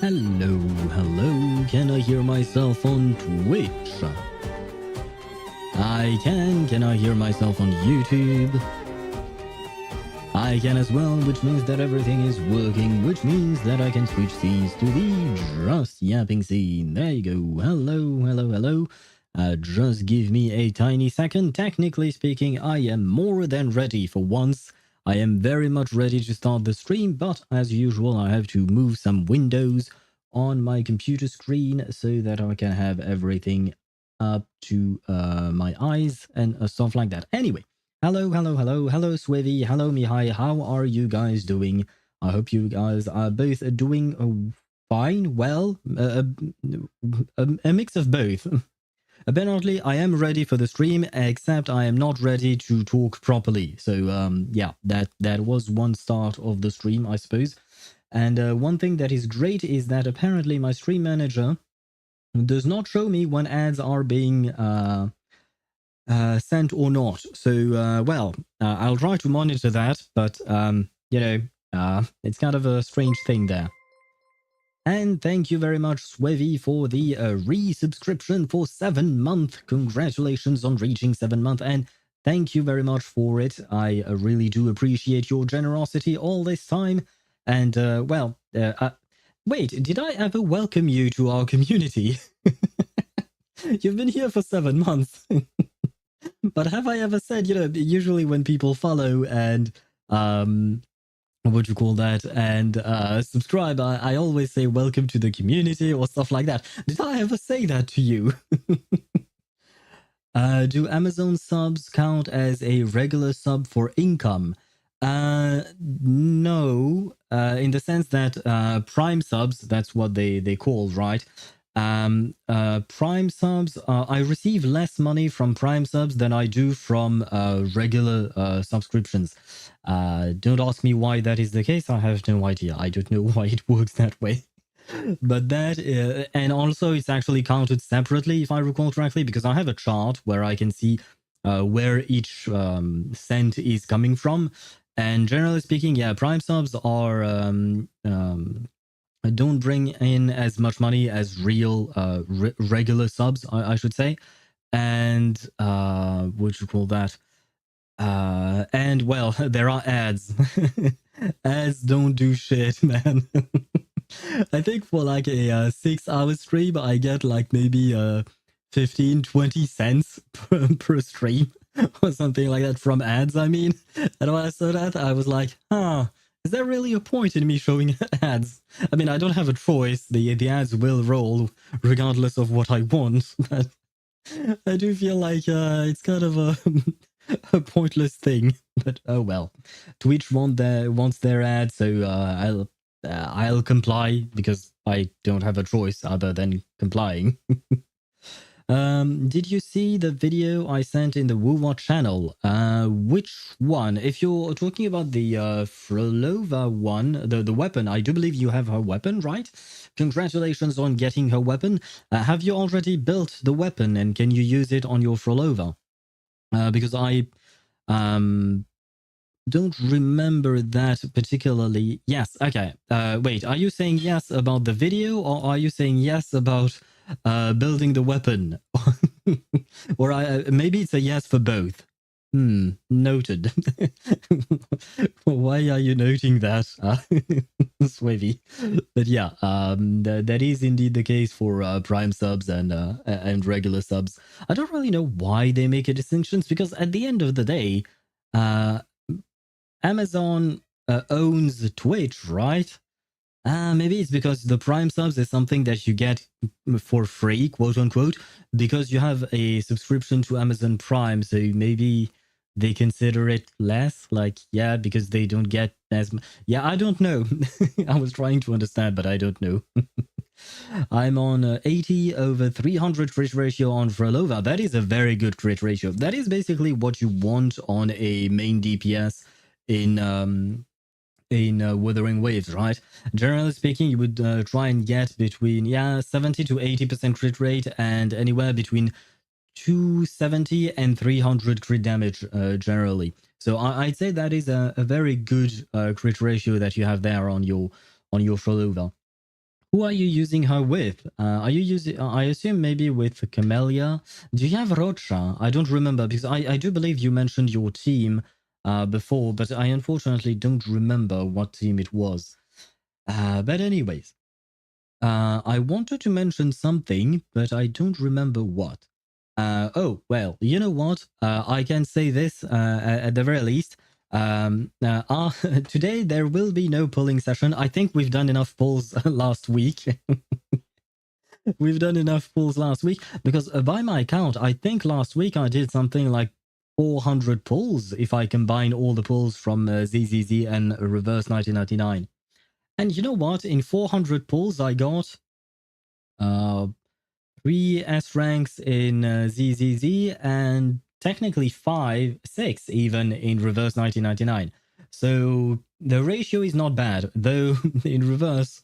Hello, hello, can I hear myself on Twitch? I can I hear myself on YouTube? I can as well, which means that everything is working, which means that I can switch scenes to the just yapping scene. There you go. Hello, hello, hello. Just give me a tiny second. Technically speaking, I am more than ready for once. I am very much ready to start the stream, but as usual, I have to move some windows on my computer screen so that I can have everything up to my eyes and stuff like that. Anyway, hello, hello, hello, hello, Swivy, hello, Mihai. How are you guys doing? I hope you guys are both doing fine, well, a mix of both. Apparently, I am ready for the stream, except I am not ready to talk properly. So, yeah, that was one start of the stream, I suppose. And one thing that is great is that apparently my stream manager does not show me when ads are being sent or not. So, well, I'll try to monitor that, but, you know, it's kind of a strange thing there. And thank you very much, Swevy, for the resubscription for 7 months. Congratulations on reaching 7 months, and thank you very much for it. I really do appreciate your generosity all this time. And, well, wait, did I ever welcome you to our community? You've been here for 7 months. But have I ever said, you know, usually when people follow and, what you call that, and subscribe, I always say welcome to the community or stuff like that. Did I ever say that to you? Do Amazon subs count as a regular sub for income? No, in the sense that Prime subs, that's what they call, right? Prime subs, I receive less money from Prime subs than I do from regular subscriptions. Don't ask me why that is the case. I have no idea. I don't know why it works that way. But that, and also it's actually counted separately, if I recall correctly, because I have a chart where I can see where each cent is coming from. And generally speaking, yeah, Prime subs are don't bring in as much money as real regular subs, I should say. And what you call that? And well, there are ads. Ads don't do shit, man. I think for like a 6-hour stream, I get like maybe 15-20 cents per stream or something like that from ads, I mean. And when I saw that, I was like, huh, is there really a point in me showing ads? I mean, I don't have a choice. The ads will roll regardless of what I want. But I do feel like it's kind of a pointless thing. But oh well. Twitch wants their ad, so I'll comply because I don't have a choice other than complying. Did you see the video I sent in the WooWa channel? Which one? If you're talking about the Frolova one, the weapon, I do believe you have her weapon, right? Congratulations on getting her weapon. Have you already built the weapon and can you use it on your Frolova? Because I don't remember that particularly. Yes, okay. Wait, are you saying yes about the video or are you saying yes about building the weapon? Or maybe it's a yes for both. Noted. Why are you noting that, Swavy? But yeah, that is indeed the case for Prime subs and regular subs. I don't really know why they make a distinction, because at the end of the day, Amazon owns Twitch, right? Maybe it's because the Prime subs is something that you get for free, quote unquote, because you have a subscription to Amazon Prime. So maybe they consider it less, like, yeah, because they don't get as yeah, I don't know. I was trying to understand, but I don't know. I'm on 80 over 300 crit ratio on Frolova. That is a very good crit ratio. That is basically what you want on a main DPS in Wuthering Waves, right? Generally speaking, you would try and get between 70 to 80% crit rate and anywhere between 270 and 300 crit damage generally. So I'd say that is a very good crit ratio that you have there on your Frolova. Who are you using her with? Are you using? I assume maybe with Camellia. Do you have Rocha? I don't remember because I do believe you mentioned your team before, but I unfortunately don't remember what team it was. But anyways, I wanted to mention something, but I don't remember what. Oh well, you know what? I can say this at the very least. Today there will be no polling session. I think we've done enough polls last week. We've done enough polls last week because by my count, I think last week I did something like 400 polls if I combine all the polls from ZZZ and Reverse 1999. And you know what? In 400 polls, I got 3 S ranks in ZZZ and technically 5, 6 even in Reverse 1999. So the ratio is not bad, though in Reverse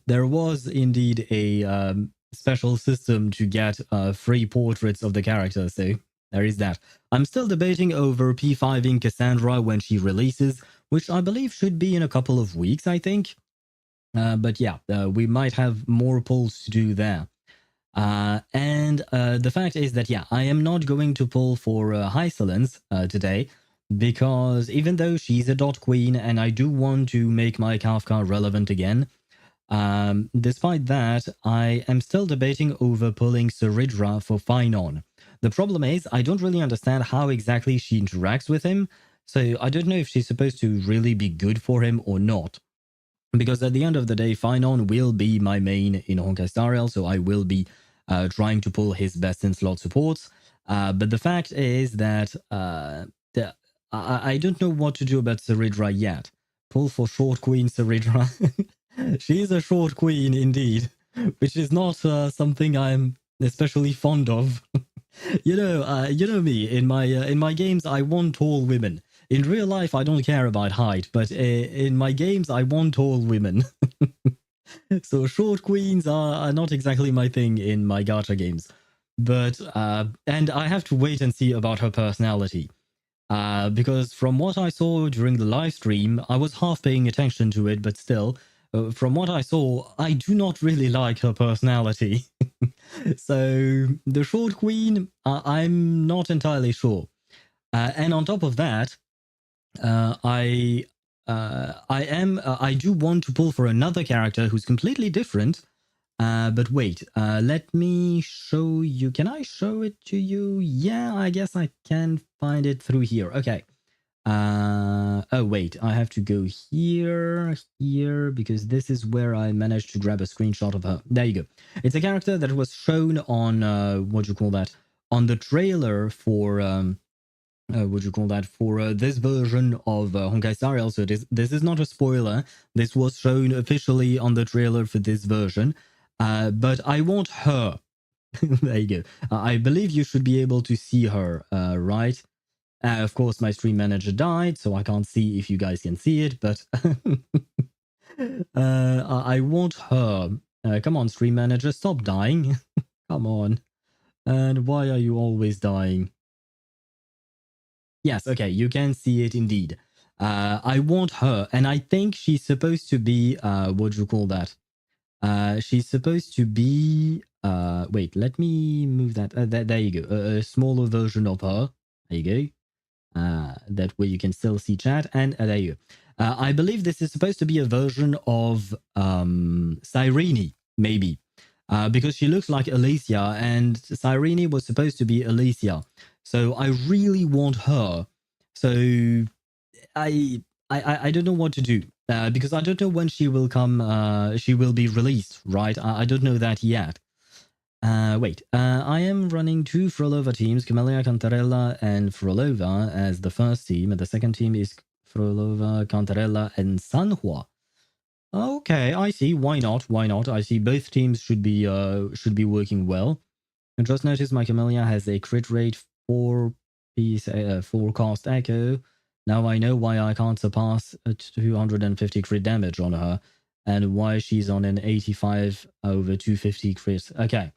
there was indeed a special system to get free portraits of the character, so there is that. I'm still debating over P5ing Cassandra when she releases, which I believe should be in a couple of weeks, I think. But yeah, we might have more polls to do there. And the fact is that, yeah, I am not going to pull for Hysilens today, because even though she's a dot queen and I do want to make my Kafka relevant again, despite that, I am still debating over pulling Cerydra for Finon. The problem is, I don't really understand how exactly she interacts with him, so I don't know if she's supposed to really be good for him or not. Because at the end of the day, Finon will be my main in Honkai Star Rail, so I will be trying to pull his best in slot supports. But the fact is that I don't know what to do about Cerydra yet. Pull for short queen Cerydra. She's a short queen indeed, which is not something I'm especially fond of. You know me. In my games, I want tall women. In real life, I don't care about height, but in my games, I want tall women. So short queens are not exactly my thing in my gacha games. But and I have to wait and see about her personality. Because from what I saw during the live stream, I was half paying attention to it, but still, from what I saw, I do not really like her personality. So the short queen, I'm not entirely sure. And on top of that, I do want to pull for another character who's completely different. But wait, let me show you. Can I show it to you? Yeah, I guess I can find it through here. Okay. Oh wait, I have to go here, because this is where I managed to grab a screenshot of her. There you go. It's a character that was shown on what do you call that? On the trailer for for this version of Honkai Star Rail. So this is not a spoiler. This was shown officially on the trailer for this version. But I want her. There you go. I believe you should be able to see her, right? Of course, my stream manager died, so I can't see if you guys can see it, but I want her. Come on, stream manager, stop dying. Come on. And why are you always dying? Yes, okay, you can see it indeed. I want her, and I think she's supposed to be, what do you call that? She's supposed to be, wait, let me move that. There you go. A smaller version of her. There you go. That way you can still see chat, and there you go. I believe this is supposed to be a version of Cyrene, maybe, because she looks like Alicia, and Cyrene was supposed to be Alicia. So I really want her. So I don't know what to do, because I don't know when she will come. She will be released, right? I don't know that yet. Wait, I am running 2 Frolova teams, Camellia, Cantarella, and Frolova as the first team, and the second team is Frolova, Cantarella, and Sanhua. Okay, I see. Why not? Why not? I see both teams should be working well. I just noticed my Camellia has a crit rate 4-piece forecast echo. Now I know why I can't surpass 250 crit damage on her, and why she's on an 85 over 250 crit. Okay.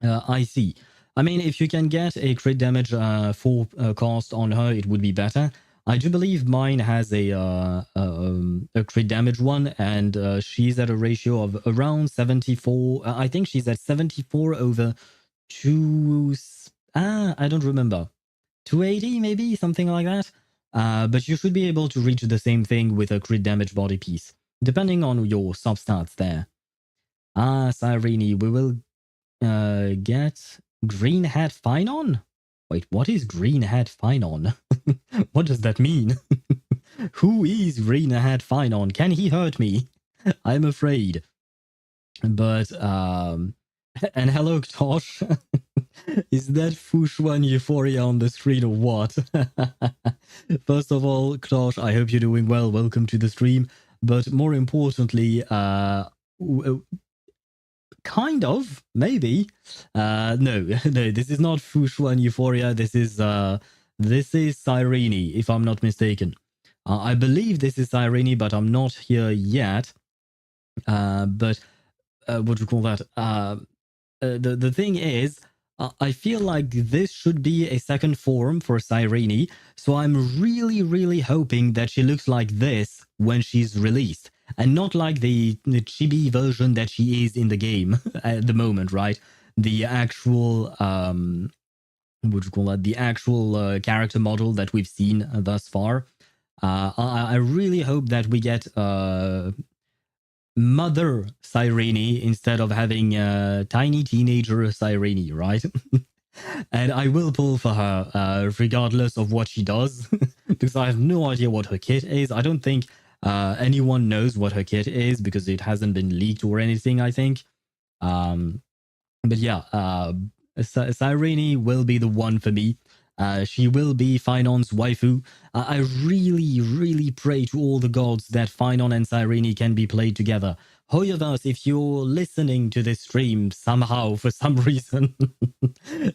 I see. I mean, if you can get a crit damage forecast on her, it would be better. I do believe mine has a crit damage one, and she's at a ratio of around 74. I think she's at 74 over two. I don't remember. 280 maybe, something like that. But you should be able to reach the same thing with a crit damage body piece, depending on your substats there. Cyrene, we will get Green Hat Finon? Wait, what is Green Hat Finon? What does that mean? Who is Green Hat Finon? Can he hurt me? I'm afraid. But, and hello, Tosh. Is that Fushuan Euphoria on the screen or what? First of all, Ktosh, I hope you're doing well. Welcome to the stream. But more importantly, kind of, maybe. No, no, this is not Fushuan Euphoria. This is Cyrene, if I'm not mistaken. I believe this is Cyrene, but I'm not here yet. But what do you call that? The thing is, I feel like this should be a second form for Cyrene, so I'm really, really hoping that she looks like this when she's released, and not like the chibi version that she is in the game at the moment, right? The actual, what do you call that? The actual character model that we've seen thus far. I really hope that we get Mother Cyrene instead of having tiny teenager Cyrene, right? And I will pull for her regardless of what she does, because I have no idea what her kit is. I don't think anyone knows what her kit is because it hasn't been leaked or anything, I think. But yeah, Cyrene will be the one for me. She will be Finon's waifu. I really, really pray to all the gods that Finon and Cyrene can be played together. HoYoverse, if you're listening to this stream somehow, for some reason,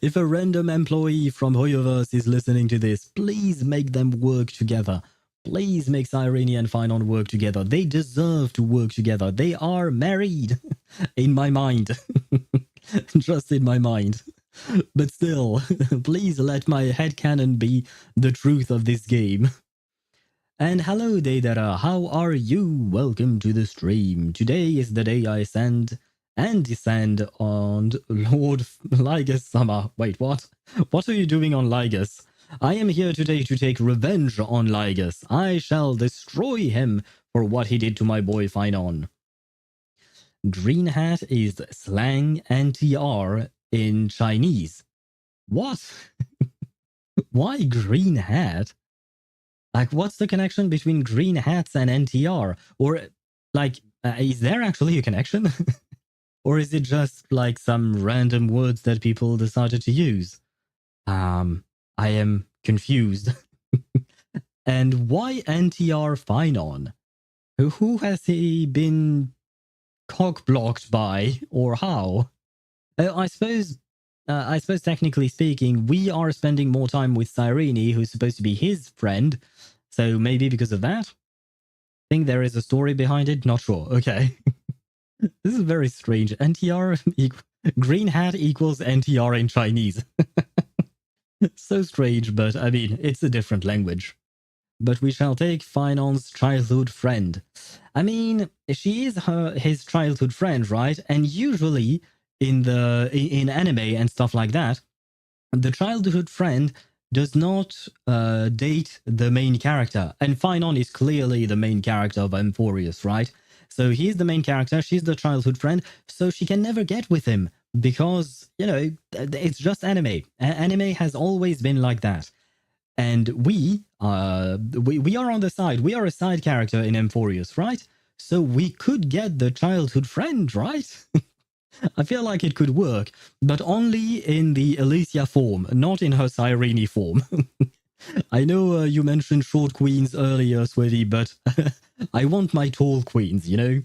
if a random employee from HoYoverse is listening to this, please make them work together. Please make Cyrene and Finon work together. They deserve to work together. They are married, in my mind. Just in my mind. But still, please let my headcanon be the truth of this game. And hello, Deidara, how are you? Welcome to the stream. Today is the day I ascend and descend on Lord Lygus Summer. Wait, what? What are you doing on Lygus? I am here today to take revenge on Lygus. I shall destroy him for what he did to my boy Finon. Green Hat is slang NTR in Chinese. What? Why Green Hat? Like, what's the connection between Green Hats and NTR? Or, like, is there actually a connection? Or is it just, like, some random words that people decided to use? I am confused. And why NTR Finon? Who has he been cock-blocked by, or how? I suppose technically speaking, we are spending more time with Cyrene, who's supposed to be his friend. So maybe because of that? Think there is a story behind it? Not sure. Okay. This is very strange. NTR Green Hat equals NTR in Chinese. So strange, but I mean, it's a different language. But we shall take Finon's childhood friend. I mean, she is his childhood friend, right? And usually in anime and stuff like that, the childhood friend does not date the main character. And Finon is clearly the main character of Amphoreus, right? So he's the main character, she's the childhood friend, so she can never get with him because, you know, it's just anime. Anime has always been like that. And we are on the side. We are a side character in Amphoreus, right? So we could get the childhood friend, right? I feel like it could work, but only in the Alicia form, not in her Cyrene form. I know you mentioned short queens earlier, Sweaty, but I want my tall queens, you know?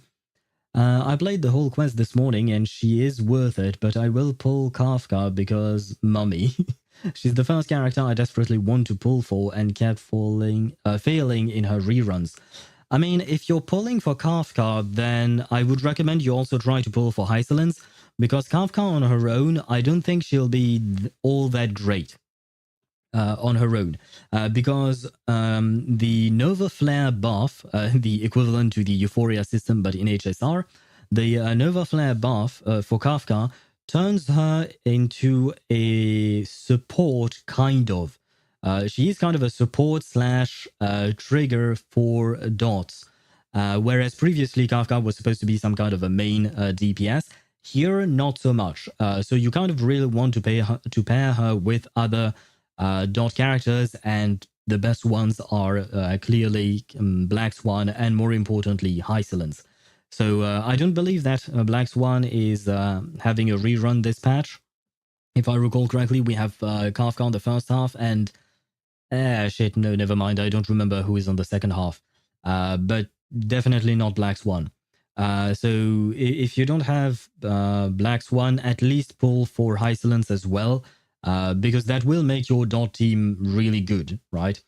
I played the whole quest this morning and she is worth it, but I will pull Kafka because mummy. She's the first character I desperately want to pull for and kept failing in her reruns. I mean, if you're pulling for Kafka, then I would recommend you also try to pull for Hysilens, because Kafka on her own, I don't think she'll be all that great. on her own, because the Nova Flare buff, the equivalent to the Euphoria system but in HSR, the Nova Flare buff for Kafka turns her into a support, kind of. She is kind of a support slash trigger for dots, whereas previously Kafka was supposed to be some kind of a main DPS. Here, not so much. So you kind of really want to pair her with other dot characters, and the best ones are clearly Black Swan and, more importantly, Hysilens. So I don't believe that Black Swan is having a rerun this patch. If I recall correctly, we have Kafka on the first half, and shit, no, never mind. I don't remember who is on the second half, but definitely not Black Swan. So if you don't have Black Swan, at least pull for Hysilens as well, because that will make your dot team really good, right?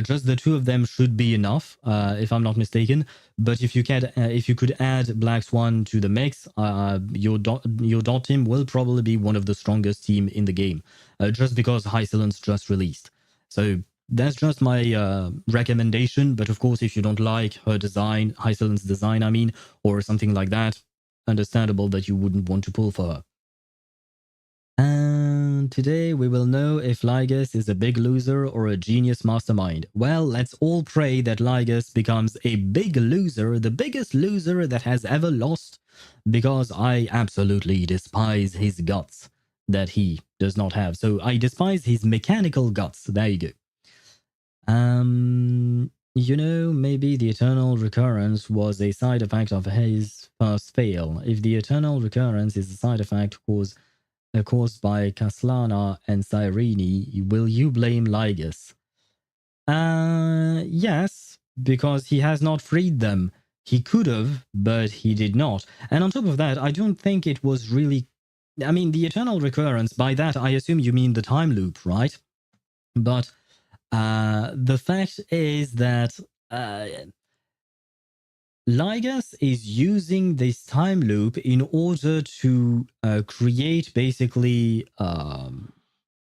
Just the two of them should be enough, if I'm not mistaken. But if you could add Black Swan to the mix, your dot team will probably be one of the strongest team in the game, just because Hysilens just released. So that's just my recommendation. But of course, if you don't like her design, Hysilens' design, I mean, or something like that, understandable that you wouldn't want to pull for her. And today we will know if Lygus is a big loser or a genius mastermind. Well, let's all pray that Lygus becomes a big loser, the biggest loser that has ever lost, because I absolutely despise his guts that he does not have. So I despise his mechanical guts. There you go. You know, maybe the eternal recurrence was a side effect of his first fail. If the eternal recurrence is a side effect caused by Kaslana and Cyrene, will you blame Lygus? Yes, because he has not freed them. He could have, but he did not. And on top of that, I don't think it was really... I mean, the eternal recurrence, by that I assume you mean the time loop, right? But the fact is that Lygus is using this time loop in order to create basically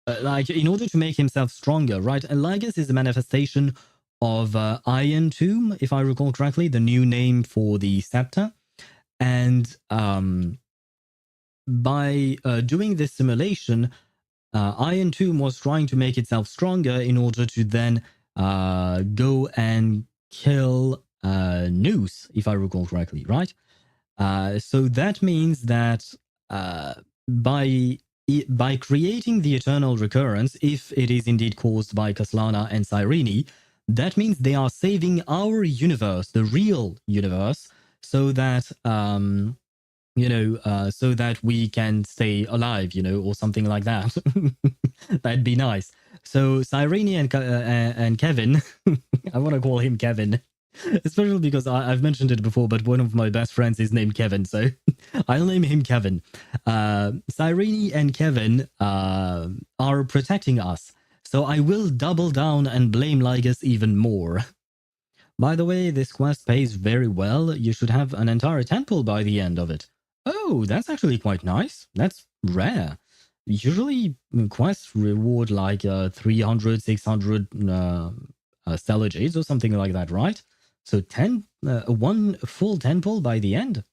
like in order to make himself stronger, right? And Lygus is a manifestation of Iron Tomb, if I recall correctly, the new name for the scepter. And by doing this simulation, Iron Tomb was trying to make itself stronger in order to then go and kill Noose, if I recall correctly, right? So that means that by creating the eternal recurrence, if it is indeed caused by Kaslana and Cyrene, that means they are saving our universe, the real universe, so that so that we can stay alive, or something like that. That'd be nice. So Cyrene and Kevin, I want to call him Kevin, especially because I've mentioned it before, but one of my best friends is named Kevin, so I'll name him Kevin. Cyrene and Kevin are protecting us, so I will double down and blame Lygus even more. By the way, this quest pays very well. You should have an entire temple by the end of it. Oh, that's actually quite nice. That's rare. Usually quests reward like 300, 600 stellar jades or something like that, right? So 1 full temple by the end.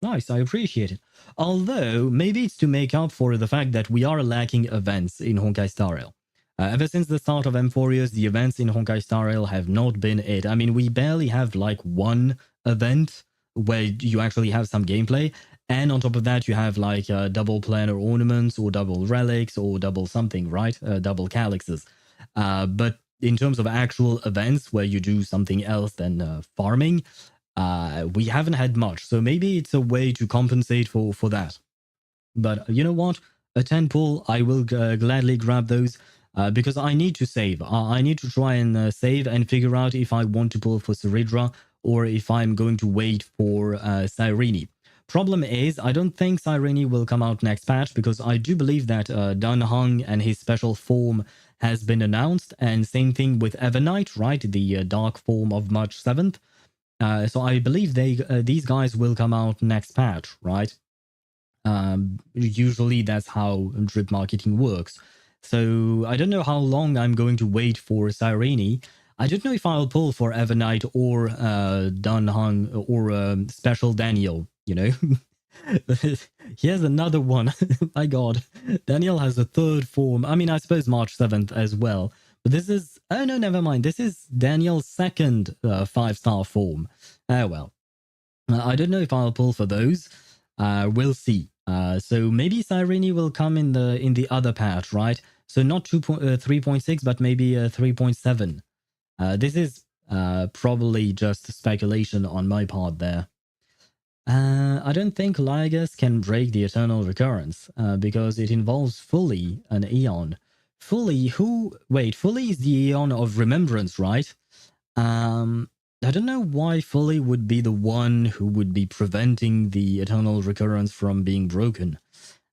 Nice, I appreciate it. Although, maybe it's to make up for the fact that we are lacking events in Honkai Star Rail. Ever since the start of Amphoreus, the events in Honkai Star Rail have not been it. I mean, we barely have like one event where you actually have some gameplay. And on top of that, you have like double planar ornaments or double relics or double something, right? Double calyxes. But in terms of actual events where you do something else than farming, we haven't had much. So maybe it's a way to compensate for that. But you know what? A 10 pull, I will gladly grab those because I need to save. I need to try and save and figure out if I want to pull for Cerydra or if I'm going to wait for Cyrene. Problem is, I don't think Cyrene will come out next patch because I do believe that Dan Heng and his special form has been announced, and same thing with Evernight, right? The dark form of March 7th. So I believe these guys will come out next patch, right? Usually that's how drip marketing works. So I don't know how long I'm going to wait for Cyrene. I don't know if I'll pull for Evernight or Dunhung or Special Daniel, you know? Here's another one. My god. Daniel has a third form. I mean, I suppose March 7th as well. But this is... Oh, no, never mind. This is Daniel's second 5-star form. Oh, well. I don't know if I'll pull for those. We'll see. So maybe Cyrene will come in the other patch, right? So not 3.6, but maybe 3.7. This is probably just speculation on my part there. I don't think Lygus can break the eternal recurrence because it involves fully an Aeon. Fully is the Aeon of remembrance, right? I don't know why Fully would be the one who would be preventing the eternal recurrence from being broken.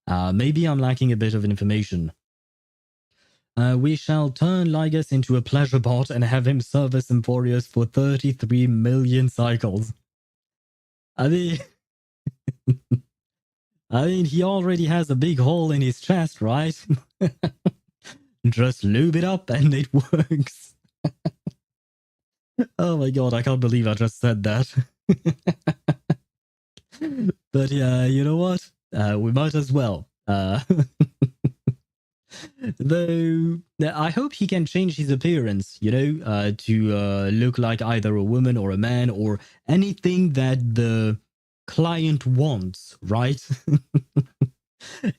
Maybe I'm lacking a bit of information. We shall turn Lygus into a pleasure bot and have him service Amphoreus for 33 million cycles. I mean... he already has a big hole in his chest, right? Just lube it up and it works. Oh my god, I can't believe I just said that. But yeah, you know what? We might as well. Though, I hope he can change his appearance, you know, to look like either a woman or a man or anything that the client wants, right?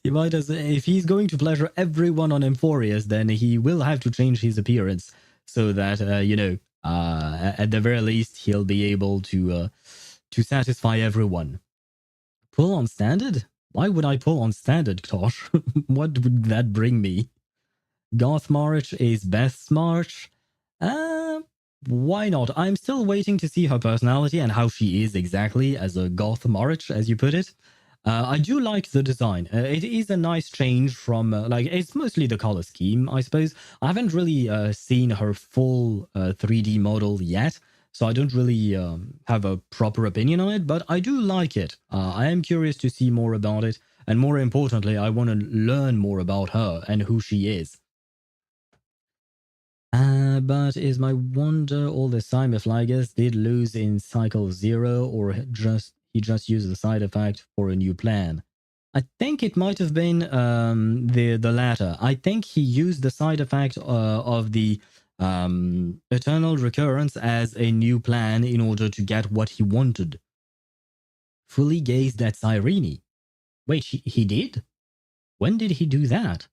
He might as if he's going to pleasure everyone on Amphoreus, then he will have to change his appearance so that you know, at the very least, he'll be able to satisfy everyone. Pull on standard? Why would I pull on standard, Tosh? What would that bring me? Goth March is Beth's March. Why not? I'm still waiting to see her personality and how she is exactly as a Goth March, as you put it. I do like the design. It is a nice change from, like, it's mostly the color scheme, I suppose. I haven't really seen her full 3D model yet, so I don't really have a proper opinion on it, but I do like it. I am curious to see more about it, and more importantly, I want to learn more about her and who she is. But is my wonder all this time if Lygus did lose in cycle 0 or he just used the side effect for a new plan? I think it might have been the latter. I think he used the side effect of the eternal recurrence as a new plan in order to get what he wanted. Fully gazed at Cyrene. Wait, he did? When did he do that?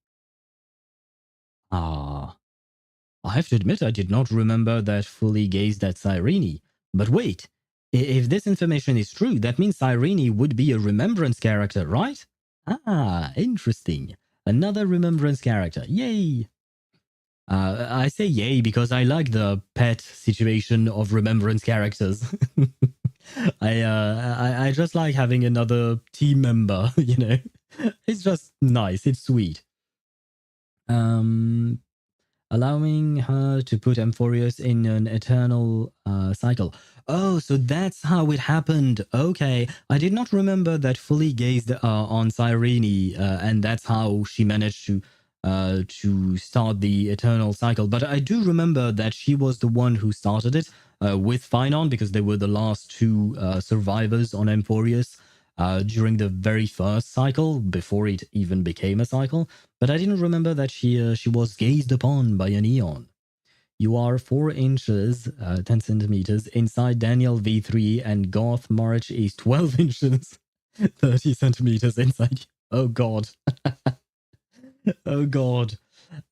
I have to admit I did not remember that Fully gazed at Cyrene. But wait, if this information is true, that means Cyrene would be a remembrance character, right? Interesting. Another remembrance character. Yay! I say yay because I like the pet situation of remembrance characters. I just like having another team member, you know? It's just nice, it's sweet. Allowing her to put Amphoreus in an eternal cycle. Oh, so that's how it happened. Okay, I did not remember that Fully gazed on Cyrene, and that's how she managed to start the eternal cycle. But I do remember that she was the one who started it with Phynon, because they were the last two survivors on Amphoreus during the very first cycle, before it even became a cycle. But I didn't remember that she was gazed upon by an Aeon. You are 4 inches, 10 centimeters, inside Daniel V3, and Goth March is 12 inches, 30 centimeters inside. Oh god. Oh god.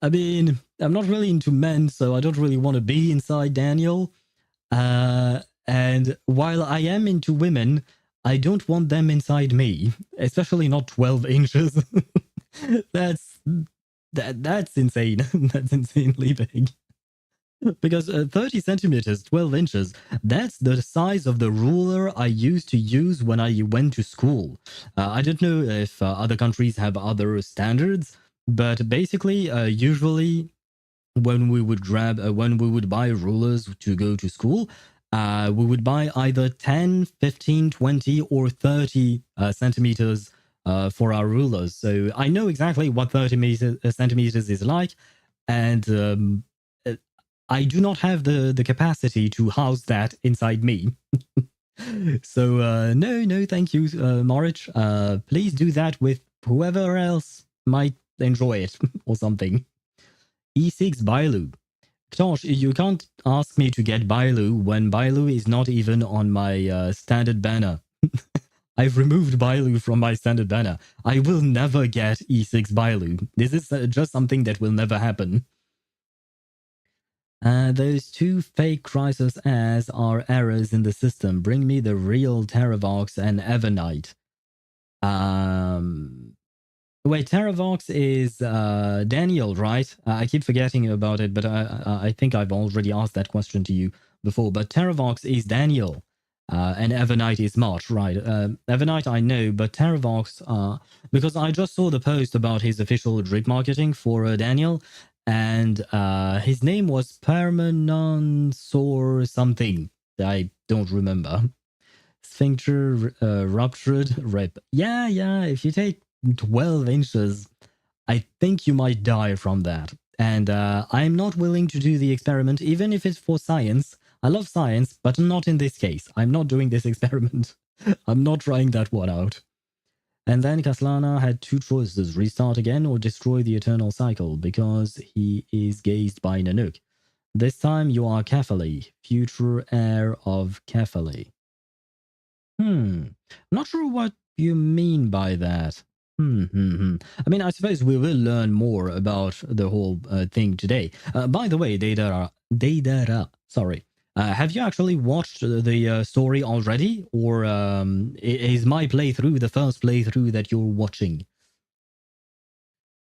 I mean, I'm not really into men, so I don't really want to be inside Daniel. And while I am into women, I don't want them inside me, especially not 12 inches. That's insane. That's insanely big. Because 30 centimeters, 12 inches, that's the size of the ruler I used to use when I went to school. I don't know if other countries have other standards, but basically, usually when we would buy rulers to go to school, we would buy either 10, 15, 20, or 30 centimeters for our rulers. So I know exactly what 30 centimeters is like, and I do not have the capacity to house that inside me. So no, thank you, Morich. Please do that with whoever else might enjoy it or something. E6 Bailu. Tosh, you can't ask me to get Bailu when Bailu is not even on my standard banner. I've removed Bailu from my standard banner. I will never get E6 Bailu. This is just something that will never happen. Those two fake Crisis as are errors in the system. Bring me the real Terravox and Evernight. Wait, Terravox is Daniel, right? I keep forgetting about it, but I think I've already asked that question to you before. But Terravox is Daniel, and Evernight is March, right? Evernight I know, but Terravox, because I just saw the post about his official drip marketing for Daniel, and his name was Permanence or something. I don't remember. Sphincter ruptured rip. Yeah, if you take 12 inches, I think you might die from that. And I'm not willing to do the experiment, even if it's for science. I love science, but not in this case. I'm not doing this experiment. I'm not trying that one out. And then Kaslana had two choices, restart again or destroy the eternal cycle, because he is gazed by Nanook. This time you are Kefali, future heir of Kefali. Not sure what you mean by that. I mean, I suppose we will learn more about the whole thing today. By the way, Deidara, sorry. Have you actually watched the story already? Or is my playthrough the first playthrough that you're watching?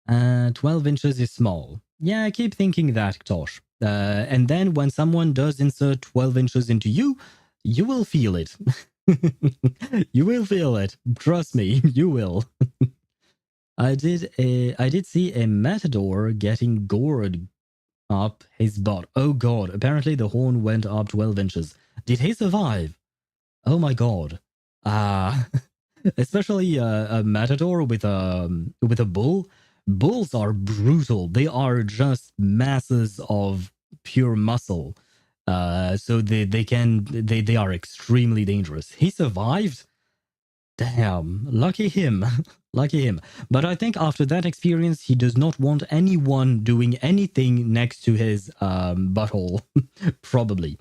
12 inches is small. Yeah, I keep thinking that, Tosh. And then when someone does insert 12 inches into you, you will feel it. You will feel it. Trust me, you will. I did see a matador getting gored up his butt. Oh god, apparently the horn went up 12 inches. Did he survive? Oh my god. Especially a matador with a bull. Bulls are brutal. They are just masses of pure muscle. So they are extremely dangerous. He survived. Damn, lucky him. Lucky him. But I think after that experience, he does not want anyone doing anything next to his butthole. Probably.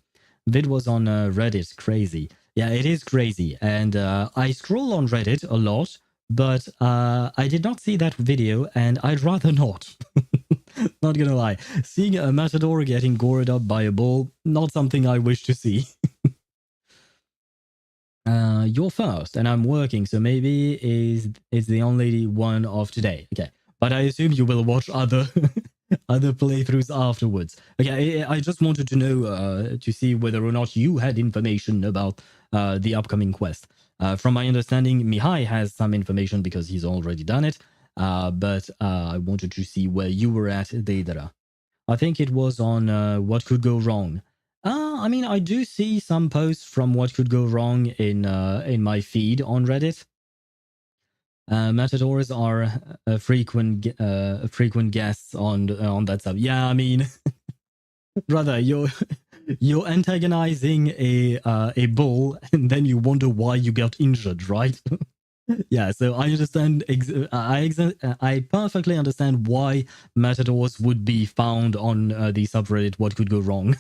Vid was on Reddit. Crazy. Yeah, it is crazy. And I scroll on Reddit a lot, but I did not see that video, and I'd rather not. Not gonna lie. Seeing a matador getting gored up by a bull, not something I wish to see. You're first, and I'm working, so maybe is the only one of today. Okay, but I assume you will watch other other playthroughs afterwards. Okay, I just wanted to know to see whether or not you had information about the upcoming quest. From my understanding, Mihai has some information because he's already done it. But I wanted to see where you were at, Deidara. I think it was on What Could Go Wrong. I mean, I do see some posts from What Could Go Wrong in my feed on Reddit. Matadors are frequent guests on that sub. Yeah, I mean, brother, you're antagonizing a bull, and then you wonder why you got injured, right? Yeah, so I understand. I perfectly understand why matadors would be found on the subreddit. What could go wrong?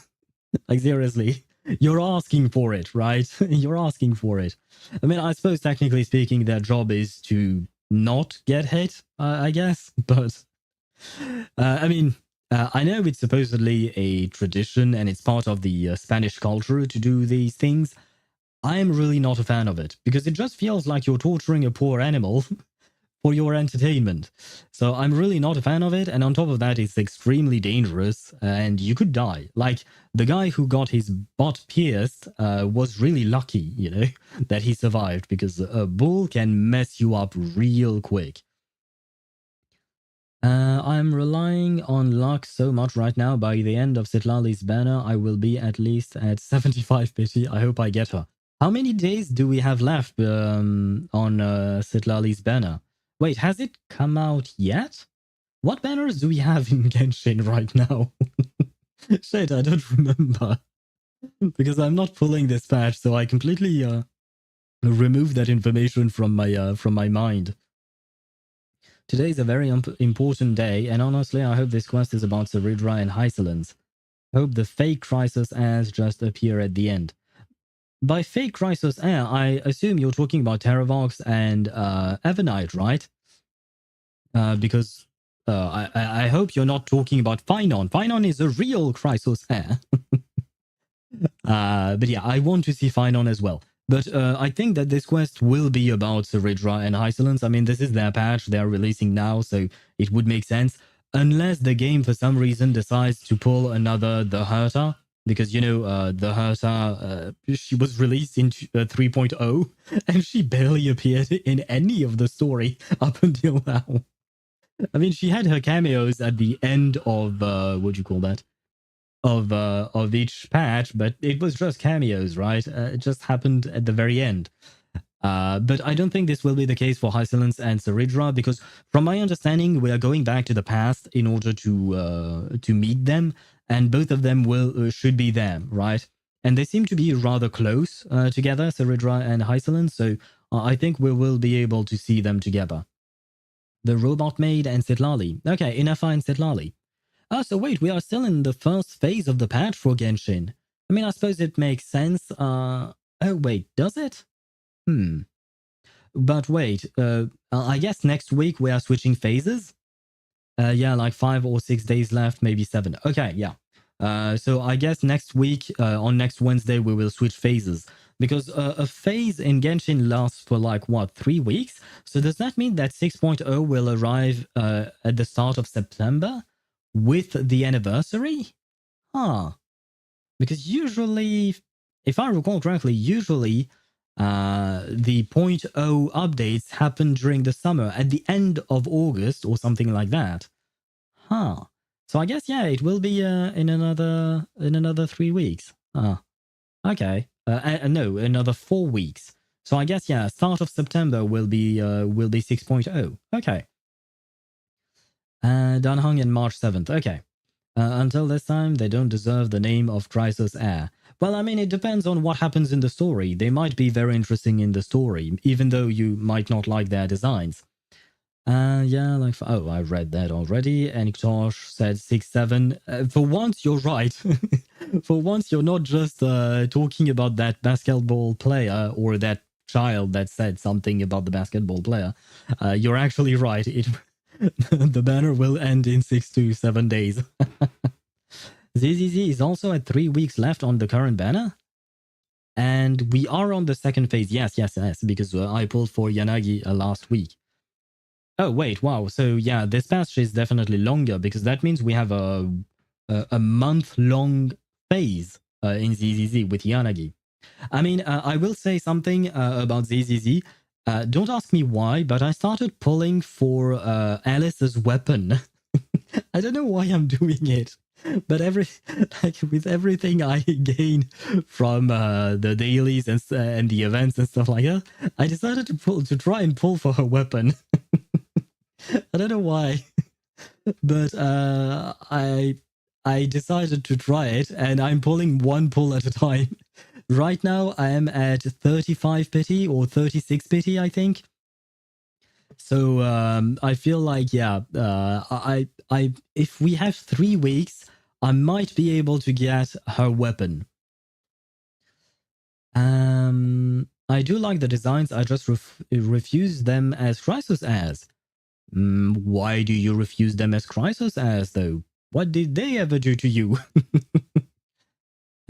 Like seriously, you're asking for it, right? You're asking for it. I mean, I suppose technically speaking, their job is to not get hit. I guess, but I mean, I know it's supposedly a tradition and it's part of the Spanish culture to do these things. I am really not a fan of it because it just feels like you're torturing a poor animal for your entertainment. So I'm really not a fan of it. And on top of that, it's extremely dangerous and you could die. Like the guy who got his butt pierced was really lucky, you know, that he survived because a bull can mess you up real quick. I'm relying on luck so much right now. By the end of Citlali's banner, I will be at least at 75 pity. I hope I get her. How many days do we have left on Citlali's banner? Wait, has it come out yet? What banners do we have in Genshin right now? Shit, I don't remember. Because I'm not pulling this patch, so I completely removed that information from my mind. Today is a very important day, and honestly, I hope this quest is about Cerydra and Hysilens. Hope the fake Crisis airs just appear at the end. By fake Crisis air, I assume you're talking about Terravox and Evernight, right? Because I hope you're not talking about Finon. Finon is a real Crisis air. But yeah, I want to see Finon as well. But I think that this quest will be about Cerydra and Hysilens. I mean, this is their patch they're releasing now, so it would make sense. Unless the game, for some reason, decides to pull another The Herta. Because, you know, The Herta, she was released in 3.0, and she barely appeared in any of the story up until now. I mean, she had her cameos at the end of, what do you call that? Of each patch, but it was just cameos, right? It just happened at the very end. But I don't think this will be the case for Hysilens and Cerydra, because from my understanding, we are going back to the past in order to meet them, and both of them should be there, right? And they seem to be rather close together, Cerydra and Hysilens, so I think we will be able to see them together. The Robot Maid and Sitlali. Okay, Inafa and Sitlali. So wait, we are still in the first phase of the patch for Genshin. I mean, I suppose it makes sense. Oh wait, does it? But wait, I guess next week we are switching phases? Yeah, like 5 or 6 days left, maybe 7. Okay, yeah. So I guess next week, on next Wednesday, we will switch phases. Because a phase in Genshin lasts for like, what, 3 weeks? So does that mean that 6.0 will arrive at the start of September? With the anniversary? Huh. Because usually, if I recall correctly, usually the 0.0 updates happen during the summer at the end of August or something like that. Huh. So I guess, yeah, it will be in another 3 weeks. Okay. No, another 4 weeks. So I guess, yeah, start of September will be 6.0. Okay. Danhong in March 7th. Okay. Until this time, they don't deserve the name of Crisis Heir. Well, I mean, it depends on what happens in the story. They might be very interesting in the story, even though you might not like their designs. Yeah, like, oh, I read that already. Aniktosh said 6-7. For once, you're right. For once, you're not just talking about that basketball player or that child that said something about the basketball player. You're actually right. The banner will end in 6 to 7 days. ZZZ is also at 3 weeks left on the current banner. And we are on the second phase. Yes, because I pulled for Yanagi last week. Oh, wait, wow. So yeah, this patch is definitely longer because that means we have a month-long phase in ZZZ with Yanagi. I mean, I will say something about ZZZ. Don't ask me why, but I started pulling for Alice's weapon. I don't know why I'm doing it, but with everything I gain from the dailies and the events and stuff like that, I decided to try and pull for her weapon. I don't know why, but I decided to try it, and I'm pulling one pull at a time. Right now, I am at 35 pity or 36 pity, I think. So I feel like, yeah, if we have 3 weeks, I might be able to get her weapon. I do like the designs. I just refuse them as Crisis as. Why do you refuse them as Crisis as, though? What did they ever do to you?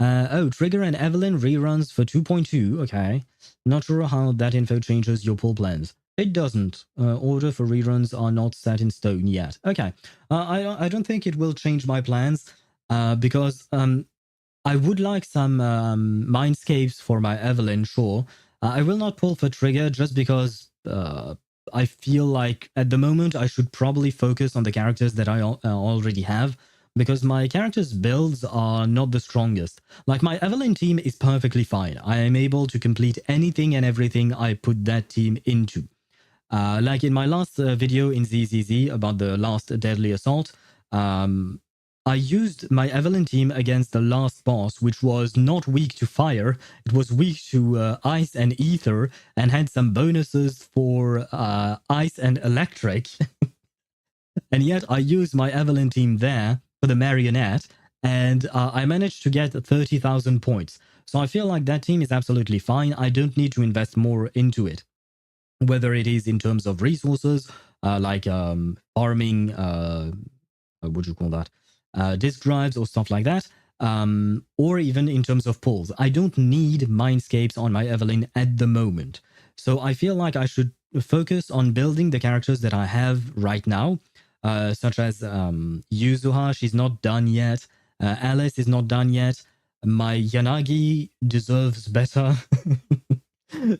Oh, Trigger and Evelyn reruns for 2.2. Okay. Not sure how that info changes your pull plans. It doesn't. Order for reruns are not set in stone yet. Okay. I don't think it will change my plans because I would like some mindscapes for my Evelyn, sure. I will not pull for Trigger just because I feel like at the moment I should probably focus on the characters that I already have, because my characters' builds are not the strongest. Like, my Evelyn team is perfectly fine. I am able to complete anything and everything I put that team into. Like in my last video in ZZZ about the last Deadly Assault, I used my Evelyn team against the last boss, which was not weak to fire. It was weak to ice and ether, and had some bonuses for ice and electric. And yet I used my Evelyn team there for the marionette, and I managed to get 30,000 points. So I feel like that team is absolutely fine. I don't need to invest more into it, whether it is in terms of resources, like farming, what would you call that? Disk drives or stuff like that, or even in terms of pulls. I don't need Mindscapes on my Evelyn at the moment. So I feel like I should focus on building the characters that I have right now, such as Yuzuha, she's not done yet. Alice is not done yet. My Yanagi deserves better.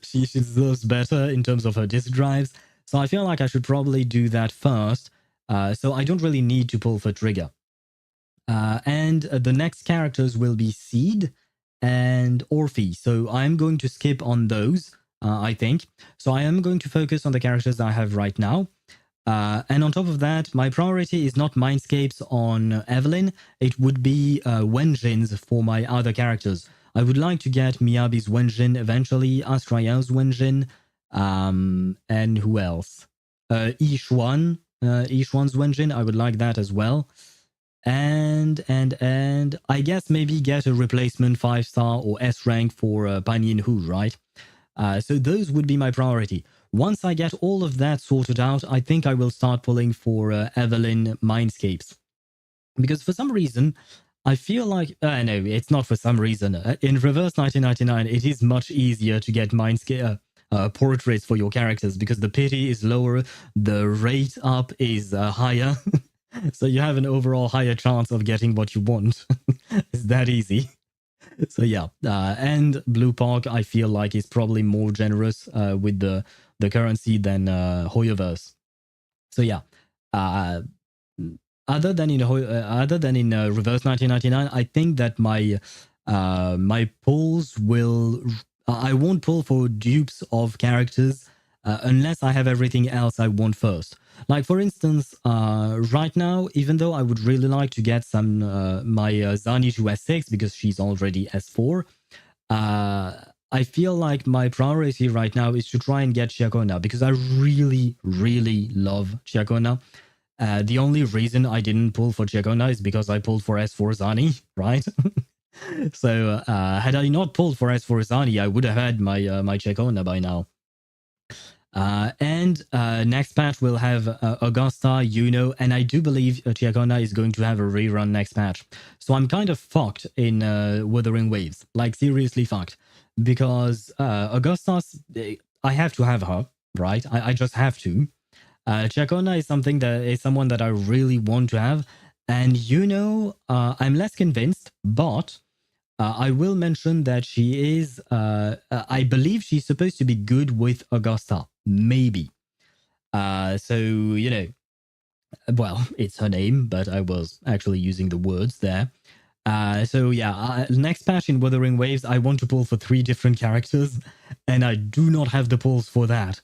She deserves better in terms of her disk drives. So I feel like I should probably do that first. So I don't really need to pull for Trigger. And the next characters will be Seed and Orphe. So I'm going to skip on those, I think. So I am going to focus on the characters I have right now. And on top of that, my priority is not Mindscapes on Evelyn. It would be Wenjins for my other characters. I would like to get Miyabi's Wenjin eventually, Astrael's Wenjin, and who else? Ishuan's Wenjin, I would like that as well. And I guess maybe get a replacement 5-star or S rank for Panyin Hu, right? So those would be my priority. Once I get all of that sorted out, I think I will start pulling for Evelyn Mindscapes. Because for some reason, I feel like... no, it's not for some reason. In Reverse 1999, it is much easier to get Mindscape portraits for your characters because the pity is lower, the rate up is higher. So you have an overall higher chance of getting what you want. It's that easy. So yeah, and Blue Park, I feel like is probably more generous with the currency than HoYoverse. So yeah, other than in Reverse 1999, I think that my pulls will. I won't pull for dupes of characters unless I have everything else I want first. Like for instance, right now, even though I would really like to get some my Zani to S6 because she's already S4, I feel like my priority right now is to try and get Chiakona because I really, really love Chiakona. The only reason I didn't pull for Chiakona is because I pulled for S4 Zani, right? So had I not pulled for S4 Zani, I would have had my Chiakona by now. And next patch will have Augusta, Yuno, and I do believe Chiakona is going to have a rerun next patch. So I'm kind of fucked in Wuthering Waves, like seriously fucked, because Augusta's, I have to have her, right? I just have to. Chiakona is someone that I really want to have, and Yuno, I'm less convinced, but I will mention that she is, I believe she's supposed to be good with Augusta. Maybe. So, you know, well, it's her name, but I was actually using the words there. So yeah, next patch in Wuthering Waves, I want to pull for 3 different characters, and I do not have the pulls for that.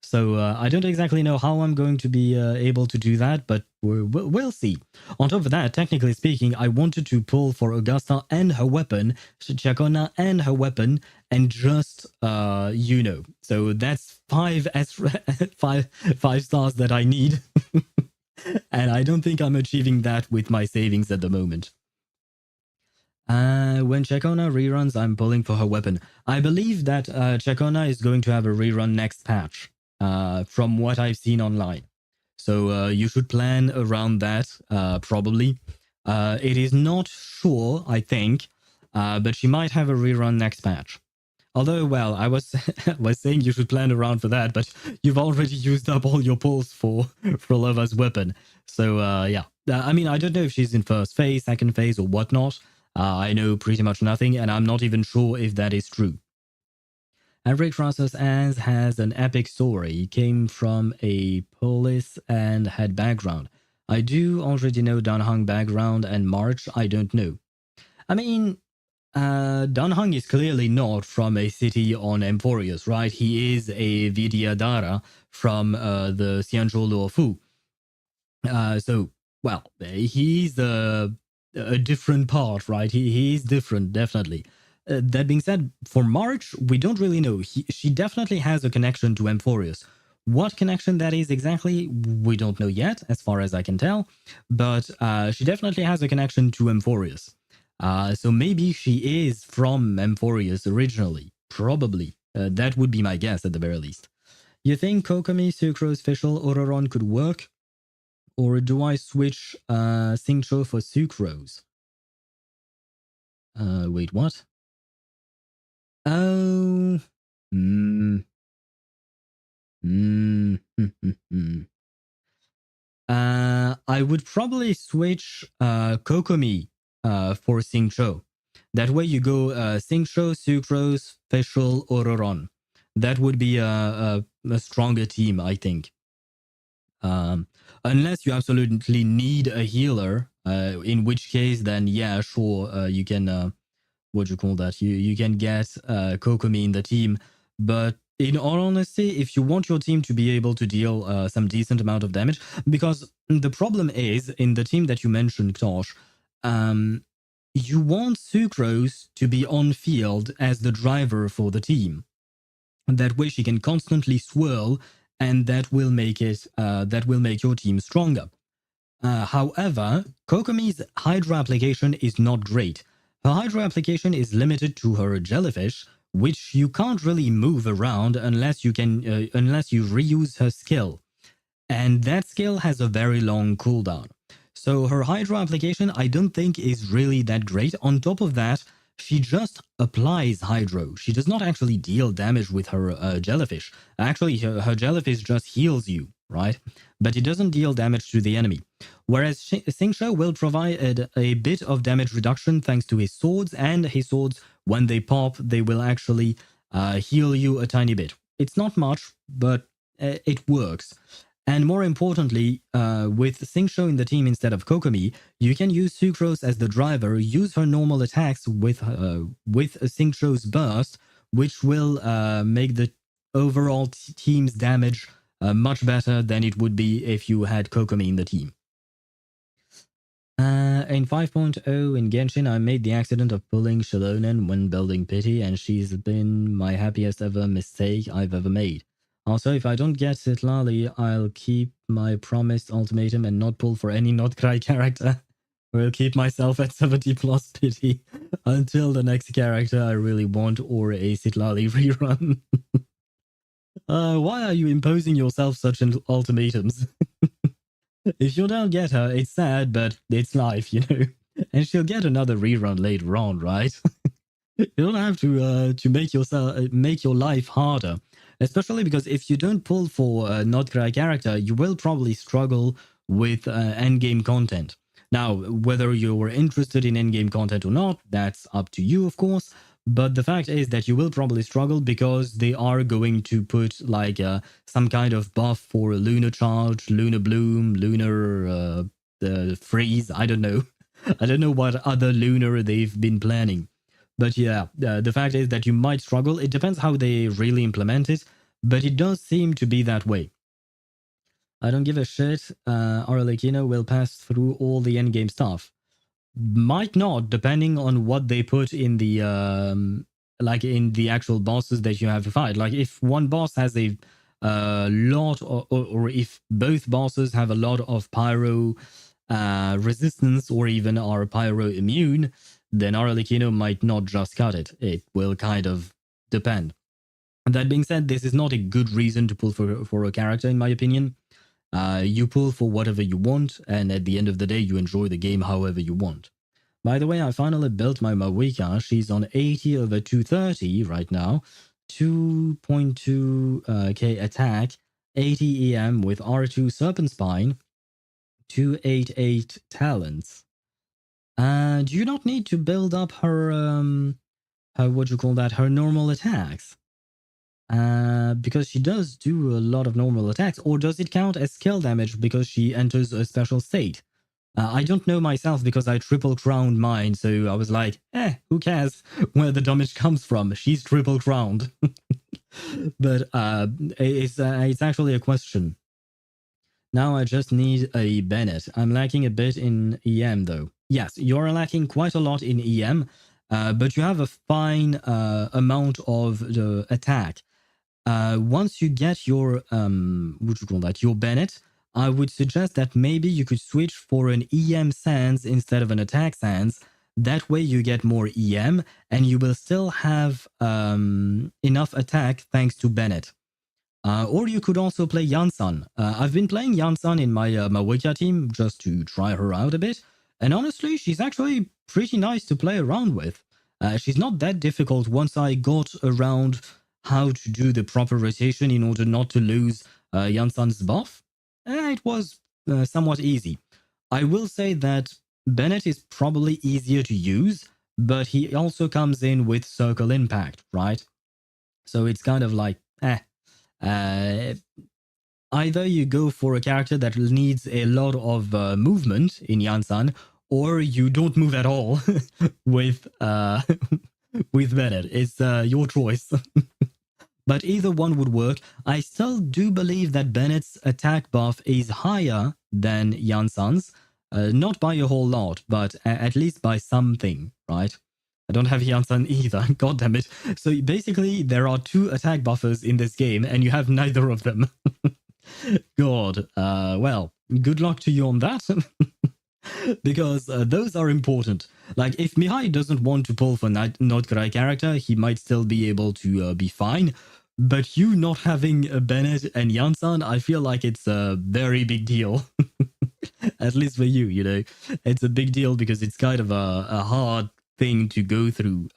So I don't exactly know how I'm going to be able to do that, but we'll see. On top of that, technically speaking, I wanted to pull for Augusta and her weapon, Chakona and her weapon, and just Yuno. So that's 5 stars that I need. And I don't think I'm achieving that with my savings at the moment. When Chakona reruns, I'm pulling for her weapon. I believe that Chakona is going to have a rerun next patch. From what I've seen online. So you should plan around that, probably. It is not sure, I think, but she might have a rerun next patch. Although, well, I was saying you should plan around for that, but you've already used up all your pulls for Lova's weapon. So, yeah. I mean, I don't know if she's in first phase, second phase, or whatnot. I know pretty much nothing, and I'm not even sure if that is true. Every Crossos As has an epic story. He came from a police and had background. I do already know Danhang background and March, I don't know. I mean, Danhang is clearly not from a city on Amphoreus, right? He is a Vidyadhara from the Xianzhou Luofu. So, well, he's a different part, right? He's different, definitely. That being said, for March, we don't really know. She definitely has a connection to Amphoreus. What connection that is exactly, we don't know yet, as far as I can tell. But she definitely has a connection to Amphoreus. So maybe she is from Amphoreus originally. Probably. That would be my guess at the very least. You think Kokomi, Sucrose, Fischl, Ororon could work? Or do I switch Xingqiu for Sucrose? Wait, what? Oh. Hmm. Hmm. I would probably switch Kokomi for Xingqiu. That way you go Xingqiu, Sucrose, Fischl, Ororon. That would be a stronger team, I think. Unless you absolutely need a healer, in which case, then yeah, sure, you can what do you call that? You can get Kokomi in the team, but in all honesty, if you want your team to be able to deal some decent amount of damage, because the problem is in the team that you mentioned, Tosh, you want Sucrose to be on field as the driver for the team. That way, she can constantly swirl, and that will make your team stronger. However, Kokomi's Hydra application is not great. Her Hydra application is limited to her jellyfish, which you can't really move around unless you reuse her skill. And that skill has a very long cooldown. So her Hydra application I don't think is really that great. On top of that, she just applies Hydro. She does not actually deal damage with her jellyfish. Actually, her jellyfish just heals you, right? But it doesn't deal damage to the enemy. Whereas Xingqiu will provide a bit of damage reduction thanks to his swords, and his swords, when they pop, they will actually heal you a tiny bit. It's not much, but it works. And more importantly, with Xingqiu in the team instead of Kokomi, you can use Sucrose as the driver, use her normal attacks with Xingqiu's burst, which will make the overall team's damage much better than it would be if you had Kokomi in the team. In 5.0 in Genshin, I made the accident of pulling Shilonen when building Pity, and she's been my happiest ever mistake I've ever made. Also, if I don't get Citlali, I'll keep my promised ultimatum and not pull for any not cry character. I'll keep myself at 70 plus Pity until the next character I really want or a Citlali rerun. Why are you imposing yourself such ultimatums? If you don't get her, it's sad, but it's life, you know. And she'll get another rerun later on, right? You don't have to make your life harder, especially because if you don't pull for a not cry character, you will probably struggle with endgame content. Now, whether you're interested in endgame content or not, that's up to you, of course. But the fact is that you will probably struggle because they are going to put like some kind of buff for Lunar Charge, Lunar Bloom, Lunar Freeze. I don't know. I don't know what other Lunar they've been planning. But yeah, the fact is that you might struggle. It depends how they really implement it, but it does seem to be that way. I don't give a shit. Arlecchino will pass through all the endgame stuff. Might not, depending on what they put in the like in the actual bosses that you have to fight. Like if one boss has a lot, or if both bosses have a lot of pyro resistance, or even are pyro immune, then Arlecchino might not just cut it. It will kind of depend. That being said, this is not a good reason to pull for a character, in my opinion. You pull for whatever you want, and at the end of the day, you enjoy the game however you want. By the way, I finally built my Mawika. She's on 80 over 230 right now. 2.2k attack, 80 EM with R2 Serpent Spine, 288 talents. Do you not need to build up her, her normal attacks? Because she does do a lot of normal attacks, or does it count as skill damage because she enters a special state? I don't know myself because I triple crowned mine, so I was like, who cares where the damage comes from? She's triple crowned. But it's actually a question. Now I just need a Bennett. I'm lacking a bit in EM though. Yes, you're lacking quite a lot in EM, but you have a fine amount of attack. Once you get your what you call that, your Bennett, I would suggest that maybe you could switch for an EM Sans instead of an attack Sans. That way you get more EM and you will still have enough attack thanks to Bennett. Or you could also play Yansan. I've been playing Yansan in my Wicca team just to try her out a bit. And honestly, she's actually pretty nice to play around with. She's not that difficult once I got around how to do the proper rotation in order not to lose Yansan's buff. It was somewhat easy. I will say that Bennett is probably easier to use, but he also comes in with Circle Impact, right? So it's kind of like, either you go for a character that needs a lot of movement in Yansan, or you don't move at all with with Bennett. It's your choice. But either one would work. I still do believe that Bennett's attack buff is higher than Yansan's. Not by a whole lot, but at least by something, right? I don't have Yansan either, god damn it. So basically, there are 2 attack buffers in this game, and you have neither of them. God, well, good luck to you on that. Because those are important. Like, if Mihai doesn't want to pull for Notgrai character, he might still be able to be fine. But you not having Bennett and Yansan, I feel like it's a very big deal. At least for you, you know. It's a big deal because it's kind of a hard thing to go through.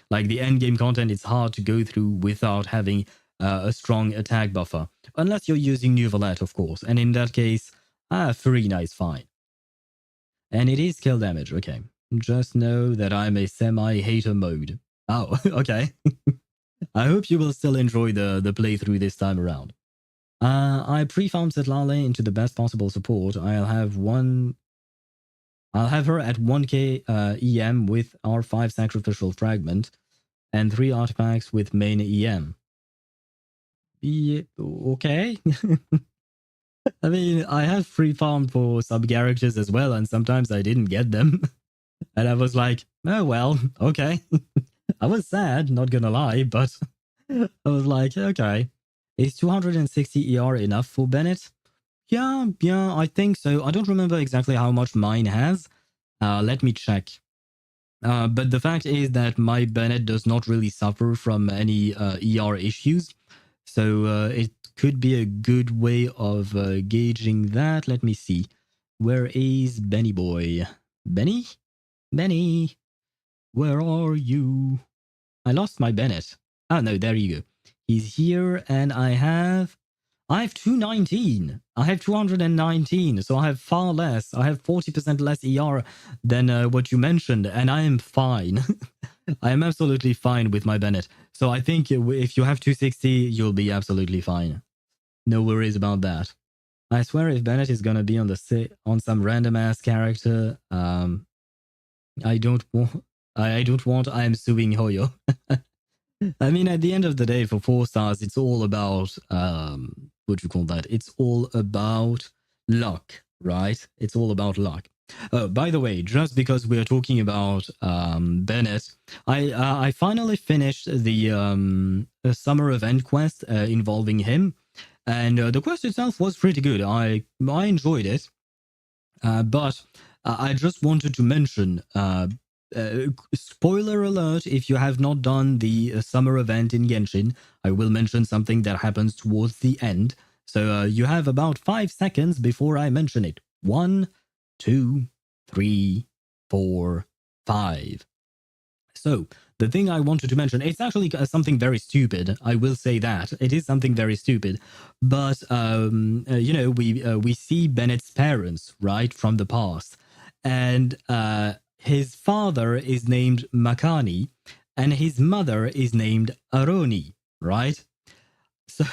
Like the end game content, it's hard to go through without having a strong attack buffer. Unless you're using New Valette, of course. And in that case, Farina is fine. And it is kill damage, okay. Just know that I'm a semi-hater mode. Oh, okay. I hope you will still enjoy the playthrough this time around. I pre-farmed Setlale into the best possible support. I'll have her at 1k EM with R5 Sacrificial Fragment and 3 artifacts with main EM. Yeah, okay. I mean, I have free farmed for sub-characters as well, and sometimes I didn't get them. And I was like, oh well, okay. I was sad, not gonna lie, but I was like, okay. Is 260 ER enough for Bennett? Yeah, I think so. I don't remember exactly how much mine has. Let me check. But the fact is that my Bennett does not really suffer from any ER issues. So it could be a good way of gauging that. Let me see. Where is Benny boy? Benny? Benny? Where are you? I lost my Bennett. Oh no, there you go. He's here and I have 219. I have 219, so I have far less. I have 40% less ER than what you mentioned, and I am fine. I am absolutely fine with my Bennett. So I think if you have 260, you'll be absolutely fine. No worries about that. I swear if Bennett is gonna be on some random ass character, I don't want. I am suing Hoyo. I mean, at the end of the day, for 4 stars, it's all about what you call that? It's all about luck, right? It's all about luck. Oh, by the way, just because we are talking about Bennett, I finally finished the summer event quest involving him, and the quest itself was pretty good. I enjoyed it, but I just wanted to mention. Spoiler alert, if you have not done the summer event in Genshin, I will mention something that happens towards the end. So you have about 5 seconds before I mention it. 1, 2, 3, 4, 5. So the thing I wanted to mention, it's actually something very stupid. I will say that. It is something very stupid. But, you know, we see Bennett's parents, right, from the past. And his father is named Makani, and his mother is named Aroni, right? So,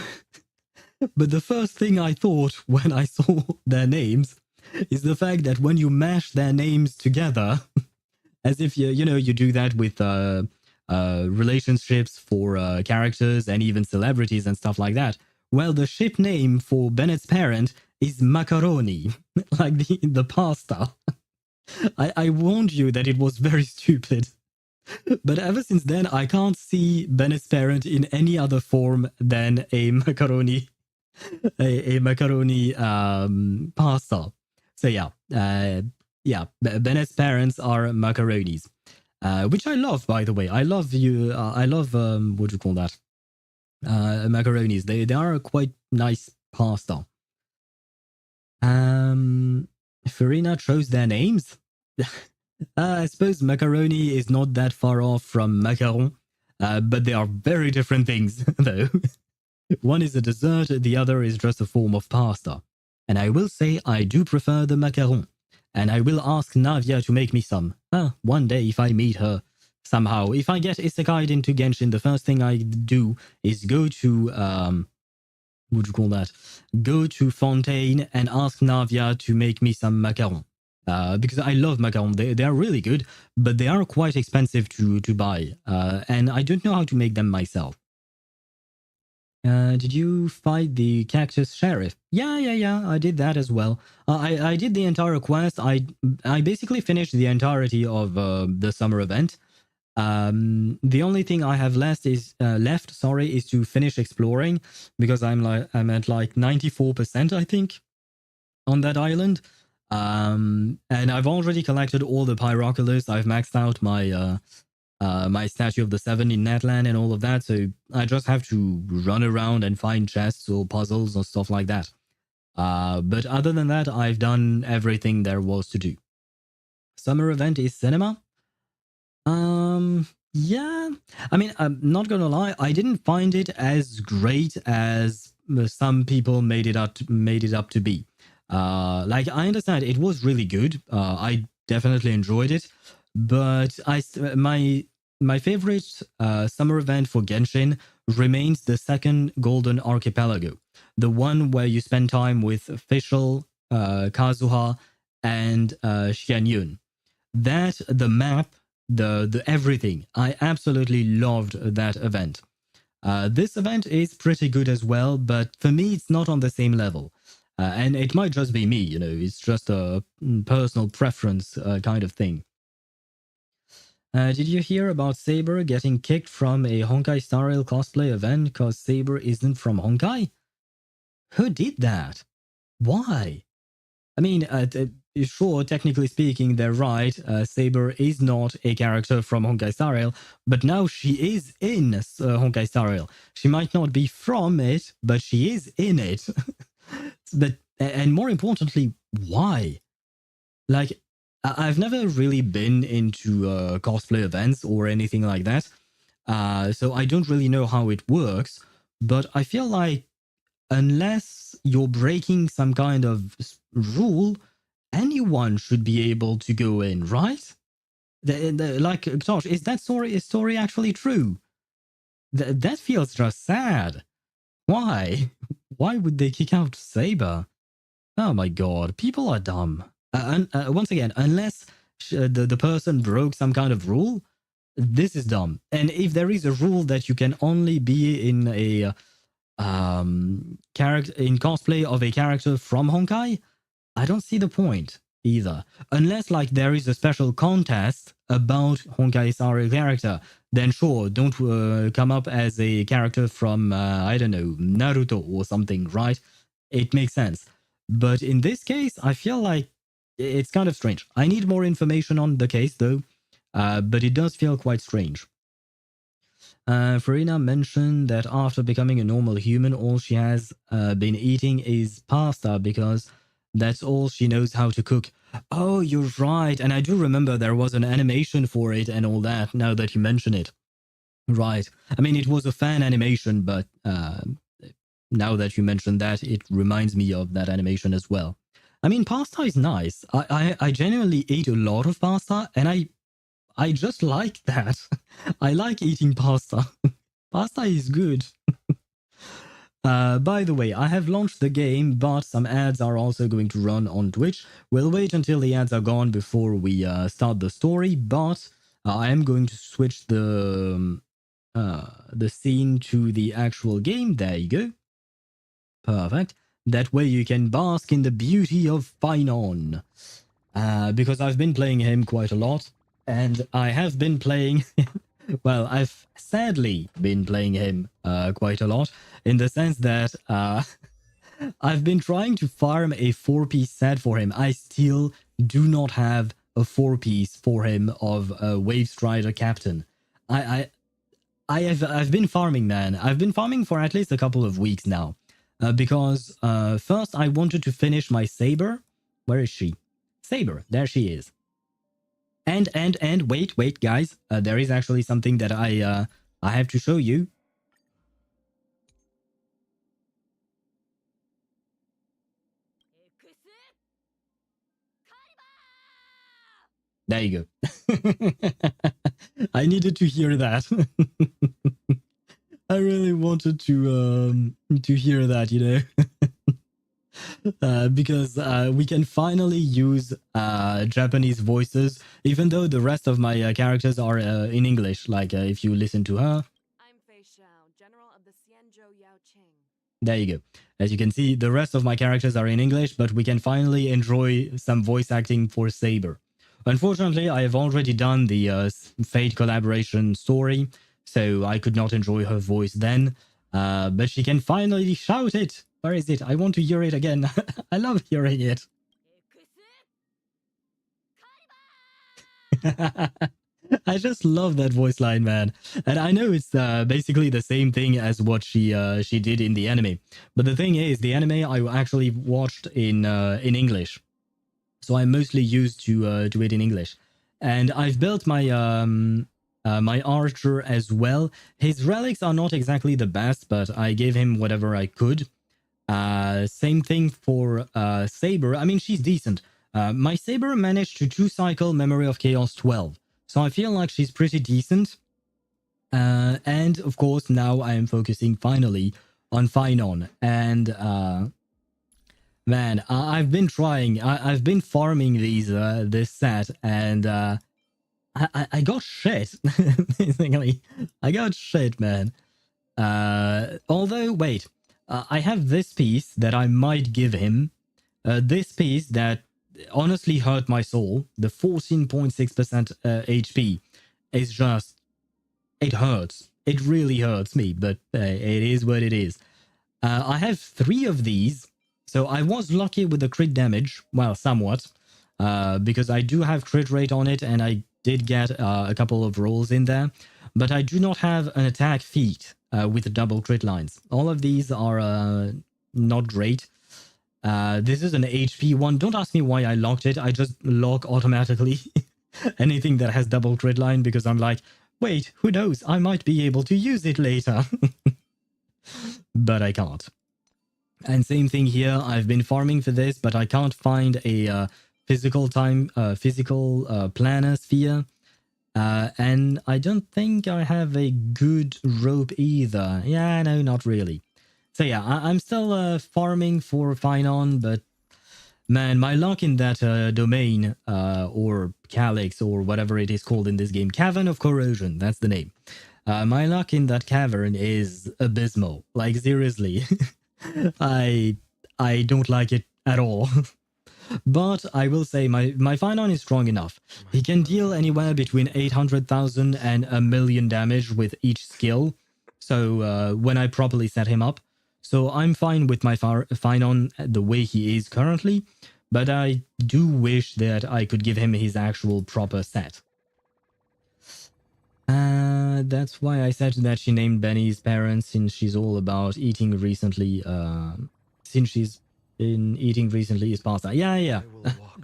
but the first thing I thought when I saw their names is the fact that when you mash their names together, as if you do that with relationships for characters and even celebrities and stuff like that. Well, the ship name for Bennett's parent is macaroni, like the pasta. I warned you that it was very stupid. But ever since then, I can't see Bennett's parent in any other form than a macaroni, a macaroni pasta. So Bennett's parents are macaronis, which I love, by the way. I love what do you call that? Macaronis. They are a quite nice pasta. Farina chose their names. I suppose macaroni is not that far off from macaron, but they are very different things, though. One is a dessert, the other is just a form of pasta. And I will say I do prefer the macaron, and I will ask Navia to make me some. One day if I meet her. Somehow, if I get isekai'd into Genshin, the first thing I do is go to, what do you call that? Go to Fontaine and ask Navia to make me some macaron. Because I love macaron. They are really good, but they are quite expensive to buy. And I don't know how to make them myself. Did you fight the cactus sheriff? Yeah. I did that as well. I did the entire quest. I basically finished the entirety of the summer event. The only thing I have left is to finish exploring, because I'm at like 94%, I think, on that island. And I've already collected all the pyroculus. I've maxed out my my Statue of the Seven in Netland and all of that, so I just have to run around and find chests or puzzles or stuff like that. But other than that, I've done everything there was to do. Summer event is cinema. Yeah. I mean, I'm not gonna lie, I didn't find it as great as some people made it up to be. Like, I understand it was really good. I definitely enjoyed it, but my favorite summer event for Genshin remains the second Golden Archipelago, the one where you spend time with Fischl, Kazuha, and Xianyun. That, the map, the everything, I absolutely loved that event. This event is pretty good as well, but for me, it's not on the same level. And it might just be me, it's just a personal preference kind of thing. Did you hear about Saber getting kicked from a Honkai Star Rail cosplay event because Saber isn't from Honkai? Who did that? Why? I mean, sure, technically speaking, they're right. Saber is not a character from Honkai Star Rail, but now she is in Honkai Star Rail. She might not be from it, but she is in it. And more importantly, why? Like, I've never really been into cosplay events or anything like that, so I don't really know how it works, but I feel like unless you're breaking some kind of rule, anyone should be able to go in, right? Like, Tosh, is that story actually true? That feels just sad. Why? Why would they kick out Saber? Oh my god, people are dumb. Once again, unless the person broke some kind of rule, this is dumb. And if there is a rule that you can only be in a character in cosplay of a character from Honkai, I don't see the point either. Unless like there is a special contest about Honkai Star Rail character, then sure, don't come up as a character from I don't know, Naruto or something, right? It makes sense. But in this case, I feel like it's kind of strange. I need more information on the case though, but it does feel quite strange. Farina mentioned that after becoming a normal human, all she has been eating is pasta because that's all she knows how to cook. Oh, you're right. And I do remember there was an animation for it and all that, now that you mention it. Right. I mean, it was a fan animation, but now that you mention that, it reminds me of that animation as well. I mean, pasta is nice. I genuinely eat a lot of pasta, and I just like that. I like eating pasta. Pasta is good. By the way, I have launched the game, but some ads are also going to run on Twitch. We'll wait until the ads are gone before we start the story, but I am going to switch the scene to the actual game. There you go. Perfect. That way you can bask in the beauty of Finon. Because I've been playing him quite a lot, and I have been playing... well, I've sadly been playing him quite a lot, in the sense that I've been trying to farm a 4-piece set for him. I still do not have a 4-piece for him of a Wave Strider Captain. I've been farming, man. I've been farming for at least a couple of weeks now. Because first I wanted to finish my Saber. Where is she? Saber, there she is. And wait, guys. There is actually something that I have to show you. There you go. I needed to hear that. I really wanted to hear that, you know. Because we can finally use Japanese voices, even though the rest of my characters are in English. Like if you listen to her. I'm Fei Xiao, General of the Xianzhou Yaoqing. There you go. As you can see, the rest of my characters are in English, but we can finally enjoy some voice acting for Saber. Unfortunately, I have already done the Fate collaboration story, so I could not enjoy her voice then. But she can finally shout it. Where is it? I want to hear it again. I love hearing it. I just love that voice line, man. And I know it's basically the same thing as what she did in the anime. But the thing is, the anime I actually watched in English. So I'm mostly used to it in English. And I've built my my archer as well. His relics are not exactly the best, but I gave him whatever I could. Same thing for Saber. I mean, she's decent. My Saber managed to 2-cycle Memory of Chaos 12. So I feel like she's pretty decent. And of course, now I am focusing finally on Finon. And man, I've been trying. I've been farming these this set, and I got shit. Basically, I got shit, man. Although, wait, I have this piece that I might give him. This piece that honestly hurt my soul. The 14.6% HP is just, it hurts. It really hurts me, but it is what it is. I have 3 of these. So I was lucky with the crit damage, well, somewhat, because I do have crit rate on it, and I did get a couple of rolls in there, but I do not have an attack feat with double crit lines. All of these are not great. This is an HP one. Don't ask me why I locked it. I just lock automatically anything that has double crit line, because I'm like, wait, who knows? I might be able to use it later. But I can't. And same thing here. I've been farming for this, but I can't find a physical planner sphere. And I don't think I have a good rope either. Yeah, no, not really. So yeah, I'm still farming for Finon, but man, my luck in that domain, or Calyx, or whatever it is called in this game, Cavern of Corrosion, that's the name. My luck in that cavern is abysmal. Like, seriously. I don't like it at all. But I will say my Finon is strong enough. He can deal anywhere between 800,000 and 1,000,000 damage with each skill. So when I properly set him up. So I'm fine with my Finon the way he is currently. But I do wish that I could give him his actual proper set. That's why I said that she named Benny's parents, since she's all about eating recently. Since she's been eating recently is pasta. Yeah.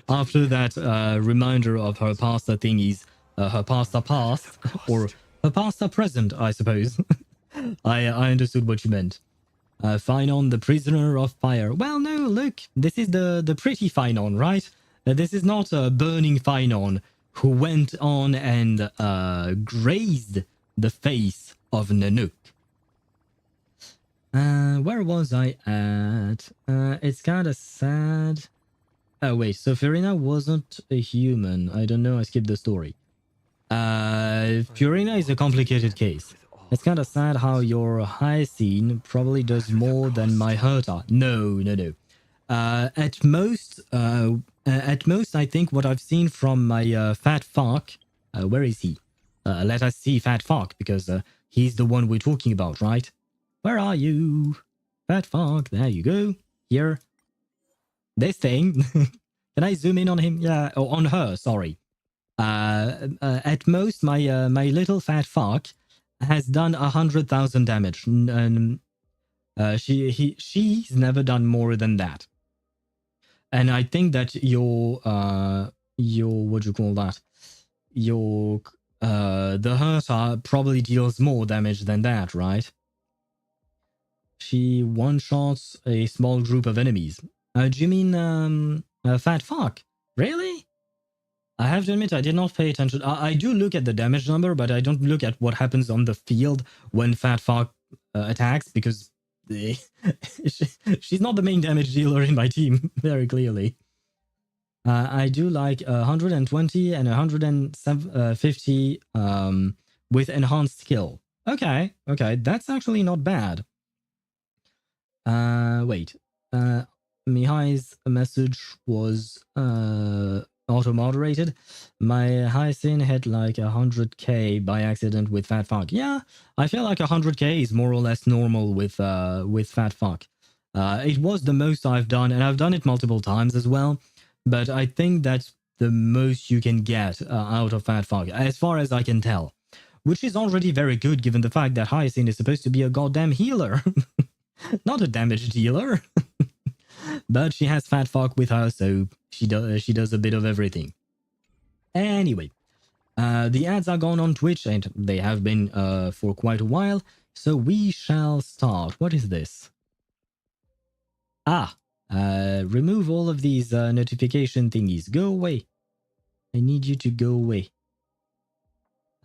After that reminder of her pasta thingies, her pasta past, or her pasta present, I suppose. I understood what you meant. Finon, the prisoner of fire. Well, no, look, this is the pretty Finon, right? This is not a burning Finon who went on and grazed the face of Nanook. Where was I at? It's kind of sad. Oh wait, so Farina wasn't a human. I don't know. I skipped the story. Purina is a complicated case. It's kind of sad how your high scene probably does more than my Herta. No, no, no. At most, I think what I've seen from my fat fuck. Where is he? Let us see fat fuck because he's the one we're talking about, right? Where are you, fat fuck? There you go. Here, this thing. Can I zoom in on him? Yeah, or on her. Sorry. At most, my little fat fuck has done 100,000 damage. She's never done more than that. And I think that your what do you call that? Your the Herta probably deals more damage than that, right? She one-shots a small group of enemies. Do you mean fat fuck? Really? I have to admit, I did not pay attention. I do look at the damage number, but I don't look at what happens on the field when Fat Fuck attacks because she's not the main damage dealer in my team, very clearly. I do like 120 and 150 with enhanced skill. Okay, that's actually not bad. Wait. Mihai's message was auto-moderated. My Hysilens had like 100k by accident with Fat Fuck. Yeah, I feel like 100k is more or less normal with Fat Fuck. It was the most I've done, and I've done it multiple times as well. But I think that's the most you can get out of Fat Fuck, as far as I can tell. Which is already very good given the fact that Hysilens is supposed to be a goddamn healer. Not a damage dealer. But she has Fat Fuck with her, so she does a bit of everything. Anyway, the ads are gone on Twitch, and they have been for quite a while, so we shall start. What is this? Remove all of these notification thingies. Go away. I need you to go away.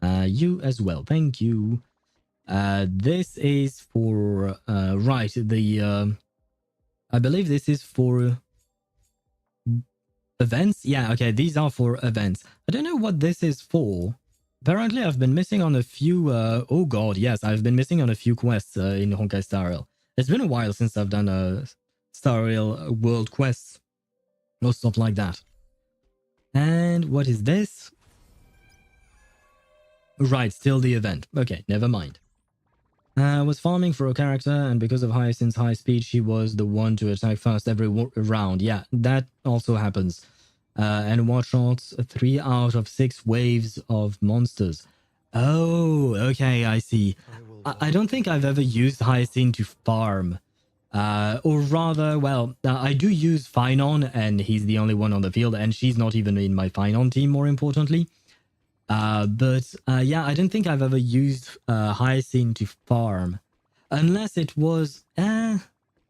You as well. Thank you. This is for right. I believe this is for events. Yeah, okay. These are for events. I don't know what this is for. Apparently, I've been missing on a few. Oh god, yes, I've been missing on a few quests in Honkai Star Rail. It's been a while since I've done a Star Rail world quests or stuff like that. And what is this? Right, still the event. Okay, never mind. I was farming for a character, and because of Hyacinth's high speed, she was the one to attack first every round. Yeah, that also happens. And one shots 3 out of 6 waves of monsters. Oh, okay, I see. I don't think I've ever used Hyacinth to farm. Or rather, well, I do use Finon, and he's the only one on the field, and she's not even in my Finon team, more importantly. But yeah, I don't think I've ever used Hyacinth to farm. Unless it was... yeah,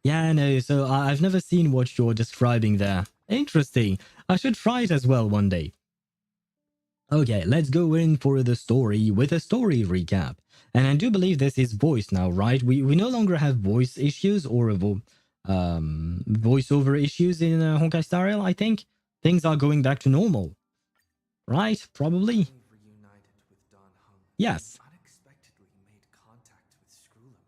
no, so I've never seen what you're describing there. Interesting. I should try it as well one day. Okay, let's go in for the story with a story recap. And I do believe this is voice now, right? We no longer have voice issues or voiceover issues in Honkai Star Rail, I think. Things are going back to normal. Right? Probably. Yes. Unexpectedly made contact with Screwlum.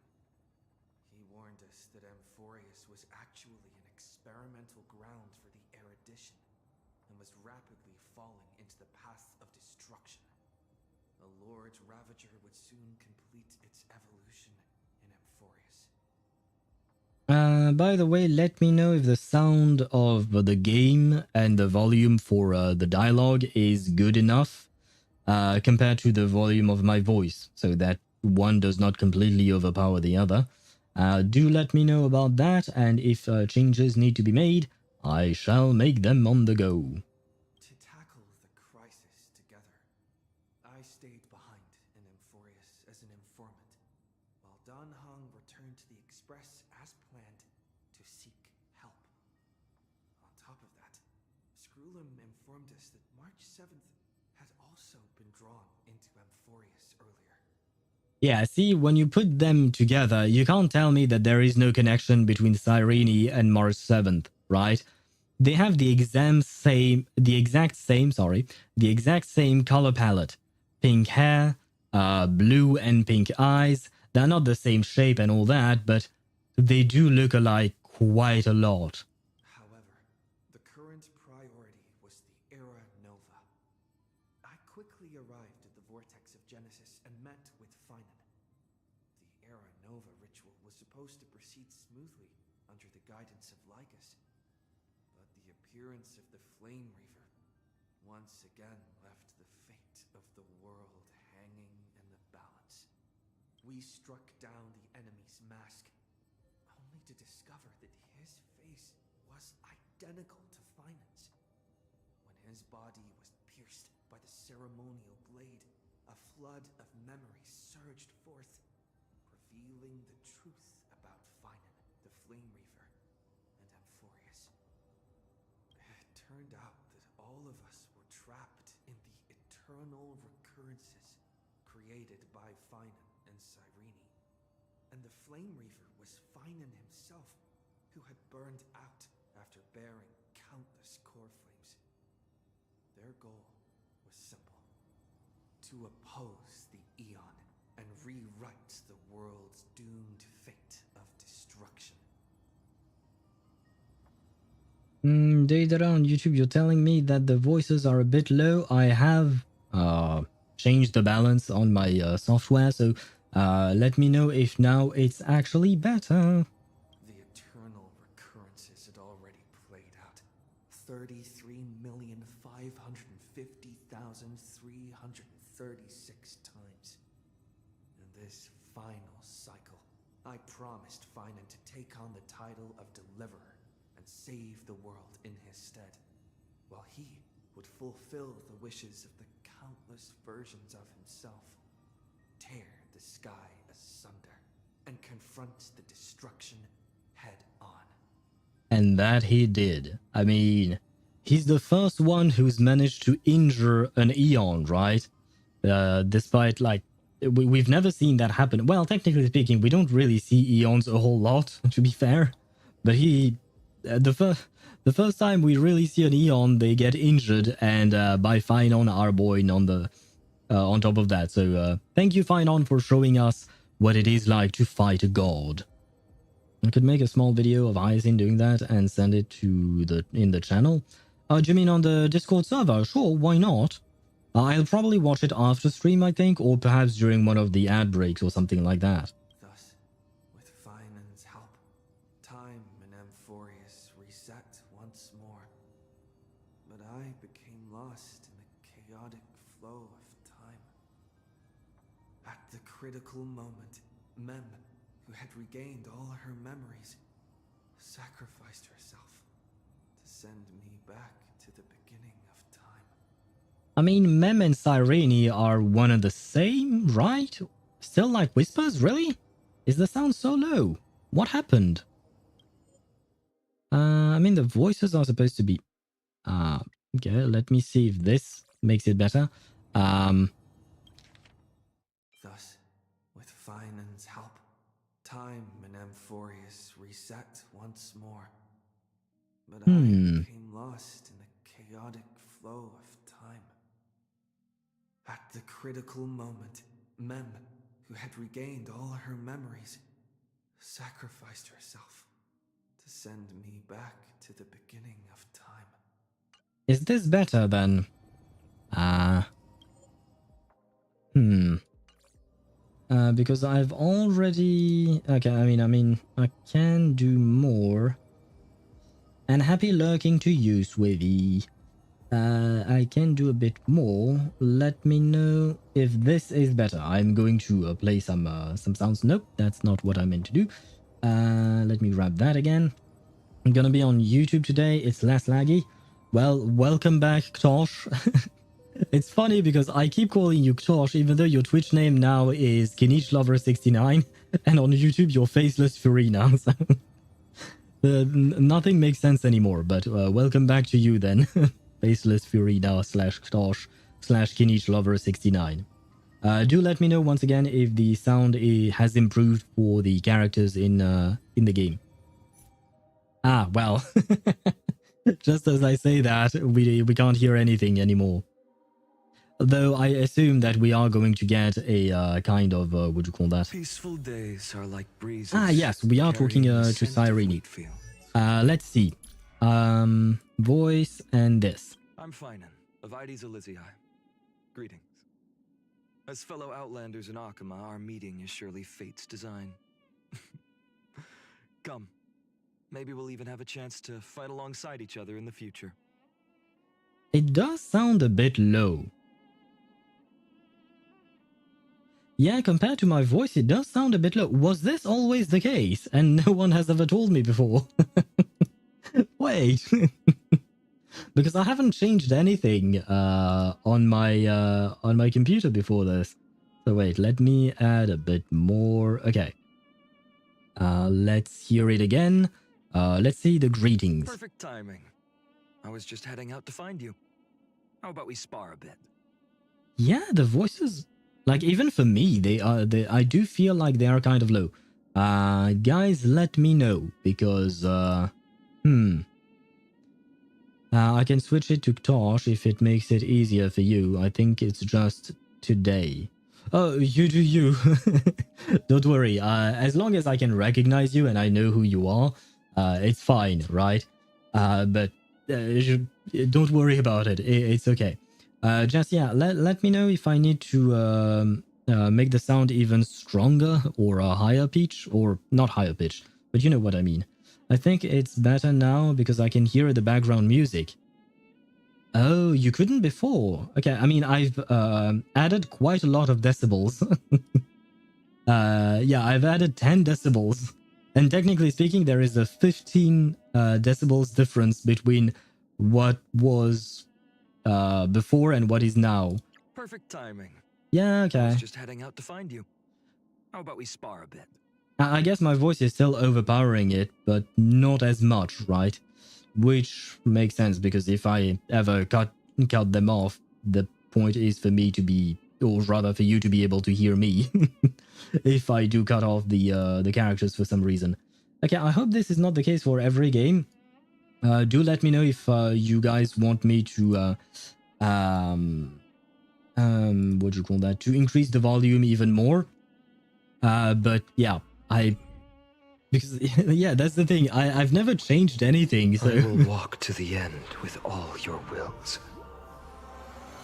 He warned us that Amphoreus was actually an experimental ground for the erudition and was rapidly falling into the path of destruction. The Lord's Ravager would soon complete its evolution in Amphoreus. By the way, let me know if the sound of the game and the volume for the dialogue is good enough compared to the volume of my voice, so that one does not completely overpower the other. Do let me know about that, and if changes need to be made, I shall make them on the go. To tackle the crisis together, I stayed behind in Amphoreus as an informant, while Dan Heng returned to the Express as planned to seek help. On top of that, Screwlum informed us that March 7th had also been drawn into Amphoreus earlier. Yeah, see, when you put them together, you can't tell me that there is no connection between Cyrene and Mars 7th, right? They have the exact same color palette. Pink hair, blue and pink eyes. They're not the same shape and all that, but they do look alike quite a lot. However, the current priority was the Era Nova. I quickly arrived at the Vortex of Genesis and met with Finan. The Era Nova ritual was supposed to proceed smoothly under the guidance of Lycus, but the appearance of the Flame Reaver once again left the fate of the world hanging in the balance. We struck down the enemy's mask, only to discover that his face was identical to Finan's. When his body was pierced by the ceremonial blade, a flood of memories surged forth, revealing the truth about Finan, the Flame Reaver, and Amphoreus. It turned out that all of us were trapped in the eternal recurrences created by Finan and Cyrene. And the Flame Reaver was Finan himself, who had burned out after bearing countless core flames. Their goal was simple: to oppose the Eon and rewrite the world's doomed fate of destruction. Data on YouTube, you're telling me that the voices are a bit low. I have changed the balance on my software, so let me know if now it's actually better. The eternal recurrences had already played out 33,550,336 times. In this final cycle, I promised Finan to take on the title of Deliverer and save the world in his stead, while he would fulfill the wishes of the countless versions of himself, tear the sky asunder, and confront the destruction head on. And that he did. I mean, he's the first one who's managed to injure an Eon, right? Despite, like, we've never seen that happen. Well, technically speaking, we don't really see Eons a whole lot, to be fair. But the first time we really see an Eon, they get injured, and by Finan, our boy, on top of that. So thank you, Finan, for showing us what it is like to fight a god. I could make a small video of Hysilens doing that and send it to in the channel. Do you mean on the Discord server? Sure, why not? I'll probably watch it after stream, I think, or perhaps during one of the ad breaks or something like that. Thus, with Finan's help, time in Amphoreus reset once more. But I became lost in the chaotic flow of time. At the critical moment, Mem, who had regained all her memories, sacrificed herself to send me back to the beginning of time. I mean, Mem and Cyrene are one and the same, right? Still like whispers, really? Is the sound so low? What happened? I mean, the voices are supposed to be... okay, let me see if this makes it better. Thus, with Finan's help, time in Amphoreus reset once more. But I became lost in the chaotic flow of time. At the critical moment, Mem, who had regained all her memories, sacrificed herself to send me back to the beginning of time. Is this better than... because I've already... Okay, I mean, I can do more. And happy lurking to you, Swivy. I can do a bit more. Let me know if this is better. I'm going to play some sounds. Nope, that's not what I meant to do. Let me grab that again. I'm gonna be on YouTube today. It's less laggy. Well, welcome back, Ktosh. It's funny because I keep calling you Ktosh, even though your Twitch name now is KinichLover69, and on YouTube you're Faceless Fury now. So nothing makes sense anymore. But welcome back to you then, Faceless Fury now /Ktosh /KinichLover69. Do let me know once again if the sound has improved for the characters in the game. Ah, well, just as I say that, we can't hear anything anymore. Though I assume that we are going to get a kind of what do you call that? Peaceful days are like breezes. Ah, yes, we are talking to Cyrene. Let's see. Voice and this. I'm Finan, of Ides Elysiae. Greetings. As fellow outlanders in Akama, our meeting is surely fate's design. Come. Maybe we'll even have a chance to fight alongside each other in the future. It does sound a bit low. Yeah, compared to my voice, it does sound a bit low. Was this always the case? And no one has ever told me before. Wait. Because I haven't changed anything on my computer before this. So wait, let me add a bit more. Okay. Let's hear it again. Let's see the greetings. Perfect timing. I was just heading out to find you. How about we spar a bit? Yeah, the voices, like even for me, I do feel like they are kind of low. Guys, let me know because I can switch it to Tosh if it makes it easier for you. I think it's just today. Oh, you do you. Don't worry. As long as I can recognize you and I know who you are, it's fine, right? But don't worry about it. It's okay. Just, yeah, let me know if I need to make the sound even stronger or a higher pitch, or not higher pitch, but you know what I mean. I think it's better now because I can hear the background music. Oh, you couldn't before. Okay, I mean, I've added quite a lot of decibels. Yeah, I've added 10 decibels. And technically speaking, there is a 15 decibels difference between what was before and what is now. Perfect timing. Yeah, okay. I was just heading out to find you. How about we spar a bit? I guess my voice is still overpowering it, but not as much, right? Which makes sense, because if I ever cut them off, the point is for me to be, or rather for you to be able to hear me, if I do cut off the characters for some reason. Okay, I hope this is not the case for every game. Do let me know if you guys want me to, what do you call that? To increase the volume even more. But yeah, because yeah, that's the thing. I've never changed anything. So I will walk to the end with all your wills,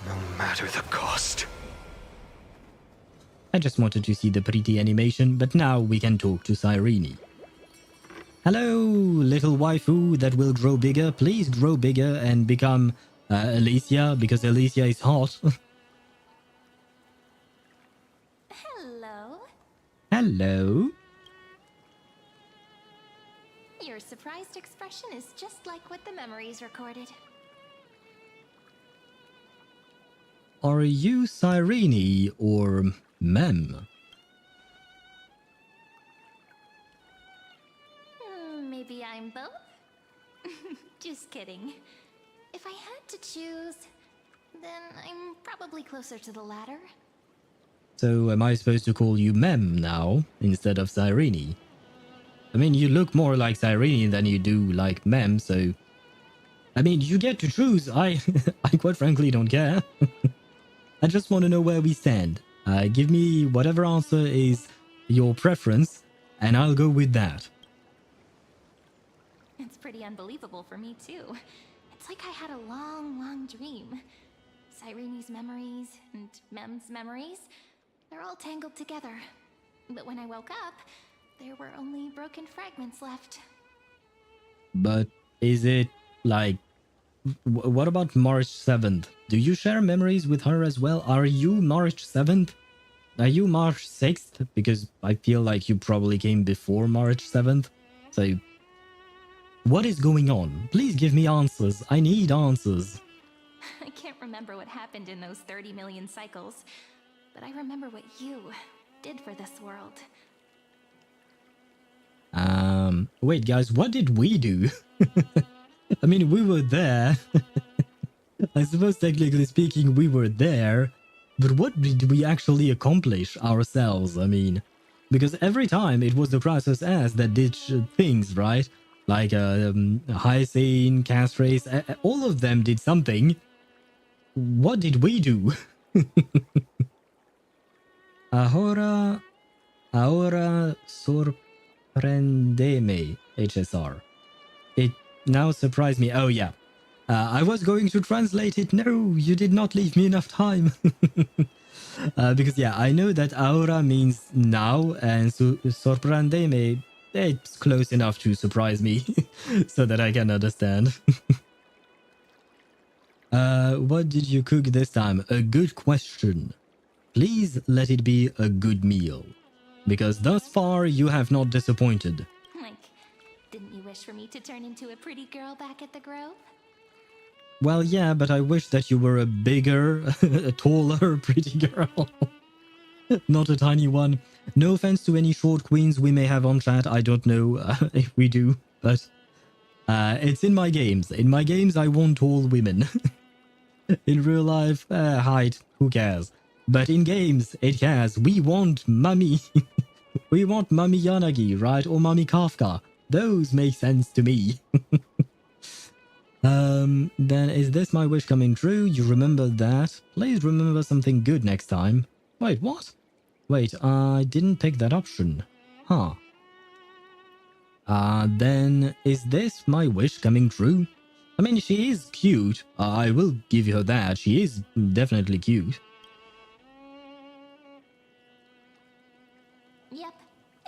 no matter the cost. I just wanted to see the pretty animation, but now we can talk to Cyrene. Hello, little waifu that will grow bigger. Please grow bigger and become Alicia, because Alicia is hot. Hello. Hello. Your surprised expression is just like what the memories recorded. Are you Cyrene or Mem? Maybe I'm both? Just kidding. If I had to choose, then I'm probably closer to the latter. So am I supposed to call you Mem now instead of Cyrene? I mean, you look more like Cyrene than you do like Mem, so... I mean, you get to choose. I quite frankly don't care. I just want to know where we stand. Give me whatever answer is your preference, and I'll go with that. It's pretty unbelievable for me, too. It's like I had a long, long dream. Cyrene's memories and Mem's memories, they're all tangled together. But when I woke up, there were only broken fragments left. But is it like... what about March 7th? Do you share memories with her as well? Are you March 7th? Are you March 6th? Because I feel like you probably came before March 7th. So... what is going on? Please give me answers. I need answers. I can't remember what happened in those 30 million cycles, but I remember what you did for this world. Wait guys, what did we do? I mean, we were there. I suppose technically speaking we were there, But what did we actually accomplish ourselves? I mean, because every time it was the Kratos ass that did things, right? Like Hysilens, Castrace, all of them did something. What did we do? Ahora sorprendeme, HSR. It now surprised me. Oh yeah. I was going to translate it. No, you did not leave me enough time. Because yeah, I know that ahora means now, and sorprendeme, it's close enough to surprise me so that I can understand. What did you cook this time? A good question. Please let it be a good meal, because thus far you have not disappointed. Like, didn't you wish for me to turn into a pretty girl back at the Grove? Well, yeah, but I wish that you were a bigger, a taller, pretty girl. Not a tiny one. No offense to any short queens we may have on chat. I don't know if we do, but it's in my games. In my games, I want tall women. In real life, height, who cares? But in games, it cares. We want Mummy. We want Mummy Yanagi, right? Or Mummy Kafka. Those make sense to me. Then is this my wish coming true? You remember that? Please remember something good next time. Wait, what? Wait, I didn't pick that option. Huh. Then is this my wish coming true? I mean, she is cute. I will give her that. She is definitely cute. Yep.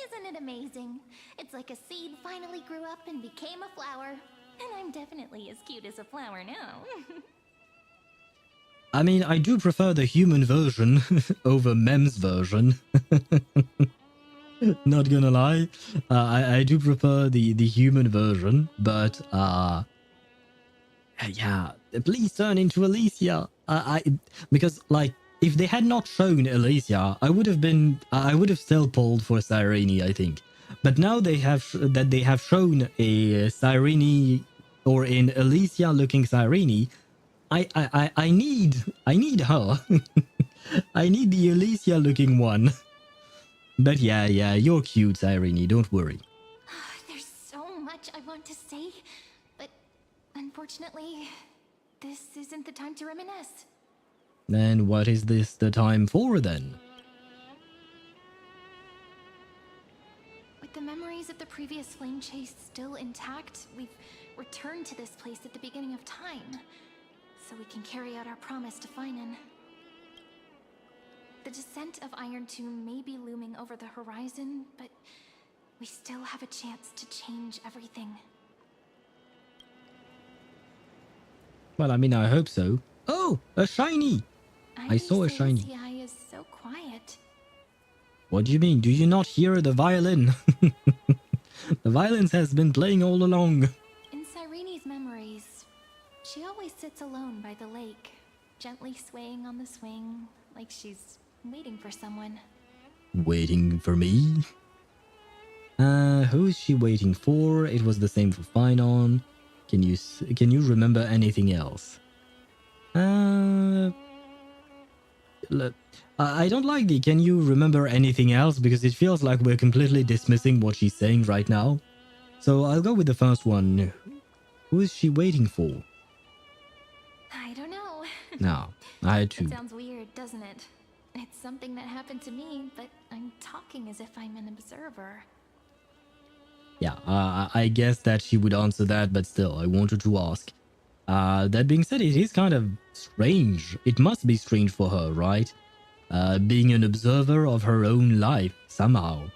Isn't it amazing? It's like a seed finally grew up and became a flower. And I'm definitely as cute as a flower now. I mean, I do prefer the human version over Mem's version. Not gonna lie. I do prefer the human version, but yeah, please turn into Alicia. Because like if they had not shown Alicia, I would have still pulled for Cyrene, I think. But now they have shown a Cyrene or an Alicia looking Cyrene. I need her. I need the Alicia looking one. But yeah, you're cute, Cyrene, don't worry. There's so much I want to say, but unfortunately, this isn't the time to reminisce. Then what is this the time for then? With the memories of the previous flame chase still intact, we've returned to this place at the beginning of time, so we can carry out our promise to Finan. The descent of Iron Tomb may be looming over the horizon, but we still have a chance to change everything. Well, I mean, I hope so. Oh, a shiny! I saw a shiny. CI is so quiet. What do you mean? Do you not hear the violin? The violins has been playing all along. In Cyrene's memories, she always sits alone by the lake, gently swaying on the swing, like she's waiting for someone. Waiting for me? Who is she waiting for? It was the same for Finon. Can you remember anything else? I don't like the can you remember anything else, because it feels like we're completely dismissing what she's saying right now. So I'll go with the first one. Who is she waiting for? I don't know. No, I too. It sounds weird, doesn't it? It's something that happened to me, but I'm talking as if I'm an observer. Yeah, I guess that she would answer that, but still, I wanted to ask. That being said, it is kind of strange. It must be strange for her, right? Being an observer of her own life, somehow.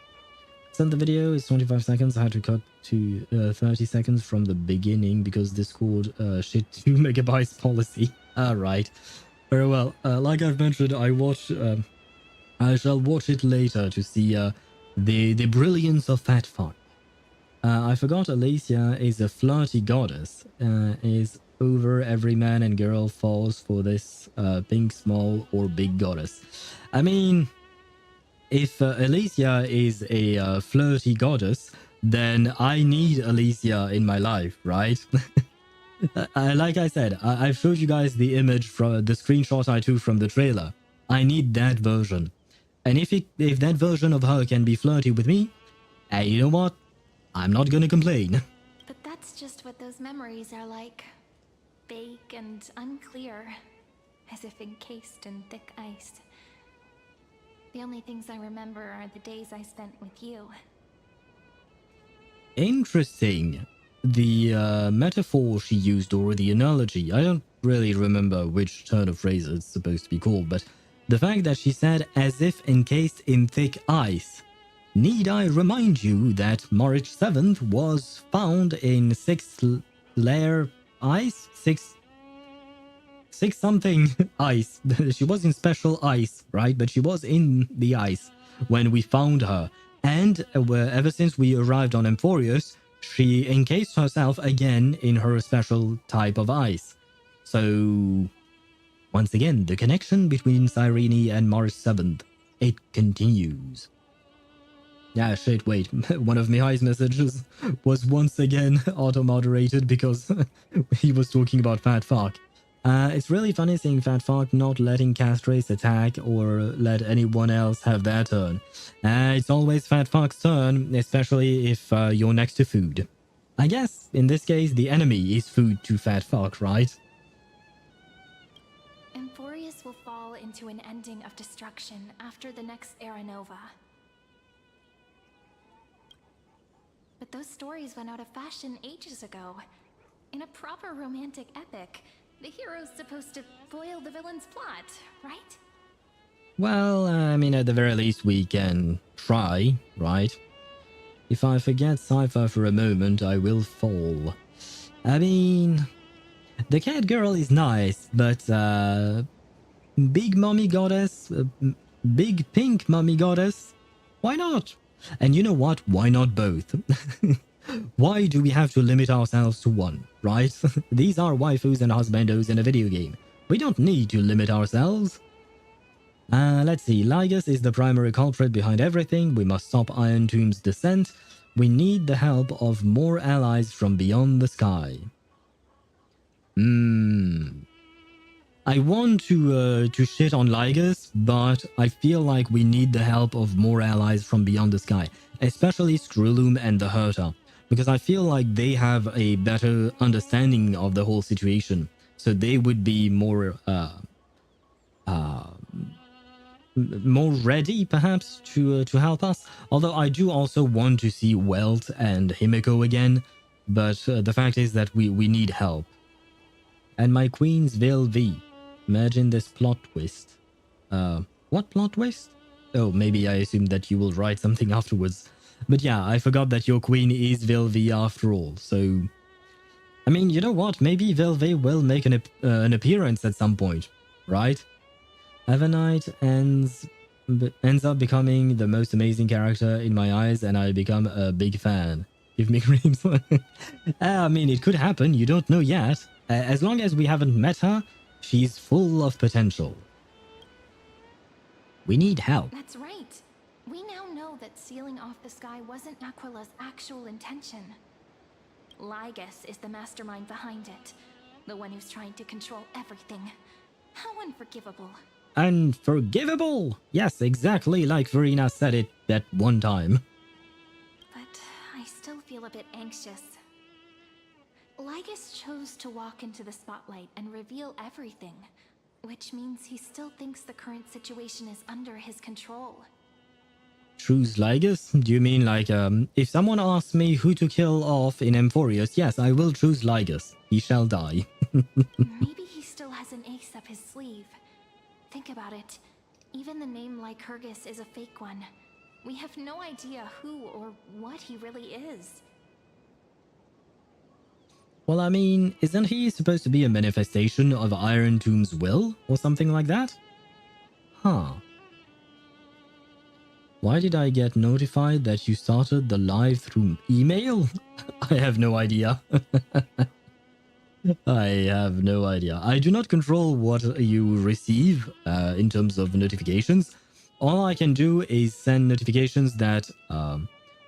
Since the video is 25 seconds, I had to cut to 30 seconds from the beginning because Discord shit 2 megabytes policy. Alright. Very well. Like I've mentioned, I shall watch it later to see the brilliance of that fight. I forgot Alicia is a flirty goddess. Is over every man and girl falls for this pink, small, or big goddess. I mean, if Alicia is a flirty goddess, then I need Alicia in my life, right? Like I said, I've showed you guys the image from the screenshot I took from the trailer. I need that version. And if that version of her can be flirty with me, hey, you know what? I'm not gonna complain. But that's just what those memories are like. Vague and unclear, as if encased in thick ice. The only things I remember are the days I spent with you. Interesting. The metaphor she used, or the analogy, I don't really remember which turn of phrase it's supposed to be called, but the fact that she said as if encased in thick ice. Need I remind you that March 7th was found in 6th layer ice? 6 something ice. She was in special ice, right? But she was in the ice when we found her. And ever since we arrived on Amphoreus, she encased herself again in her special type of ice. So, once again, the connection between Cyrene and March 7th, it continues. Yeah, shit, wait. One of Mihai's messages was once again auto-moderated because he was talking about Fat Fuck. It's really funny seeing Fat Fuck not letting Castrace attack or let anyone else have their turn. It's always Fat Fuck's turn, especially if you're next to food. I guess, in this case, the enemy is food to Fat Fuck, right? Amphoreus will fall into an ending of destruction after the next Era Nova. But those stories went out of fashion ages ago. In a proper romantic epic, the hero's supposed to foil the villain's plot, right? Well, I mean, at the very least, we can try, right? If I forget Cypher for a moment, I will fall. I mean, the cat girl is nice, but big mommy goddess, big pink mommy goddess, why not? And you know what? Why not both? Why do we have to limit ourselves to one, right? These are waifus and husbandos in a video game. We don't need to limit ourselves. Let's see. Lygus is the primary culprit behind everything. We must stop Iron Tomb's descent. We need the help of more allies from beyond the sky. I want to shit on Lygus, but I feel like we need the help of more allies from beyond the sky, especially Screwloom and the Herta, because I feel like they have a better understanding of the whole situation, so they would be more ready, perhaps, to help us. Although I do also want to see Welt and Himiko again, but the fact is that we need help. And my queen's Veil V. Imagine this plot twist. What plot twist? Oh, maybe I assumed that you will write something afterwards. But yeah, I forgot that your queen is Veil V after all, so... I mean, you know what? Maybe Veil V will make an appearance at some point, right? Avenite ends up becoming the most amazing character in my eyes, and I become a big fan. Give me creams. I mean, it could happen. You don't know yet. As long as we haven't met her, she's full of potential. We need help. That's right. We now know that sealing off the sky wasn't Aquila's actual intention. Lygus is the mastermind behind it. The one who's trying to control everything. How unforgivable. Unforgivable! Yes, exactly like Verena said it that one time. But I still feel a bit anxious. Lygus chose to walk into the spotlight and reveal everything, which means he still thinks the current situation is under his control. Choose Lygus? Do you mean like, if someone asks me who to kill off in Amphoreus, yes, I will choose Lygus. He shall die. Maybe he still has an ace up his sleeve. Think about it. Even the name Lycurgus is a fake one. We have no idea who or what he really is. Well, I mean, isn't he supposed to be a manifestation of Iron Tomb's will, or something like that? Huh. Why did I get notified that you started the live through email? I have no idea. I have no idea. I do not control what you receive in terms of notifications. All I can do is send notifications that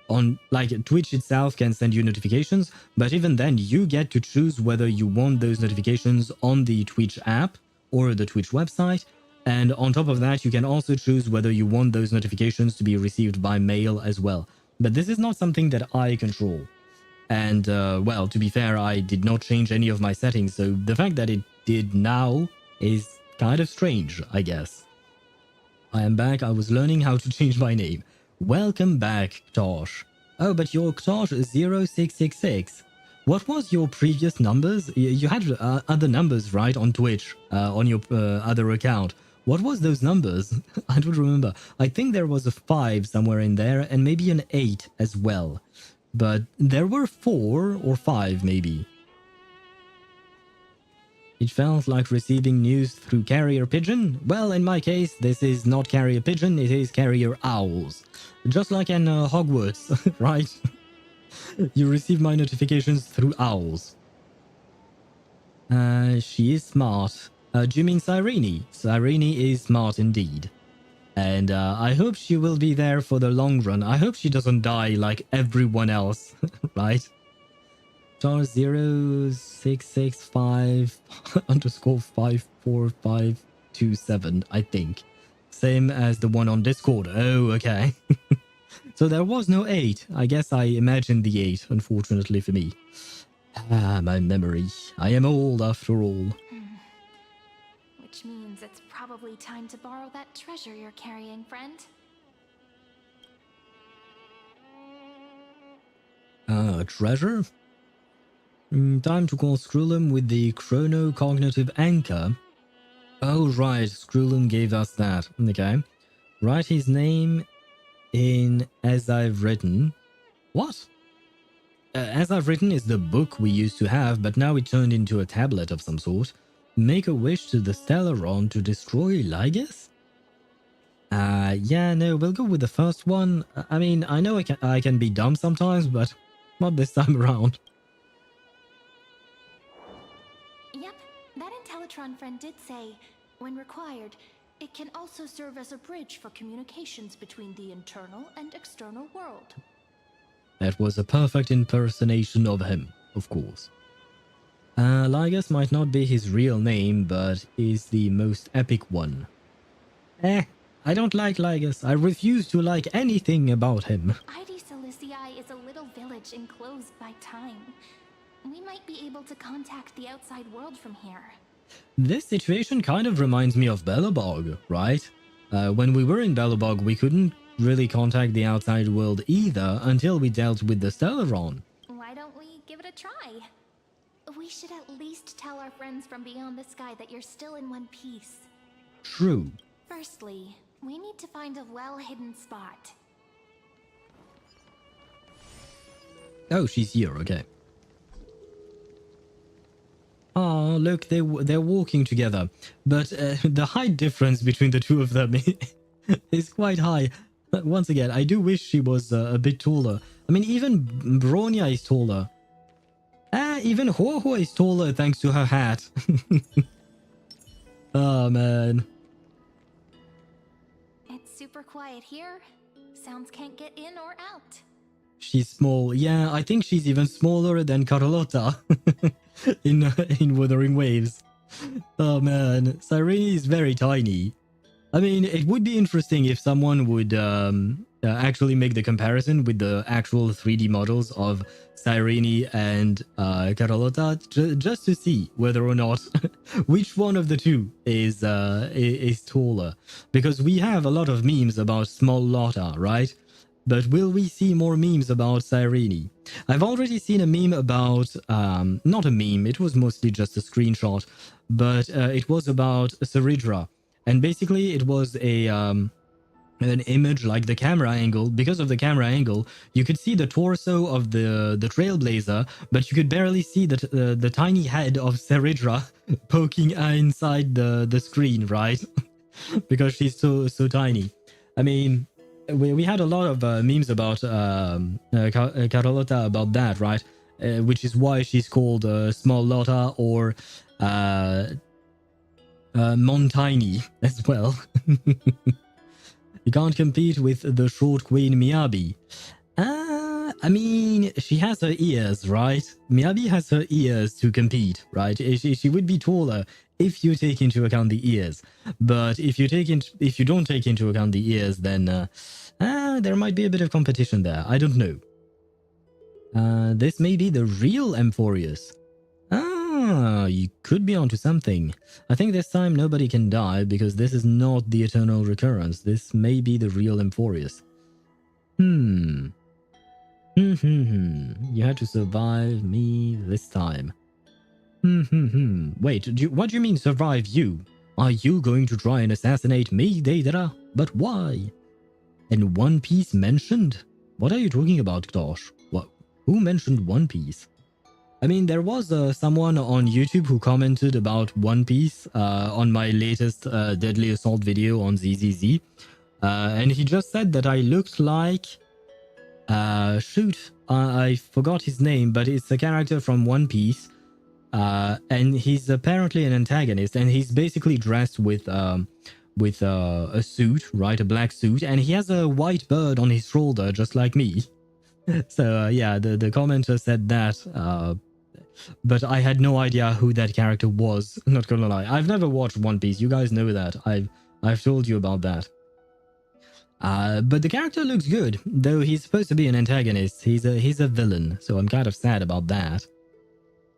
on, like, Twitch itself can send you notifications, but even then you get to choose whether you want those notifications on the Twitch app or the Twitch website, And on top of that, you can also choose whether you want those notifications to be received by mail as well. But this is not something that I control. And, well, to be fair, I did not change any of my settings, so the fact that it did now is kind of strange, I guess. I am back. I was learning how to change my name. Welcome back, Tosh. Oh, but you're Tosh0666. What was your previous numbers? You had other numbers, right, on Twitch, on your other account. What was those numbers? I don't remember. I think there was a 5 somewhere in there, and maybe an 8 as well. But there were 4 or 5, maybe. It felt like receiving news through carrier pigeon. Well, in my case, this is not carrier pigeon, it is carrier owls. Just like in Hogwarts, right? You receive my notifications through owls. She is smart. Do you mean Cyrene? Cyrene is smart indeed. And I hope she will be there for the long run. I hope she doesn't die like everyone else, right? Star 0665 underscore 54527, I think. Same as the one on Discord. Oh, okay. So there was no 8. I guess I imagined the 8, unfortunately for me. Ah, my memory. I am old after all. Which means it's probably time to borrow that treasure you're carrying, friend. Treasure? Time to call Screwlum with the chrono-cognitive anchor. Oh, right. Screwlum gave us that. Okay. Write his name in As I've Written. What? As I've Written is the book we used to have, but now it turned into a tablet of some sort. Make a wish to the Stellaron to destroy Lygus? Yeah, no, we'll go with the first one. I mean, I know I can be dumb sometimes, but not this time around. Yep, that Intellitron friend did say, when required, it can also serve as a bridge for communications between the internal and external world. That was a perfect impersonation of him, of course. Lygus might not be his real name, but is the most epic one. I don't like Lygus. I refuse to like anything about him. ID Silicii is a little village enclosed by time. We might be able to contact the outside world from here. This situation kind of reminds me of Belobog, right? When we were in Belobog, we couldn't really contact the outside world either until we dealt with the Stellaron. Why don't we give it a try? We should at least tell our friends from beyond the sky that you're still in one piece. True. Firstly, we need to find a well-hidden spot. Oh, she's here, okay. Oh, look, they're walking together. But the height difference between the two of them is quite high. Once again, I do wish she was a bit taller. I mean, even Bronya is taller. Even HoYoverse is taller thanks to her hat. Oh, man. It's super quiet here. Sounds can't get in or out. She's small. Yeah, I think she's even smaller than Carlotta in Wuthering Waves. Oh, man. Cyrene is very tiny. I mean, it would be interesting if someone would actually make the comparison with the actual 3D models of Cyrene and Carlotta, just to see whether or not which one of the two is taller. Because we have a lot of memes about small Lotta, right? But will we see more memes about Cyrene? I've already seen a meme about, not a meme, it was mostly just a screenshot, but it was about Cerydra. And basically, it was an image like the camera angle. Because of the camera angle, you could see the torso of the Trailblazer, but you could barely see the tiny head of Cerydra poking inside the screen, right? Because she's so tiny. I mean, we had a lot of memes about Carlotta about that, right? Which is why she's called Small Lotta or Montiny as well. You can't compete with the short Queen Miyabi. I mean, she has her ears, right? Miyabi has her ears to compete, right? She would be taller if you take into account the ears. But if you don't take into account the ears, then there might be a bit of competition there. I don't know. This may be the real Amphoreus. Ah, you could be onto something. I think this time nobody can die because this is not the eternal recurrence. This may be the real Amphoreus. You had to survive me this time. Wait, what do you mean survive you? Are you going to try and assassinate me, Deidara? But why? And One Piece mentioned? What are you talking about, Tosh? What? Who mentioned One Piece? I mean, there was someone on YouTube who commented about One Piece on my latest Deadly Assault video on ZZZ. And he just said that I looked like... I forgot his name, but it's a character from One Piece. And he's apparently an antagonist, and he's basically dressed with a suit, right? A black suit, and he has a white bird on his shoulder, just like me. So yeah, the commenter said that, but I had no idea who that character was. Not gonna lie, I've never watched One Piece. You guys know that. I've told you about that. But the character looks good, though he's supposed to be an antagonist. He's a villain, so I'm kind of sad about that.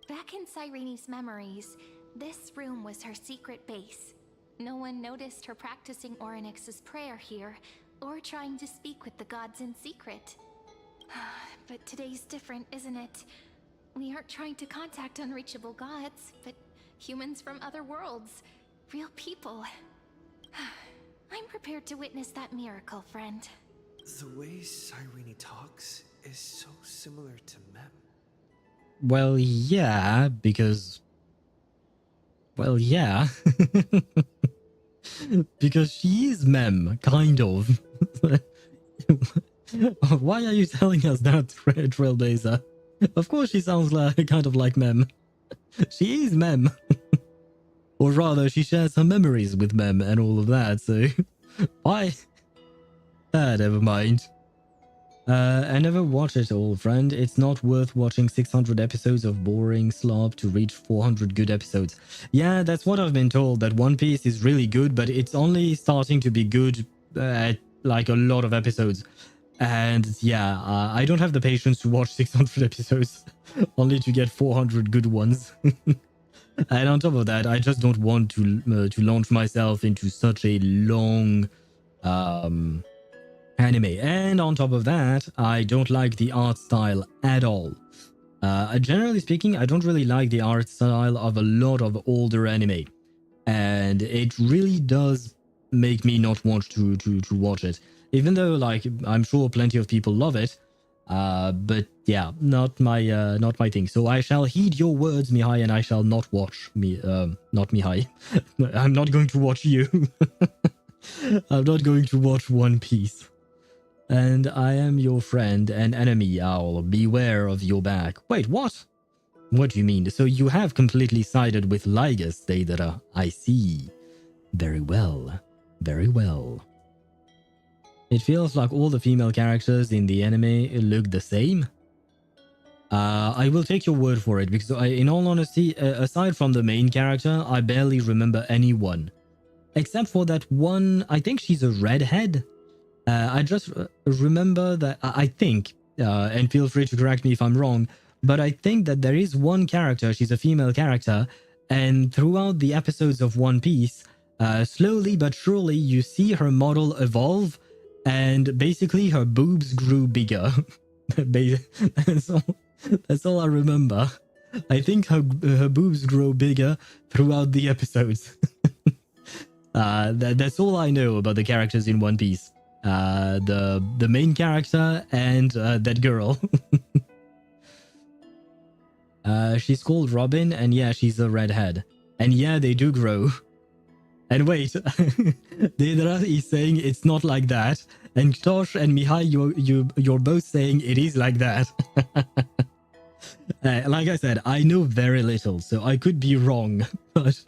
Back in Cyrene's memories, this room was her secret base. No one noticed her practicing Orynyx's prayer here, or trying to speak with the gods in secret. But today's different, isn't it? We aren't trying to contact unreachable gods, but humans from other worlds. Real people. I'm prepared to witness that miracle, friend. The way Cyrene talks is so similar to Mem. Well, yeah, because... Well, yeah. Because she is Mem, kind of. Why are you telling us that, Trailblazer? Of course she sounds like kind of like Mem. She is Mem. Or rather, she shares her memories with Mem and all of that, so... Why? Never mind. I never watched it all, friend. It's not worth watching 600 episodes of boring slop to reach 400 good episodes. Yeah, that's what I've been told, that One Piece is really good, but it's only starting to be good at like a lot of episodes. And yeah, I don't have the patience to watch 600 episodes, only to get 400 good ones. And on top of that, I just don't want to launch myself into such a long anime. And on top of that, I don't like the art style at all. Generally speaking, I don't really like the art style of a lot of older anime. And it really does make me not want to watch it. Even though, like, I'm sure plenty of people love it. But yeah, not my thing. So I shall heed your words, Mihai, and I shall not watch not Mihai. I'm not going to watch you. I'm not going to watch One Piece. And I am your friend and enemy, Owl. Beware of your back. Wait, what? What do you mean? So you have completely sided with Lygus, Deidara. I see. Very well. Very well. It feels like all the female characters in the anime look the same. I will take your word for it, because in all honesty, aside from the main character, I barely remember anyone. Except for that one, I think she's a redhead. I just remember that, I think, and feel free to correct me if I'm wrong, but I think that there is one character, she's a female character, and throughout the episodes of One Piece, slowly but surely you see her model evolve, and basically her boobs grew bigger. That's all I remember. I think her boobs grow bigger throughout the episodes. That's all I know about the characters in One Piece. The main character and that girl. She's called Robin, and yeah, she's a redhead. And yeah, they do grow. And wait, Deidara is saying it's not like that, and Tosh and Mihai, you're both saying it is like that. Like I said, I know very little, so I could be wrong, but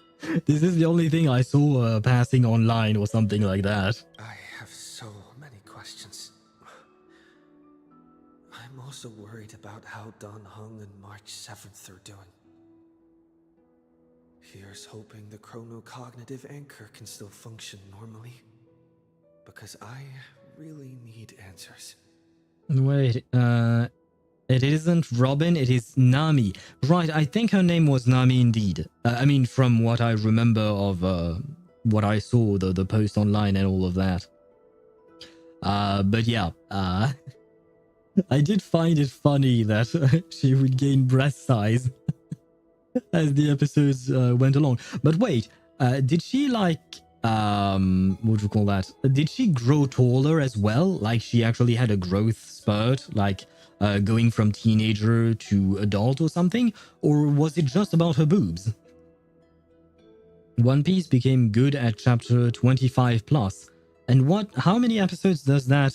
this is the only thing I saw passing online or something like that. I have so many questions. I'm also worried about how Dan Heng and March 7th are doing. Here's hoping the chronocognitive anchor can still function normally. Because I really need answers. Wait, it isn't Robin, it is Nami. Right, I think her name was Nami indeed. I mean, from what I remember of what I saw, the post online and all of that. But yeah, I did find it funny that she would gain breast size as the episodes went along. But wait, did she like, what do you call that? Did she grow taller as well? Like she actually had a growth spurt, like going from teenager to adult or something? Or was it just about her boobs? One Piece became good at chapter 25 plus. And how many episodes does that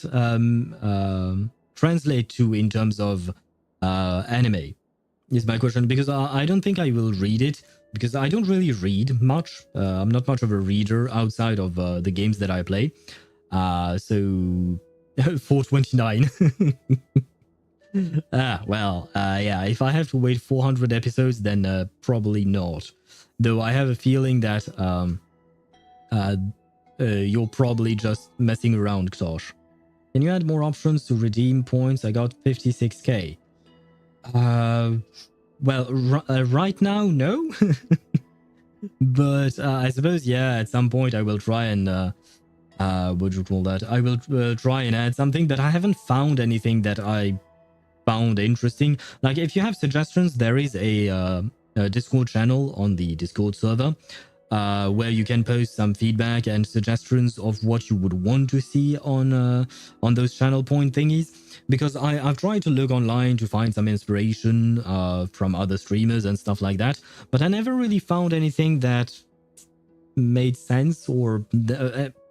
translate to in terms of anime? Is my question, because I don't think I will read it, because I don't really read much. I'm not much of a reader outside of the games that I play. So 429. Yeah, if I have to wait 400 episodes, then probably not. Though I have a feeling that you're probably just messing around, Ktosh. Can you add more options to redeem points? I got 56k. Well, right now, no. But I suppose, yeah, at some point I will try and, what do you call that? I will try and add something, but I haven't found anything that I found interesting. Like, if you have suggestions, there is a Discord channel on the Discord server, where you can post some feedback and suggestions of what you would want to see on those channel point thingies. Because I've tried to look online to find some inspiration from other streamers and stuff like that, but I never really found anything that made sense, or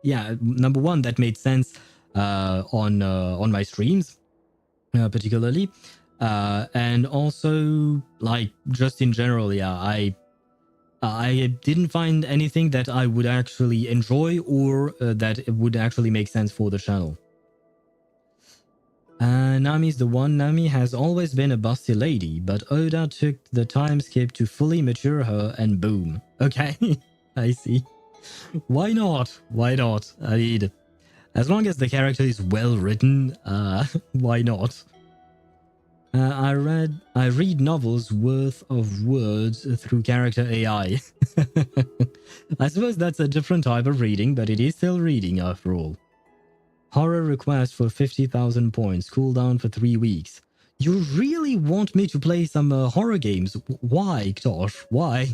yeah, number one, that made sense on my streams, particularly, and also like just in general, yeah, I didn't find anything that I would actually enjoy or that it would actually make sense for the channel. Nami's the one. Nami has always been a busty lady, but Oda took the time skip to fully mature her and boom. Okay, I see. Why not? Why not? I mean, as long as the character is well written, why not? I read novels worth of words through character AI. I suppose that's a different type of reading, but it is still reading after all. Horror request for 50,000 points, cooldown for 3 weeks. You really want me to play some horror games? Why, Ktosh? Why?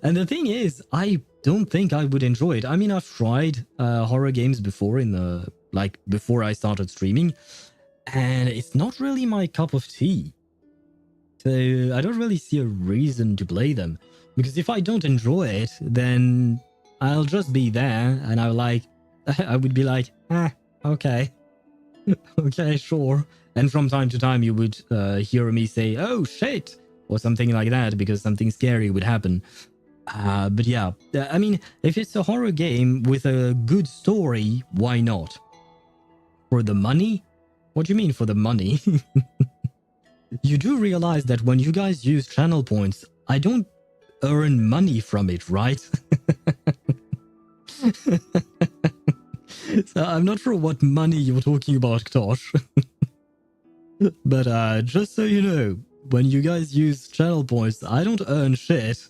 And the thing is, I don't think I would enjoy it. I mean, I've tried horror games before before I started streaming, and it's not really my cup of tea. So I don't really see a reason to play them. Because if I don't enjoy it, then I'll just be there and I would be like, okay. Okay, sure. And from time to time you would hear me say, oh shit, or something like that, because something scary would happen. But yeah, I mean, if it's a horror game with a good story, why not? For the money? What do you mean for the money? You do realize that when you guys use channel points, I don't earn money from it, right? So I'm not sure what money you're talking about, Ktosh. But just so you know, when you guys use channel points, I don't earn shit.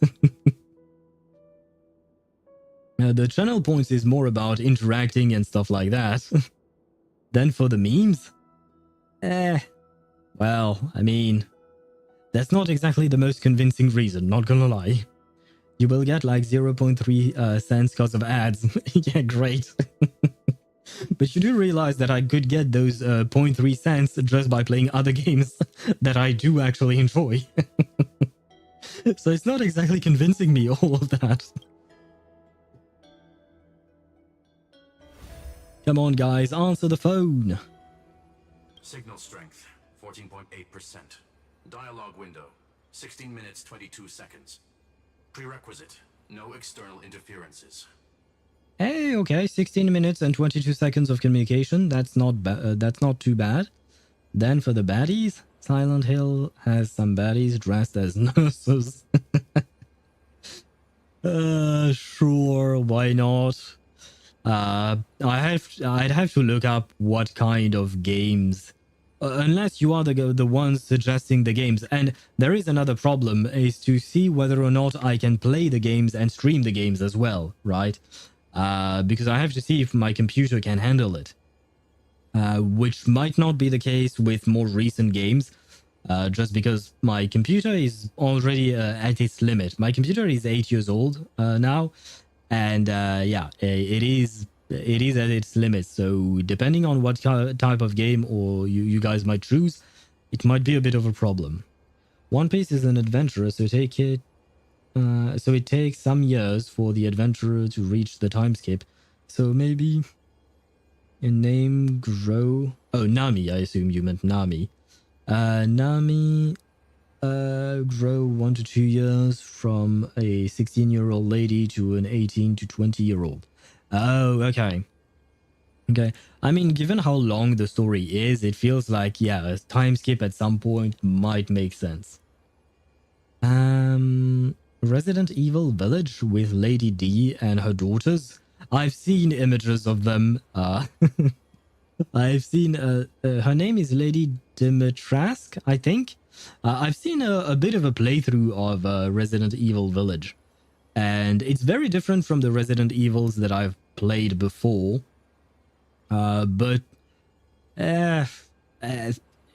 The channel points is more about interacting and stuff like that. Then for the memes? Well, I mean, that's not exactly the most convincing reason, not gonna lie. You will get like 0.3 cents because of ads. Yeah, great. But you do realize that I could get those 0.3 cents just by playing other games that I do actually enjoy. So it's not exactly convincing me, all of that. Come on, guys, answer the phone. Signal strength, 14.8%. Dialogue window, 16 minutes, 22 seconds. Prerequisite, no external interferences. Hey, okay, 16 minutes and 22 seconds of communication. That's not too bad. Then for the baddies, Silent Hill has some baddies dressed as nurses. Sure, why not? I'd have to look up what kind of games, unless you are the ones suggesting the games. And there is another problem, is to see whether or not I can play the games and stream the games as well, right? Because I have to see if my computer can handle it, which might not be the case with more recent games. Just because my computer is already at its limit. My computer is 8 years old now, and yeah, it is at its limit. So depending on what type of game or you guys might choose, it might be a bit of a problem. One Piece is an adventurer, so so it takes some years for the adventurer to reach the time skip. So maybe your name grow. Oh, Nami. I assume you meant Nami. Nami grow 1 to 2 years from a 16-year-old lady to an 18 to 20-year-old. Oh, okay. Okay. I mean, given how long the story is, it feels like, yeah, a time skip at some point might make sense. Resident Evil Village with Lady D and her daughters. I've seen images of them. I've seen her name is Lady Dimitrask, I think. I've seen a bit of a playthrough of Resident Evil Village, and it's very different from the Resident Evils that I've played before. But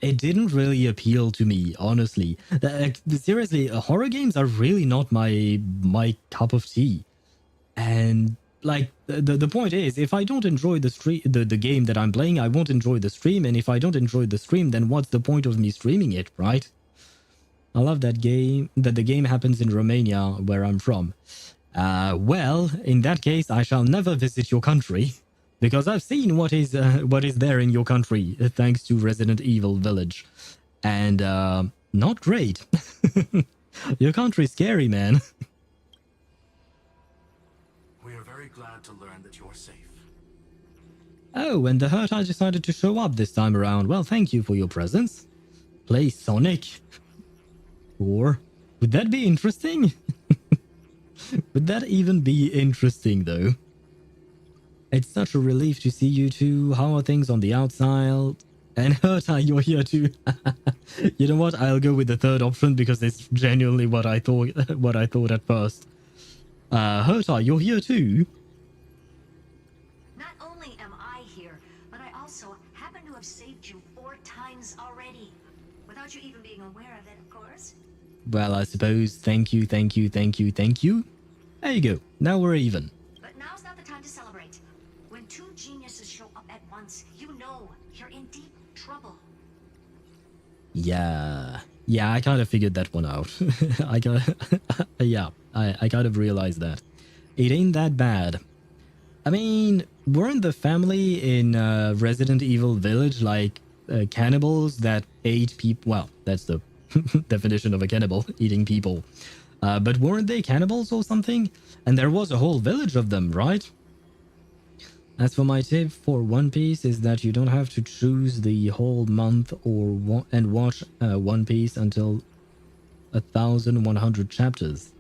it didn't really appeal to me, honestly. Seriously, horror games are really not my cup of tea, and like the point is, if I don't enjoy the game that I'm playing, I won't enjoy the stream, and if I don't enjoy the stream, then what's the point of me streaming it, right? I love that the game happens in Romania, where I'm from. Well, in that case, I shall never visit your country, because I've seen what is there in your country, thanks to Resident Evil Village, and not great. Your country's scary, man. Glad to learn that you're safe. Oh, and the hurt I decided to show up this time around. Well, thank you for your presence. Play Sonic. Or would that be interesting? Would that even be interesting, though? It's such a relief to see you two. How are things on the outside? And Herta, you're here too. You know what? I'll go with the third option because it's genuinely what I thought. What I thought at first. Herta, you're here too. Not only am I here, but I also happen to have saved you 4 times already. Without you even being aware of it, of course. Well, I suppose. Thank you. There you go. Now we're even. But now's not the time to celebrate. When 2 geniuses show up at once, you know you're in deep trouble. Yeah, I kind of figured that one out. I kind of realized that. It ain't that bad. I mean, weren't the family in Resident Evil Village like cannibals that ate people? Well, that's the definition of a cannibal, eating people. But weren't they cannibals or something? And there was a whole village of them, right? As for my tip for One Piece is that you don't have to choose the whole month and watch One Piece until 1,100 chapters.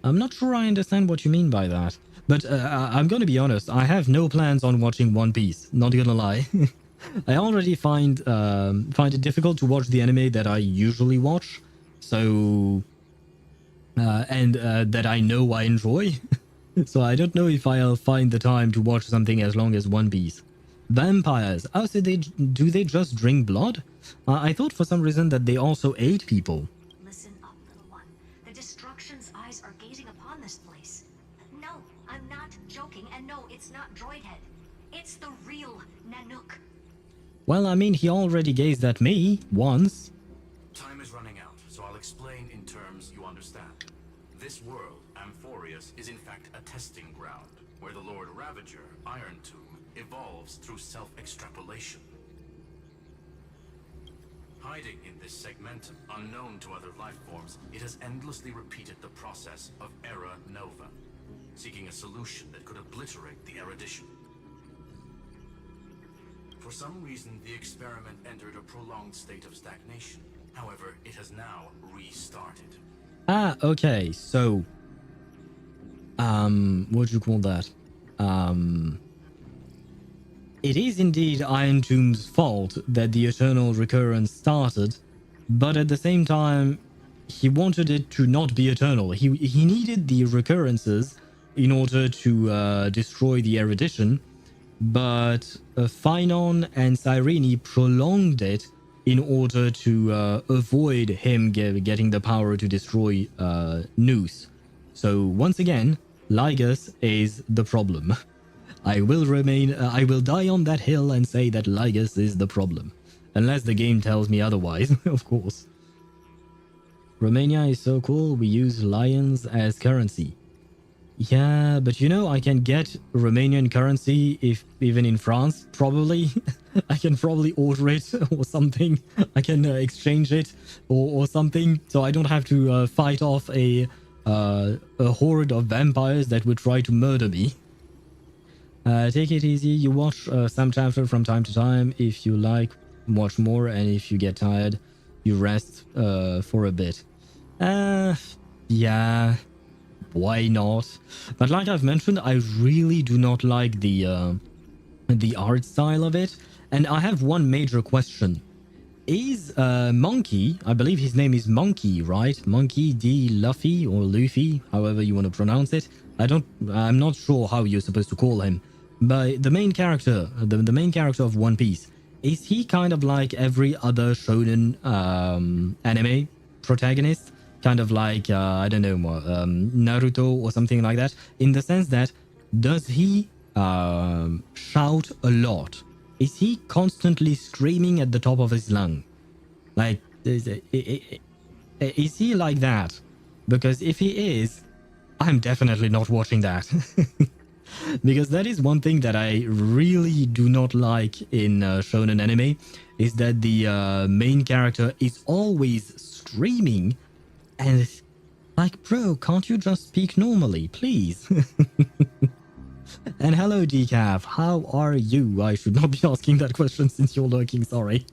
I'm not sure I understand what you mean by that. But I'm going to be honest, I have no plans on watching One Piece, not gonna lie. I already find it difficult to watch the anime that I usually watch, so and that I know I enjoy. So I don't know if I'll find the time to watch something as long as One Piece. Vampires. Oh, so do they just drink blood? I thought for some reason that they also ate people. Listen up, little one. The Destruction's eyes are gazing upon this place. No, I'm not joking, and no, it's not Droidhead. It's the real Nanook. Well, I mean, he already gazed at me once. Time is running out, so I'll explain in terms you understand. This world, Amphoreus, is in fact a testing ground, where the Lord Ravager, Iron Tomb, evolves through self-extrapolation. Hiding in this segmentum, unknown to other life forms, it has endlessly repeated the process of Era Nova, seeking a solution that could obliterate the erudition. For some reason, the experiment entered a prolonged state of stagnation. However, it has now restarted. Ah, okay. So, what do you call that? It is indeed Iron Tomb's fault that the eternal recurrence started, but at the same time, he wanted it to not be eternal. He needed the recurrences in order to destroy the erudition, but Phynon and Cyrene prolonged it in order to avoid him getting the power to destroy Noose. So once again, Lygus is the problem. I will die on that hill and say that Lygus is the problem. Unless the game tells me otherwise, of course. Romania is so cool, we use lions as currency. Yeah, but you know, I can get Romanian currency if even in France, probably. I can probably order it or something. I can exchange it or something, so I don't have to fight off a horde of vampires that would try to murder me. Take it easy. You watch some chapter from time to time. If you like, watch more, and if you get tired, you rest for a bit. Yeah, why not? But like I've mentioned, I really do not like the art style of it, and I have one major question. Is Monkey, I believe his name is Monkey, right? Monkey D. Luffy or Luffy, however you want to pronounce it. I'm not sure how you're supposed to call him. But the main character, the main character of One Piece, is he kind of like every other shonen anime protagonist? Kind of like, I don't know, Naruto or something like that? In the sense that, does he shout a lot? Is he constantly screaming at the top of his lung? Like, is he like that? Because if he is, I'm definitely not watching that. Because that is one thing that I really do not like in shonen anime, is that the main character is always screaming, and it's like, bro, can't you just speak normally, please? And hello, Decaf, how are you? I should not be asking that question since you're lurking, sorry.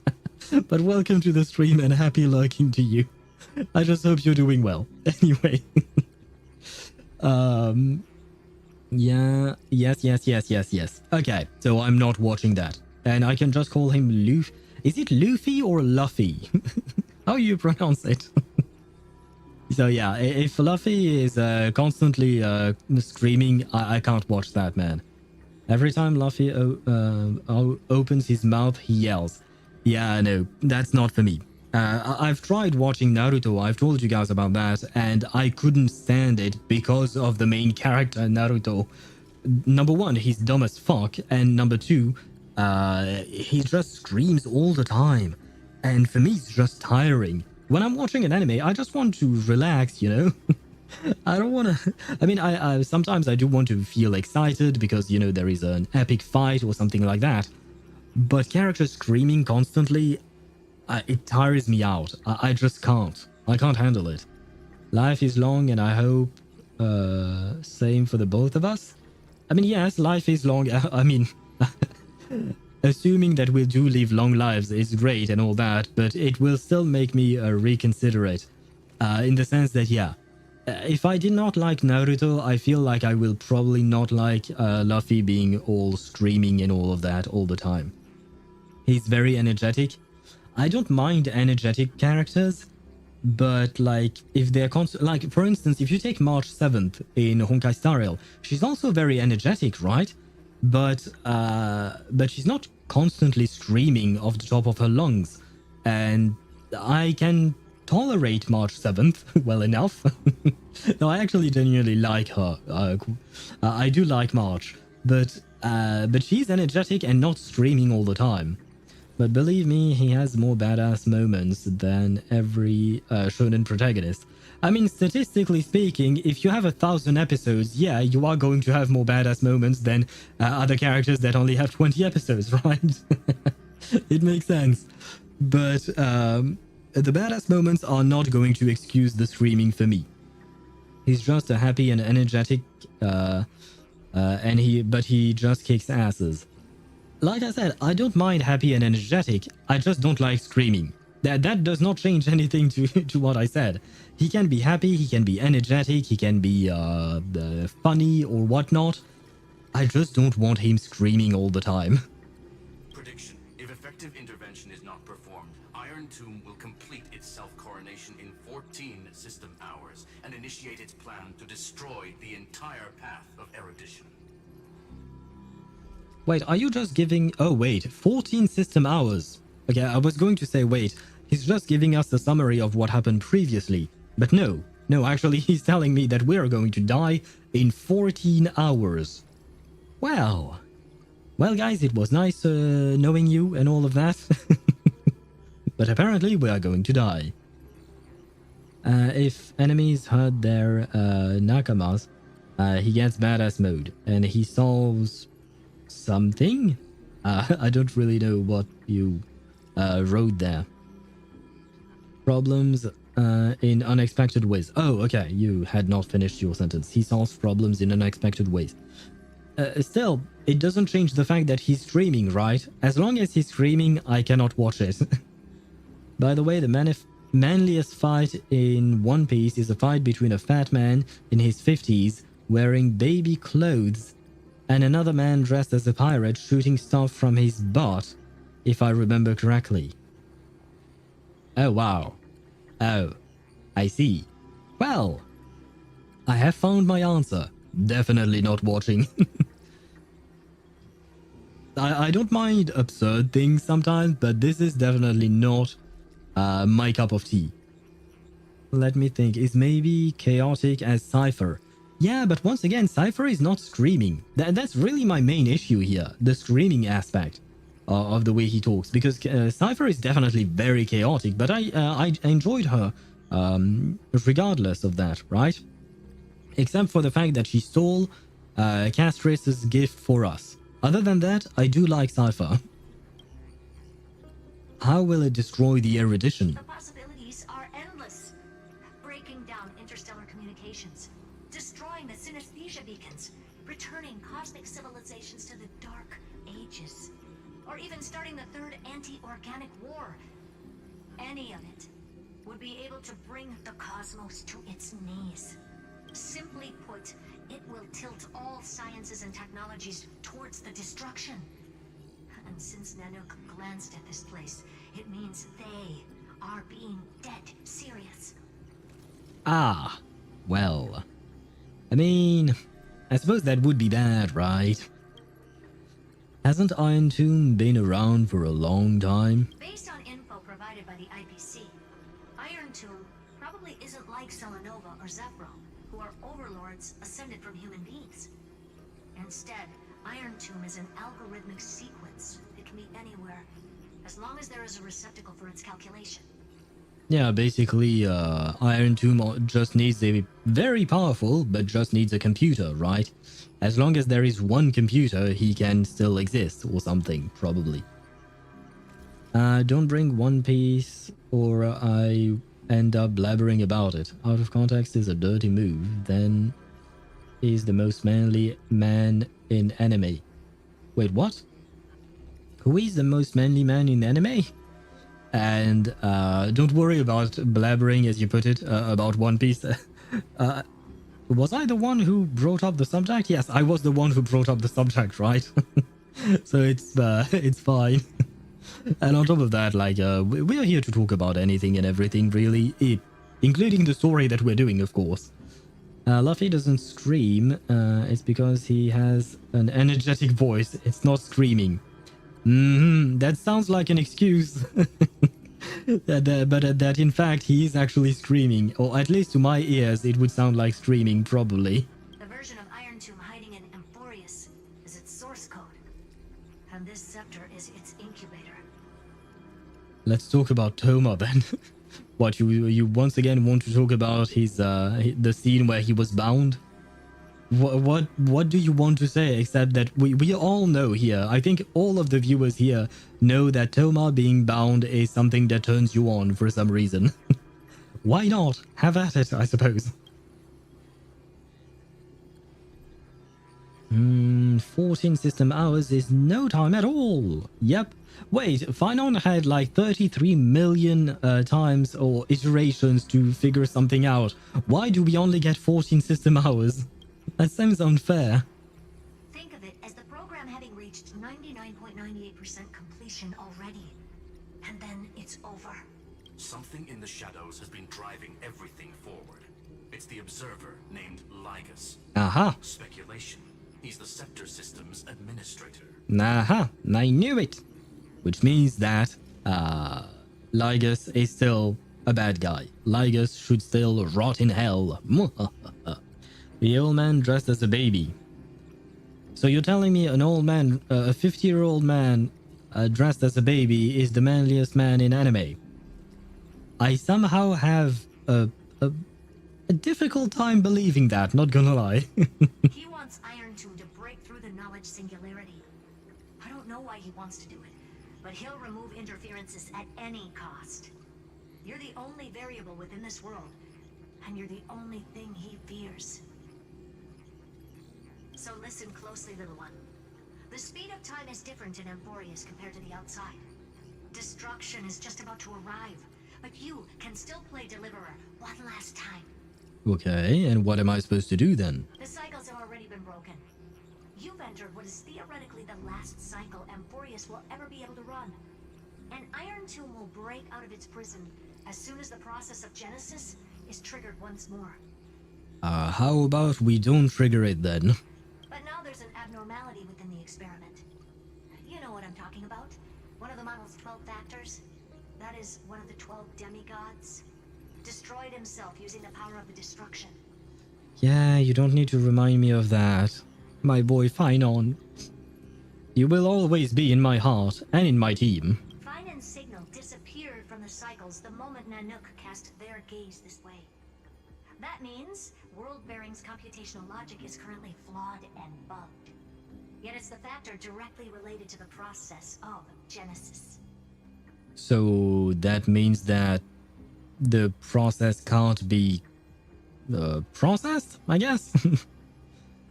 But welcome to the stream and happy lurking to you. I just hope you're doing well. Anyway. Yeah, yes. Okay, so I'm not watching that. And I can just call him Luffy. Is it Luffy or Luffy? How you pronounce it? So yeah, if Luffy is constantly screaming, I can't watch that, man. Every time Luffy opens his mouth, he yells. Yeah, no, that's not for me. I've tried watching Naruto, I've told you guys about that, and I couldn't stand it because of the main character, Naruto. Number one, he's dumb as fuck, and number two, he just screams all the time. And for me, it's just tiring. When I'm watching an anime, I just want to relax, you know? I don't want to... I mean, I sometimes I do want to feel excited because, you know, there is an epic fight or something like that. But characters screaming constantly, it tires me out. I just can't. I can't handle it. Life is long, and I hope same for the both of us. I mean, yes, life is long. I mean, assuming that we do live long lives is great and all that, but it will still make me reconsider it. In the sense that, yeah, if I did not like Naruto, I feel like I will probably not like Luffy being all screaming and all of that all the time. He's very energetic. I don't mind energetic characters, but like if they're like, for instance, if you take March 7th in Honkai Star Rail, she's also very energetic, right? But she's not constantly screaming off the top of her lungs, and I can tolerate March 7th well enough. No, I actually genuinely like her. I do like March, but she's energetic and not screaming all the time. But believe me, he has more badass moments than every shonen protagonist. I mean, statistically speaking, if you have 1,000 episodes, yeah, you are going to have more badass moments than other characters that only have 20 episodes, right? It makes sense. But the badass moments are not going to excuse the screaming for me. He's just a happy and energetic, but he just kicks asses. Like I said, I don't mind happy and energetic. I just don't like screaming. That does not change anything to what I said. He can be happy, he can be energetic, he can be funny or whatnot. I just don't want him screaming all the time. Prediction. If effective intervention is not performed, Iron Tomb will complete its self-coronation in 14 system hours and initiate its plan to destroy the entire path of erudition. Wait, are you just giving... Oh, wait, 14 system hours. Okay, I was going to say, wait, he's just giving us the summary of what happened previously. But no, actually, he's telling me that we're going to die in 14 hours. Well, guys, it was nice knowing you and all of that. But apparently we are going to die. If enemies hurt their nakamas, he gets badass mode and he solves something. I don't really know what you wrote there. Problems in unexpected ways. Oh, okay, you had not finished your sentence. He solves problems in unexpected ways. Still, it doesn't change the fact that he's streaming, right? As long as he's streaming, I cannot watch it. By the way, the manliest fight in One Piece is a fight between a fat man in his 50s wearing baby clothes and another man dressed as a pirate shooting stuff from his butt, if I remember correctly. Oh, wow. Oh, I see. Well, I have found my answer. Definitely not watching. I don't mind absurd things sometimes, but this is definitely not my cup of tea. Let me think. Is maybe chaotic as Cypher? Yeah, but once again, Cypher is not screaming. That's really my main issue here. The screaming aspect of the way he talks. Because Cypher is definitely very chaotic, but I enjoyed her regardless of that, right? Except for the fact that she stole Castris's gift for us. Other than that, I do like Cypher. How will it destroy the erudition? The possibilities are endless. Breaking down interstellar communications, destroying the synesthesia beacons, returning cosmic civilizations to the Dark Ages, or even starting the third anti-organic war. Any of it would be able to bring the cosmos to its knees. Simply put, it will tilt all sciences and technologies towards the destruction. And since Nanook glanced at this place, it means they are being dead serious. Ah, well. I mean, I suppose that would be bad, right? Hasn't Iron Tomb been around for a long time? Based on info provided by the IPC, Iron Tomb probably isn't like Selenova or Zephyro, who are overlords ascended from human beings. Instead, Iron Tomb is an algorithmic sequence. It can be anywhere, as long as there is a receptacle for its calculation. Yeah, basically, Iron Tomb just needs a very powerful, but just needs a computer, right? As long as there is one computer, he can still exist, or something, probably. Don't bring One Piece, or I end up blabbering about it. Out of context is a dirty move, then he's the most manly man in anime. Wait, what? Who is the most manly man in anime? And don't worry about blabbering, as you put it, about One Piece. Was I the one who brought up the subject? Yes, I was the one who brought up the subject, right? So it's fine. And on top of that, like, we are here to talk about anything and everything, really, including the story that we're doing, of course. Luffy doesn't scream. It's because he has an energetic voice. It's not screaming. That sounds like an excuse. But that in fact he is actually screaming, or at least to my ears it would sound like screaming, probably. The version of Iron Tomb hiding in Amphoreus is its source code, and this scepter is its incubator. Let's talk about Toma then. What, you once again want to talk about his the scene where he was bound? What do you want to say except that we all know here, I think all of the viewers here know that Toma being bound is something that turns you on for some reason. Why not? Have at it, I suppose. 14 system hours is no time at all. Yep. Wait, Finon had like 33 million times or iterations to figure something out. Why do we only get 14 system hours? That seems unfair. Think of it as the program having reached 99.98% completion already. And then it's over. Something in the shadows has been driving everything forward. It's the observer named Lygus. Aha. Speculation. He's the Scepter System's administrator. Aha. I knew it. Which means that Lygus is still a bad guy. Lygus should still rot in hell. The old man dressed as a baby. So you're telling me an old man, a 50-year-old man dressed as a baby is the manliest man in anime? I somehow have a difficult time believing that, not gonna lie. He wants Iron Tomb to break through the knowledge singularity. I don't know why he wants to do it, but he'll remove interferences at any cost. You're the only variable within this world, and you're the only thing he fears. So listen closely, little one. The speed of time is different in Amphoreus compared to the outside. Destruction is just about to arrive, but you can still play Deliverer one last time. Okay, and what am I supposed to do then? The cycles have already been broken. You've entered what is theoretically the last cycle Amphoreus will ever be able to run. An Iron Tomb will break out of its prison as soon as the process of Genesis is triggered once more. How about we don't trigger it then? But now there's an abnormality within the experiment. You know what I'm talking about? One of the model's 12 factors. That is one of the 12 demigods. Destroyed himself using the power of the destruction. Yeah, you don't need to remind me of that. My boy Finon. You will always be in my heart and in my team. Finan's signal disappeared from the cycles the moment Nanook cast their gaze this way. That means World-Bearing's computational logic is currently flawed and bugged. Yet it's the factor directly related to the process of Genesis. So that means that the process can't be processed, I guess?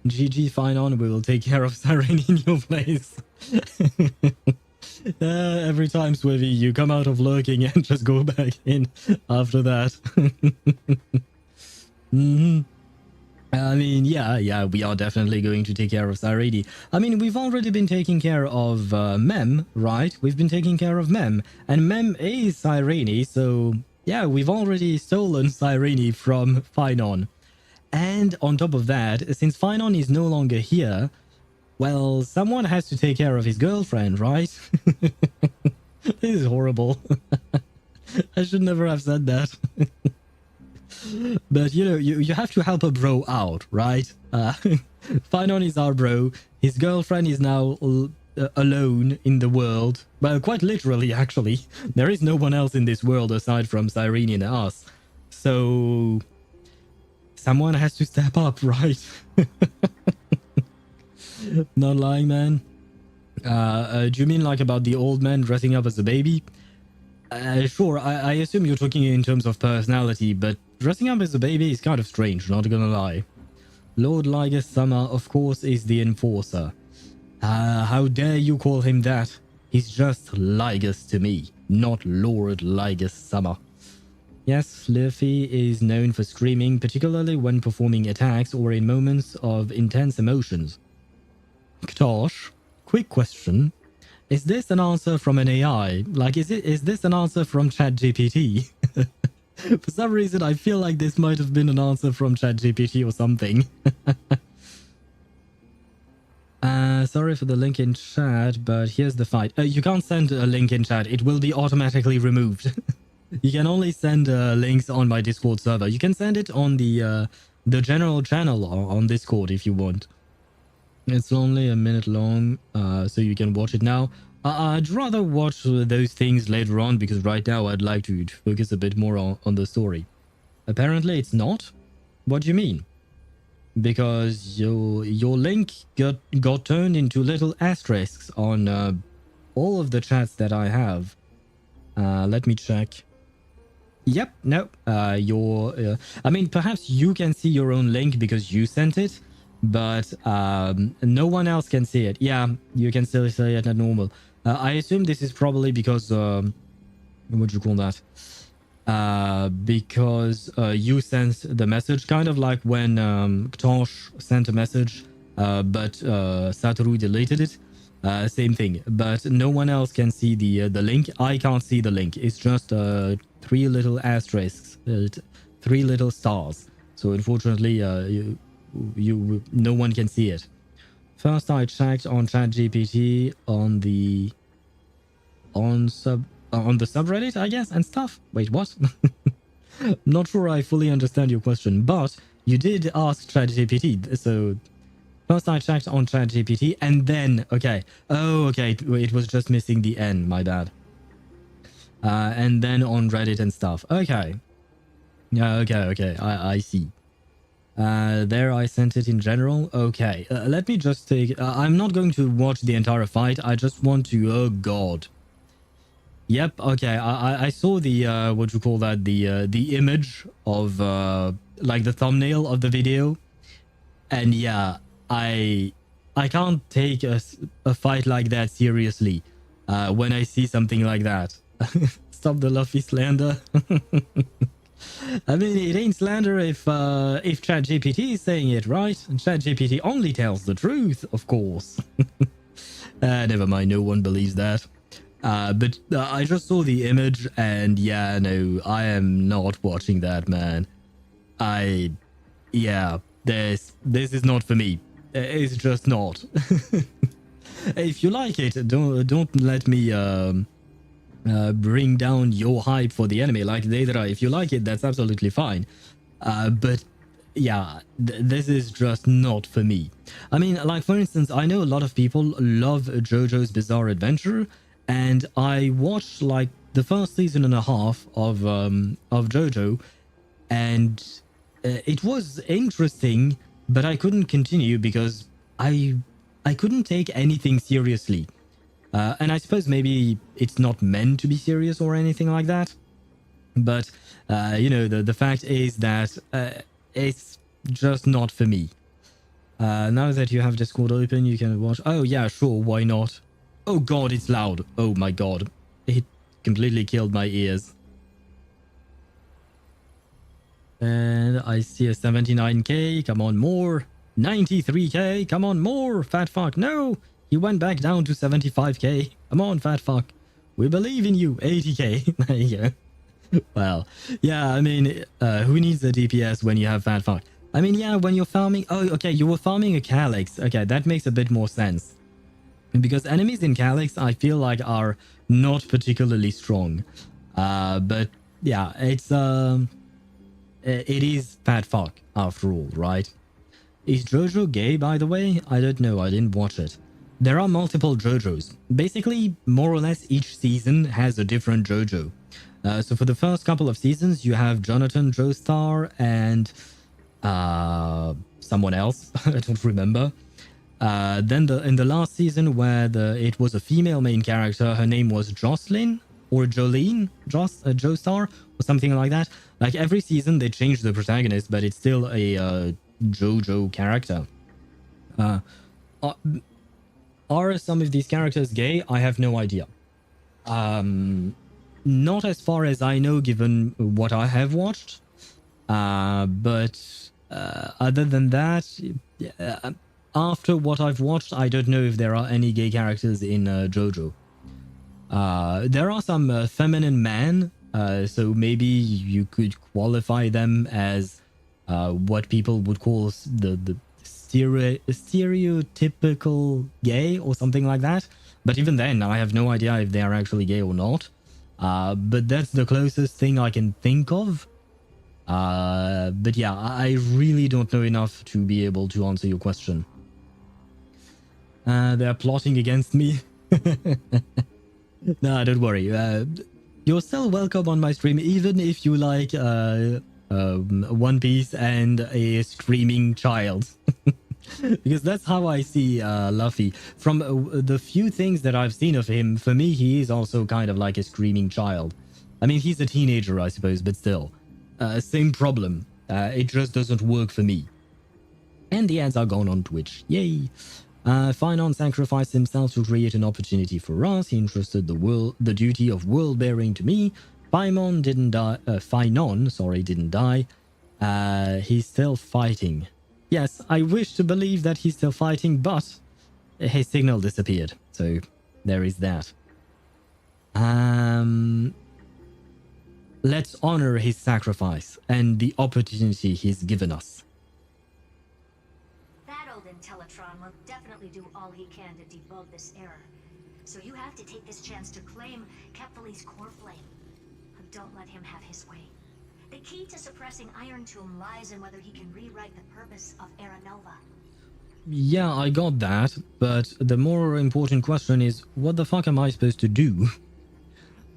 GG, Finon, we will take care of Cyrene in your place. Every time, Swivy, you come out of lurking and just go back in after that. I mean, yeah, we are definitely going to take care of Cyrene. I mean, we've already been taking care of Mem, right? We've been taking care of Mem, and Mem is Cyrene, so yeah, we've already stolen Cyrene from Finon. And on top of that, since Finon is no longer here, well, someone has to take care of his girlfriend, right? This is horrible. I should never have said that. But, you know, you have to help a bro out, right? Finon is our bro. His girlfriend is now alone in the world. Well, quite literally, actually. There is no one else in this world aside from Cyrene and us. So someone has to step up, right? Not lying, man. Do you mean like about the old man dressing up as a baby? Sure, I assume you're talking in terms of personality, but dressing up as a baby is kind of strange, not gonna lie. Lord Lygus Summer, of course, is the enforcer. How dare you call him that? He's just Lygus to me, not Lord Lygus Summer. Yes, Luffy is known for screaming, particularly when performing attacks or in moments of intense emotions. Ktosh, quick question. Is this an answer from an AI? Like, is this an answer from ChatGPT? For some reason, I feel like this might have been an answer from ChatGPT or something. Sorry for the link in chat, but here's the fight. You can't send a link in chat. It will be automatically removed. You can only send links on my Discord server. You can send it on the general channel on Discord if you want. It's only a minute long, so you can watch it now. I'd rather watch those things later on because right now I'd like to focus a bit more on the story. Apparently it's not. What do you mean? Because your link got turned into little asterisks on all of the chats that I have. Let me check. Yep, no. I mean, perhaps you can see your own link because you sent it. but no one else can see it. Yeah, you can still see it at normal. I assume this is probably because what do you call that? Because you sent the message, kind of like when Ktosh sent a message, but Satoru deleted it. Same thing, but no one else can see the link. I can't see the link. It's just 3 little asterisks, 3 little stars. So unfortunately, no one can see it. First, I checked on ChatGPT on the subreddit, I guess, and stuff. Wait, what? Not sure I fully understand your question, but you did ask ChatGPT, so first I checked on ChatGPT, and then, okay. Oh, okay, it was just missing the N, my bad. And then on Reddit and stuff. Okay. Yeah, okay, I see. There I sent it in general. Okay, let me just take... I'm not going to watch the entire fight. I just want to... Oh, God. Yep, okay, I saw the, what you call that, the image of, like the thumbnail of the video. And yeah, I can't take a fight like that seriously when I see something like that. Stop the Luffy slander. I mean, it ain't slander if ChatGPT is saying it, right? And ChatGPT only tells the truth, of course. Never mind, no one believes that. But I just saw the image, and yeah, no, I am not watching that, man. Yeah, this is not for me. It's just not. If you like it, don't let me bring down your hype for the anime. Like Deidara, if you like it, that's absolutely fine. But yeah, this is just not for me. I mean, like for instance, I know a lot of people love JoJo's Bizarre Adventure, and I watched like the first season and a half of JoJo, and it was interesting, but I couldn't continue because I couldn't take anything seriously. And I suppose maybe it's not meant to be serious or anything like that. But, you know, the fact is that it's just not for me. Now that you have Discord open, you can watch. Oh, yeah, sure. Why not? Oh, God, it's loud. Oh, my God. It completely killed my ears. And I see a 79k. Come on, more. 93k. Come on, more. Fat fuck. No. He went back down to 75k. Come on, fat fuck. We believe in you. 80k. There you go. Well, yeah, I mean, who needs a DPS when you have fat fuck? I mean, yeah, when you're farming... Oh, okay, you were farming a Calyx. Okay, that makes a bit more sense. Because enemies in Calyx, I feel like, are not particularly strong. But, yeah, it's... it is fat fuck, after all, right? Is JoJo gay, by the way? I don't know, I didn't watch it. There are multiple JoJos. Basically, more or less, each season has a different JoJo. So for the first couple of seasons, you have Jonathan Joestar and someone else. I don't remember. Then in the last season, where it was a female main character, her name was Jocelyn or Jolene Joestar or something like that. Like every season, they change the protagonist, but it's still a JoJo character. Are some of these characters gay? I have no idea. Not as far as I know, given what I have watched. But other than that, after what I've watched, I don't know if there are any gay characters in JoJo. There are some feminine men, so maybe you could qualify them as what people would call the stereotypical gay or something like that. But even then, I have no idea if they are actually gay or not. But that's the closest thing I can think of. But yeah, I really don't know enough to be able to answer your question. They're plotting against me. Nah, don't worry. You're still welcome on my stream, even if you like One Piece and a screaming child. Because that's how I see Luffy. From the few things that I've seen of him, for me, he is also kind of like a screaming child. I mean, he's a teenager, I suppose, but still. Same problem. It just doesn't work for me. And the ads are gone on Twitch. Yay! Finon sacrificed himself to create an opportunity for us. He entrusted the duty of world bearing to me. Finon didn't die. Finon, sorry, didn't die. He's still fighting. Yes, I wish to believe that he's still fighting, but his signal disappeared. So there is that. Let's honor his sacrifice and the opportunity he's given us. That old Intellitron will definitely do all he can to debug this error. So you have to take this chance to claim Kephal's core flame. Don't let him have his way. The key to suppressing Iron Tomb lies in whether he can rewrite the purpose of Era Nova. Yeah, I got that, but the more important question is, what the fuck am I supposed to do?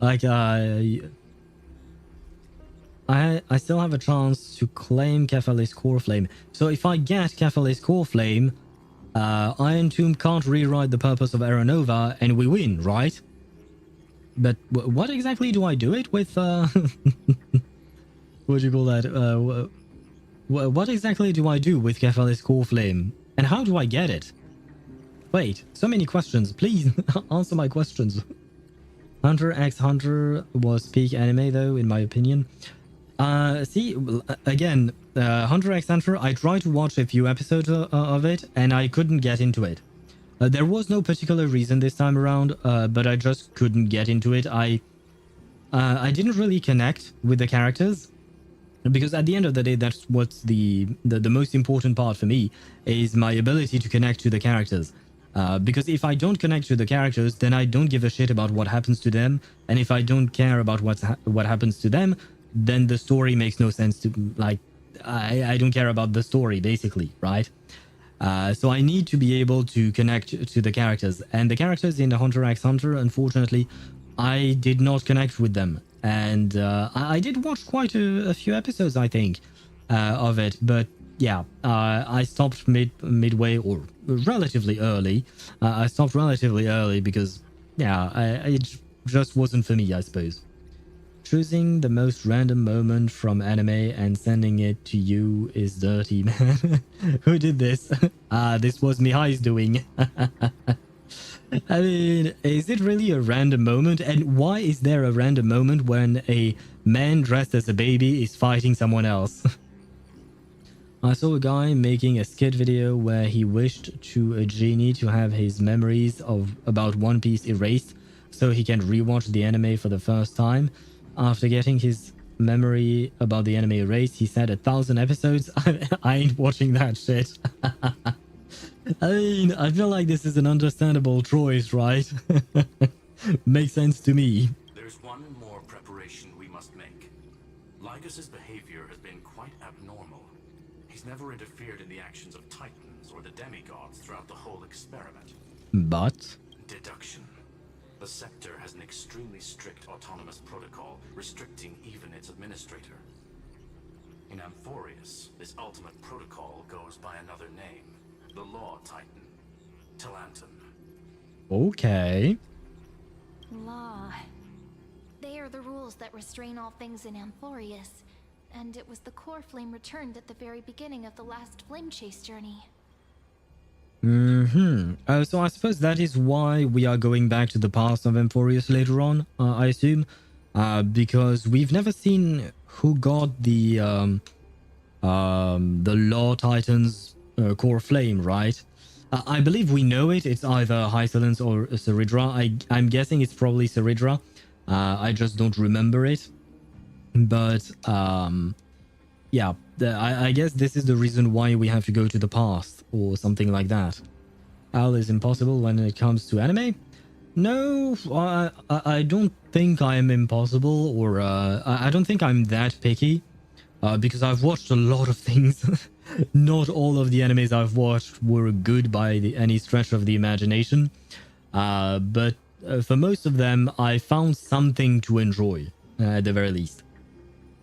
Like, I still have a chance to claim Kephal's core flame. So if I get Kephal's core flame, Iron Tomb can't rewrite the purpose of Era Nova, and we win, right? But what exactly do I do it with? What do you call that? What exactly do I do with Kephal's core flame, and how do I get it? Wait, so many questions. Please answer my questions. Hunter x Hunter was peak anime, though, in my opinion. See, again, Hunter x Hunter, I tried to watch a few episodes of it, and I couldn't get into it. There was no particular reason this time around, but I just couldn't get into it. I didn't really connect with the characters, because at the end of the day, that's what's the most important part for me, is my ability to connect to the characters. Because if I don't connect to the characters, then I don't give a shit about what happens to them, and if I don't care about what happens to them, then the story makes no sense to, like, I don't care about the story, basically, right? So I need to be able to connect to the characters, and the characters in the Hunter x Hunter, unfortunately, I did not connect with them. And I did watch quite a few episodes, I think, of it, but yeah, I stopped midway, or relatively early. I stopped relatively early because, yeah, it just wasn't for me, I suppose. Choosing the most random moment from anime and sending it to you is dirty, man. Who did this? This was Mihai's doing. I mean, is it really a random moment? And why is there a random moment when a man dressed as a baby is fighting someone else? I saw a guy making a skit video where he wished to a genie to have his memories about One Piece erased so he can rewatch the anime for the first time. After getting his memory about the anime erased, he said 1,000 episodes. I ain't watching that shit. I mean, I feel like this is an understandable choice, right? Makes sense to me. There's one more preparation we must make. Lycus's behavior has been quite abnormal. He's never interfered in the actions of Titans or the demigods throughout the whole experiment. But? Deduction. The sector has an extremely strict autonomous protocol, restricting even its administrator. In Amphoreus, this ultimate protocol goes by another name. The Law Titan. Talanton. Okay. Law. They are the rules that restrain all things in Amphoreus, and it was the core flame returned at the very beginning of the last flame chase journey. So I suppose that is why we are going back to the past of Amphoreus later on, I assume. Because we've never seen who got the Law Titan's core flame, right? I believe we know it. It's either Hysilens or Cerydra. I'm guessing it's probably Cerydra. I just don't remember it. But, yeah, I guess this is the reason why we have to go to the past or something like that. Al is impossible when it comes to anime? No, I don't think I'm impossible, or I don't think I'm that picky, because I've watched a lot of things. Not all of the animes I've watched were good by any stretch of the imagination, but for most of them, I found something to enjoy, at the very least.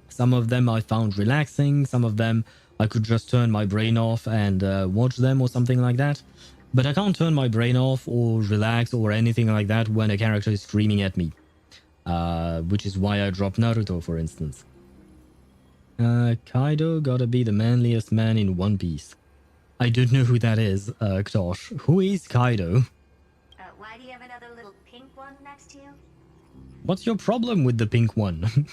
Some of them I found relaxing, some of them I could just turn my brain off and watch them or something like that. But I can't turn my brain off or relax or anything like that when a character is screaming at me. Which is why I dropped Naruto, for instance. Kaido gotta be the manliest man in One Piece. I don't know who that is, Ktosh. Who is Kaido? Why do you have another little pink one next to you? What's your problem with the pink one?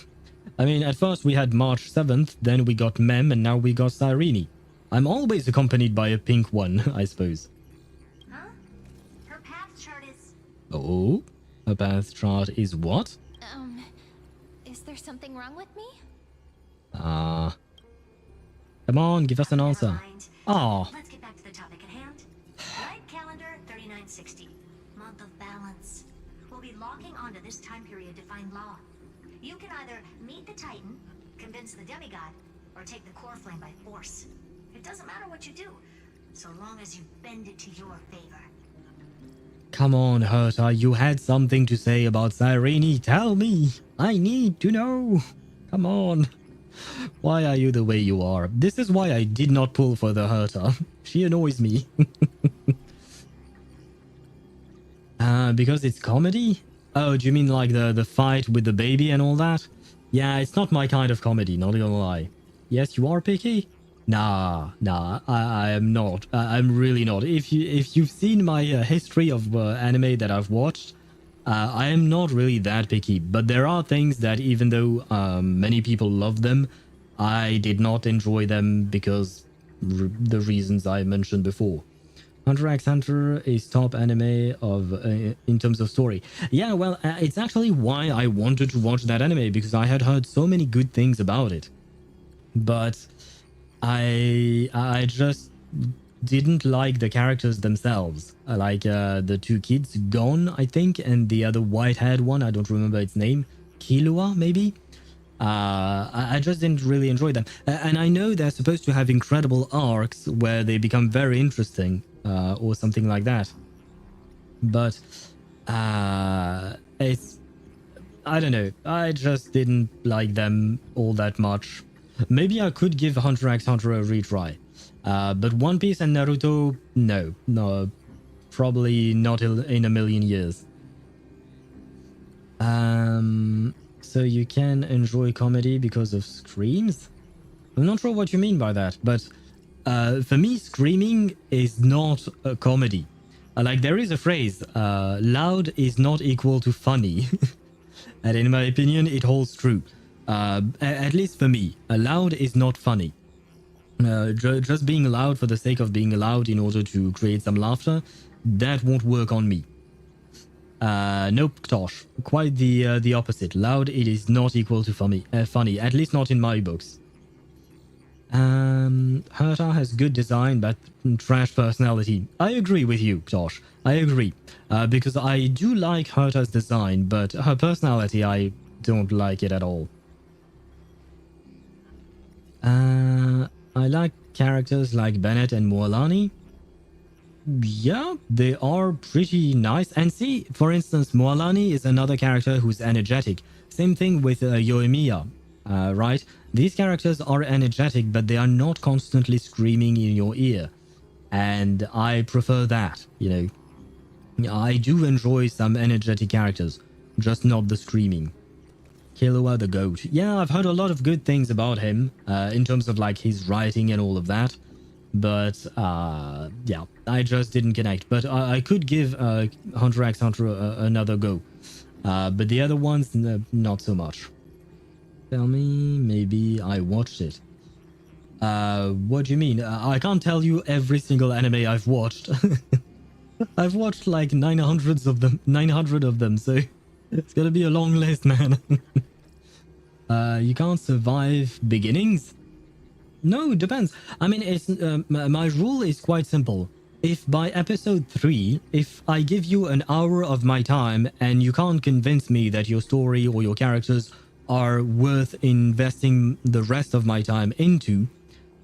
I mean, at first we had March 7th, then we got Mem, and now we got Cyrene. I'm always accompanied by a pink one, I suppose. Huh? Her path chart is... Oh? A path chart is what? Is there something wrong with me? Come on, give us an Never answer. mind. Ah. Let's get back to the topic at hand. Light calendar 3960. Month of balance. We'll be locking onto this time period to find law. You can either meet the Titan, convince the demigod, or take the core flame by force. It doesn't matter what you do, so long as you bend it to your favor. Come on, Herta, you had something to say about Cyrene. Tell me. I need to know. Come on. Why are you the way you are? This is why I did not pull for the Herta. She annoys me. Because it's comedy? Oh, do you mean like the fight with the baby and all that? Yeah, it's not my kind of comedy, not gonna lie. Yes, you are picky? Nah, I am not. I'm really not. If you've seen my history of anime that I've watched, I am not really that picky. But there are things that even though many people love them, I did not enjoy them because the reasons I mentioned before. Hunter x Hunter is top anime of in terms of story. Yeah, well, it's actually why I wanted to watch that anime, because I had heard so many good things about it. But I just didn't like the characters themselves. I like the two kids, Gon, I think, and the other white-haired one, I don't remember its name, Killua, maybe? I just didn't really enjoy them. And I know they're supposed to have incredible arcs where they become very interesting, or something like that. But it's... I don't know. I just didn't like them all that much. Maybe I could give Hunter x Hunter a retry. But One Piece and Naruto, no. Probably not in a million years. So you can enjoy comedy because of screams? I'm not sure what you mean by that, but for me, screaming is not a comedy. Like, there is a phrase, loud is not equal to funny. And in my opinion, it holds true. At least for me, loud is not funny. Just being loud for the sake of being loud in order to create some laughter, that won't work on me. Nope, Tosh. Quite the opposite. Loud, it is not equal to funny, at least not in my books. Herta has good design, but trash personality. I agree with you, Tosh. I agree. Because I do like Herta's design, but her personality, I don't like it at all. I like characters like Bennett and Moalani. Yeah, they are pretty nice. And see, for instance, Moalani is another character who's energetic. Same thing with Yoimiya, right? These characters are energetic, but they are not constantly screaming in your ear. And I prefer that, you know. I do enjoy some energetic characters, just not the screaming. Killua the Goat. Yeah, I've heard a lot of good things about him, in terms of like his writing and all of that. But, yeah, I just didn't connect. But I could give Hunter x Hunter another go. But the other ones, not so much. Tell me, maybe I watched it. What do you mean? I can't tell you every single anime I've watched. I've watched like 900 of them, so it's gonna be a long list, man. You can't survive beginnings? No, it depends. I mean, it's my rule is quite simple. If by episode 3, if I give you an hour of my time and you can't convince me that your story or your characters are worth investing the rest of my time into,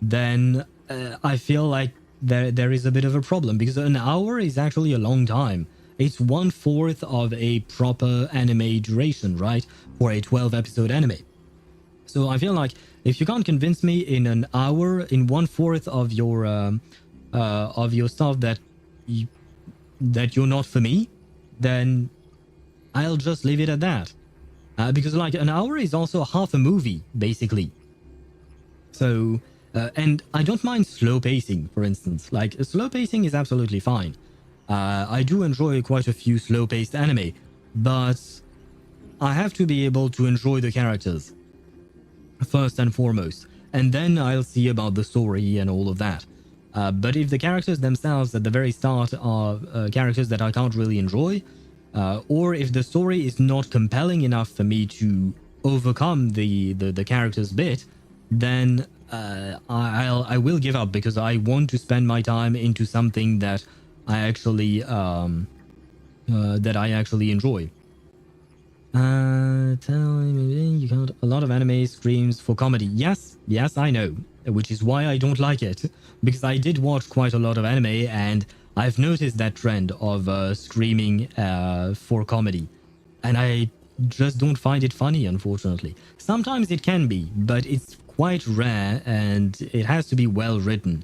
then I feel like there is a bit of a problem, because an hour is actually a long time. It's 1/4 of a proper anime duration, right? For a 12-episode anime. So I feel like if you can't convince me in an hour, in 1/4 of your stuff that you're not for me, then I'll just leave it at that. Because like an hour is also half a movie, basically. So And I don't mind slow pacing, for instance. Like, slow pacing is absolutely fine. I do enjoy quite a few slow-paced anime, but I have to be able to enjoy the characters first and foremost, and then I'll see about the story and all of that. But if the characters themselves at the very start are characters that I can't really enjoy, or if the story is not compelling enough for me to overcome the characters bit, then I will give up, because I want to spend my time into something that I actually enjoy. Tell me you can't. A lot of anime screams for comedy. Yes, I know, which is why I don't like it, because I did watch quite a lot of anime and I've noticed that trend of screaming for comedy, and I just don't find it funny, unfortunately. Sometimes it can be, but it's quite rare and it has to be well written.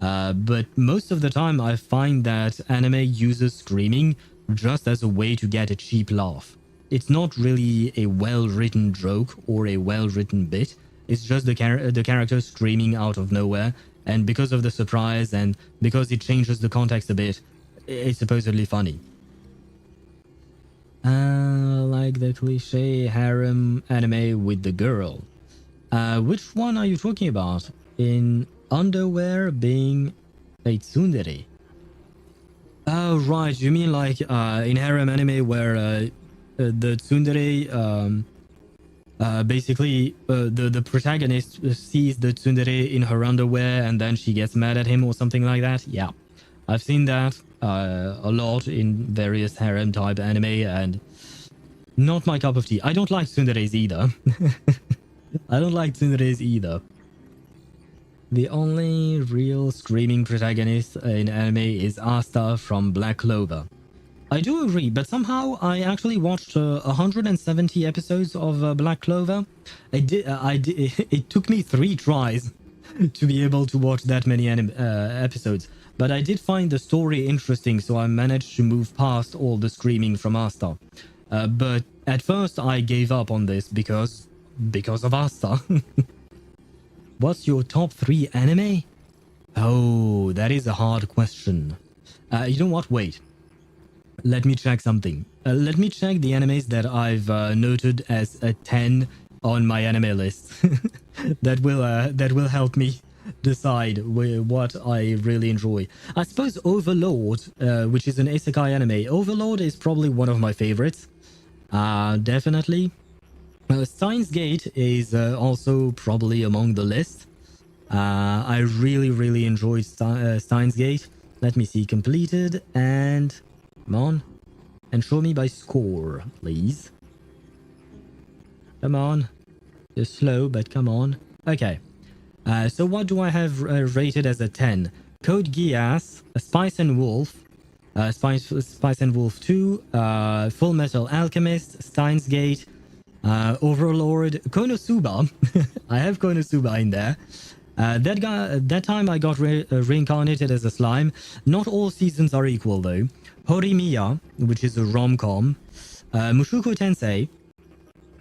But most of the time I find that anime uses screaming just as a way to get a cheap laugh. It's not really a well-written joke or a well-written bit. It's just the character screaming out of nowhere, and because of the surprise and because it changes the context a bit, it's supposedly funny. Like the cliche harem anime with the girl. Which one are you talking about? In underwear being a tsundere? Oh, right. You mean like in harem anime where the tsundere, basically the protagonist sees the tsundere in her underwear and then she gets mad at him or something like that? Yeah, I've seen that a lot in various harem type anime, and not my cup of tea. I don't like tsunderes either. I don't like tsunderes either. The only real screaming protagonist in anime is Asta from Black Clover. I do agree, but somehow I actually watched 170 episodes of Black Clover. It took me 3 tries to be able to watch that many episodes, but I did find the story interesting, so I managed to move past all the screaming from Asta. But at first I gave up on this because of Asta. What's your top 3 anime? Oh, that is a hard question. You know what? Wait. Let me check something. Let me check the animes that I've noted as a 10 on my anime list. that will help me decide what I really enjoy. I suppose Overlord, which is an isekai anime. Overlord is probably one of my favorites. Definitely. Steins Gate is also probably among the list. I really enjoyed Steins Gate. Let me see. Completed and... Come on. And show me by score, please. Come on. You're slow, but come on. Okay. So what do I have rated as a 10? Code Geass, Spice and Wolf, Spice and Wolf 2, Full Metal Alchemist, Steins Gate, Overlord, Konosuba. I have Konosuba in there. That time I got reincarnated as a slime. Not all seasons are equal though. Horimiya, which is a rom-com. Mushoku Tensei.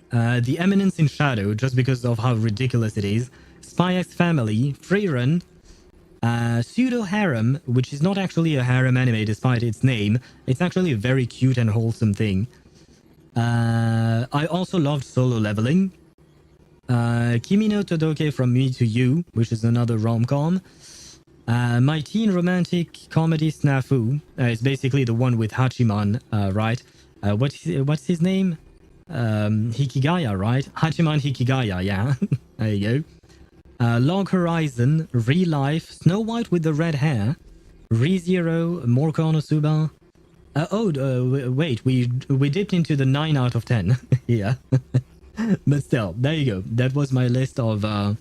The Eminence in Shadow, just because of how ridiculous it is. Spy X Family, Freerun. Pseudo Harem, which is not actually a harem anime despite its name. It's actually a very cute and wholesome thing. I also loved Solo Leveling. Kimi no Todoke From Me to You, which is another rom-com. My teen romantic comedy snafu is basically the one with Hachiman, right? What's his name? Hikigaya, right? Hachiman Hikigaya, yeah. There you go. Log Horizon, Real Life, Snow White with the Red Hair, ReZero, more Konosuba. Wait, we dipped into the 9 out of 10 here. But still, there you go. That was my list of anime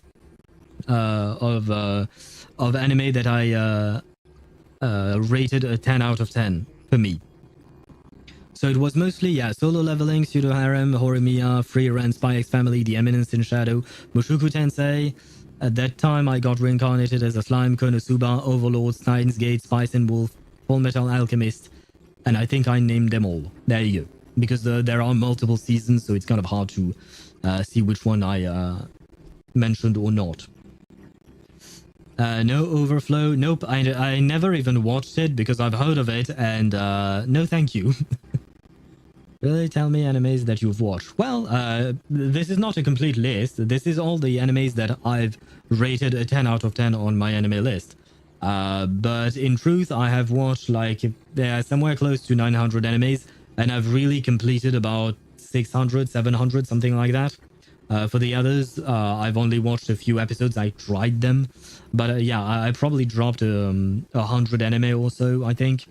that I rated a 10 out of 10 for me. So it was mostly, yeah, Solo Leveling, Pseudo Harem, Horimiya, Freerun, Spy X Family, The Eminence in Shadow, Mushoku Tensei. At that time, I got reincarnated as a slime, Konosuba, Overlord, Steins Gate, Spice and Wolf, Full Metal Alchemist, and I think I named them all. There you go. Because there are multiple seasons, so it's kind of hard to see which one I mentioned or not. No Overflow. Nope. I never even watched it because I've heard of it, and no thank you. Really, tell me animes that you've watched. Well, this is not a complete list. This is all the animes that I've rated a 10 out of 10 on my anime list. But in truth, I have watched like somewhere close to 900 animes, and I've really completed about 600, 700, something like that. For the others, I've only watched a few episodes. I tried them, but yeah, I probably dropped 100 anime or so, I think.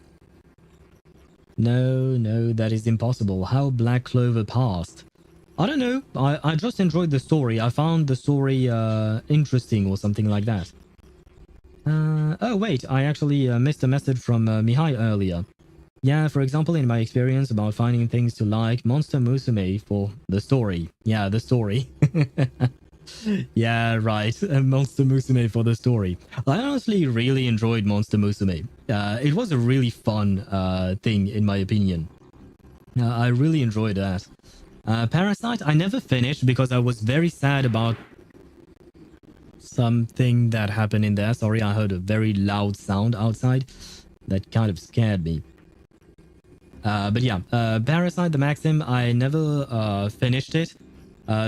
No, that is impossible. How Black Clover passed? I don't know. I just enjoyed the story. I found the story interesting or something like that. Oh wait, I actually missed a message from Mihai earlier. Yeah, for example, in my experience about finding things to like, Monster Musume for the story. Yeah, the story. Yeah, right. Monster Musume for the story. I honestly really enjoyed Monster Musume. It was a really fun thing, in my opinion. I really enjoyed that. Parasite, I never finished because I was very sad about something that happened in there. Sorry, I heard a very loud sound outside. That kind of scared me. But yeah, Parasite the Maxim, I never finished it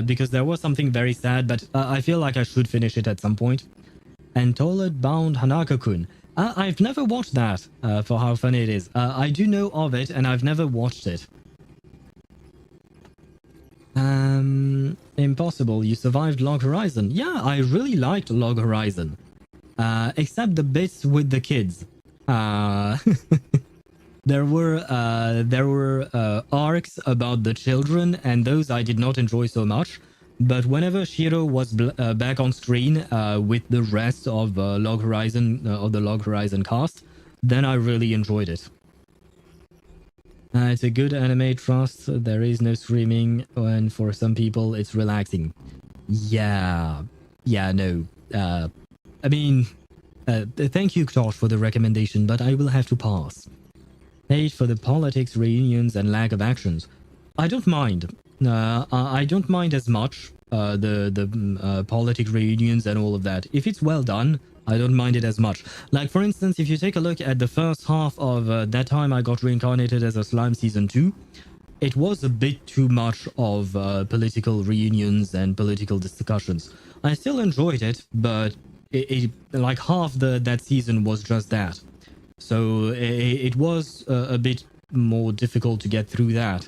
because there was something very sad, but I feel like I should finish it at some point. And Toilet Bound Hanaka-kun. I've never watched that for how funny it is. I do know of it and I've never watched it. Impossible, you survived Log Horizon. Yeah, I really liked Log Horizon. Except the bits with the kids. There were arcs about the children, and those I did not enjoy so much. But whenever Shiro was back on screen with the rest of Log Horizon of the Log Horizon cast, then I really enjoyed it. It's a good anime, trust. There is no screaming, and for some people, it's relaxing. Yeah, no. I mean, thank you, Tosh, for the recommendation, but I will have to pass. Hate for the politics, reunions, and lack of actions. I don't mind. I don't mind as much the politic reunions and all of that. If it's well done, I don't mind it as much. Like, for instance, if you take a look at the first half of That Time I Got Reincarnated as a Slime Season 2, it was a bit too much of political reunions and political discussions. I still enjoyed it, but it like half that season was just that. So it was a bit more difficult to get through that.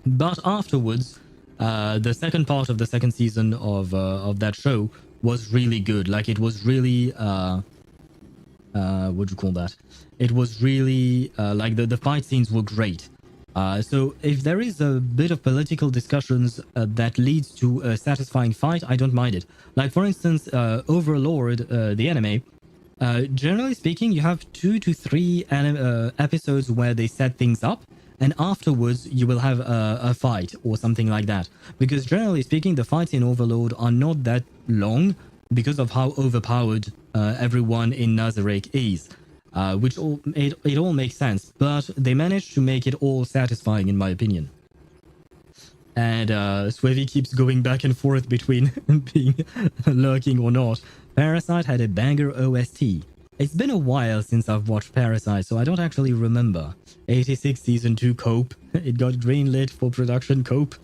But afterwards, the second part of the second season of that show was really good. Like, it was really what do you call that? It was really like the fight scenes were great. So if there is a bit of political discussions that leads to a satisfying fight, I don't mind it. Like, for instance, Overlord, the anime. Generally speaking, you have 2 to 3 episodes where they set things up, and afterwards you will have a fight or something like that. Because generally speaking, the fights in Overlord are not that long because of how overpowered everyone in Nazareth is. Which it all makes sense, but they managed to make it all satisfying, in my opinion. And Swevy keeps going back and forth between being lurking or not. Parasite had a banger OST. It's been a while since I've watched Parasite, so I don't actually remember. 86 Season 2 Cope. It got greenlit for production Cope.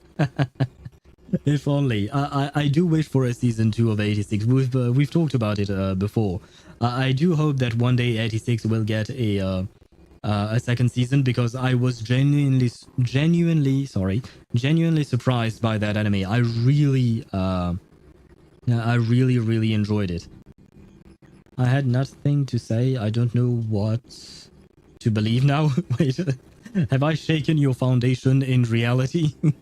If only. I do wish for a Season 2 of 86. We've talked about it before. I do hope that one day 86 will get a second season, because I was genuinely surprised by that anime. I really enjoyed it. I had nothing to say. I don't know what to believe now. Wait, have I shaken your foundation in reality? We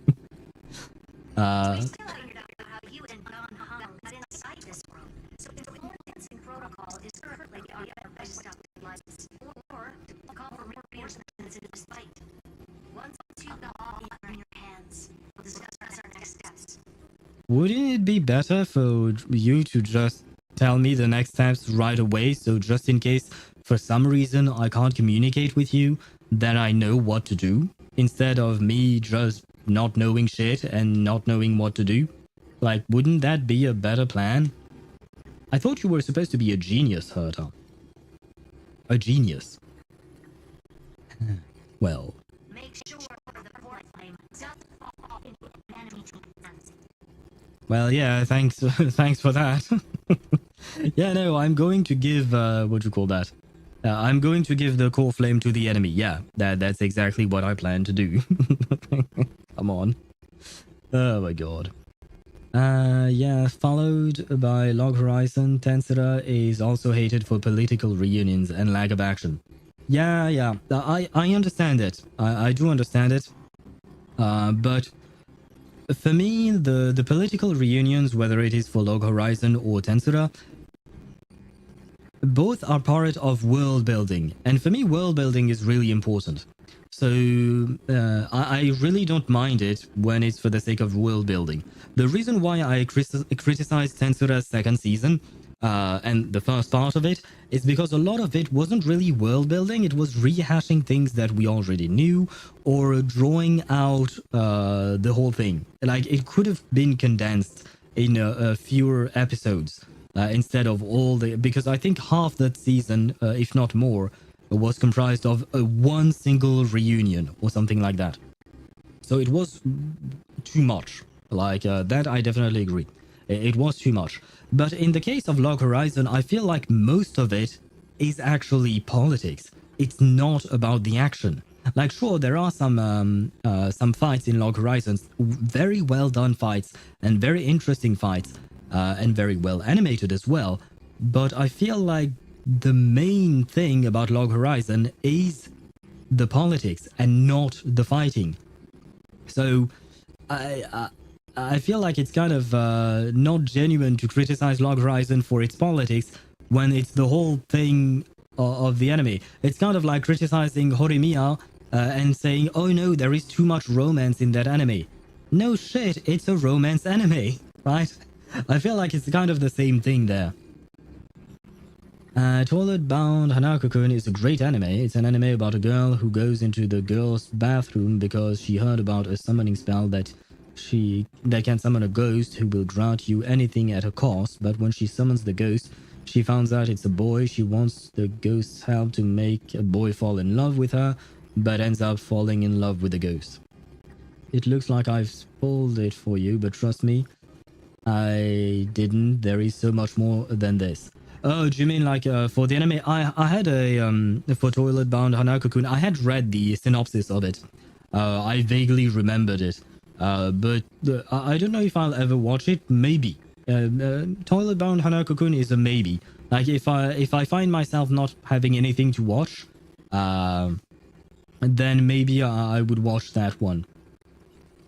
still figured out how you and Don Hong got inside this world. So if the fencing protocol is currently on your stop license, or to call for reinforcements in this fight. Once you've got all in your hands, we'll discuss our next steps. Wouldn't it be better for you to just tell me the next steps right away, so just in case for some reason I can't communicate with you, then I know what to do, instead of me just not knowing shit and not knowing what to do? Like, wouldn't that be a better plan? I thought you were supposed to be a genius, Herta. A genius. Well. Make sure the port flame doesn't fall into enemy hands. Well, yeah, thanks thanks for that. Yeah, no, I'm going to give, what do you call that? I'm going to give the core flame to the enemy. Yeah, that's exactly what I plan to do. Come on. Oh my god. Yeah, followed by Log Horizon, Tensura is also hated for political reunions and lack of action. Yeah, I understand it. I do understand it. But for me, the political reunions, whether it is for Log Horizon or Tensura, both are part of world building. And for me, world building is really important. So I really don't mind it when it's for the sake of world building. The reason why I criticized Tensura's second season and the first part of it is because a lot of it wasn't really world building. It was rehashing things that we already knew or drawing out the whole thing. Like, it could have been condensed in fewer episodes instead of all the... Because I think half that season, if not more, was comprised of one single reunion or something like that. So it was too much. Like, that I definitely agree. It was too much. But in the case of Log Horizon, I feel like most of it is actually politics. It's not about the action. Like, sure, there are some fights in Log Horizons, very well done fights and very interesting fights, and very well animated as well. But I feel like the main thing about Log Horizon is the politics and not the fighting. So I feel like it's kind of not genuine to criticize Log Horizon for its politics when it's the whole thing of the anime. It's kind of like criticizing Horimiya and saying, oh no, there is too much romance in that anime. No shit, it's a romance anime, right? I feel like it's kind of the same thing there. Toilet Bound Hanako-kun is a great anime. It's an anime about a girl who goes into the girl's bathroom because she heard about a summoning spell that can summon a ghost who will grant you anything at a cost, but when she summons the ghost, she finds out it's a boy. She wants the ghost's help to make a boy fall in love with her, but ends up falling in love with the ghost. It looks like I've spoiled it for you, but trust me, I didn't. There is so much more than this. Oh, do you mean like for the anime? I had a for Toilet Bound Hanako-kun, I had read the synopsis of it. I vaguely remembered it. But I don't know if I'll ever watch it. Maybe. Toilet Bound Hanako-kun is a maybe. Like, if I find myself not having anything to watch, then maybe I would watch that one.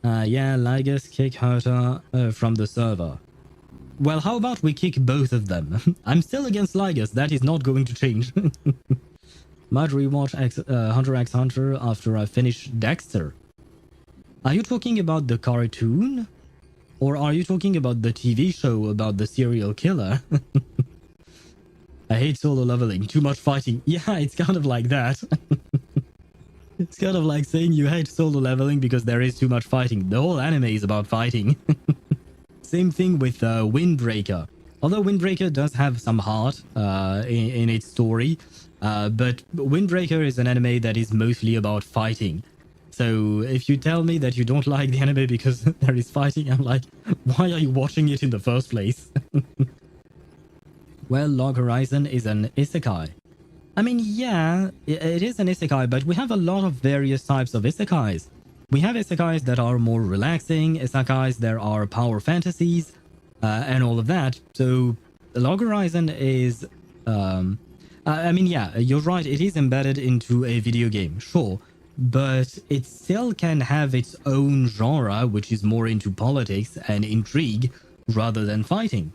Yeah, Ligus kick Herta from the server. Well, how about we kick both of them? I'm still against Ligus. That is not going to change. Might rewatch Hunter x Hunter after I finish Dexter. Are you talking about the cartoon? Or are you talking about the TV show about the serial killer? I hate solo leveling. Too much fighting. Yeah, it's kind of like that. It's kind of like saying you hate solo leveling because there is too much fighting. The whole anime is about fighting. Same thing with Windbreaker. Although Windbreaker does have some heart in its story, but Windbreaker is an anime that is mostly about fighting. So if you tell me that you don't like the anime because there is fighting, I'm like, why are you watching it in the first place? Well, Log Horizon is an isekai. I mean, yeah, it is an isekai, but we have a lot of various types of isekais. We have isekais that are more relaxing, isekais that are power fantasies, and all of that. So Log Horizon is... I mean, yeah, you're right, it is embedded into a video game, sure. But it still can have its own genre, which is more into politics and intrigue rather than fighting.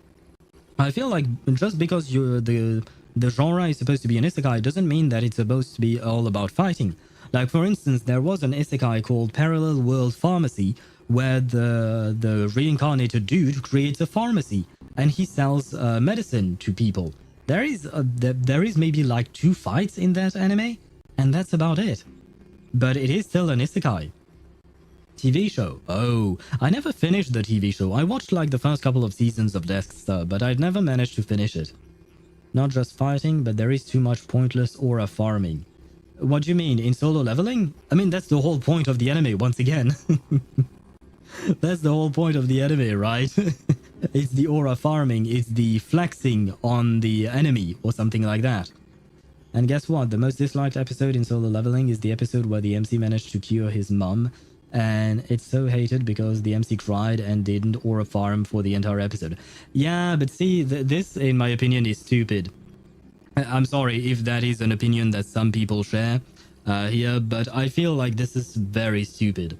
I feel like just because the genre is supposed to be an isekai doesn't mean that it's supposed to be all about fighting. Like, for instance, there was an isekai called Parallel World Pharmacy, where the reincarnated dude creates a pharmacy and he sells medicine to people. There is maybe like 2 fights in that anime, and that's about it. But it is still an isekai. TV show. Oh, I never finished the TV show. I watched like the first couple of seasons of Dexter, but I've never managed to finish it. Not just fighting, but there is too much pointless aura farming. What do you mean, in solo leveling? I mean, that's the whole point of the anime, once again. That's the whole point of the anime, right? It's the aura farming, it's the flexing on the enemy, or something like that. And guess what? The most disliked episode in solo leveling is the episode where the MC managed to cure his mum. And it's so hated because the MC cried and didn't aura farm for the entire episode. Yeah, but see, this, in my opinion, is stupid. I'm sorry if that is an opinion that some people share here, but I feel like this is very stupid.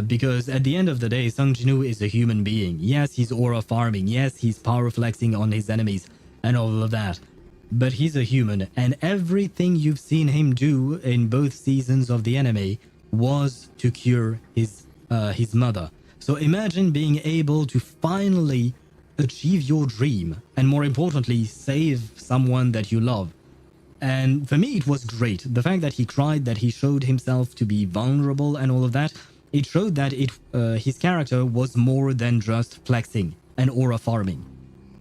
Because at the end of the day, Sung Jinwoo is a human being. Yes, he's aura farming. Yes, he's power flexing on his enemies and all of that. But he's a human, and everything you've seen him do in both seasons of the anime was to cure his mother. So imagine being able to finally achieve your dream, and more importantly, save someone that you love. And for me, it was great. The fact that he cried, that he showed himself to be vulnerable and all of that, it showed that his character was more than just flexing and aura farming.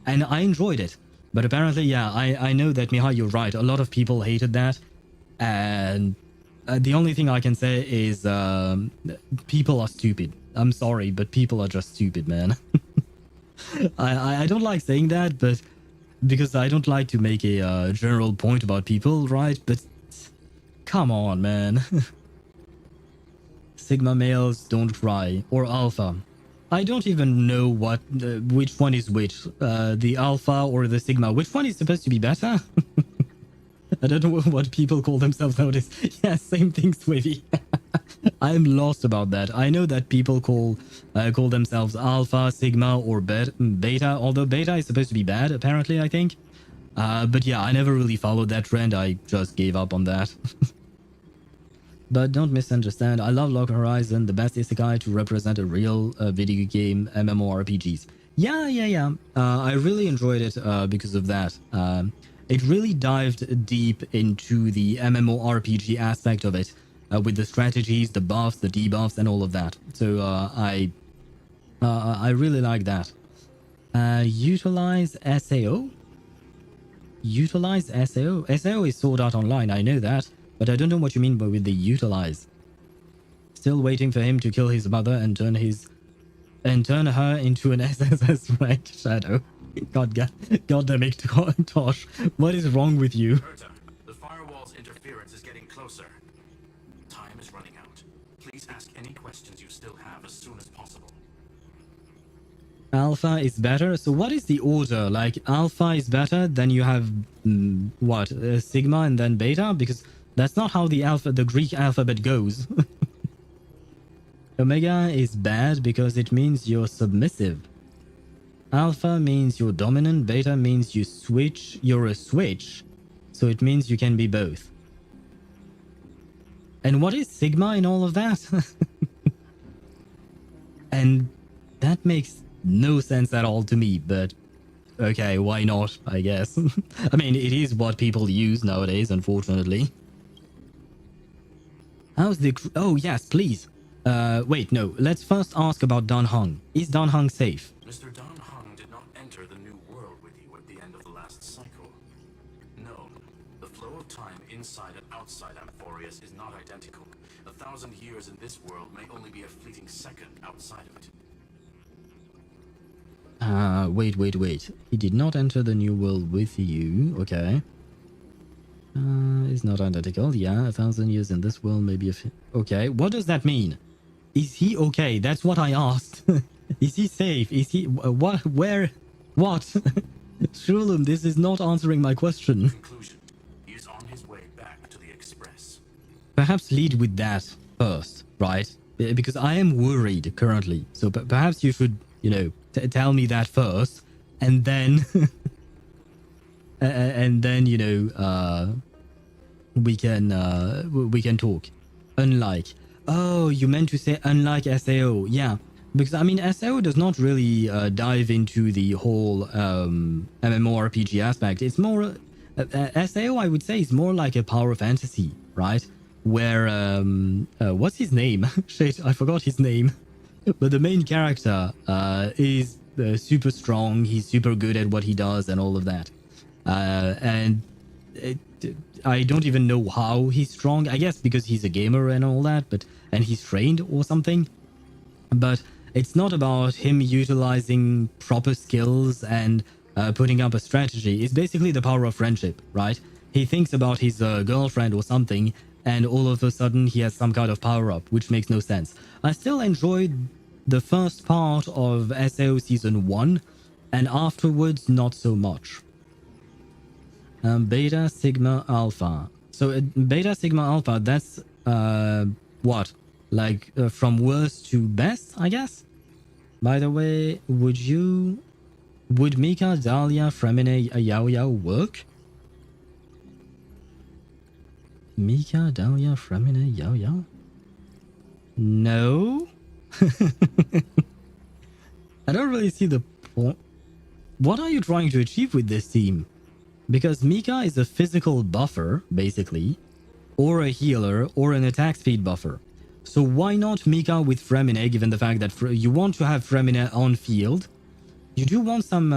And I enjoyed it. But apparently, yeah, I know that, Mihai, you're right. A lot of people hated that. And the only thing I can say is people are stupid. I'm sorry, but people are just stupid, man. I don't like saying that, but because I don't like to make a general point about people, right? But come on, man. Sigma males don't cry, or alpha. I don't even know which one is which, the alpha or the sigma. Which one is supposed to be better? I don't know what people call themselves nowadays. Yeah, same thing, Swivy. I'm lost about that. I know that people call themselves alpha, sigma, or beta, although beta is supposed to be bad, apparently, I think. But yeah, I never really followed that trend. I just gave up on that. But don't misunderstand, I love Log Horizon, the best isekai to represent a real video game MMORPGs. Yeah. I really enjoyed it because of that. It really dived deep into the MMORPG aspect of it, with the strategies, the buffs, the debuffs, and all of that. So I really like that. Utilize SAO? Utilize SAO? SAO is Sword Art Online, I know that. But I don't know what you mean by with the utilize. Still waiting for him to kill his mother and turn her into an SSS ranked shadow. God damn it, Tosh. What is wrong with you? Herta, the firewall's interference is getting closer. Time is running out. Please ask any questions you still have as soon as possible. Alpha is better. So what is the order? Like alpha is better, then you have what? Sigma and then beta? Because that's not how the Greek alphabet goes. Omega is bad because it means you're submissive. Alpha means you're dominant, beta means you're a switch. So it means you can be both. And what is sigma in all of that? And that makes no sense at all to me, but okay, why not, I guess. I mean, it is what people use nowadays, unfortunately. How's the... Oh, yes, please. Wait, no. Let's first ask about Dan Heng. Is Dan Heng safe? Mr. Dan Heng did not enter the new world with you at the end of the last cycle. No. The flow of time inside and outside Amphoreus is not identical. 1,000 years in this world may only be a fleeting second outside of it. Wait. He did not enter the new world with you. Okay. It's not identical. Yeah, 1,000 years in this world, maybe okay, what does that mean? Is he okay? That's what I asked. Is he safe? Is he... what? Where? What? Shulum, this is not answering my question. Conclusion. He is on his way back to the Express. Perhaps lead with that first, right? Because I am worried currently. So perhaps you should, you know, tell me that first. And then... and then, you know, we can talk. Unlike. Oh, you meant to say unlike SAO. Yeah. Because, I mean, SAO does not really dive into the whole MMORPG aspect. It's more... SAO, I would say, is more like a power fantasy, right? where what's his name? Shit, I forgot his name. But the main character is super strong. He's super good at what he does and all of that. And I don't even know how he's strong. I guess because he's a gamer and all that, and he's trained or something. But it's not about him utilizing proper skills and putting up a strategy. It's basically the power of friendship, right? He thinks about his girlfriend or something, and all of a sudden he has some kind of power-up, which makes no sense. I still enjoyed the first part of SAO Season 1, and afterwards not so much. Beta, Sigma, Alpha. So Beta, Sigma, Alpha, that's what? Like from worst to best, I guess? By the way, would Mika, Dahlia, Fremine, Yao Yao work? Mika, Dahlia, Fremine, Yao Yao? No? I don't really see the point. What are you trying to achieve with this team? Because Mika is a physical buffer, basically, or a healer, or an attack speed buffer. So why not Mika with Fremine, given the fact that you want to have Fremine on field? You do want some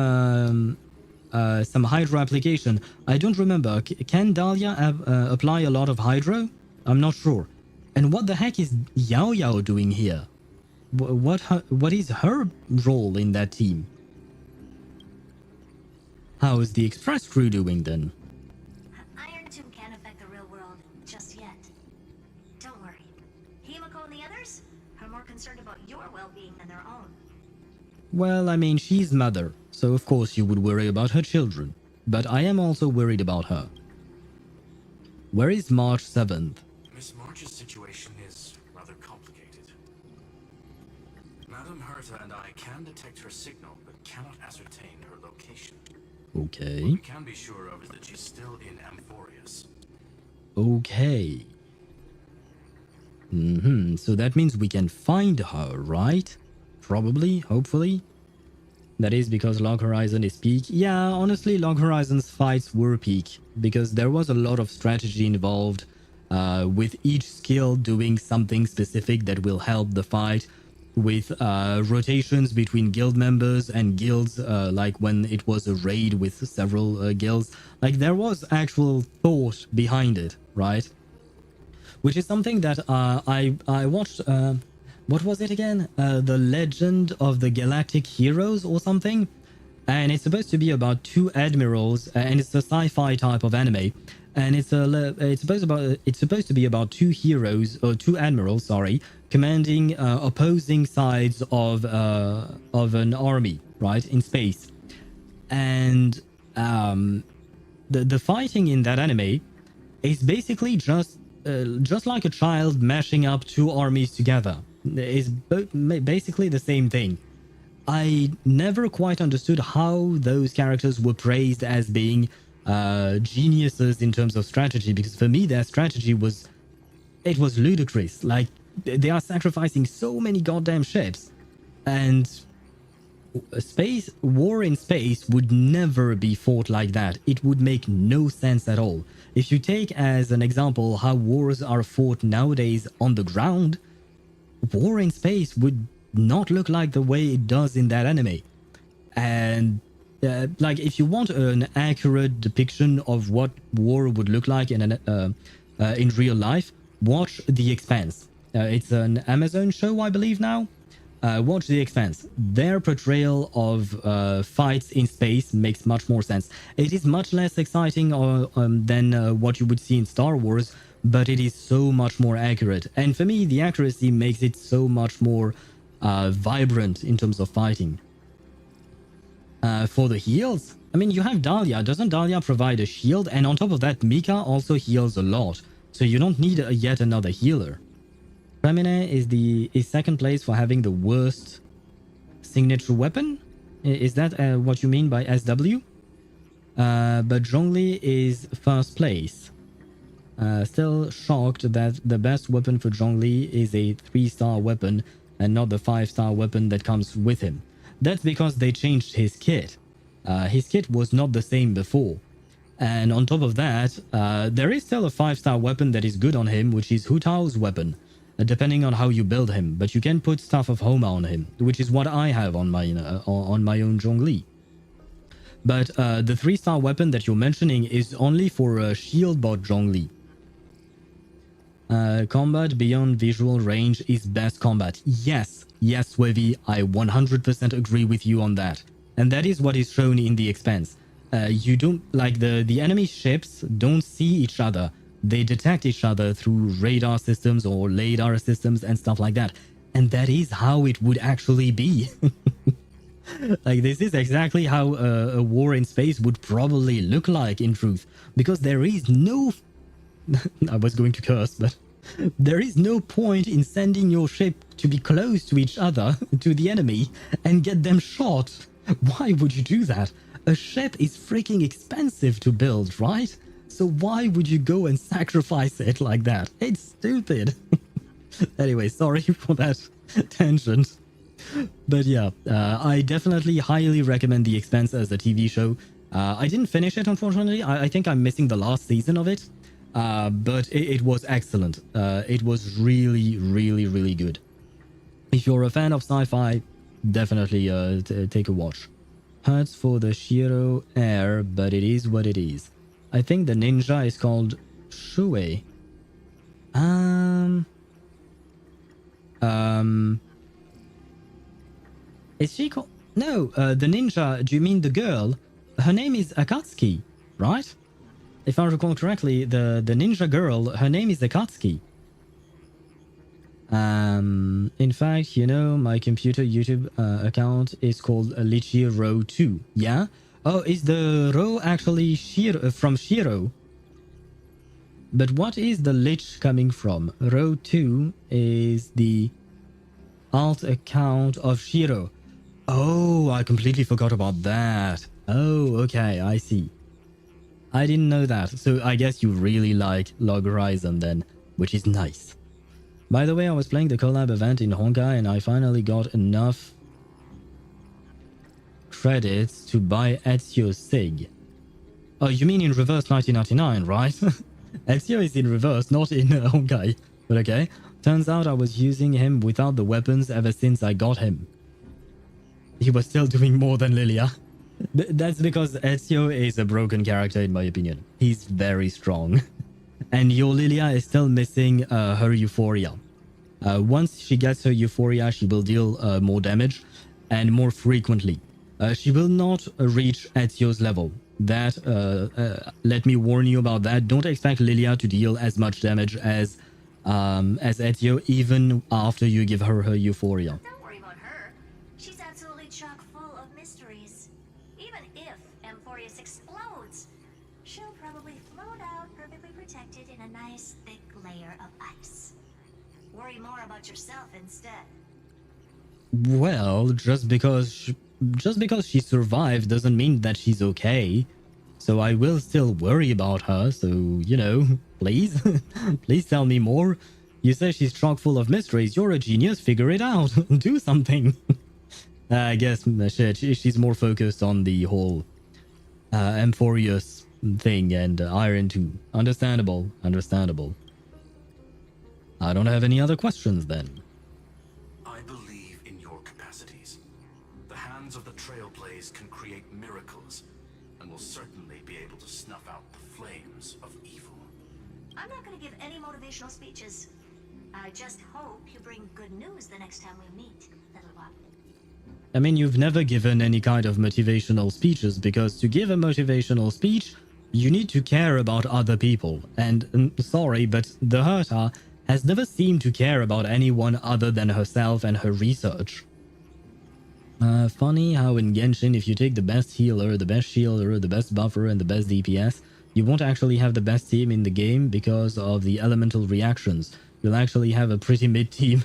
Hydro application. I don't remember. Can Dahlia apply a lot of Hydro? I'm not sure. And what the heck is Yao Yao doing here? What is her role in that team? How is the Express crew doing then? Iron Tomb can't affect the real world just yet. Don't worry. Himiko and the others are more concerned about your well-being than their own. Well, I mean, she's mother, so of course you would worry about her children. But I am also worried about her. Where is March 7th? Miss March's situation is rather complicated. Madame Herta and I can detect her signal, but cannot ascertain her location. Okay. What we can be sure of is that she's still in Amphoreus. Okay. So that means we can find her, right? Probably, hopefully. That is because Log Horizon is peak. Yeah, honestly, Log Horizon's fights were peak, because there was a lot of strategy involved, with each skill doing something specific that will help the fight, with rotations between guild members and guilds, like when it was a raid with several guilds. Like, there was actual thought behind it, right? Which is something that I watched... what was it again? The Legend of the Galactic Heroes or something? And it's supposed to be about two admirals, and it's a sci-fi type of anime. And it's supposed to be about two heroes, or two admirals, sorry, commanding opposing sides of an army, right, in space. And the fighting in that anime is basically just like a child mashing up two armies together. It's basically the same thing. I never quite understood how those characters were praised as being geniuses in terms of strategy, because for me their strategy was ludicrous. Like, they are sacrificing so many goddamn ships, and war in space would never be fought like that. It would make no sense at all. If you take as an example how wars are fought nowadays on the ground, war in space would not look like the way it does in that anime. And like, if you want an accurate depiction of what war would look like in real life, watch The Expanse. It's an Amazon show, I believe now. Watch The Expanse. Their portrayal of fights in space makes much more sense. It is much less exciting than what you would see in Star Wars, but it is so much more accurate. And for me, the accuracy makes it so much more vibrant in terms of fighting. For the heals, I mean, you have Dahlia. Doesn't Dahlia provide a shield? And on top of that, Mika also heals a lot. So you don't need yet another healer. Fremine is second place for having the worst signature weapon. Is that what you mean by SW? But Zhongli is first place. Still shocked that the best weapon for Zhongli is a 3-star weapon and not the 5-star weapon that comes with him. That's because they changed his kit. His kit was not the same before. And on top of that, there is still a 5-star weapon that is good on him, which is Hu Tao's weapon, depending on how you build him. But you can put Staff of Homa on him, which is what I have on my own Zhongli. But the 3-star weapon that you're mentioning is only for shield bot Zhongli. Combat beyond visual range is best combat. Yes, Wavy, I 100% agree with you on that. And that is what is shown in the expense. You don't, like, the enemy ships don't see each other. They detect each other through radar systems or LiDAR systems and stuff like that. And that is how it would actually be. Like, this is exactly how a war in space would probably look like in truth. Because there is no... I was going to curse, but... There is no point in sending your ship to be close to each other, to the enemy, and get them shot. Why would you do that? A ship is freaking expensive to build, right? So why would you go and sacrifice it like that? It's stupid. Anyway, sorry for that tangent. But yeah, I definitely highly recommend The Expanse as a TV show. I didn't finish it, unfortunately. I think I'm missing the last season of it. But it was excellent. It was really, really, really good. If you're a fan of sci-fi, definitely take a watch. Hurts for the Shiro air, but it is what it is. I think the ninja is called Shuei. Is she called... No, the ninja, do you mean the girl? Her name is Akatsuki, right? If I recall correctly, the ninja girl, her name is Akatsuki. In fact, you know, my computer YouTube account is called Lichi Ro 2. Yeah? Oh, is the Ro actually from Shiro? But what is the Lich coming from? Ro 2 is the alt account of Shiro. Oh, I completely forgot about that. Oh, okay, I see. I didn't know that, so I guess you really like Log Horizon then, which is nice. By the way, I was playing the collab event in Honkai and I finally got enough credits to buy Ezio Sig. Oh, you mean in reverse 1999, right? Ezio is in reverse, not in Honkai. But okay, turns out I was using him without the weapons ever since I got him. He was still doing more than Lilia. That's because Ezio is a broken character in my opinion. He's very strong. And your Lilia is still missing her Euphoria. Once she gets her Euphoria, she will deal more damage and more frequently. She will not reach Ezio's level. That, let me warn you about that. Don't expect Lilia to deal as much damage as Ezio even after you give her her Euphoria. Don't worry about her. She's absolutely chock full of mysteries. Even if Amphoreus explodes, she'll probably float out perfectly protected in a nice thick layer of ice. Worry more about yourself instead. Well, just because she survived doesn't mean that she's okay. So I will still worry about her, so, you know, please, please tell me more. You say she's chock full of mysteries, you're a genius, figure it out, do something. I guess she's more focused on the whole Amphoreus thing and Iron 2. Understandable, understandable. I don't have any other questions then. I believe in your capacities. The hands of the Trailblaze can create miracles, and will certainly be able to snuff out the flames of evil. I'm not going to give any motivational speeches. I just hope you bring good news the next time we meet, little one. I mean, you've never given any kind of motivational speeches, because to give a motivational speech, you need to care about other people. And sorry, but the Herta has never seemed to care about anyone other than herself and her research. Funny how in Genshin, if you take the best healer, the best shielder, the best buffer, and the best DPS, you won't actually have the best team in the game because of the elemental reactions. You'll actually have a pretty mid team.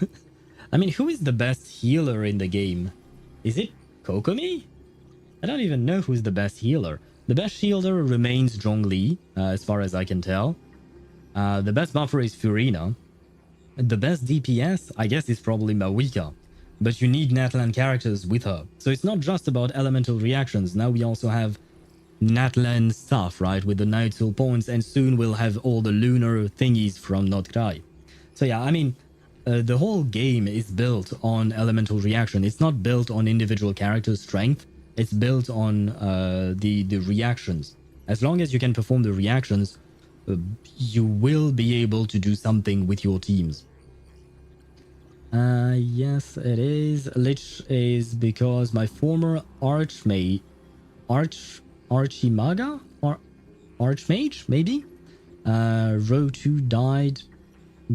I mean, who is the best healer in the game? Is it Kokomi? I don't even know who's the best healer. The best shielder remains Zhongli, as far as I can tell. The best buffer is Furina. The best DPS, I guess, is probably Mawika. But you need Natlan characters with her. So it's not just about elemental reactions. Now we also have Natlan stuff, right? With the Night Soul points, and soon we'll have all the lunar thingies from Notgrai. So yeah, I mean, the whole game is built on elemental reaction. It's not built on individual character strength. It's built on the reactions. As long as you can perform the reactions, you will be able to do something with your teams. Yes, it is. Lich is because my former archmage, Archimaga? Or Archmage, maybe? Row 2 died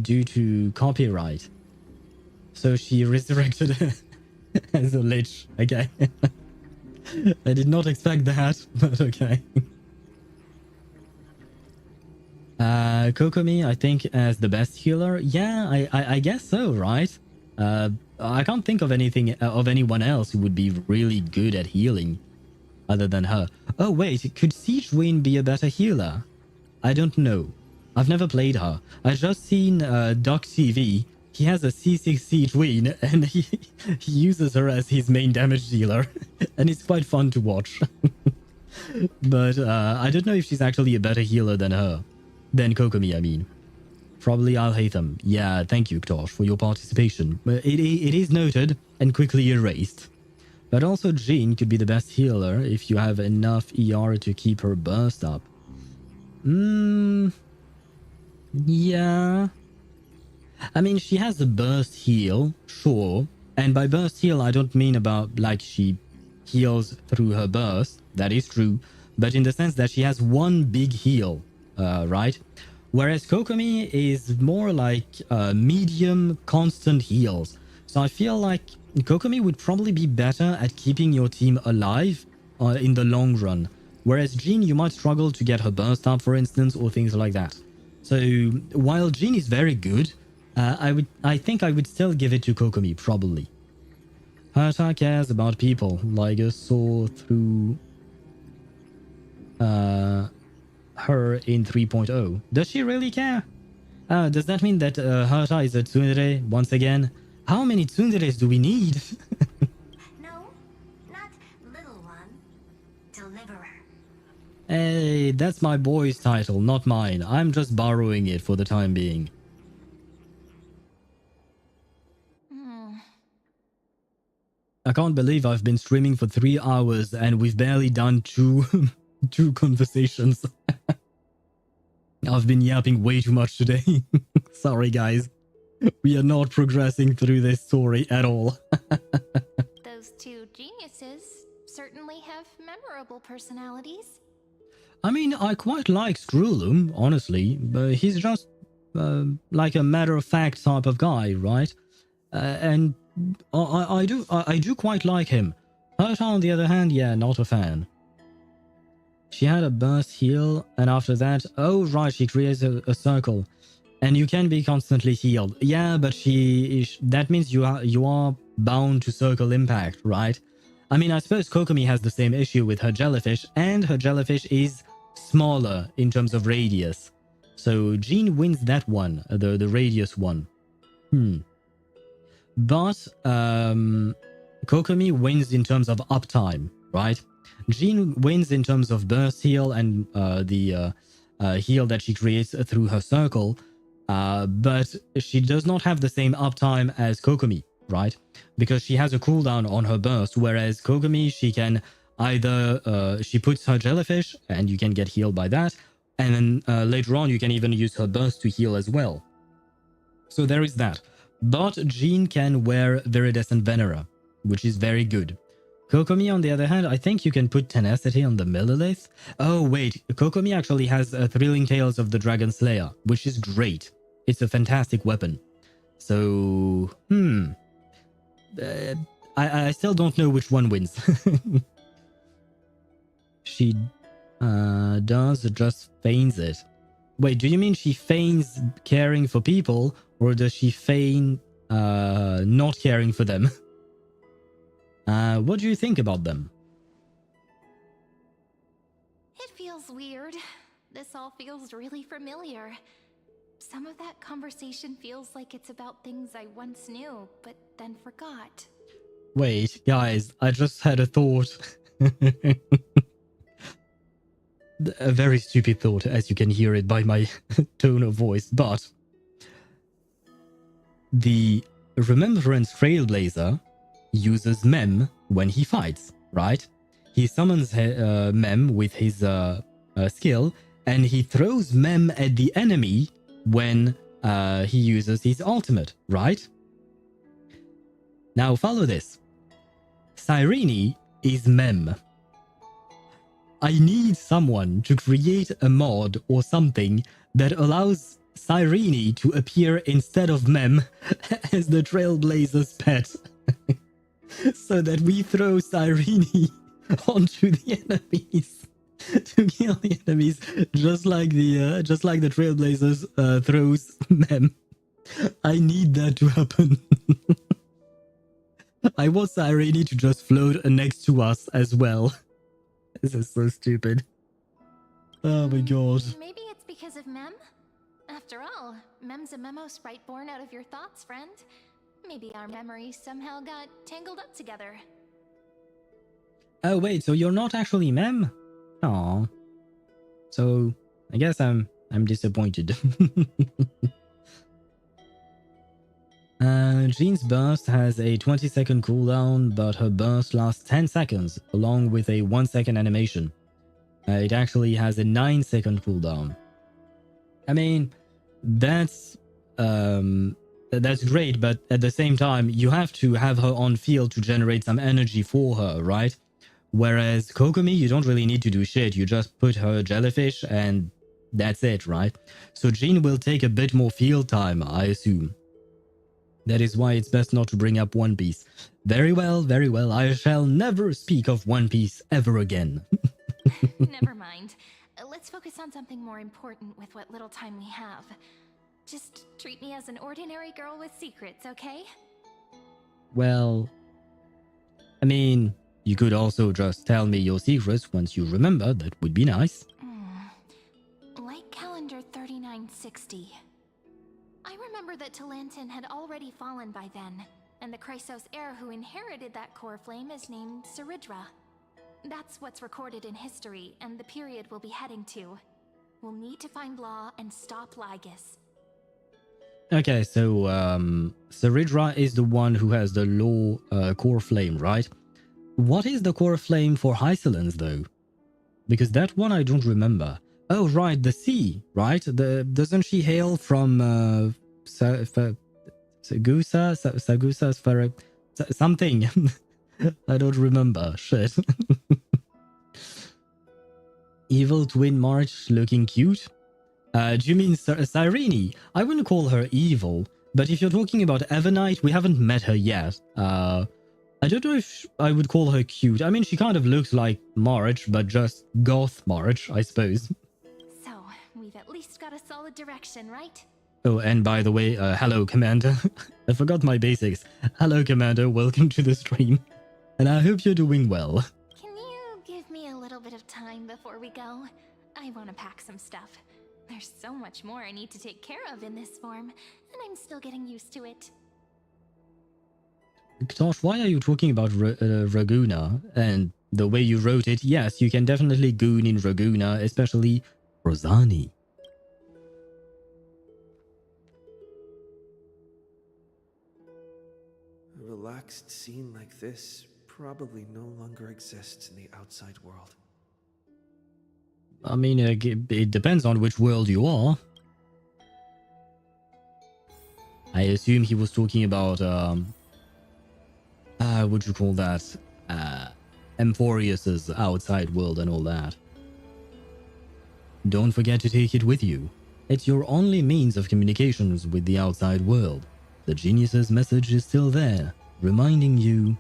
due to copyright. So she resurrected as a Lich. Okay. I did not expect that, but okay. Kokomi, I think, as the best healer. Yeah, I guess so, right? I can't think of anyone else who would be really good at healing other than her. Oh wait, could Cyrene be a better healer? I don't know. I've never played her. I just seen Duck TV. He has a C6 Cyrene and he uses her as his main damage dealer, and it's quite fun to watch. But I don't know if she's actually a better healer than her. Than Kokomi, I mean. Probably I'll hate them. Yeah, thank you, Ktosh, for your participation. It is noted and quickly erased. But also Jean could be the best healer if you have enough ER to keep her burst up. Yeah. I mean, she has a burst heal, sure. And by burst heal, I don't mean about like she heals through her burst. That is true. But in the sense that she has one big heal, right? Whereas Kokomi is more like medium constant heals. So I feel like Kokomi would probably be better at keeping your team alive in the long run. Whereas Jean, you might struggle to get her burst up, for instance, or things like that. So while Jean is very good, I think I would still give it to Kokomi, probably. Herta cares about people, like a saw through her in 3.0. Does she really care? Does that mean that Herta is a tsundere once again? How many tsunderes do we need? No, not little one. Deliverer. Hey, that's my boy's title, not mine. I'm just borrowing it for the time being. I can't believe I've been streaming for 3 hours and we've barely done two conversations. I've been yapping way too much today. Sorry, guys. We are not progressing through this story at all. Those two geniuses certainly have memorable personalities. I mean, I quite like Screwloom, honestly, but he's just like a matter-of-fact type of guy, right? And I do quite like him. Herta, on the other hand, yeah, not a fan. She had a burst heal, and after that, oh right, she creates a circle, and you can be constantly healed. Yeah, but that means you are bound to circle impact, right? I mean, I suppose Kokomi has the same issue with her jellyfish, and her jellyfish is smaller in terms of radius. So Jean wins that one, the radius one. But Kokomi wins in terms of uptime, right? Jean wins in terms of burst heal and the heal that she creates through her circle, but she does not have the same uptime as Kokomi, right? Because she has a cooldown on her burst, whereas Kokomi, she can either she puts her jellyfish and you can get healed by that, and then later on you can even use her burst to heal as well. So there is that. But Jean can wear Viridescent Venera, which is very good. Kokomi, on the other hand, I think you can put Tenacity on the Millilith. Oh wait, Kokomi actually has Thrilling Tales of the Dragon Slayer, which is great. It's a fantastic weapon. So, I still don't know which one wins. She does just feigns it. Wait, do you mean she feigns caring for people, or does she feign not caring for them? What do you think about them? It feels weird. This all feels really familiar. Some of that conversation feels like it's about things I once knew, but then forgot. Wait, guys, I just had a thought. a very stupid thought, as you can hear it by my tone of voice, but the Remembrance Trailblazer uses Mem when he fights, right? He summons Mem with his skill, and he throws Mem at the enemy when he uses his ultimate, right? Now follow this. Cyrene is Mem. I need someone to create a mod or something that allows Cyrene to appear instead of Mem as the Trailblazer's pet. So that we throw Cyrene onto the enemies to kill the enemies, just like the Trailblazers throws Mem. I need that to happen. I want Cyrene to just float next to us as well. This is so stupid. Oh my god. Maybe it's because of Mem? After all, Mem's a memo sprite born out of your thoughts, friend. Maybe our memories somehow got tangled up together. Oh wait, so you're not actually Mem? Aw. So, I guess I'm disappointed. Jean's burst has a 20-second cooldown, but her burst lasts 10 seconds, along with a 1-second animation. It actually has a 9-second cooldown. I mean, that's great, but at the same time, you have to have her on field to generate some energy for her, right? Whereas Kokomi, you don't really need to do shit. You just put her jellyfish and that's it, right? So Jean will take a bit more field time, I assume. That is why it's best not to bring up One Piece. Very well, very well. I shall never speak of One Piece ever again. Never mind. Let's focus on something more important with what little time we have. Just treat me as an ordinary girl with secrets, okay? Well, I mean, you could also just tell me your secrets once you remember. That would be nice. Like calendar 3960. I remember that Talantin had already fallen by then, and the Chrysos heir who inherited that core flame is named Cerydra. That's what's recorded in history, and the period we'll be heading to. We'll need to find Law and stop Lygus. Okay, so Cerydra is the one who has the Law core flame, right? What is the core flame for Hysilens, though? Because that one I don't remember. Oh, right, the sea, right? Doesn't she hail from Sagusa, something? I don't remember. Shit. Evil Twin March looking cute? Do you mean Cyrene? I wouldn't call her evil, but if you're talking about Evernight, we haven't met her yet. I don't know if I would call her cute. I mean, she kind of looks like March, but just goth March, I suppose. So, we've at least got a solid direction, right? Oh, and by the way, hello, Commander. I forgot my basics. Hello, Commander. Welcome to the stream. And I hope you're doing well. Can you give me a little bit of time before we go? I want to pack some stuff. There's so much more I need to take care of in this form, and I'm still getting used to it. Tosh, why are you talking about Raguna? And the way you wrote it, yes, you can definitely goon in Raguna, especially Rosani. A relaxed scene like this probably no longer exists in the outside world. I mean, it depends on which world you are. I assume he was talking about, what'd you call that? Amphoreus's outside world and all that. Don't forget to take it with you. It's your only means of communications with the outside world. The genius's message is still there, reminding you.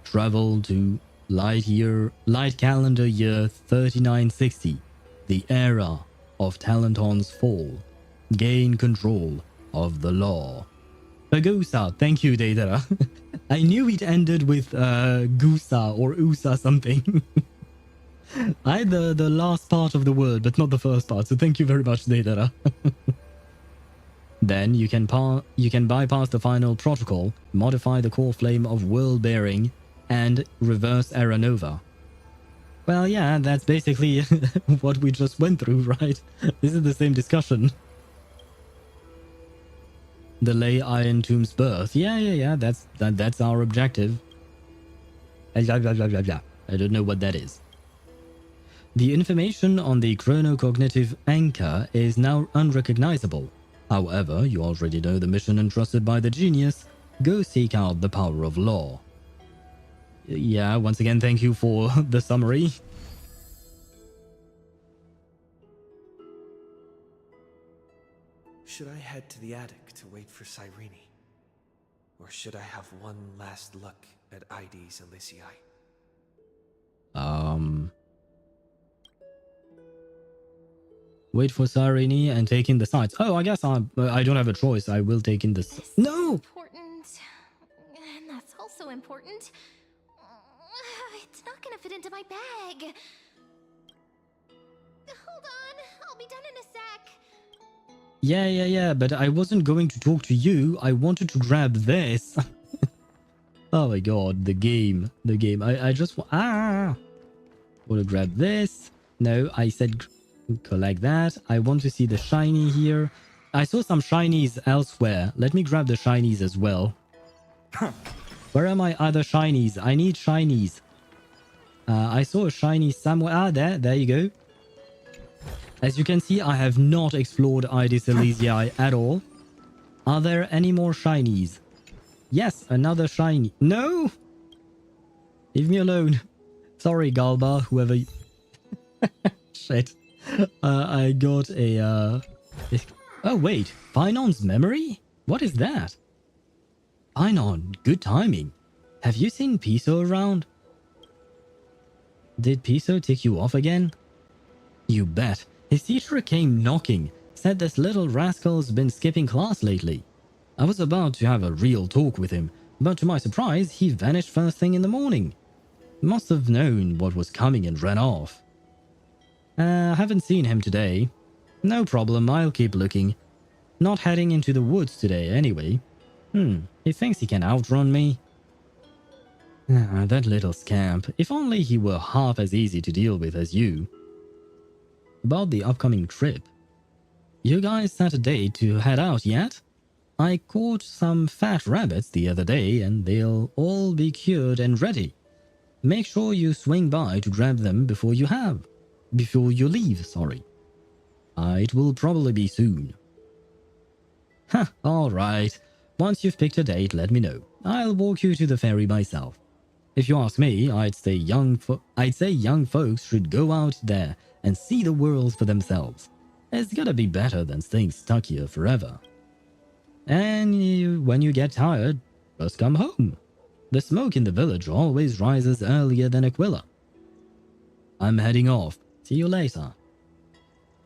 Travel to light calendar year 3960, the era of Talanton's fall. Gain control of the law. Pagusa, thank you, Deidara. I knew it ended with Gusa or Usa something. I had the last part of the word, but not the first part, so thank you very much, Deidara. Then you can bypass the final protocol, modify the core flame of world bearing, and reverse Aranova. Well, yeah, that's basically what we just went through, right? This is the same discussion. Delay Iron Tomb's birth. Yeah. That's our objective. I don't know what that is. The information on the chronocognitive anchor is now unrecognizable. However, you already know the mission entrusted by the genius. Go seek out the power of law. Yeah, once again, thank you for the summary. Should I head to the attic to wait for Cyrene? Or should I have one last look at ID's Elysiae? Wait for Cyrene and take in the sights. Oh, I guess I don't have a choice. I will take in the... No! Important. And that's also important. It's not gonna fit into my bag. Hold on, I'll be done in a sec. Yeah, but I wasn't going to talk to you. I wanted to grab this. Oh my god, the game. I just want to grab this. No, I said collect that. I want to see the shiny here. I saw some shinies elsewhere. Let me grab the shinies as well. Where are my other shinies? I need shinies. I saw a shiny somewhere. There you go. As you can see, I have not explored ID's Elysiae at all. Are there any more shinies? Yes, another shiny. No! Leave me alone. Sorry, Galba, whoever... Shit. I got a... Oh, wait. Finon's memory? What is that? Finon, good timing. Have you seen Piso around? Did Piso tick you off again? You bet. His teacher came knocking. Said this little rascal's been skipping class lately. I was about to have a real talk with him, but to my surprise, he vanished first thing in the morning. Must have known what was coming and ran off. Haven't seen him today. No problem, I'll keep looking. Not heading into the woods today anyway. He thinks he can outrun me. That little scamp. If only he were half as easy to deal with as you. About the upcoming trip. You guys set a date to head out yet? I caught some fat rabbits the other day and they'll all be cured and ready. Make sure you swing by to grab them before you leave, sorry. It will probably be soon. Alright. Once you've picked a date, let me know. I'll walk you to the ferry myself. If you ask me, I'd say young folks should go out there and see the world for themselves. It's gotta be better than staying stuck here forever. And when you get tired, just come home. The smoke in the village always rises earlier than Aquila. I'm heading off. See you later.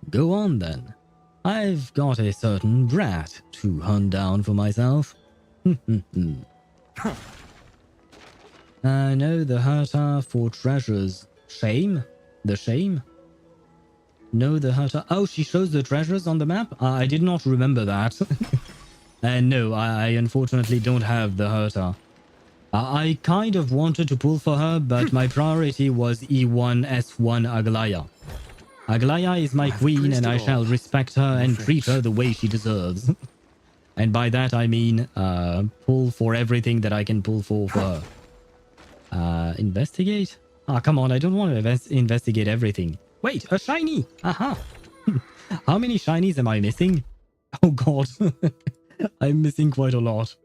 Go on then. I've got a certain brat to hunt down for myself. I know the Herta for treasures. Shame? The shame? No, the Herta. Oh, she shows the treasures on the map? I did not remember that. And no, I unfortunately don't have the Herta. I kind of wanted to pull for her, but my priority was E1 S1 Aglaya. Aglaya is my queen and I shall respect her and treat her the way she deserves. And by that I mean pull for everything that I can pull for her. Investigate? Come on, I don't want to investigate everything. Wait, a shiny! Aha! How many shinies am I missing? Oh god. I'm missing quite a lot.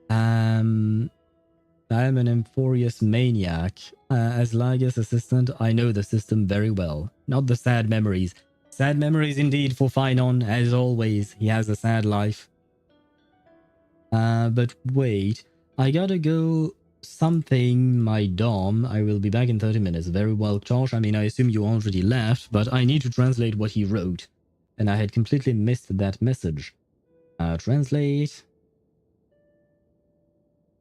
I'm an Amphoreus maniac. As Lygus assistant, I know the system very well. Not the sad memories. Sad memories indeed for Finon, as always. He has a sad life. But wait. I gotta go something my dom. I will be back in 30 minutes. Very well, Josh. I mean, I assume you already left, but I need to translate what he wrote. And I had completely missed that message. Translate.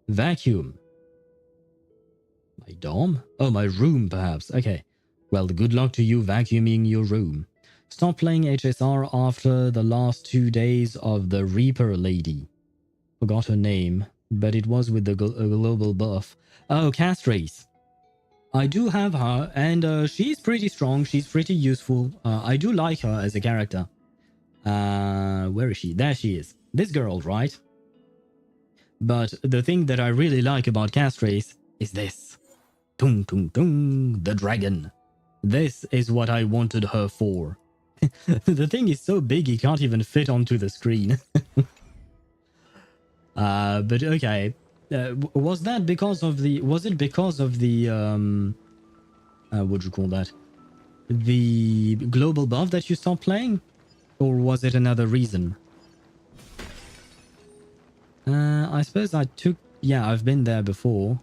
Vacuum. My dom? Oh, my room, perhaps. Okay. Well, good luck to you vacuuming your room. Stop playing HSR after the last 2 days of the Reaper lady. Forgot her name, but it was with the global buff. Oh, Castrace. I do have her, and she's pretty strong. She's pretty useful. I do like her as a character. Where is she? There she is. This girl, right? But the thing that I really like about Castrace is this. Tung tung tung, the dragon. This is what I wanted her for. The thing is so big it can't even fit onto the screen. But okay. Was that because of the... Was it because of the... what'd you call that? The global buff that you stopped playing? Or was it another reason? I suppose I took... Yeah, I've been there before.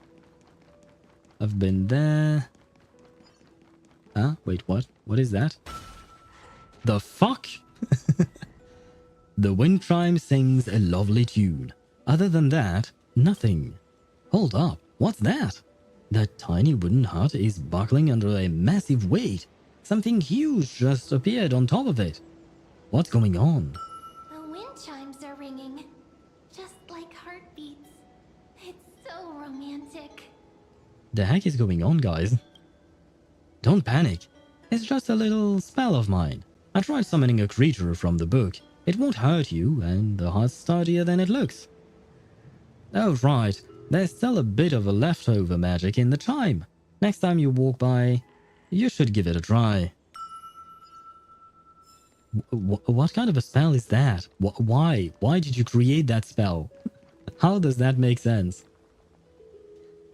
I've been there. Huh? Wait, what? What is that? The fuck? The wind chime sings a lovely tune. Other than that, nothing. Hold up, what's that? That tiny wooden hut is buckling under a massive weight. Something huge just appeared on top of it. What's going on? The wind chimes are ringing, just like heartbeats. It's so romantic. The heck is going on, guys? Don't panic. It's just a little spell of mine. I tried summoning a creature from the book. It won't hurt you, and the hut's sturdier than it looks. Oh, right. There's still a bit of a leftover magic in the chime. Next time you walk by, you should give it a try. What kind of a spell is that? Why? Why did you create that spell? How does that make sense?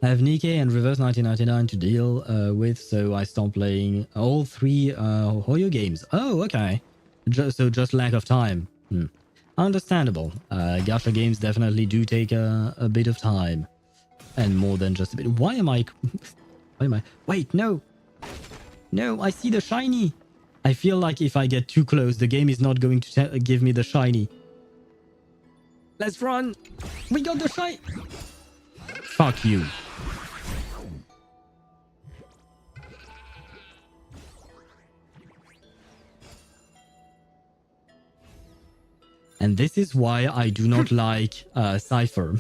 I have Nikkei and Reverse 1999 to deal with, so I stopped playing all three Hoyo games. Oh, okay. So just lack of time. Understandable. Gacha games definitely do take a bit of time. And more than just a bit. Why am I... Why am I... Wait, no! No, I see the shiny! I feel like if I get too close, the game is not going to give me the shiny. Let's run! We got the shiny! Fuck you. And this is why I do not like Cypher.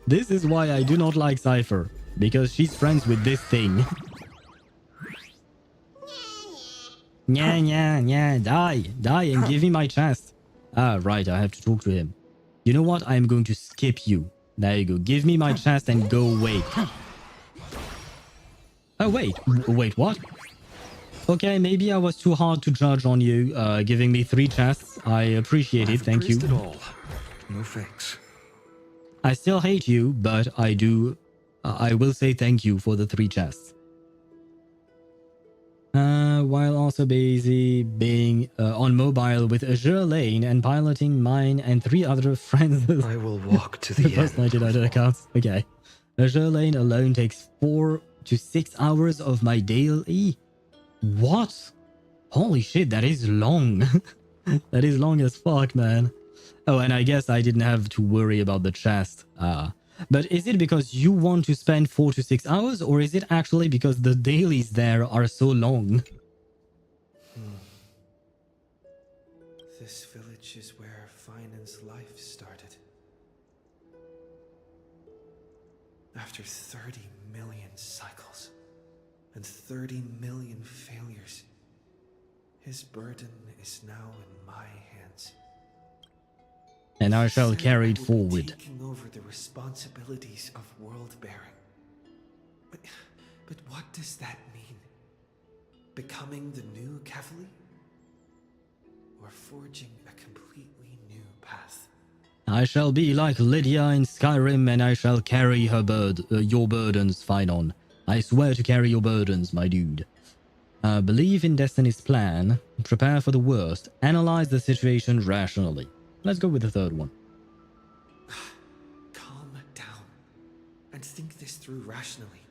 This is why I do not like Cypher. Because she's friends with this thing. Nya, nya, nya, die. Die and give me my chest. Ah, right, I have to talk to him. You know what? I'm going to skip you. There you go. Give me my chest and go away. Oh, wait. Wait, what? Okay, maybe I was too hard to judge on you, giving me 3 chests. I appreciate it, thank you. It all. No thanks. I still hate you, but I do... I will say thank you for the 3 chests. While also busy being on mobile with Azure Lane and piloting mine and 3 other friends. I will walk to the First 99 accounts. Okay. Azure Lane alone takes 4 to 6 hours of my daily. What? Holy shit, that is long. That is long as fuck, man. Oh, and I guess I didn't have to worry about the chest. But is it because you want to spend 4 to 6 hours, or is it actually because the dailies there are so long? This village is where Finan's life started. After 30 million cycles and 30 million failures, his burden is now in my hands. And I shall carry it forward. Taking over the responsibilities of world-bearing. But what does that mean? Becoming the new Kefali? Or forging a completely new path? I shall be like Lydia in Skyrim, and I shall carry her your burdens, Phynon. I swear to carry your burdens, my dude. Believe in Destiny's plan. Prepare for the worst. Analyze the situation rationally. Let's go with the third one. Calm down and think this through rationally.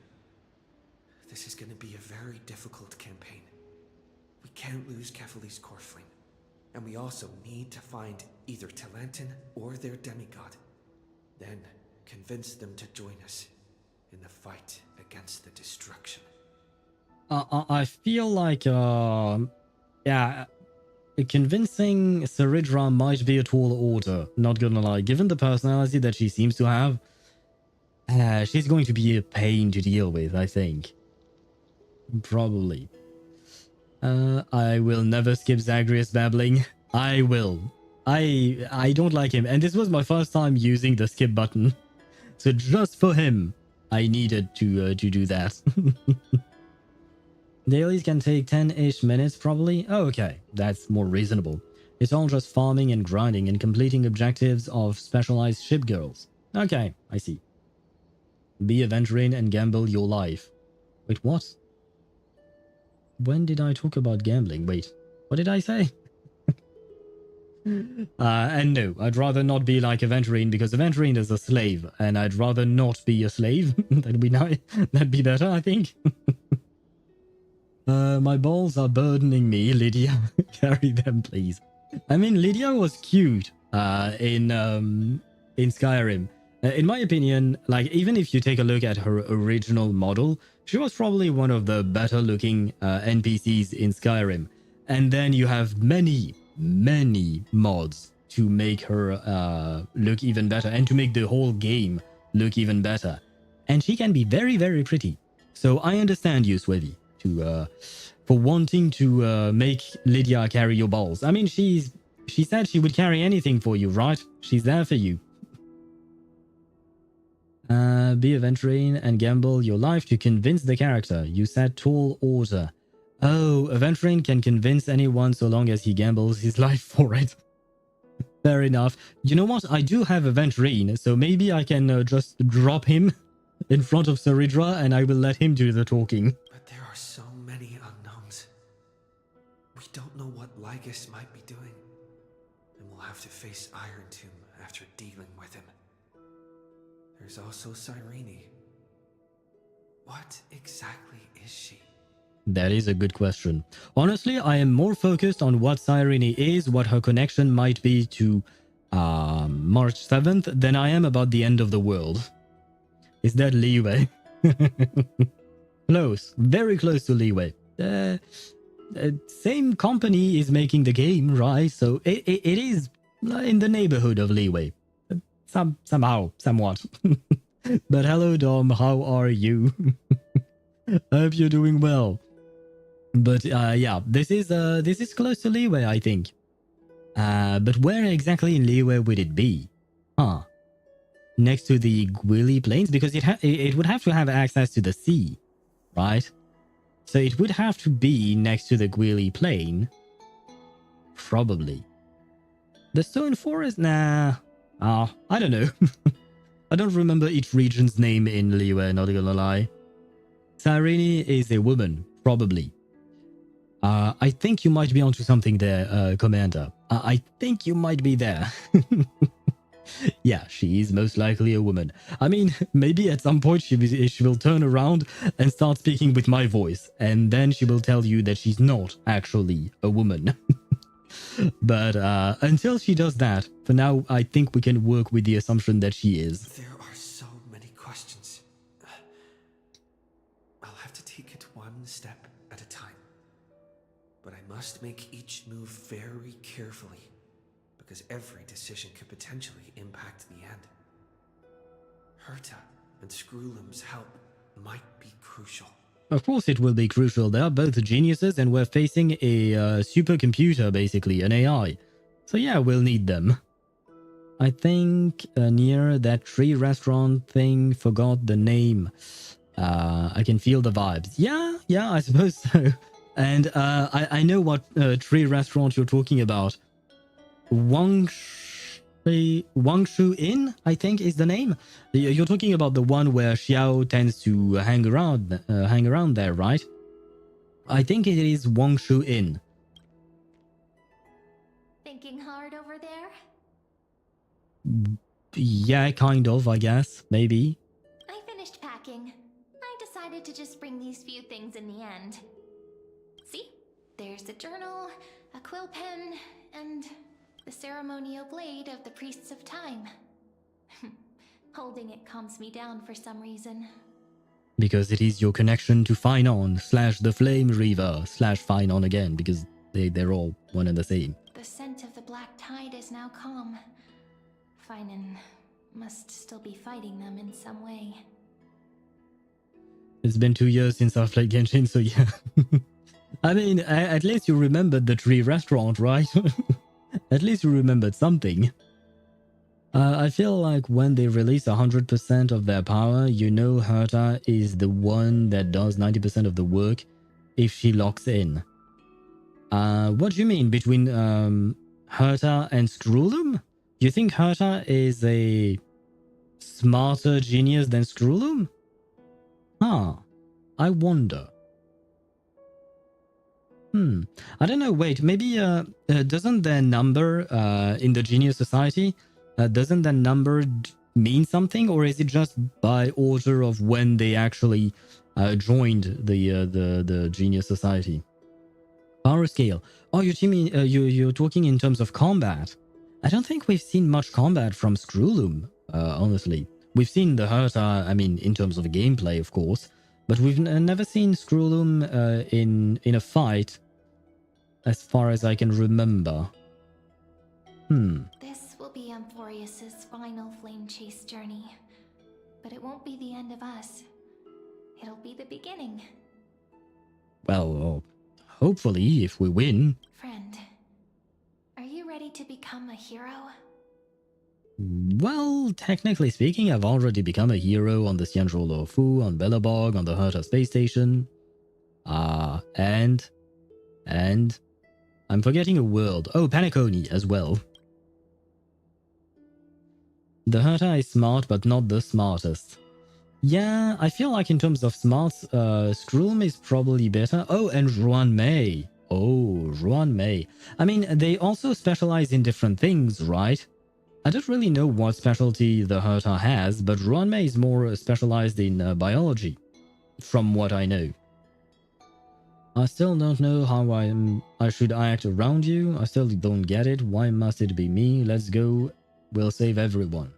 This is going to be a very difficult campaign. We can't lose Kefali's core flame. And we also need to find either Talantin or their demigod. Then convince them to join us in the fight against the destruction. I feel like, yeah, convincing Cerydra might be a tall order, not gonna lie. Given the personality that she seems to have, She's going to be a pain to deal with, I think. Probably. I will never skip Zagreus babbling. I will. I don't like him, and this was my first time using the skip button. So just for him, I needed to do that. Dailies can take 10-ish minutes probably. Oh, okay, that's more reasonable. It's all just farming and grinding and completing objectives of specialized ship girls. Okay, I see. Be a veteran and gamble your life. Wait, what? When did I talk about gambling? Wait, what did I say? And no, I'd rather not be like a veteran because a veteran is a slave, and I'd rather not be a slave. That'd be nice. That'd be better, I think. My balls are burdening me, Lydia. Carry them, please. I mean, Lydia was cute in Skyrim. In my opinion, like, even if you take a look at her original model, she was probably one of the better looking NPCs in Skyrim. And then you have many mods to make her look even better and to make the whole game look even better. And she can be very, very pretty. So I understand you, Swevy, for wanting to make Lydia carry your balls. I mean, she said she would carry anything for you, right? She's there for you. Be a veteran and gamble your life to convince the character. You said tall order. Oh, a veteran can convince anyone so long as he gambles his life for it. Fair enough. You know what? I do have a veteran, so maybe I can just drop him in front of Cerydra and I will let him do the talking. But there are so many unknowns. We don't know what Lygus might be doing. And we'll have to face Iron Tomb after dealing with him. There's also Cyrene. What exactly is she? That is a good question. Honestly, I am more focused on what Cyrene is, what her connection might be to March 7th, than I am about the end of the world. Is that leeway? Close. Very close to leeway. Same company is making the game, right? So it is in the neighborhood of leeway. Somehow, somewhat. But hello, Dom. How are you? Hope you're doing well. But yeah, this is close to leeway, I think. But where exactly in leeway would it be? Huh? Next to the Gwili Plains, because it would have to have access to the sea, right? So it would have to be next to the Gwili Plain. Probably. The Stone Forest? Nah. I don't know. I don't remember each region's name in Leeway, not gonna lie. Cyrene is a woman, probably. I think you might be onto something there, Commander. I think you might be there. Yeah, she is most likely a woman. I mean, maybe at some point she will turn around and start speaking with my voice, and then she will tell you that she's not actually a woman. But until she does that, for now, I think we can work with the assumption that she is. There are so many questions. I'll have to take it one step at a time. But I must make each move very carefully, because every decision could potentially impact the end. Herta and Screwlum's help might be crucial. Of course it will be crucial. They are both geniuses and we're facing a supercomputer, basically, an AI. So yeah, we'll need them. I think near that tree restaurant thing, forgot the name. I can feel the vibes. Yeah, I suppose so. And I know what tree restaurant you're talking about. Wangshu Inn, I think is the name. You're talking about the one where Xiao tends to hang around there, right? I think it is Wangshu Inn. Thinking hard over there? Yeah, kind of, I guess. Maybe. I finished packing. I decided to just bring these few things in the end. See? There's a journal, a quill pen, and the ceremonial blade of the Priests of Time. Holding it calms me down for some reason. Because it is your connection to Finon / the Flame Reaver / Finon again, because they're all one and the same. The scent of the black tide is now calm. Finon must still be fighting them in some way. It's been 2 years since I've played Genshin, so yeah. I mean, at least you remembered the tree restaurant, right? At least you remembered something. I feel like when they release 100% of their power, you know Herta is the one that does 90% of the work if she locks in. What do you mean between Herta and Scroolum? You think Herta is a smarter genius than Scroolum? Huh. I wonder. I don't know, wait, maybe doesn't their number in the Genius Society, doesn't that number mean something, or is it just by order of when they actually joined the Genius Society? Power scale. Oh, you're talking in terms of combat. I don't think we've seen much combat from Scroolum, honestly. We've seen the Herta, I mean, in terms of gameplay, of course, but we've never seen Scroolum in a fight, as far as I can remember. This will be Amphoreus' final flame chase journey. But it won't be the end of us. It'll be the beginning. Well, hopefully, if we win. Friend, are you ready to become a hero? Well, technically speaking, I've already become a hero on the Xianzhou Luofu, on Belobog, on the Herta space station. And I'm forgetting a world. Oh, Paniconi as well. The Herta is smart, but not the smartest. Yeah, I feel like in terms of smarts, Scroolum is probably better. Oh, and Ruanmei. Oh, Ruanmei. I mean, they also specialize in different things, right? I don't really know what specialty the Herta has, but Ruanmei is more specialized in biology, from what I know. I still don't know how I should act around you. I still don't get it. Why must it be me? Let's go. We'll save everyone.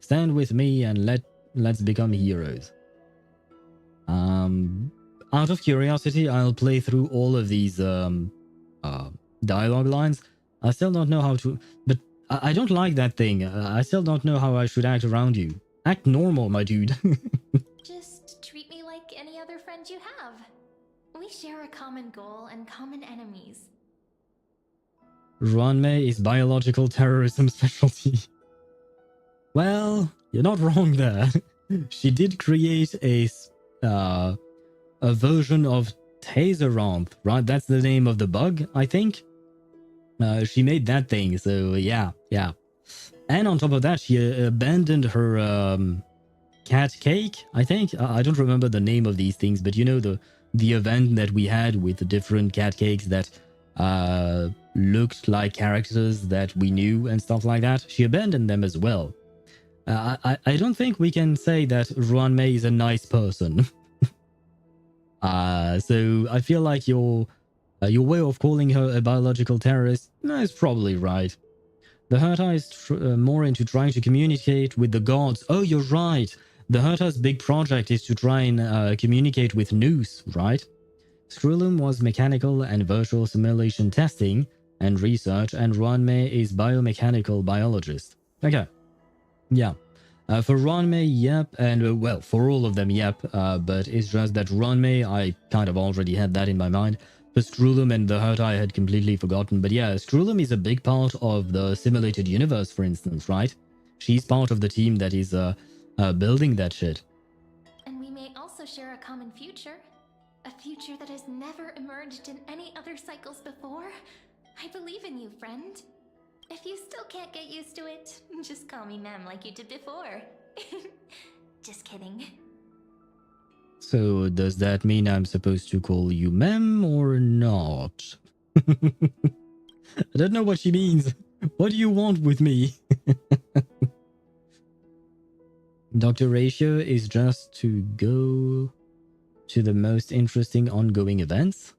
Stand with me and let's become heroes. Out of curiosity, I'll play through all of these dialogue lines. I still don't know how to, but I don't like that thing. I still don't know how I should act around you. Act normal, my dude. Just treat me like any other friend you have. We share a common goal and common enemies. Ruanmei is biological terrorism specialty. Well, you're not wrong there. She did create a version of Taseranth, right? That's the name of the bug, I think. She made that thing, so yeah. And on top of that, she abandoned her cat cake, I think. I don't remember the name of these things, but you know the event that we had with the different cat cakes that looked like characters that we knew and stuff like that. She abandoned them as well. I don't think we can say that Ruanmei is a nice person. So I feel like your way of calling her a biological terrorist is probably right. The Herta is more into trying to communicate with the gods. Oh, you're right. The Herta's big project is to try and communicate with Nous, right? Scroolum was mechanical and virtual simulation testing and research, and Ruanmei is biomechanical biologist. Okay. Yeah. For Ruanmei, yep, and well, for all of them, yep, but it's just that Ruanmei, I kind of already had that in my mind. For Scroolum and the Herta, I had completely forgotten, but yeah, Scroolum is a big part of the simulated universe, for instance, right? She's part of the team that is building that shit. And we may also share a common future. A future that has never emerged in any other cycles before. I believe in you, friend. If you still can't get used to it, just call me Mem like you did before. Just kidding. So does that mean I'm supposed to call you Mem or not? I don't know what she means. What do you want with me? Dr. Ratio is just to go to the most interesting ongoing events?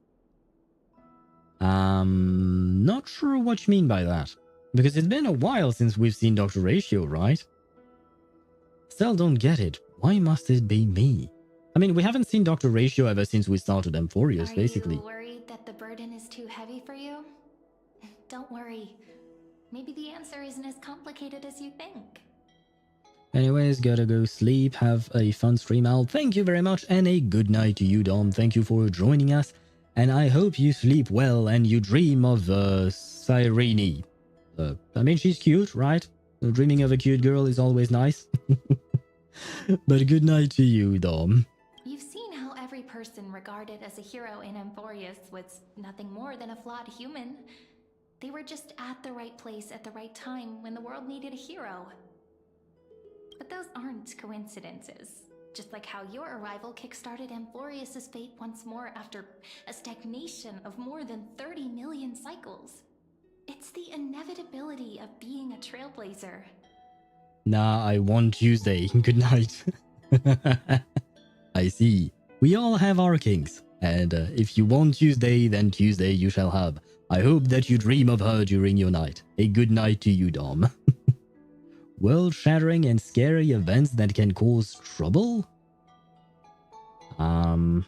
Not sure what you mean by that. Because it's been a while since we've seen Dr. Ratio, right? Still don't get it. Why must it be me? I mean, we haven't seen Dr. Ratio ever since we started Amphoreus, basically. Are you worried that the burden is too heavy for you? Don't worry. Maybe the answer isn't as complicated as you think. Anyways, gotta go sleep. Have a fun stream out. Thank you very much, and a good night to you, Dom. Thank you for joining us, and I hope you sleep well and you dream of Cyrene. I mean, she's cute, right? Dreaming of a cute girl is always nice. But good night to you, Dom. You've seen how every person regarded as a hero in Amphoreus was nothing more than a flawed human. They were just at the right place at the right time when the world needed a hero. But those aren't coincidences. Just like how your arrival kickstarted Amphoreus' fate once more after a stagnation of more than 30 million cycles. It's the inevitability of being a Trailblazer. Nah, I want Tuesday. Good night. I see. We all have our kinks. And if you want Tuesday, then Tuesday you shall have. I hope that you dream of her during your night. A good night to you, Dom. World-shattering and scary events that can cause trouble? When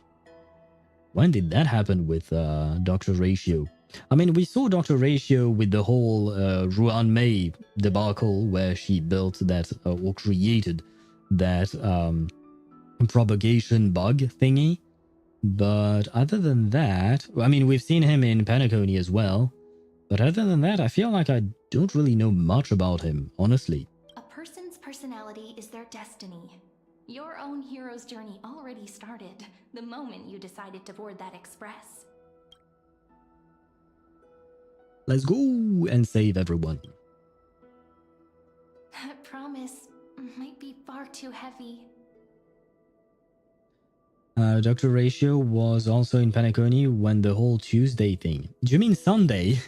did that happen with Dr. Ratio? I mean, we saw Dr. Ratio with the whole Ruan Mei debacle where she built that, or created that propagation bug thingy. But other than that, I mean, we've seen him in Penacony as well. But other than that, I feel like I don't really know much about him, honestly. A person's personality is their destiny. Your own hero's journey already started the moment you decided to board that express. Let's go and save everyone. That promise might be far too heavy. Dr. Ratio was also in Penacony when the whole Tuesday thing. Do you mean Sunday?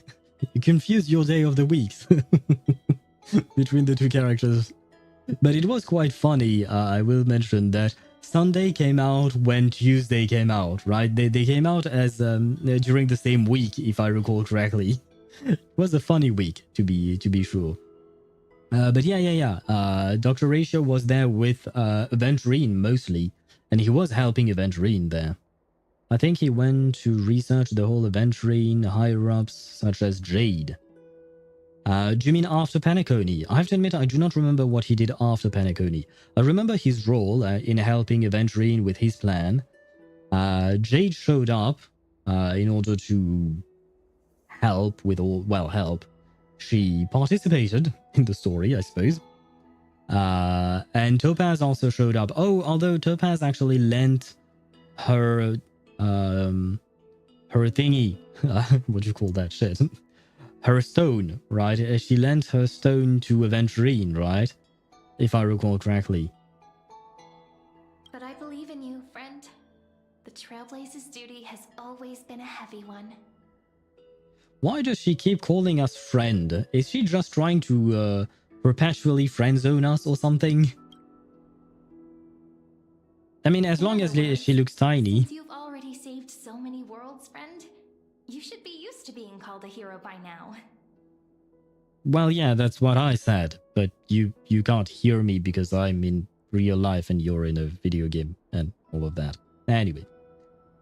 You confused your day of the weeks between the two characters. But it was quite funny. I will mention that Sunday came out when Tuesday came out, right? They came out as during the same week, if I recall correctly. It was a funny week, to be sure. But yeah. Dr. Ratio was there with Aventurine mostly, and he was helping Aventurine there. I think he went to research the whole Aventurine higher-ups, such as Jade. Do you mean after Penacony? I have to admit, I do not remember what he did after Penacony. I remember his role in helping Aventurine with his plan. Jade showed up in order to help with all, well, help. She participated in the story, I suppose. And Topaz also showed up. Oh, although Topaz actually lent her her thingy. What do you call that shit? Her stone, right? She lent her stone to Aventurine, right? If I recall correctly. But I believe in you, friend. The Trailblaze's duty has always been a heavy one. Why does she keep calling us friend? Is she just trying to perpetually friend-zone us or something? I mean, as long as she looks tiny. Since you've already saved so many worlds, friend, you should be used to being called a hero by now. Well, yeah, that's what I said. But you can't hear me because I'm in real life and you're in a video game and all of that. Anyway,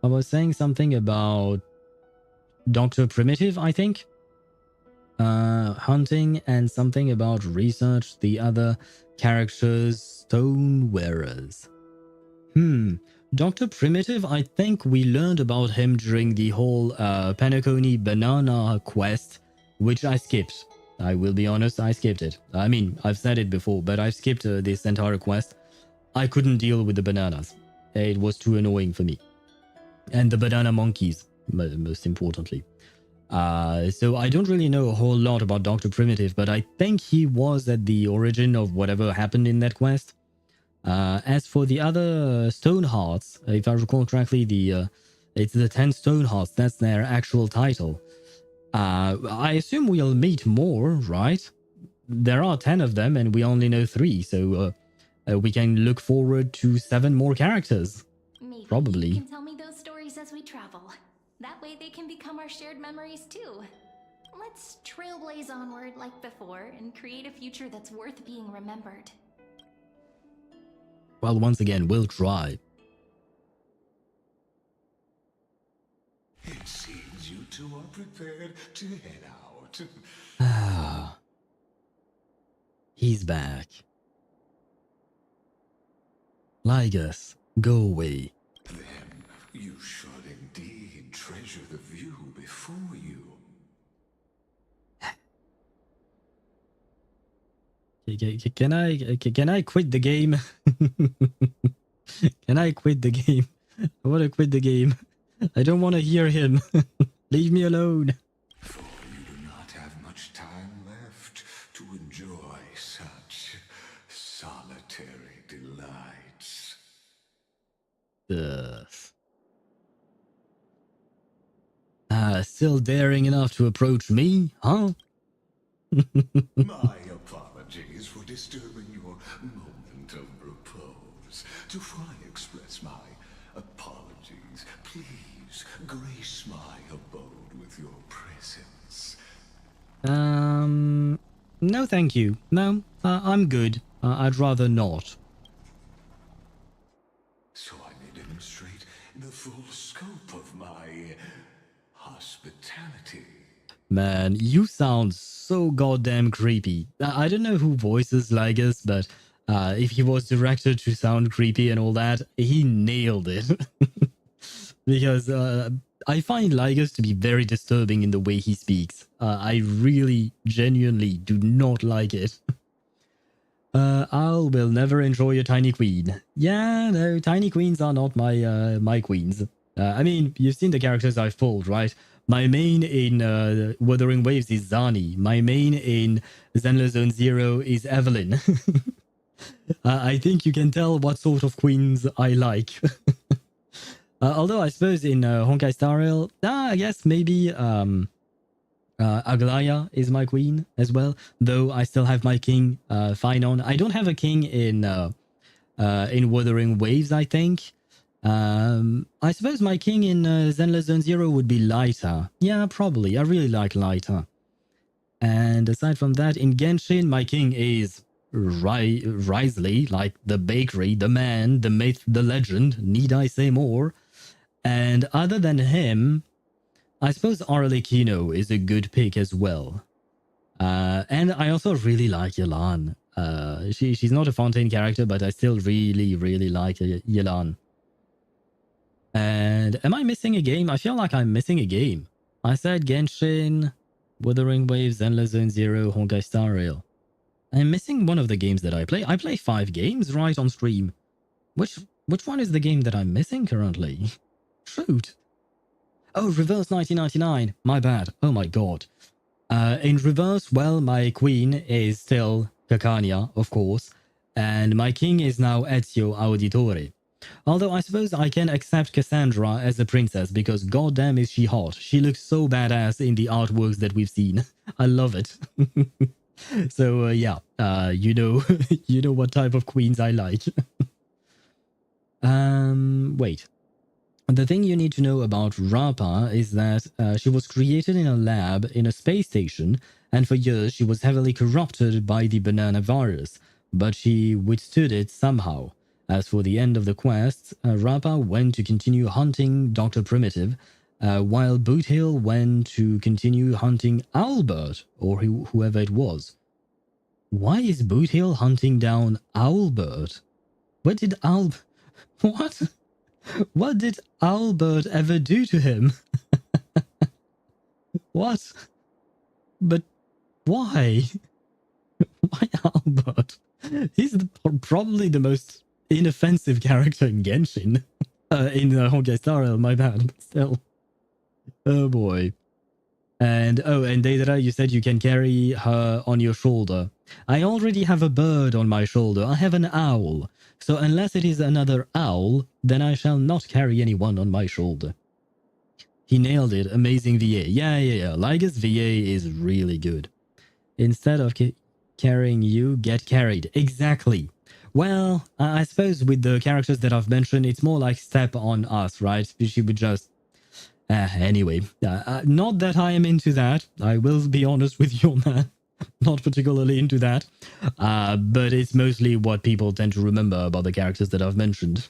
I was saying something about Dr. Primitive, I think. Hunting and something about research the other characters' stone wearers. Dr. Primitive, I think we learned about him during the whole Penacony banana quest, which I skipped. I will be honest, I skipped it. I mean, I've said it before, but I've skipped this entire quest. I couldn't deal with the bananas. It was too annoying for me. And the banana monkeys, most importantly. So I don't really know a whole lot about Dr. Primitive, but I think he was at the origin of whatever happened in that quest. As for the other stone hearts, if I recall correctly, it's the 10 stone hearts. That's their actual title. I assume we'll meet more, right? There are 10 of them, and we only know 3, so we can look forward to 7 more characters. Maybe Probably. you can tell me those stories as we travel. That way they can become our shared memories too. Let's trailblaze onward like before and create a future that's worth being remembered. Well, once again, we'll try. It seems you two are prepared to head out. He's back. Ligus, go away. Then you should indeed treasure the view before you. Can I quit the game? Can I quit the game? I want to quit the game. I don't want to hear him. Leave me alone. For you do not have much time left to enjoy such solitary delights. Still daring enough to approach me, huh? My apologies for disturbing your moment of repose. To fully express my apologies, please grace my abode with your presence. No thank you. No, I'm good. I'd rather not. So I may demonstrate the full scope of my hospitality. Man, you sound so goddamn creepy. I don't know who voices Ligus, but if he was directed to sound creepy and all that, he nailed it. Because I find Ligus to be very disturbing in the way he speaks. I really, genuinely do not like it. I will never enjoy a tiny queen. Yeah, no, tiny queens are not my my queens. I mean, you've seen the characters I've pulled, right? My main in Wuthering Waves is Zani. My main in Zenless Zone Zero is Evelyn. I think you can tell what sort of queens I like. Although I suppose in Honkai Star Rail, I guess maybe Aglaya is my queen as well. Though I still have my king Phynon. I don't have a king in Wuthering Waves, I think. I suppose my king in Zenless Zone Zero would be Lyta. Yeah, probably. I really like Lyta. And aside from that, in Genshin, my king is Risley, like the bakery, the man, the myth, the legend. Need I say more? And other than him, I suppose Arlecchino is a good pick as well. And I also really like Yelan. She's not a Fontaine character, but I still really, really like Yelan. And am I missing a game? I feel like I'm missing a game. I said Genshin, Wuthering Waves, Zenless Zone Zero, Honkai Star Rail. I'm missing one of the games that I play. I play 5 games right on stream. Which one is the game that I'm missing currently? Shoot. Oh, Reverse 1999. My bad. Oh my god. In Reverse, well, my queen is still Cacania, of course. And my king is now Ezio Auditore. Although I suppose I can accept Cassandra as a princess because goddamn is she hot. She looks so badass in the artworks that we've seen. I love it. So yeah, you know, you know what type of queens I like. Wait. The thing you need to know about Rapa is that she was created in a lab in a space station, and for years she was heavily corrupted by the banana virus, but she withstood it somehow. As for the end of the quest, Rapa went to continue hunting Dr. Primitive, while Boothill went to continue hunting Albert, or whoever it was. Why is Boothill hunting down Albert? What did What? What did Albert ever do to him? What? But why? Why Albert? He's probably the most inoffensive character in Genshin. In Honkai Star Rail, my bad, but still. Oh boy. And Deidara, you said you can carry her on your shoulder. I already have a bird on my shoulder. I have an owl. So unless it is another owl, then I shall not carry anyone on my shoulder. He nailed it. Amazing VA. Yeah. Ligus VA is really good. Instead of carrying you, get carried. Exactly. Well, I suppose with the characters that I've mentioned, it's more like step on us, right? She would just... anyway, not that I am into that. I will be honest with you on that. Not particularly into that. But it's mostly what people tend to remember about the characters that I've mentioned.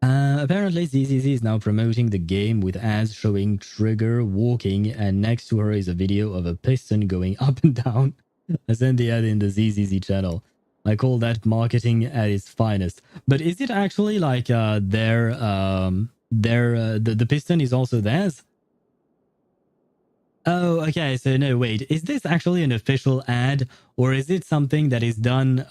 Apparently, ZZZ is now promoting the game with ads showing Trigger walking, and next to her is a video of a piston going up and down. I sent the ad in the ZZZ channel. I call that marketing at its finest. But is it actually like the piston is also theirs? Oh, okay. So no, wait. Is this actually an official ad, or is it something that is done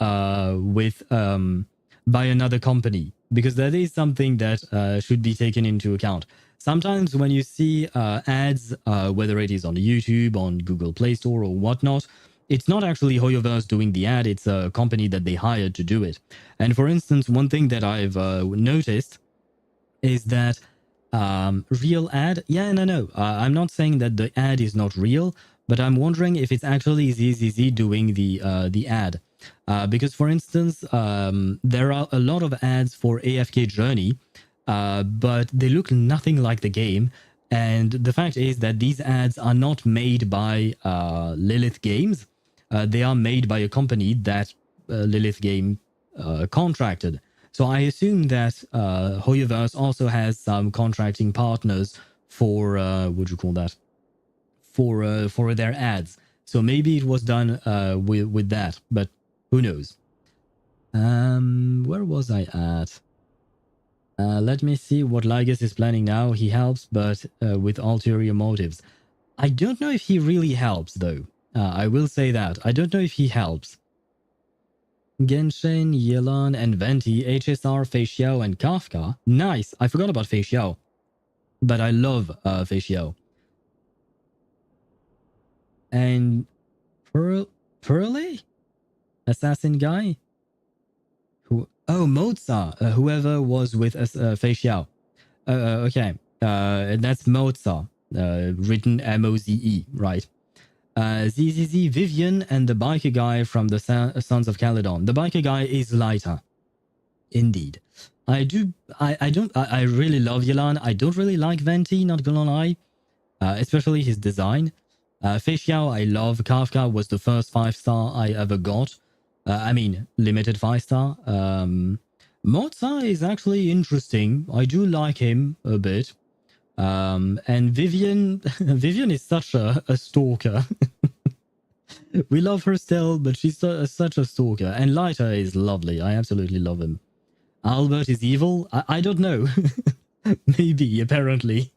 with by another company? Because that is something that should be taken into account. Sometimes when you see ads, whether it is on YouTube, on Google Play Store, or whatnot, it's not actually HoYoverse doing the ad. It's a company that they hired to do it. And for instance, one thing that I've noticed is that real ad. Yeah, no. I'm not saying that the ad is not real, but I'm wondering if it's actually ZZZ doing the ad. Because, for instance, there are a lot of ads for AFK Journey, but they look nothing like the game. And the fact is that these ads are not made by Lilith Games. They are made by a company that Lilith Game contracted. So I assume that HoYoverse also has some contracting partners for what do you call that? For their ads. So maybe it was done with that, but who knows? Where was I at? Let me see what Lygus is planning now. He helps, but with ulterior motives. I don't know if he really helps, though. I will say that. I don't know if he helps. Genshin, Yelan, and Venti, HSR, Fei Xiao, and Kafka. Nice. I forgot about Fei Xiao. But I love Fei Xiao. And Pearly? Assassin guy? Oh, Moza, whoever was with Fei Xiao. Okay, that's Moza, written M-O-Z-E, right? ZZZ, Vivian, and the biker guy from the Sons of Caledon. The biker guy is lighter. Indeed. I really love Yelan. I don't really like Venti, not gonna lie. Especially his design. Fei Xiao, I love. Kafka was the first 5-star I ever got. I mean, limited 5-star. Moza is actually interesting. I do like him a bit. And Vivian, Vivian is such a stalker. We love her still, but she's such a stalker. And Lighter is lovely. I absolutely love him. Albert is evil? I don't know. Maybe, apparently.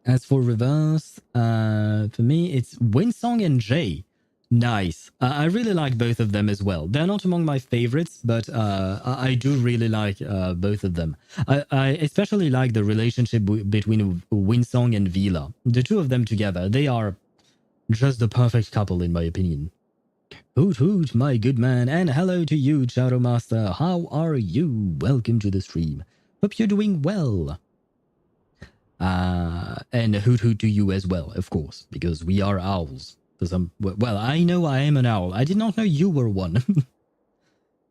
As for Reverse, for me, it's Winsong and Jay. Nice. I really like both of them as well. They're not among my favorites, but I do really like both of them. I especially like the relationship between Winsong and Vila. The two of them together, they are just the perfect couple in my opinion. Hoot hoot, my good man, and hello to you, Shadow Master. How are you? Welcome to the stream. Hope you're doing well. And hoot hoot to you as well, of course, because we are owls. For some, well, I know I am an owl. I did not know you were one.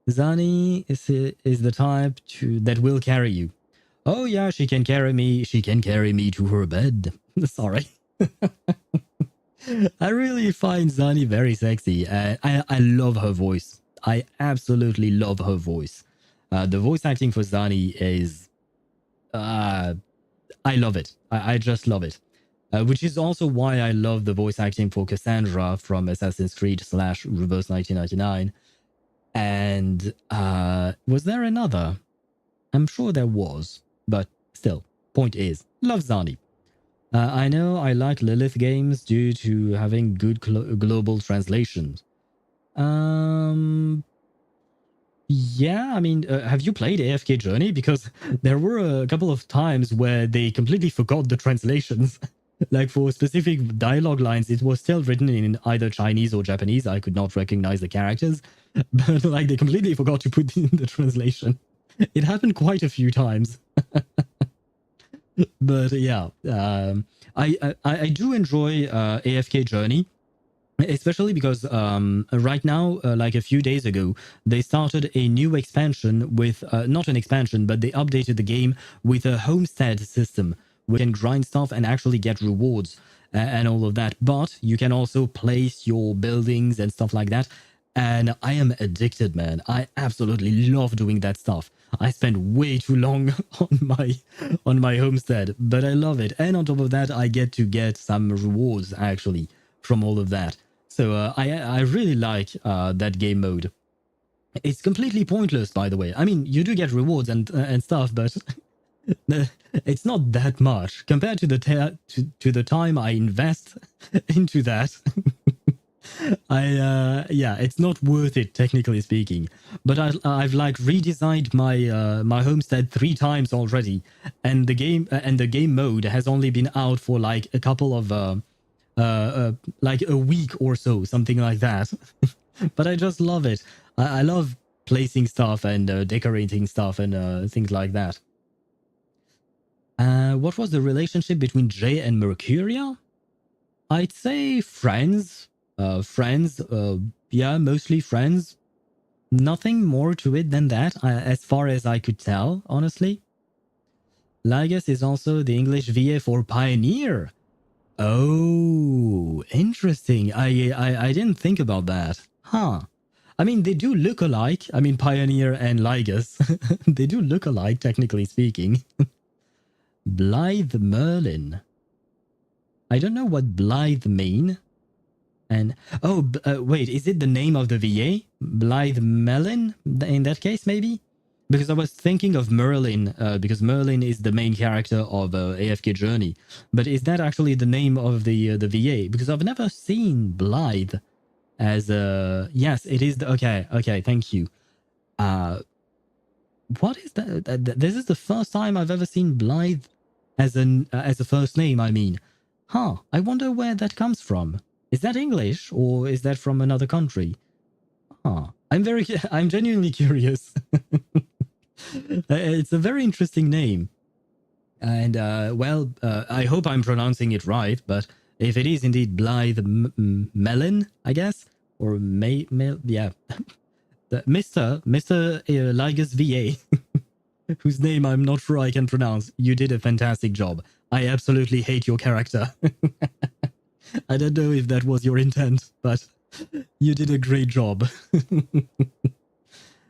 Zani is the type that will carry you. Oh yeah, she can carry me. She can carry me to her bed. Sorry. I really find Zani very sexy. I love her voice. I absolutely love her voice. The voice acting for Zani is... I love it. I just love it. Which is also why I love the voice acting for Cassandra from Assassin's Creed / Reverse 1999. And was there another? I'm sure there was. But still, point is, love Zani. I know I like Lilith games due to having good global translations. Yeah, I mean, have you played AFK Journey? Because there were a couple of times where they completely forgot the translations. Like for specific dialogue lines, it was still written in either Chinese or Japanese. I could not recognize the characters. But like they completely forgot to put in the translation. It happened quite a few times. But yeah, I do enjoy AFK Journey. Especially because right now, like a few days ago, they started a new expansion with, not an expansion, but they updated the game with a homestead system. We can grind stuff and actually get rewards and all of that. But you can also place your buildings and stuff like that. And I am addicted, man. I absolutely love doing that stuff. I spend way too long on my homestead, but I love it. And on top of that, I get to get some rewards actually from all of that. So I really like that game mode. It's completely pointless, by the way. I mean, you do get rewards and stuff, but it's not that much compared to the time I invest into that. Yeah, it's not worth it, technically speaking. But I've like redesigned my homestead 3 times already, and the game mode has only been out for like a couple of like a week or so, something like that. But I just love it. I love placing stuff and decorating stuff and things like that. What was the relationship between Jay and Mercuria? I'd say friends. Yeah, mostly friends. Nothing more to it than that, as far as I could tell, honestly. Lygus is also the English VA for Pioneer. Oh, interesting. I didn't think about that. Huh. I mean, they do look alike. I mean, Pioneer and Lygus. They do look alike, technically speaking. Blythe Merlin. I don't know what Blythe mean. And oh, wait, is it the name of the VA? Blythe Merlin? In that case, maybe? Because I was thinking of Merlin, because Merlin is the main character of AFK Journey. But is that actually the name of the VA? Because I've never seen Blythe as a... Yes, it is. Okay, thank you. What is that? This is the first time I've ever seen Blythe as a first name, I mean. Huh, I wonder where that comes from. Is that English or is that from another country? Huh. I'm genuinely curious. It's a very interesting name. And, well, I hope I'm pronouncing it right, but if it is indeed Blythe Melon, I guess, or yeah. Mr. Lygus VA, whose name I'm not sure I can pronounce, you did a fantastic job. I absolutely hate your character. I don't know if that was your intent, but you did a great job.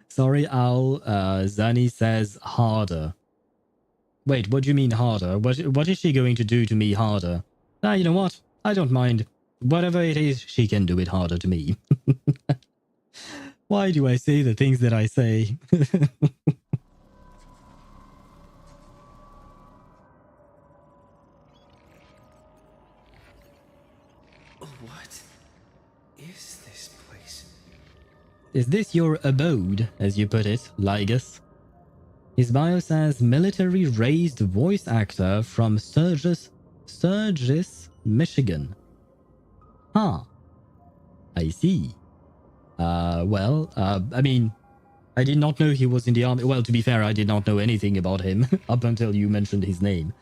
Sorry, Owl. Zani says harder. Wait, what do you mean harder? What is she going to do to me harder? Ah, you know what? I don't mind. Whatever it is, she can do it harder to me. Why do I say the things that I say? What is this place? Is this your abode, as you put it, Lygus? His bio says military-raised voice actor from Sturgis, Michigan. Huh. I see. Well, I mean, I did not know he was in the army. Well, to be fair, I did not know anything about him up until you mentioned his name.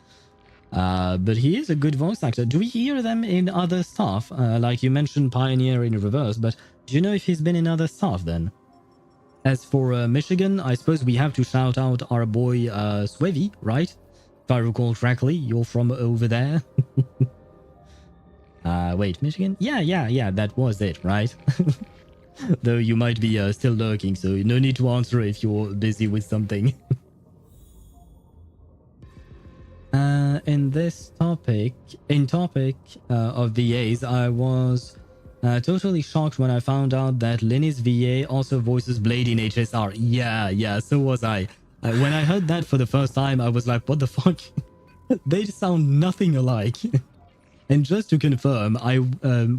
But he is a good voice actor. Do we hear them in other stuff? Like you mentioned Pioneer in Reverse, but do you know if he's been in other stuff then? As for Michigan, I suppose we have to shout out our boy Swevy, right? If I recall correctly, you're from over there. Wait, Michigan? Yeah, that was it, right? Though you might be still lurking, so no need to answer if you're busy with something. In this topic, of VAs, I was totally shocked when I found out that Linny's VA also voices Blade in HSR. Yeah, so was I. When I heard that for the first time, I was like, what the fuck? They sound nothing alike. And just to confirm,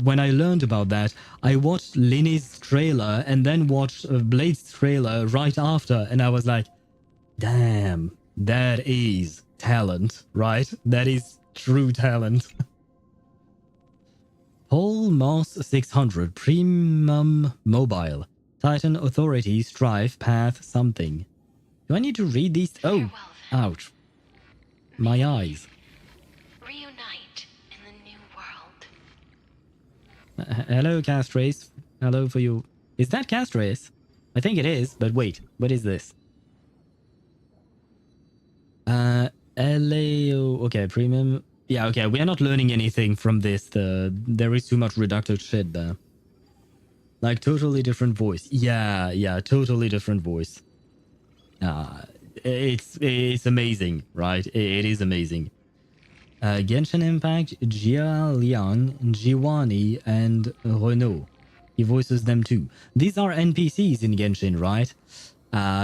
when I learned about that, I watched Linny's trailer and then watched Blade's trailer right after, and I was like, damn, that is talent, right? That is true talent. Paul Moss 600 Premium Mobile Titan Authority Strive Path something. Do I need to read these? Oh, ouch. My eyes. Reunite in the new world. Hello, Castrace. Hello for you. Is that Castrace? I think it is, but wait. What is this? LAO. Okay, premium. Yeah, okay. We are not learning anything from this. There is too much reductive shit there. Like, totally different voice. Yeah, totally different voice. It's amazing, right? It is amazing. Genshin Impact, Jia Liang, Jiwani, and Renault. He voices them too. These are NPCs in Genshin, right?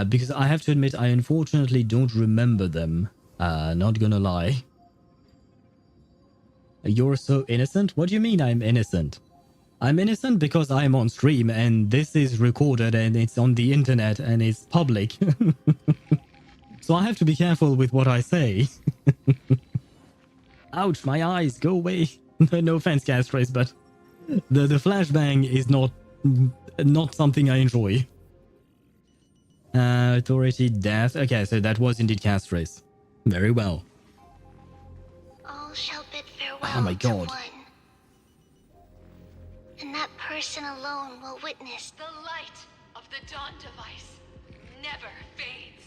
Because I have to admit, I unfortunately don't remember them. Not gonna lie. You're so innocent? What do you mean I'm innocent? I'm innocent because I'm on stream and this is recorded and it's on the internet and it's public. So I have to be careful with what I say. Ouch, my eyes, go away. No offense, Castrace, but the flashbang is not something I enjoy. Authority, death. Okay, so that was indeed Castrace. Very well. All shall bid farewell Oh my to god. one. And that person alone will witness The light of the dawn device never fades.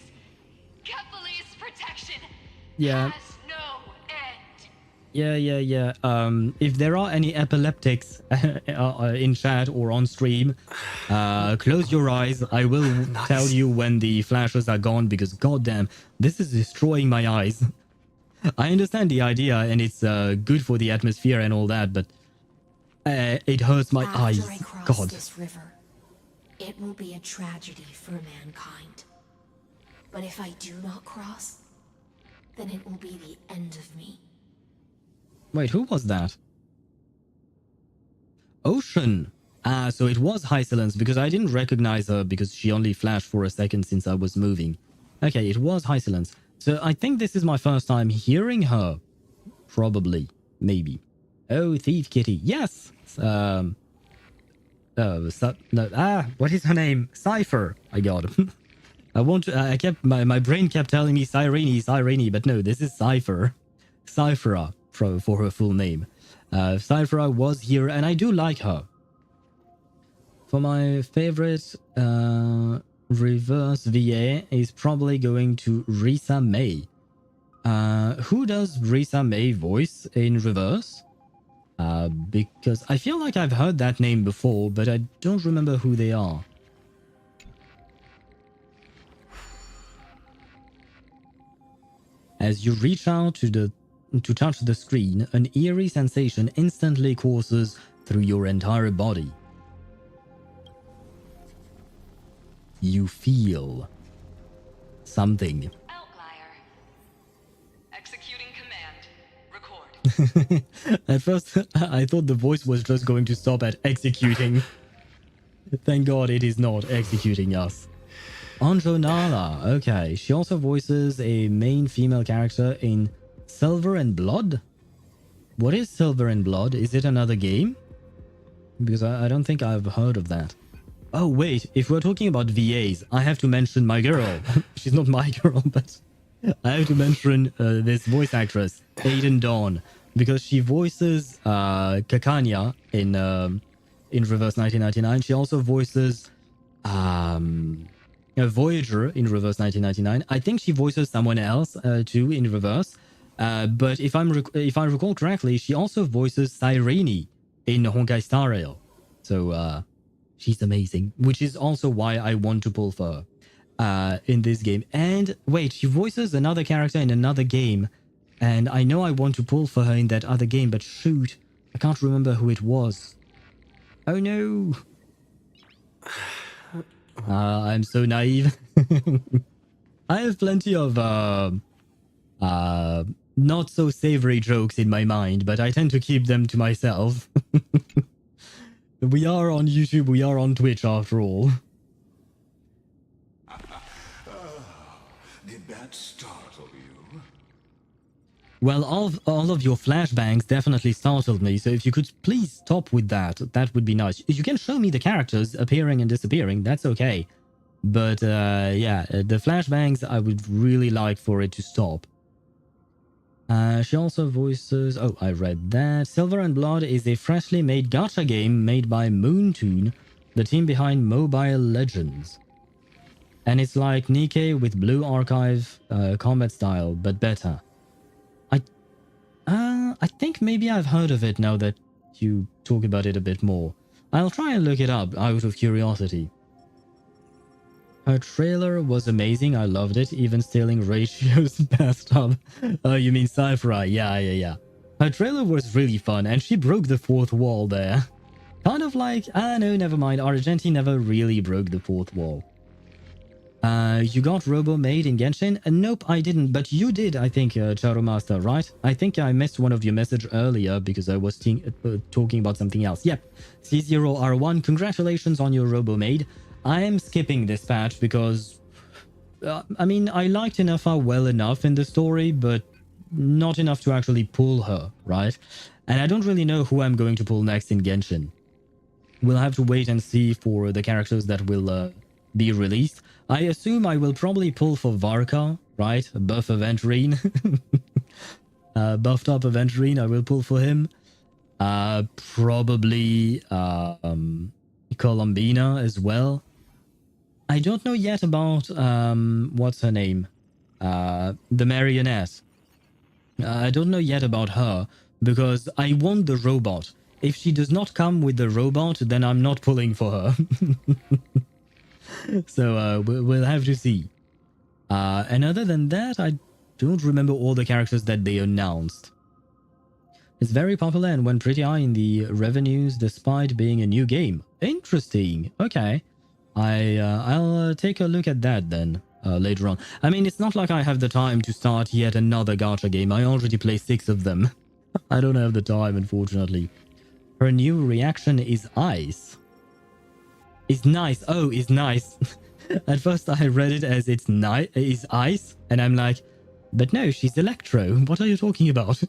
Kephalie's protection Yeah. has no end. Yeah. If there are any epileptics in chat or on stream, close your eyes. I will tell you when the flashes are gone because goddamn, this is destroying my eyes. I understand the idea and it's good for the atmosphere and all that, but it hurts my eyes. After I cross God. this river, it will be a tragedy for mankind. But if I do not cross, then it will be the end of me. Wait, who was that? Ocean. So it was Hysilens because I didn't recognize her because she only flashed for a second since I was moving. Okay, it was Hysilens. So I think this is my first time hearing her. Probably. Maybe. Oh, Thief Kitty. Yes! What is her name? Cypher. I got it. I kept, my brain kept telling me Cyrene, but no, this is Cypher. Cyphera, for her full name. Cyphera was here, and I do like her. For my favorite reverse VA is probably going to Risa May. Who does Risa May voice in reverse? Because I feel like I've heard that name before, but I don't remember who they are. As you reach out to touch the screen, an eerie sensation instantly courses through your entire body. You feel something. Outlier. Executing command. Record. At first, I thought the voice was just going to stop at executing. Thank God it is not executing us. Anjo Nala, okay. She also voices a main female character in Silver and Blood? What is Silver and Blood? Is it another game? Because I don't think I've heard of that. Oh wait, if we're talking about VAs, I have to mention my girl. She's not my girl, but I have to mention this voice actress, Aiden Dawn, because she voices Kakanya in Reverse 1999. She also voices Voyager in Reverse 1999. I think she voices someone else too in Reverse. But if I recall correctly, she also voices Cyrene in Honkai Star Rail. So she's amazing, which is also why I want to pull for her in this game. And wait, she voices another character in another game, and I know I want to pull for her in that other game, but shoot, I can't remember who it was. Oh no. I'm so naive. I have plenty of not so savory jokes in my mind, but I tend to keep them to myself. We are on YouTube, we are on Twitch after all. Did that startle you? Well, all of your flashbangs definitely startled me, so if you could please stop with that, that would be nice. You can show me the characters appearing and disappearing, that's okay. But yeah, the flashbangs I would really like for it to stop. She also voices... Oh, I read that. Silver and Blood is a freshly made gacha game made by Moontoon, the team behind Mobile Legends. And it's like Nikkei with Blue Archive combat style, but better. I think maybe I've heard of it now that you talk about it a bit more. I'll try and look it up out of curiosity. Her trailer was amazing. I loved it. Even stealing Ratio's bathtub. Oh, you mean Cypher? Yeah. Her trailer was really fun, and she broke the fourth wall there. Kind of like, no, never mind. Argenti never really broke the fourth wall. You got Robo made in Genshin? Nope, I didn't. But you did, I think, Charo Master, right? I think I missed one of your message earlier because I was talking about something else. Yep, C0R1, congratulations on your Robo made. I am skipping this patch because, I mean, I liked Inafa well enough in the story, but not enough to actually pull her, right? And I don't really know who I'm going to pull next in Genshin. We'll have to wait and see for the characters that will be released. I assume I will probably pull for Varka, right? Buff Aventurine. Buffed up Aventurine, I will pull for him. Probably Columbina as well. I don't know yet about, what's her name? The Marionette. I don't know yet about her because I want the robot. If she does not come with the robot, then I'm not pulling for her. So we'll have to see. And other than that, I don't remember all the characters that they announced. It's very popular and went pretty high in the revenues despite being a new game. Interesting. Okay. I'll take a look at that then later on. I mean, it's not like I have the time to start yet another gacha game. I already play 6 of them. I don't have the time, unfortunately. Her new reaction is ice. Is nice. Oh, is nice. At first I read it as it's is ice, and I'm like, but no, she's Electro. What are you talking about?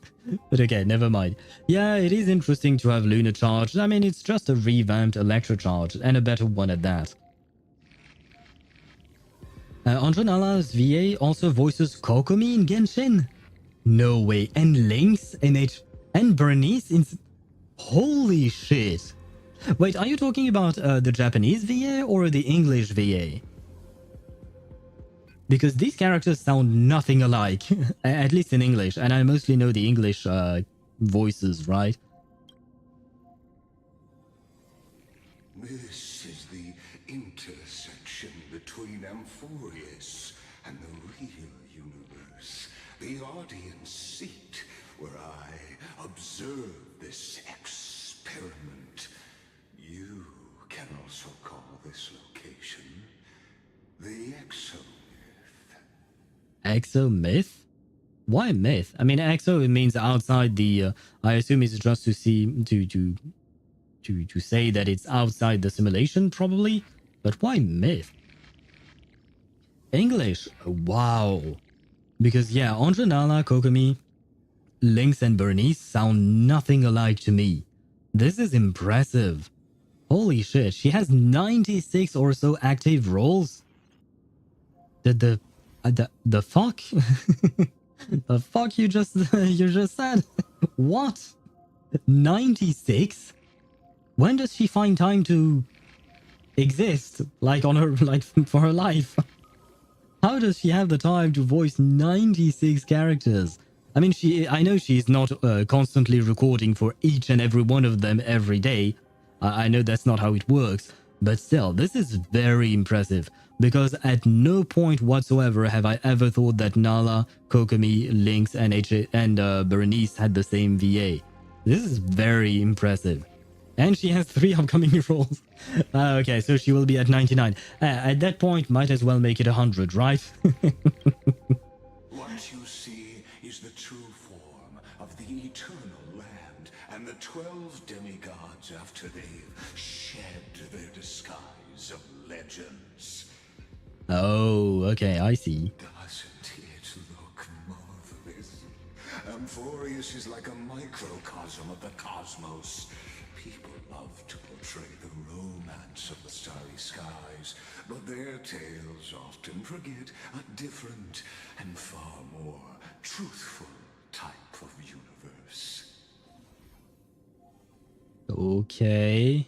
But okay, never mind. Yeah, it is interesting to have Luna Charge. I mean, it's just a revamped Electro Charge, and a better one at that. Andronala's VA also voices Kokomi in Genshin. No way. And Lynx and Bernice in... Holy shit. Wait, are you talking about the Japanese VA or the English VA? Because these characters sound nothing alike, at least in English, and I mostly know the English voices, right? This is the intersection between Amphoreus and the real universe. The audience seat where I observe this experiment. You can also call this location the Exomyth. Exomyth? Why myth? I mean, exo means outside the... I assume it's just to see... to say that it's outside the simulation, probably? But why myth? English? Wow. Because, yeah, Andronala, Kokomi, Lynx, and Bernice sound nothing alike to me. This is impressive. Holy shit, she has 96 or so active roles? The fuck? The fuck you just said? What? 96? When does she find time to exist? Like on her, like for her life? How does she have the time to voice 96 characters? I mean, I know she's not constantly recording for each and every one of them every day. I know that's not how it works, but still, this is very impressive. Because at no point whatsoever have I ever thought that Nala, Kokomi, Lynx, and Berenice had the same VA. This is very impressive. And she has 3 upcoming roles. Okay, so she will be at 99. At that point, might as well make it 100, right? What you see is the true form of the eternal land and the 12 demigods after they've shed their disguise of legends. Oh, okay, I see. Doesn't it look marvelous? Amphoreus is like a microcosm of the cosmos. People love to portray the romance of the starry skies, but their tales often forget a different and far more truthful type of universe. Okay.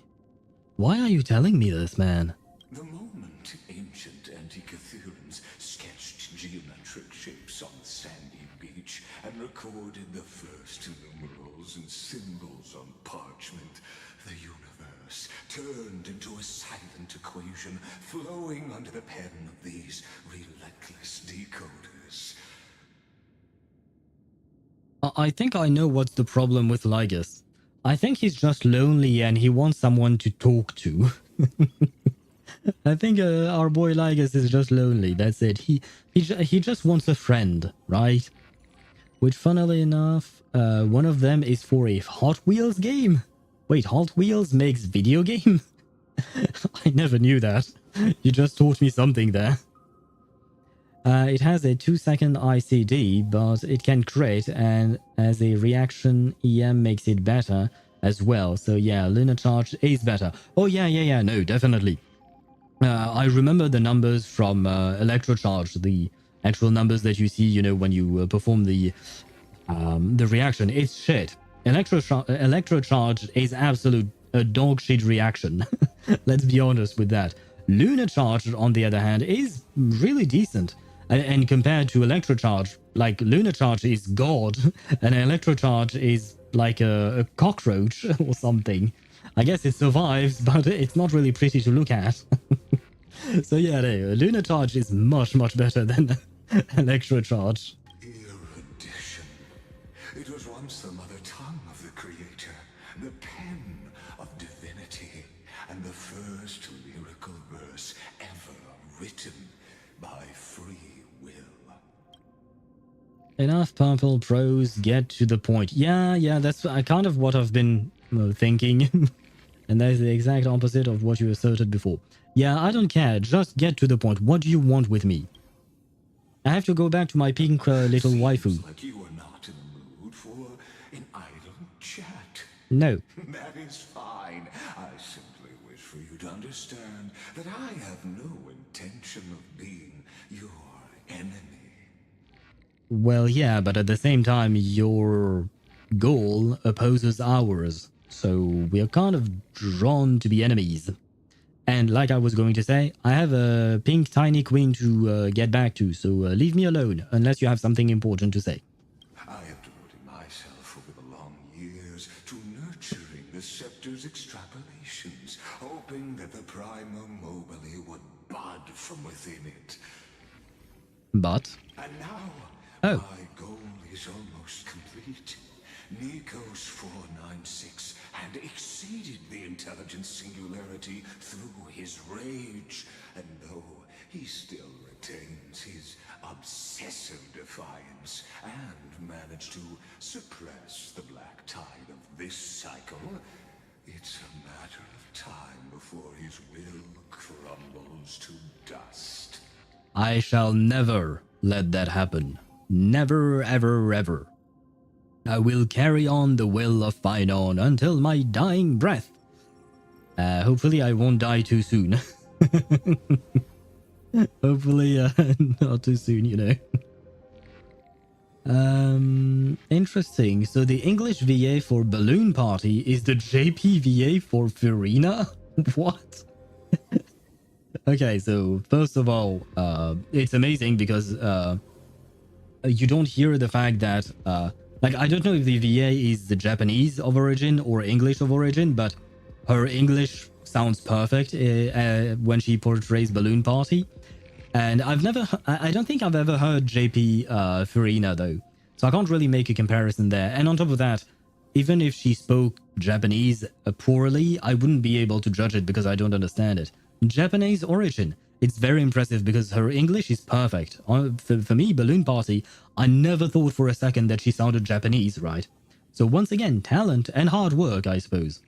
Why are you telling me this, man? The moment ancient Antikytherians sketched geometric shapes on the sandy beach and recorded the first numerals and symbols on parchment, the universe universe turned into a silent equation flowing under the pen of these relentless decoders. I think I know what's the problem with Lygus. I think he's just lonely and he wants someone to talk to. I think our boy Lygus is just lonely. That's it. He just wants a friend, right? Which, funnily enough, one of them is for a Hot Wheels game. Wait, Hot Wheels makes video game? I never knew that. You just taught me something there. It has a 2-second ICD, but it can crit, and as a reaction, EM makes it better as well. So yeah, Lunar Charge is better. Oh yeah, no, definitely. I remember the numbers from Electro Charge, the actual numbers that you see, you know, when you perform the reaction. It's shit. Electro Charge is absolute dog shit reaction. Let's be honest with that. Lunar Charge, on the other hand, is really decent. And compared to Electro Charge, like Lunar Charge is God, and Electro Charge is like a cockroach or something. I guess it survives, but it's not really pretty to look at. So yeah, no, Lunar Charge is much better than Electro Charge. Erudition. It was once the mother tongue of the Creator, the pen of divinity, and the first lyrical verse ever written by free will. Enough purple prose, get to the point. Yeah, that's kind of what I've been thinking. And that is the exact opposite of what you asserted before. Yeah, I don't care, just get to the point. What do you want with me? I have to go back to my pink little waifu. Like you are not in the mood for an idle chat. No. That is fine. I simply wish for you to understand that I have no intention of being your enemy. Well, yeah, but at the same time, your goal opposes ours. So we are kind of drawn to be enemies. And like I was going to say, I have a pink tiny queen to get back to, so leave me alone, unless you have something important to say. I have devoted myself over the long years to nurturing the scepter's extrapolations, hoping that the Prima Mobile would bud from within it. But? And now, my goal is almost complete. Nikos 496 had exceeded the intelligence singularity through his rage, and though he still retains his obsessive defiance and managed to suppress the black tide of this cycle, it's a matter of time before his will crumbles to dust. I shall never let that happen. Never, ever, ever. I will carry on the will of Finon until my dying breath. Hopefully I won't die too soon. Hopefully not too soon, you know. Interesting. So the English VA for Balloon Party is the JP VA for Farina? What? Okay, so first of all, it's amazing because you don't hear the fact that like, I don't know if the VA is the Japanese of origin or English of origin, but her English sounds perfect when she portrays Balloon Party. And I don't think I've ever heard JP Farina though, so I can't really make a comparison there. And on top of that, even if she spoke Japanese poorly, I wouldn't be able to judge it because I don't understand it. Japanese origin. It's very impressive because her English is perfect. For me, Balloon Party, I never thought for a second that she sounded Japanese, right? So once again, talent and hard work, I suppose.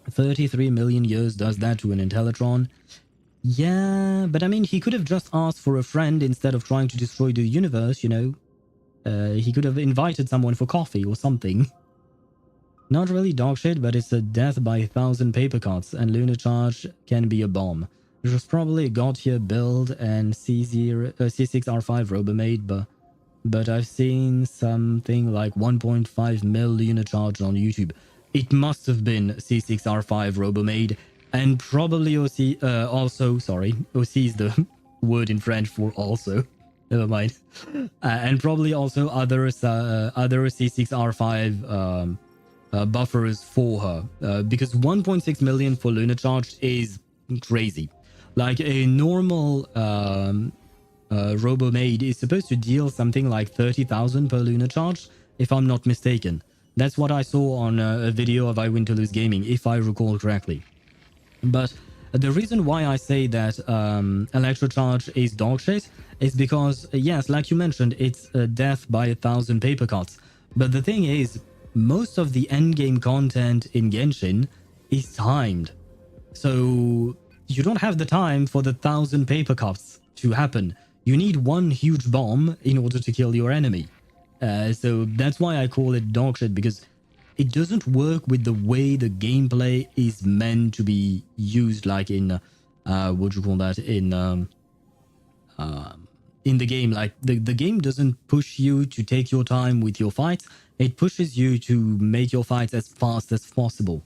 33 million years does that to an Intellitron. Yeah, but I mean, he could have just asked for a friend instead of trying to destroy the universe, you know? He could have invited someone for coffee or something. Not really dog shit, but it's a death by 1,000 paper cuts, and Lunar Charge can be a bomb. It was probably a God-tier build and C6R5 Robomade, but I've seen something like 1.5 mil Lunar Charge on YouTube. It must have been C6R5 Robomade, and probably OC is the word in French for also. Never mind. And probably also other C6R5 buffers for her, because 1.6 million for Lunar Charge is crazy. Like a normal Robo Maid is supposed to deal something like 30,000 per Lunar Charge, if I'm not mistaken. That's what I saw on a video of I Win to Lose Gaming, if I recall correctly. But the reason why I say that Electrocharge is dog shit is because, yes, like you mentioned, it's death by 1,000 paper cuts. But the thing is, most of the endgame content in Genshin is timed. So you don't have the time for the 1,000 paper cuts to happen. You need one huge bomb in order to kill your enemy. So that's why I call it dog shit, because it doesn't work with the way the gameplay is meant to be used, like in what you call that, in the game. Like the game doesn't push you to take your time with your fights. It pushes you to make your fights as fast as possible.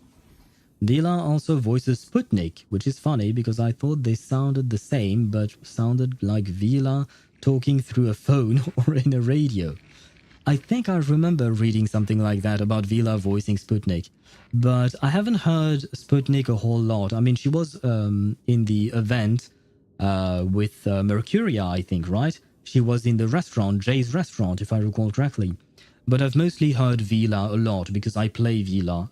Vila also voices Sputnik, which is funny because I thought they sounded the same, but sounded like Vila talking through a phone or in a radio. I think I remember reading something like that about Vila voicing Sputnik, but I haven't heard Sputnik a whole lot. I mean, she was in the event with Mercuria, I think, right? She was in the restaurant, Jay's restaurant, if I recall correctly. But I've mostly heard Vila a lot because I play Vila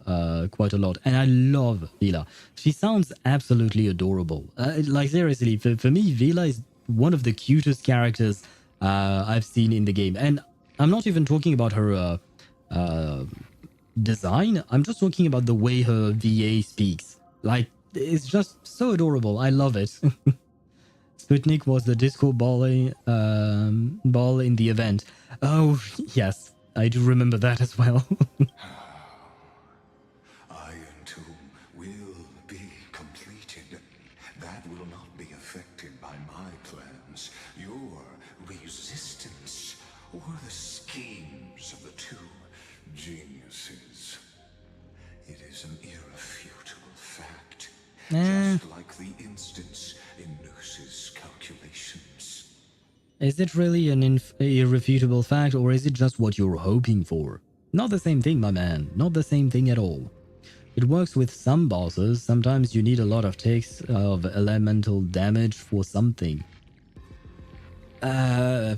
quite a lot, and I love Vila. She sounds absolutely adorable. Like seriously, for me, Vila is one of the cutest characters I've seen in the game. And I'm not even talking about her design. I'm just talking about the way her VA speaks. Like, it's just so adorable. I love it. Sputnik was the disco ball in the event. Oh, yes. I do remember that as well. Iron Tomb will be completed. That will not be affected by my plans. Your resistance, or the schemes of the two geniuses. It is an irrefutable fact. Just like the instance in Noose's calculations. Is it really an irrefutable fact, or is it just what you're hoping for? Not the same thing, my man. Not the same thing at all. It works with some bosses. Sometimes you need a lot of ticks of elemental damage for something. Yeah.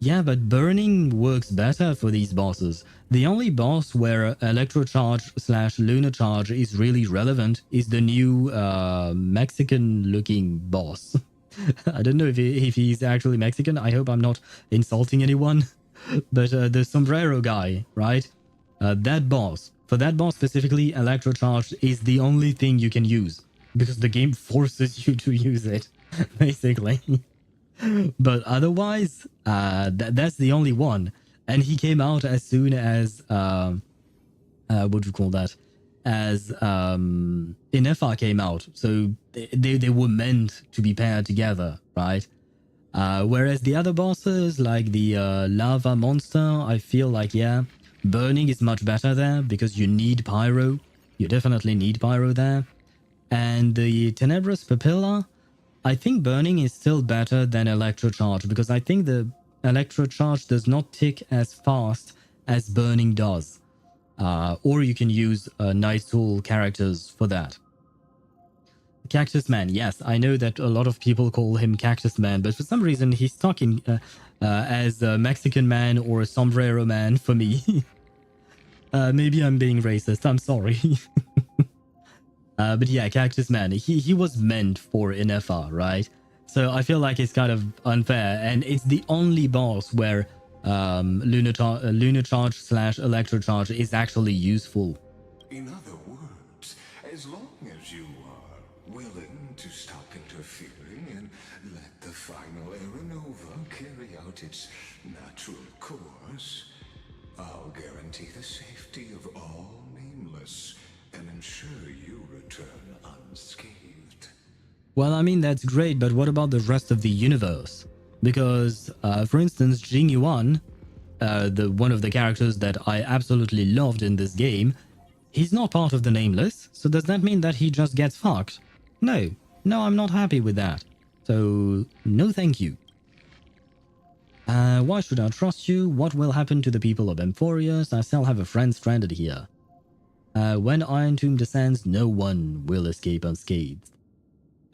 Yeah, but burning works better for these bosses. The only boss where Electrocharge / Lunar Charge is really relevant is the new Mexican-looking boss. I don't know if he's actually Mexican. I hope I'm not insulting anyone. But the sombrero guy, right? That boss. For that boss specifically, Electrocharge is the only thing you can use. Because the game forces you to use it, basically. But otherwise, that's the only one. And he came out as soon as... what do you call that? As Inefa came out. So they were meant to be paired together, right? Whereas the other bosses, like the lava monster, I feel like, yeah, burning is much better there because you need pyro. You definitely need pyro there. And the Tenebrous Papilla, I think burning is still better than Electrocharge because I think the Electrocharge does not tick as fast as burning does. Or you can use Night Soul characters for that. Cactus Man, yes, I know that a lot of people call him Cactus Man, but for some reason he's stuck in as a Mexican man or a sombrero man for me. Maybe I'm being racist, I'm sorry. But yeah, Cactus Man, he was meant for Inefa, right? So I feel like it's kind of unfair, and it's the only boss where Lunar Charge / Electrocharge is actually useful. In other words, as long as you are willing to stop interfering and let the final Aeronova carry out its natural course, I'll guarantee the safety of all nameless and ensure you return unscathed. Well, I mean, that's great, but what about the rest of the universe? Because, for instance, Jing Yuan, one of the characters that I absolutely loved in this game, he's not part of the Nameless, so does that mean that he just gets fucked? No, I'm not happy with that. So, no thank you. Why should I trust you? What will happen to the people of Amphoreus? I still have a friend stranded here. When Iron Tomb descends, no one will escape unscathed.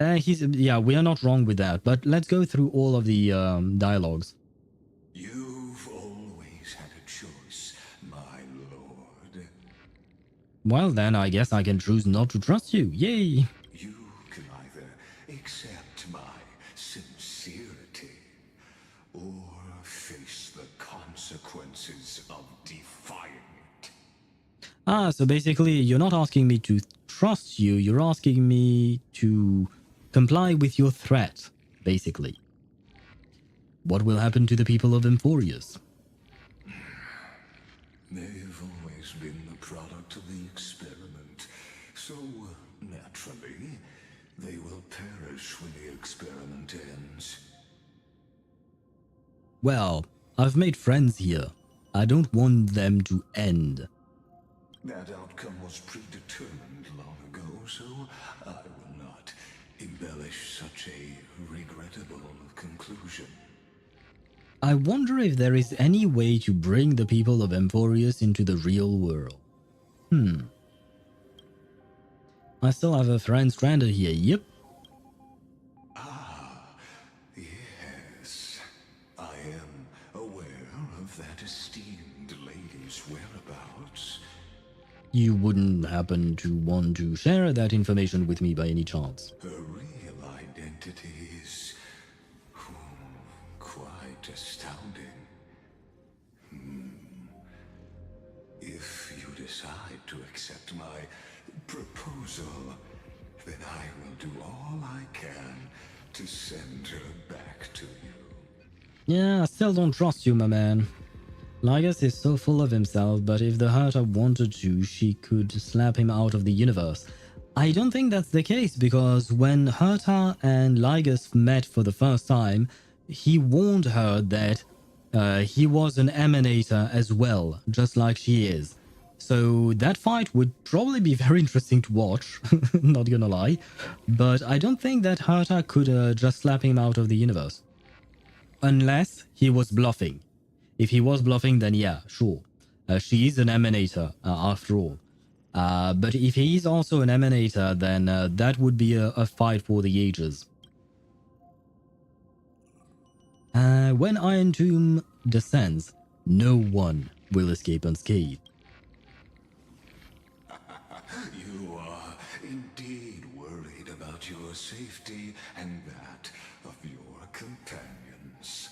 Yeah, we are not wrong with that, but let's go through all of the dialogues. You've always had a choice, my lord. Well then, I guess I can choose not to trust you. Yay! You can either accept my sincerity, or face the consequences of defying it. Ah, so basically, you're not asking me to trust you, you're asking me to comply with your threat, basically. What will happen to the people of Amphoreus? They've always been the product of the experiment, so naturally, they will perish when the experiment ends. Well, I've made friends here. I don't want them to end. That outcome was predetermined long ago, so I will not embellish such a regrettable conclusion. I wonder if there is any way to bring the people of Amphoreus into the real world. I still have a friend stranded here, yep. Ah, yes. I am aware of that esteemed lady's whereabouts. You wouldn't happen to want to share that information with me by any chance? Her real identity is quite astounding. If you decide to accept my proposal, then I will do all I can to send her back to you. Yeah, I still don't trust you, my man. Lygus is so full of himself, but if the Herta wanted to, she could slap him out of the universe. I don't think that's the case, because when Herta and Lygus met for the first time, he warned her that he was an emanator as well, just like she is. So that fight would probably be very interesting to watch, not gonna lie. But I don't think that Herta could just slap him out of the universe. Unless he was bluffing. If he was bluffing, then yeah, sure. She is an emanator, after all. But if he is also an emanator, then that would be a fight for the ages. When Iron Tomb descends, no one will escape unscathed. You are indeed worried about your safety and that of your companions.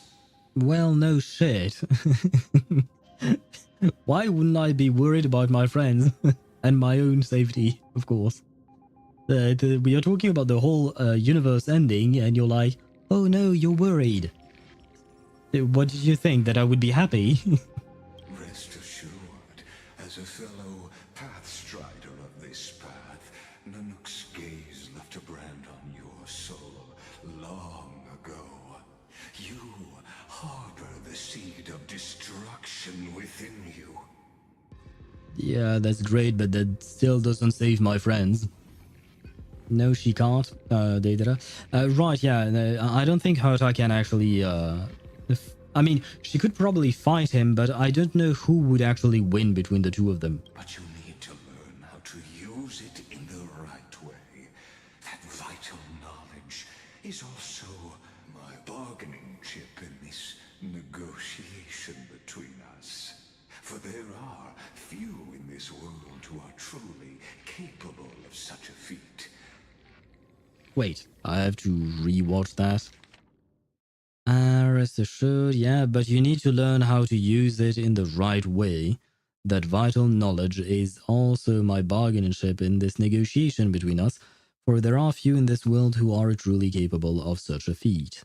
Well, no shit. Why wouldn't I be worried about my friends and my own safety, of course? We are talking about the whole universe ending, and you're like, oh no, you're worried. What did you think, that I would be happy? Rest assured, as a fellow pathstrider of this path, Nanook's gaze left a brand on your soul long ago. You harbor the seed of destruction within you. Yeah, that's great, but that still doesn't save my friends. No, she can't, Deidre. Right, yeah, I don't think Herta can actually, I mean, she could probably fight him, but I don't know who would actually win between the two of them. But you need to learn how to use it in the right way. That vital knowledge is also my bargaining chip in this negotiation between us. For there are few in this world who are truly capable of such a feat. Wait, I have to rewatch that. Rest assured, yeah, but you need to learn how to use it in the right way. That vital knowledge is also my bargaining chip in this negotiation between us, for there are few in this world who are truly capable of such a feat.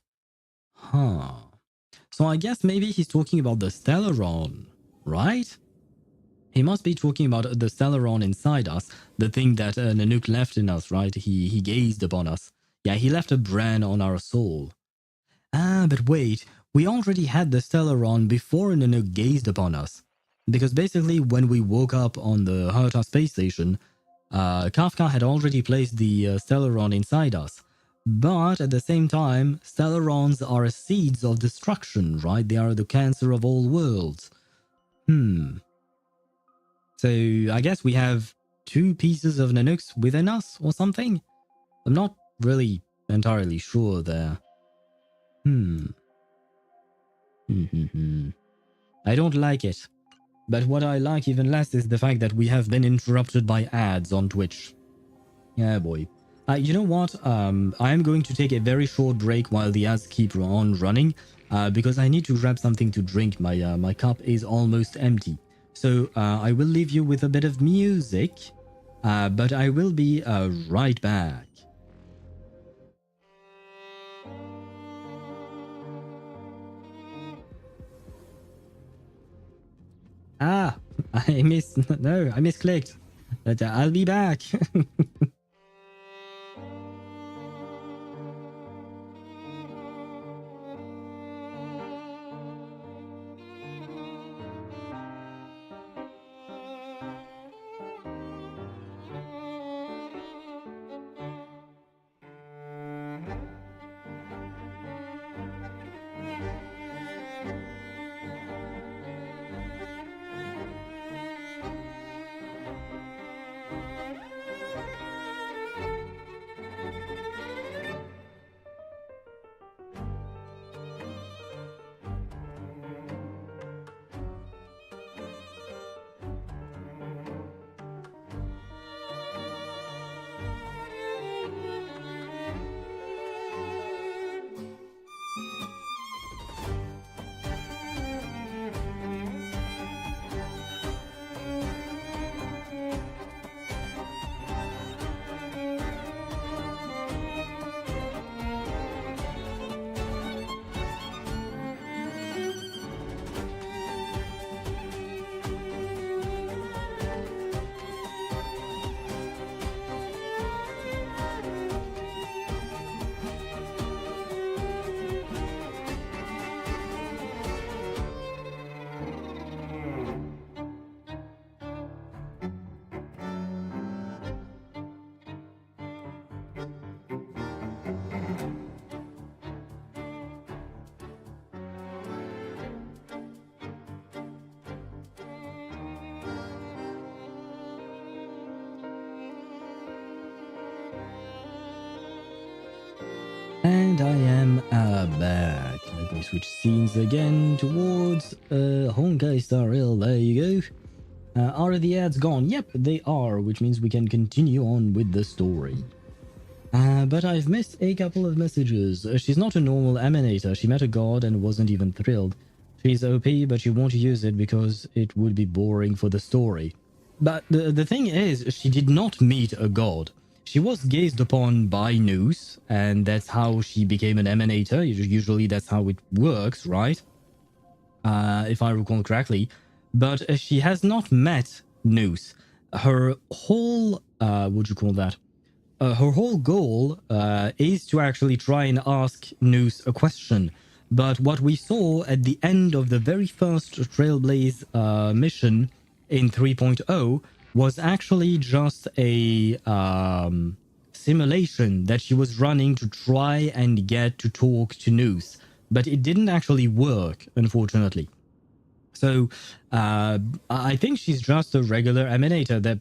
Huh. So I guess maybe he's talking about the Stellaron, right? He must be talking about the Stellaron inside us, the thing that Nanook left in us, right? He gazed upon us. Yeah, he left a brand on our soul. Ah, but wait, we already had the Stellaron before Nanook gazed upon us. Because basically, when we woke up on the Herta space station, Kafka had already placed the Stellaron inside us. But at the same time, Stellarons are seeds of destruction, right? They are the cancer of all worlds. So I guess we have 2 pieces of Nanook within us or something? I'm not really entirely sure there. I don't like it. But what I like even less is the fact that we have been interrupted by ads on Twitch. Yeah, boy. You know what? I am going to take a very short break while the ads keep on running, because I need to grab something to drink. My cup is almost empty. So I will leave you with a bit of music, but I will be right back. Ah, I misclicked. But I'll be back. And I am back. Let me switch scenes again towards Honkai Star Rail. There you go. Are the ads gone? Yep, they are, which means we can continue on with the story. But I've missed a couple of messages. She's not a normal emanator. She met a god and wasn't even thrilled. She's OP, but she won't use it because it would be boring for the story. But the thing is, she did not meet a god. She was gazed upon by Nous, and that's how she became an emanator. Usually that's how it works, right? If I recall correctly. But she has not met Nous. Her whole, what do you call that? Her whole goal is to actually try and ask Nous a question. But what we saw at the end of the very first Trailblaze mission in 3.0 was actually just a simulation that she was running to try and get to talk to Nous. But it didn't actually work, unfortunately. So I think she's just a regular emanator.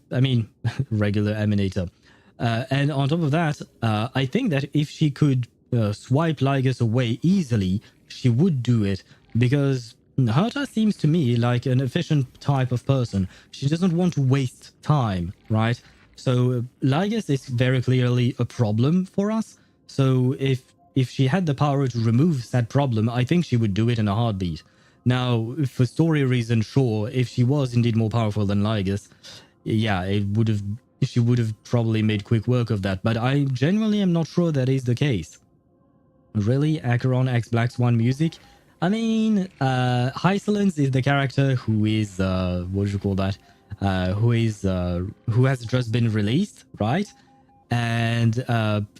Regular emanator. And on top of that, I think that if she could swipe Lygus away easily, she would do it, because Herta seems to me like an efficient type of person. She doesn't want to waste time, right? So Lygus is very clearly a problem for us. So if she had the power to remove that problem, I think she would do it in a heartbeat. Now, for story reasons, sure, if she was indeed more powerful than Lygus, yeah, she would have probably made quick work of that. But I genuinely am not sure that is the case. Really? Acheron X Black Swan music? I mean, Hysilens is the character who is, what do you call that? Who has just been released, right? And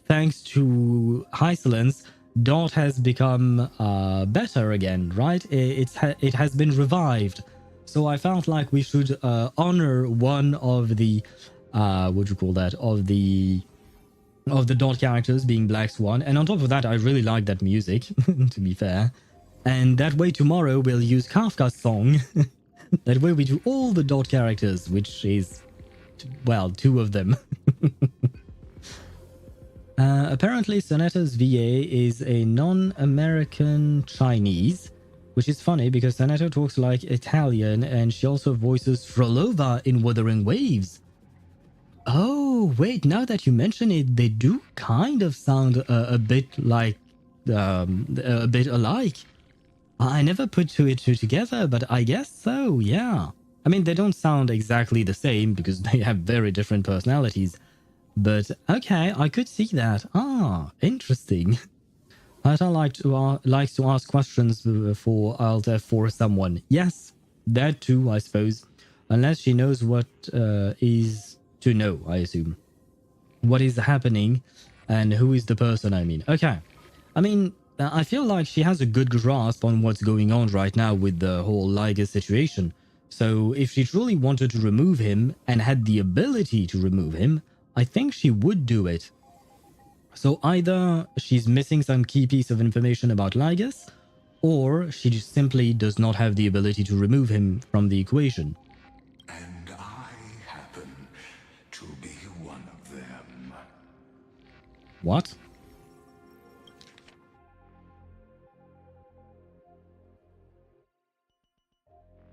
thanks to Hysilens, Dot has become better again, right? It has been revived. So I felt like we should honor one of the, what do you call that? Of the of the dot characters being Black Swan. And on top of that, I really like that music, to be fair. And that way tomorrow we'll use Kafka's song. That way we do all the dot characters, which is, well, 2 of them. Apparently, Sonetta's VA is a non-American Chinese, which is funny because Sonetta talks like Italian and she also voices Frolova in Wuthering Waves. Oh, wait, now that you mention it, they do kind of sound a bit like, a bit alike. I never put 2 and 2 together, but I guess so, yeah. I mean, they don't sound exactly the same because they have very different personalities. But okay, I could see that. Ah, interesting. Hata likes to ask questions before Alt F4 someone. Yes, that too, I suppose. Unless she knows what is to know, I assume. What is happening and who is the person, I mean. Okay. I mean, I feel like she has a good grasp on what's going on right now with the whole Liger situation. So if she truly wanted to remove him and had the ability to remove him, I think she would do it. So either she's missing some key piece of information about Lygus, or she just simply does not have the ability to remove him from the equation. And I happen to be one of them. What?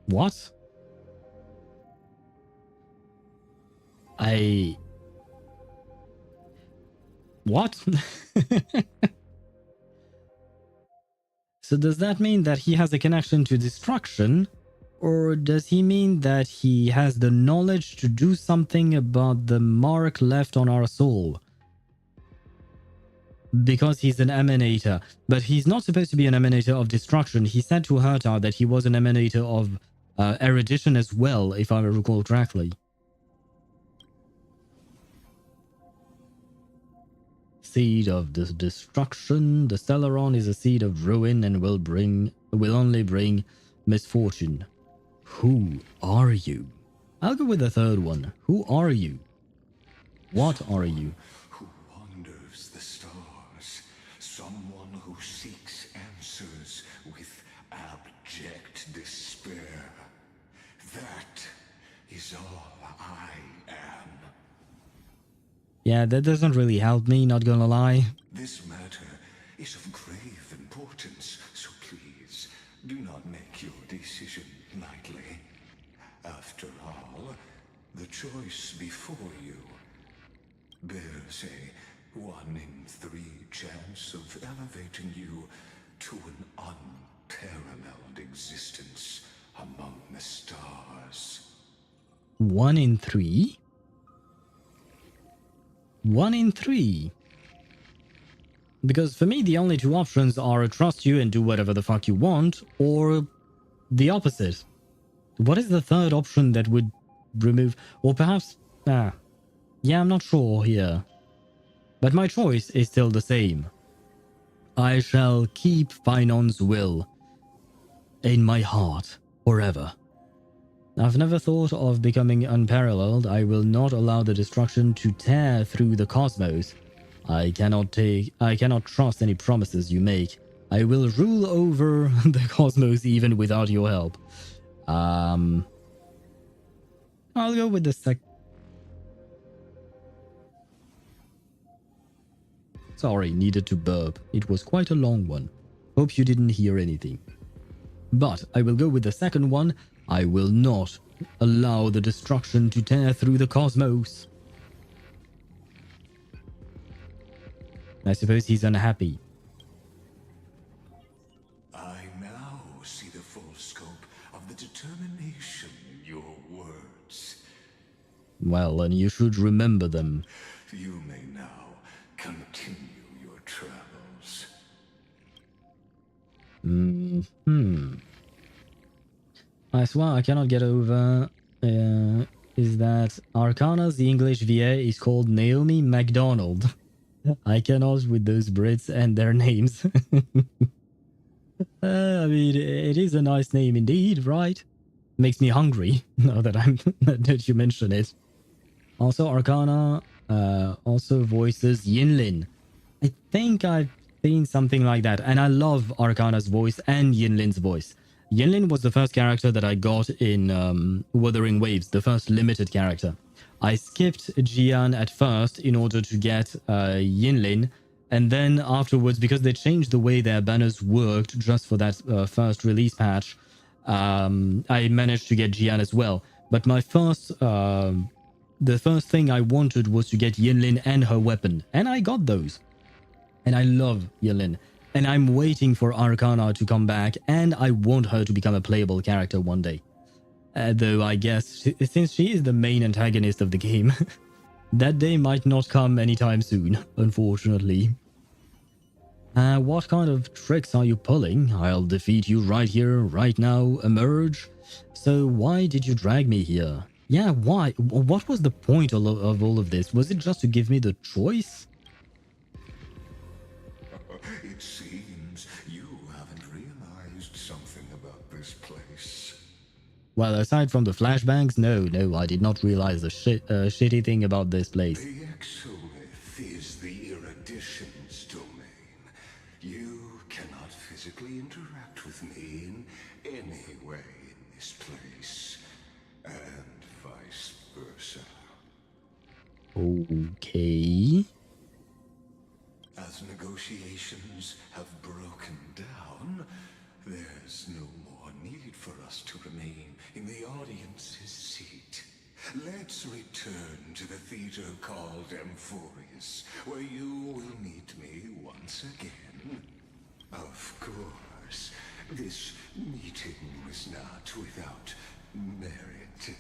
What? What? So does that mean that he has a connection to destruction? Or does he mean that he has the knowledge to do something about the mark left on our soul? Because he's an emanator. But he's not supposed to be an emanator of destruction. He said to Herta that he was an emanator of erudition as well, if I recall correctly. Seed of the destruction. The Stellaron is a seed of ruin and will only bring misfortune. Who are you? I'll go with the third one. Who are you? What are you? Who wanders the stars. Someone who seeks answers with abject despair. That is all I am. Yeah, that doesn't really help me, not gonna lie. This matter is of grave importance, so please do not make your decision lightly. After all, the choice before you bears a 1 in 3 chance of elevating you to an unparalleled existence among the stars. 1 in 3? 1 in 3? Because for me, the only 2 options are trust you and do whatever the fuck you want, or the opposite. What is the third option that would remove... Or perhaps... yeah, I'm not sure here. But my choice is still the same. I shall keep Finon's will in my heart forever. I've never thought of becoming unparalleled. I will not allow the destruction to tear through the cosmos. I cannot trust any promises you make. I will rule over the cosmos even without your help. I'll go with the Sorry, needed to burp. It was quite a long one. Hope you didn't hear anything. But I will go with the second one. I will not allow the destruction to tear through the cosmos. I suppose he's unhappy. I now see the full scope of the determination in your words. Well, and you should remember them. You may now continue your travels. I swear I cannot get over is that Arcana's the English VA is called Naomi MacDonald. I cannot with those Brits and their names. I mean, it is a nice name indeed, right? Makes me hungry now that that you mention it. Also, Arcana Also voices Yinlin. I think I've seen something like that. And I love Arcana's voice and Yinlin's voice. Yinlin was the first character that I got in Wuthering Waves, the first limited character. I skipped Jian at first in order to get Yinlin, and then afterwards, because they changed the way their banners worked just for that first release patch, I managed to get Jian as well. But my the first thing I wanted was to get Yinlin and her weapon, and I got those. And I love Yinlin, and I'm waiting for Arcana to come back, and I want her to become a playable character one day. Though I guess, since she is the main antagonist of the game, that day might not come anytime soon, unfortunately. What kind of tricks are you pulling? I'll defeat you right here, right now, emerge. So why did you drag me here? Yeah, why? What was the point of all of this? Was it just to give me the choice? It seems you haven't realized something about this place. Well, aside from the flashbangs, no, I did not realize the shitty thing about this place. The exolith is the erudition's domain. You cannot physically interact with me in any way in this place, and vice versa. Okay. As negotiations have broken down, there's no more need for us to remain in the audience's seat. Let's return to the theater called Amphoreus, where you will meet me once again. Of course, this meeting was not without merit.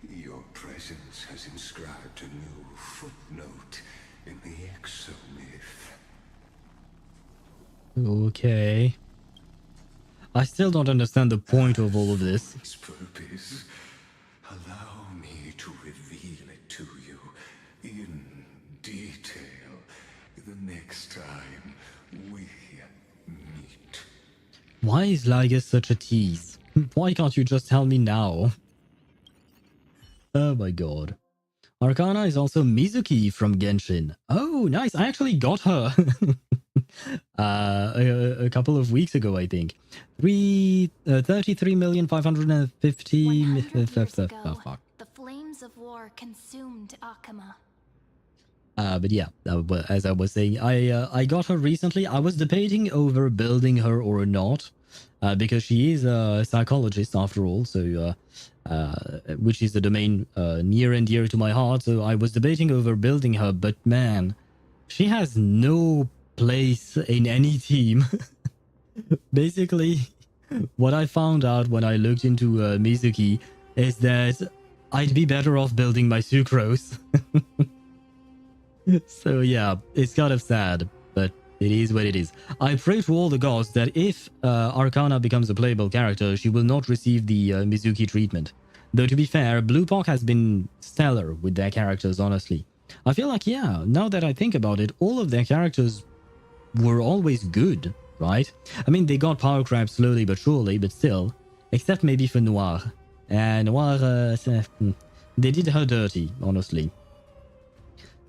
Your presence has inscribed a new footnote in the exomyth. Okay. I still don't understand the point of all of this. Its purpose. Allow me to reveal it to you in detail the next time we meet. Why is Lygus such a tease? Why can't you just tell me now? Oh my god. Arcana is also Mizuki from Genshin. Oh, nice. I actually got her a couple of weeks ago, I think. 33,550,000. 100 years ago, Oh, fuck. the flames of war consumed Akama. But yeah, as I was saying, I got her recently. I was debating over building her or not, because she is a psychologist after all, so which is a domain near and dear to my heart. So I was debating over building her, but man, she has no place in any team. Basically, what I found out when I looked into Mizuki is that I'd be better off building my Sucrose. So yeah, it's kind of sad, but it is what it is. I pray to all the gods that if Arcana becomes a playable character, she will not receive the Mizuki treatment. Though to be fair, Bluepock has been stellar with their characters, honestly. I feel like, yeah, now that I think about it, all of their characters were always good, right? I mean, they got power crap slowly but surely, but still. Except maybe for Noir. And Noir, they did her dirty, honestly.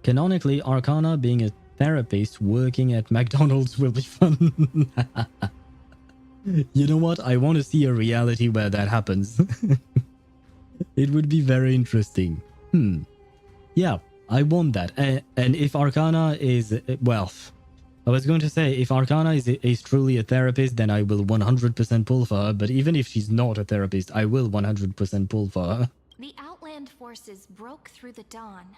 Canonically, Arcana being a therapist working at McDonald's will be fun. You know what? I want to see a reality where that happens. It would be very interesting. Yeah, I want that. And if Arcana is... Well, I was going to say, if Arcana is truly a therapist, then I will 100% pull for her. But even if she's not a therapist, I will 100% pull for her. The Outland forces broke through the dawn.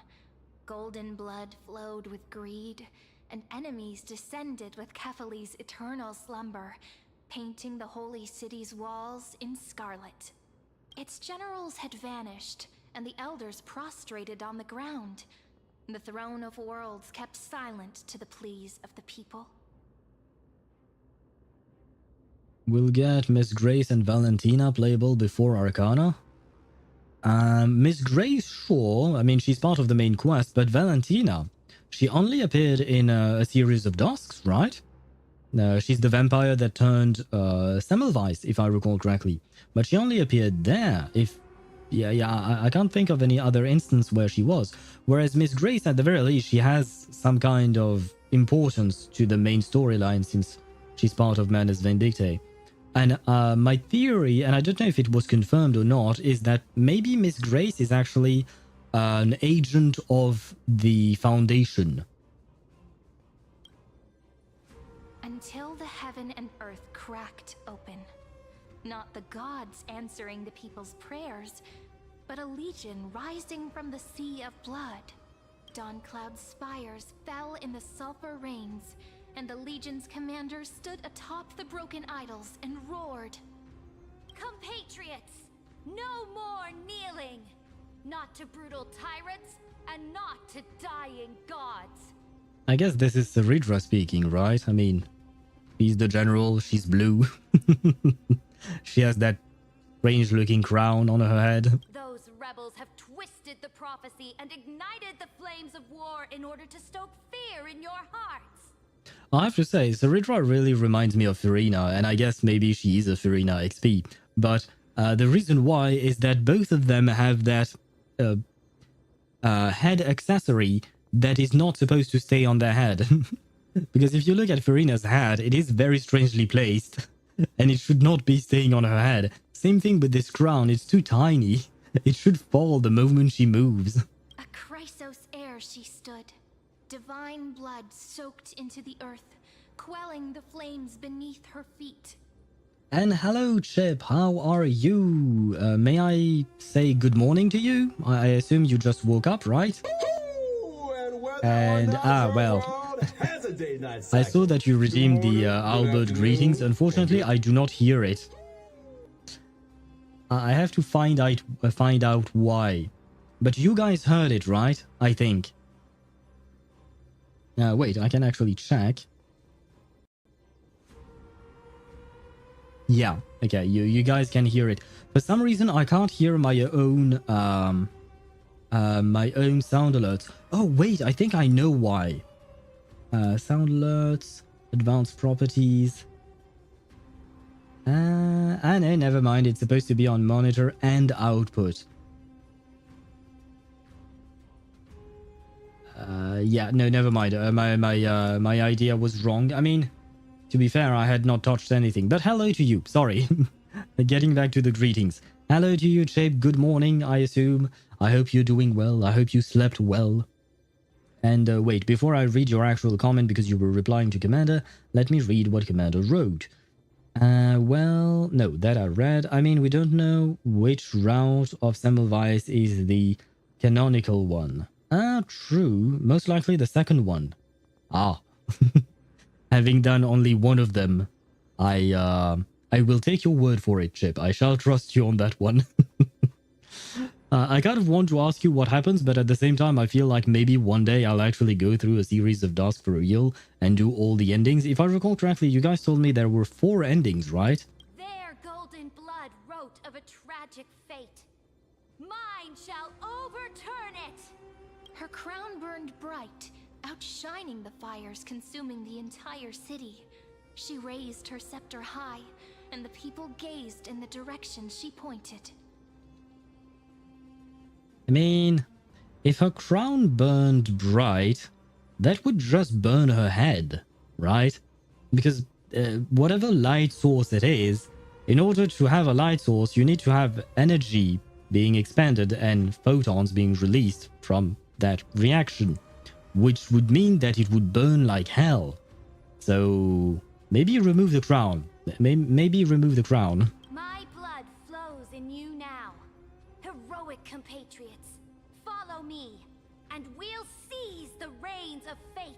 Golden blood flowed with greed, and enemies descended with Kephali's eternal slumber, painting the holy city's walls in scarlet. Its generals had vanished, and the elders prostrated on the ground. The throne of worlds kept silent to the pleas of the people. We'll get Miss Grace and Valentina playable before Arcana. Miss Grace, sure. I mean, she's part of the main quest, but Valentina, she only appeared in a series of Dusks, right? She's the vampire that turned Semmelweis, if I recall correctly. But she only appeared there. If I can't think of any other instance where she was. Whereas Miss Grace, at the very least, she has some kind of importance to the main storyline since she's part of Manus Vindictae. And my theory, and I don't know if it was confirmed or not, is that maybe Miss Grace is actually an agent of the Foundation. Until the heaven and earth cracked open. Not the gods answering the people's prayers, but a legion rising from the sea of blood. Dawn Cloud's spires fell in the sulfur rains, and the legion's commander stood atop the broken idols and roared. Compatriots, no more kneeling! Not to brutal tyrants, and not to dying gods! I guess this is Cerydra speaking, right? I mean, he's the general, she's blue. She has that strange-looking crown on her head. Those rebels have twisted the prophecy and ignited the flames of war in order to stoke fear in your hearts. I have to say, Cerydra really reminds me of Furina, and I guess maybe she is a Furina XP. But the reason why is that both of them have that head accessory that is not supposed to stay on their head. Because if you look at Furina's hat, it is very strangely placed. And it should not be staying on her head. Same thing with this crown, it's too tiny. It should fall the moment she moves. A Chrysos heir she stood. Divine blood soaked into the earth, quelling the flames beneath her feet. And hello, Chip, how are you? May I say good morning to you? I assume you just woke up, right? And, well... I saw that you redeemed the Albert greetings. Unfortunately, I do not hear it. I have to find out why. But you guys heard it, right? I think. Wait, I can actually check. Yeah, okay, you guys can hear it. For some reason, I can't hear my own sound alerts. Oh, wait, I think I know why. Sound alerts, advanced properties. No, never mind. It's supposed to be on monitor and output. Yeah, no, never mind. My idea was wrong. I mean, to be fair, I had not touched anything. But hello to you. Sorry. Getting back to the greetings. Hello to you, Chape. Good morning, I assume. I hope you're doing well. I hope you slept well. And wait, before I read your actual comment, because you were replying to Commander, let me read what Commander wrote. Well, no, that I read. I mean, we don't know which route of Semmelweis is the canonical one. True. Most likely the second one. Ah. Having done only one of them, I will take your word for it, Chip. I shall trust you on that one. I kind of want to ask you what happens, but at the same time, I feel like maybe one day I'll actually go through a series of Dusk for Real and do all the endings. If I recall correctly, you guys told me there were 4 endings, right? Their golden blood wrote of a tragic fate. Mine shall overturn it! Her crown burned bright, outshining the fires consuming the entire city. She raised her scepter high, and the people gazed in the direction she pointed. I mean, if her crown burned bright, that would just burn her head, right? Because whatever light source it is, in order to have a light source, you need to have energy being expanded and photons being released from that reaction, which would mean that it would burn like hell. So maybe remove the crown. Maybe remove the crown. My blood flows in you now. Heroic compatriots, follow me, and we'll seize the reins of fate.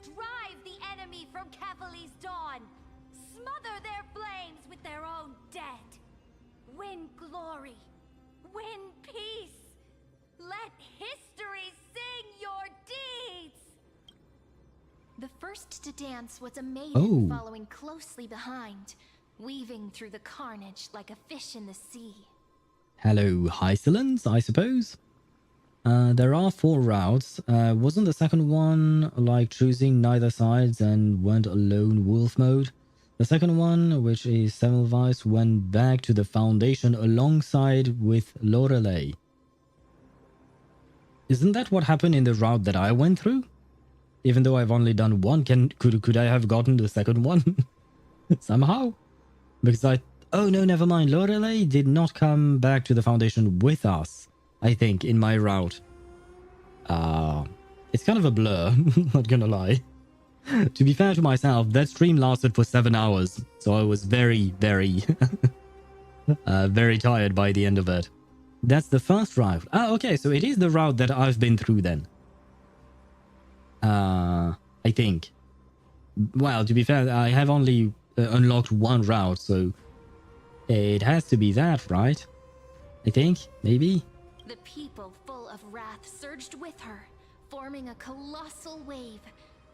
Drive the enemy from Kefali's dawn. Smother their flames with their own dead. Win glory. Win peace. Let history sing your deeds. The first to dance was a maiden following closely behind, weaving through the carnage like a fish in the sea. Hello, Hysilens, I suppose? There are 4 routes. Wasn't the second one like choosing neither sides and went alone wolf mode? The second one, which is Semmelweis, went back to the Foundation alongside with Lorelei. Isn't that what happened in the route that I went through? Even though I've only done one, could I have gotten the second one somehow? Because oh no, never mind. Lorelei did not come back to the Foundation with us, I think, in my route. It's kind of a blur, not gonna lie. To be fair to myself, that stream lasted for 7 hours, so I was very, very, very tired by the end of it. That's the first route. Ah, okay, so it is the route that I've been through then. I think. Well, to be fair, I have only unlocked one route, so it has to be that, right? I think, maybe? The people full of wrath surged with her, forming a colossal wave,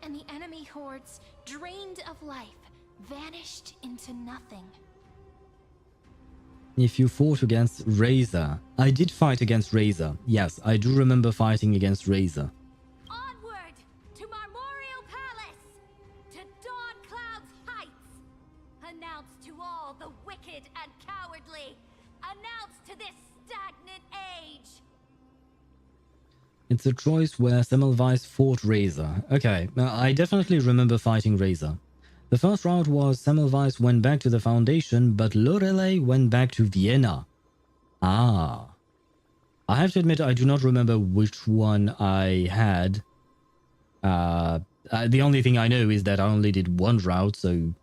and the enemy hordes, drained of life, vanished into nothing. If you fought against Razor. I did fight against Razor. Yes, I do remember fighting against Razor. Onward to Marmorial Palace, to Dawn Cloud's heights. Announce to all the wicked and cowardly. Announce to this stagnant age. It's a choice where Semmelweis fought Razor. Okay, I definitely remember fighting Razor. The first route was Semmelweis went back to the Foundation, but Lorelei went back to Vienna. Ah. I have to admit, I do not remember which one I had. The only thing I know is that I only did one route, so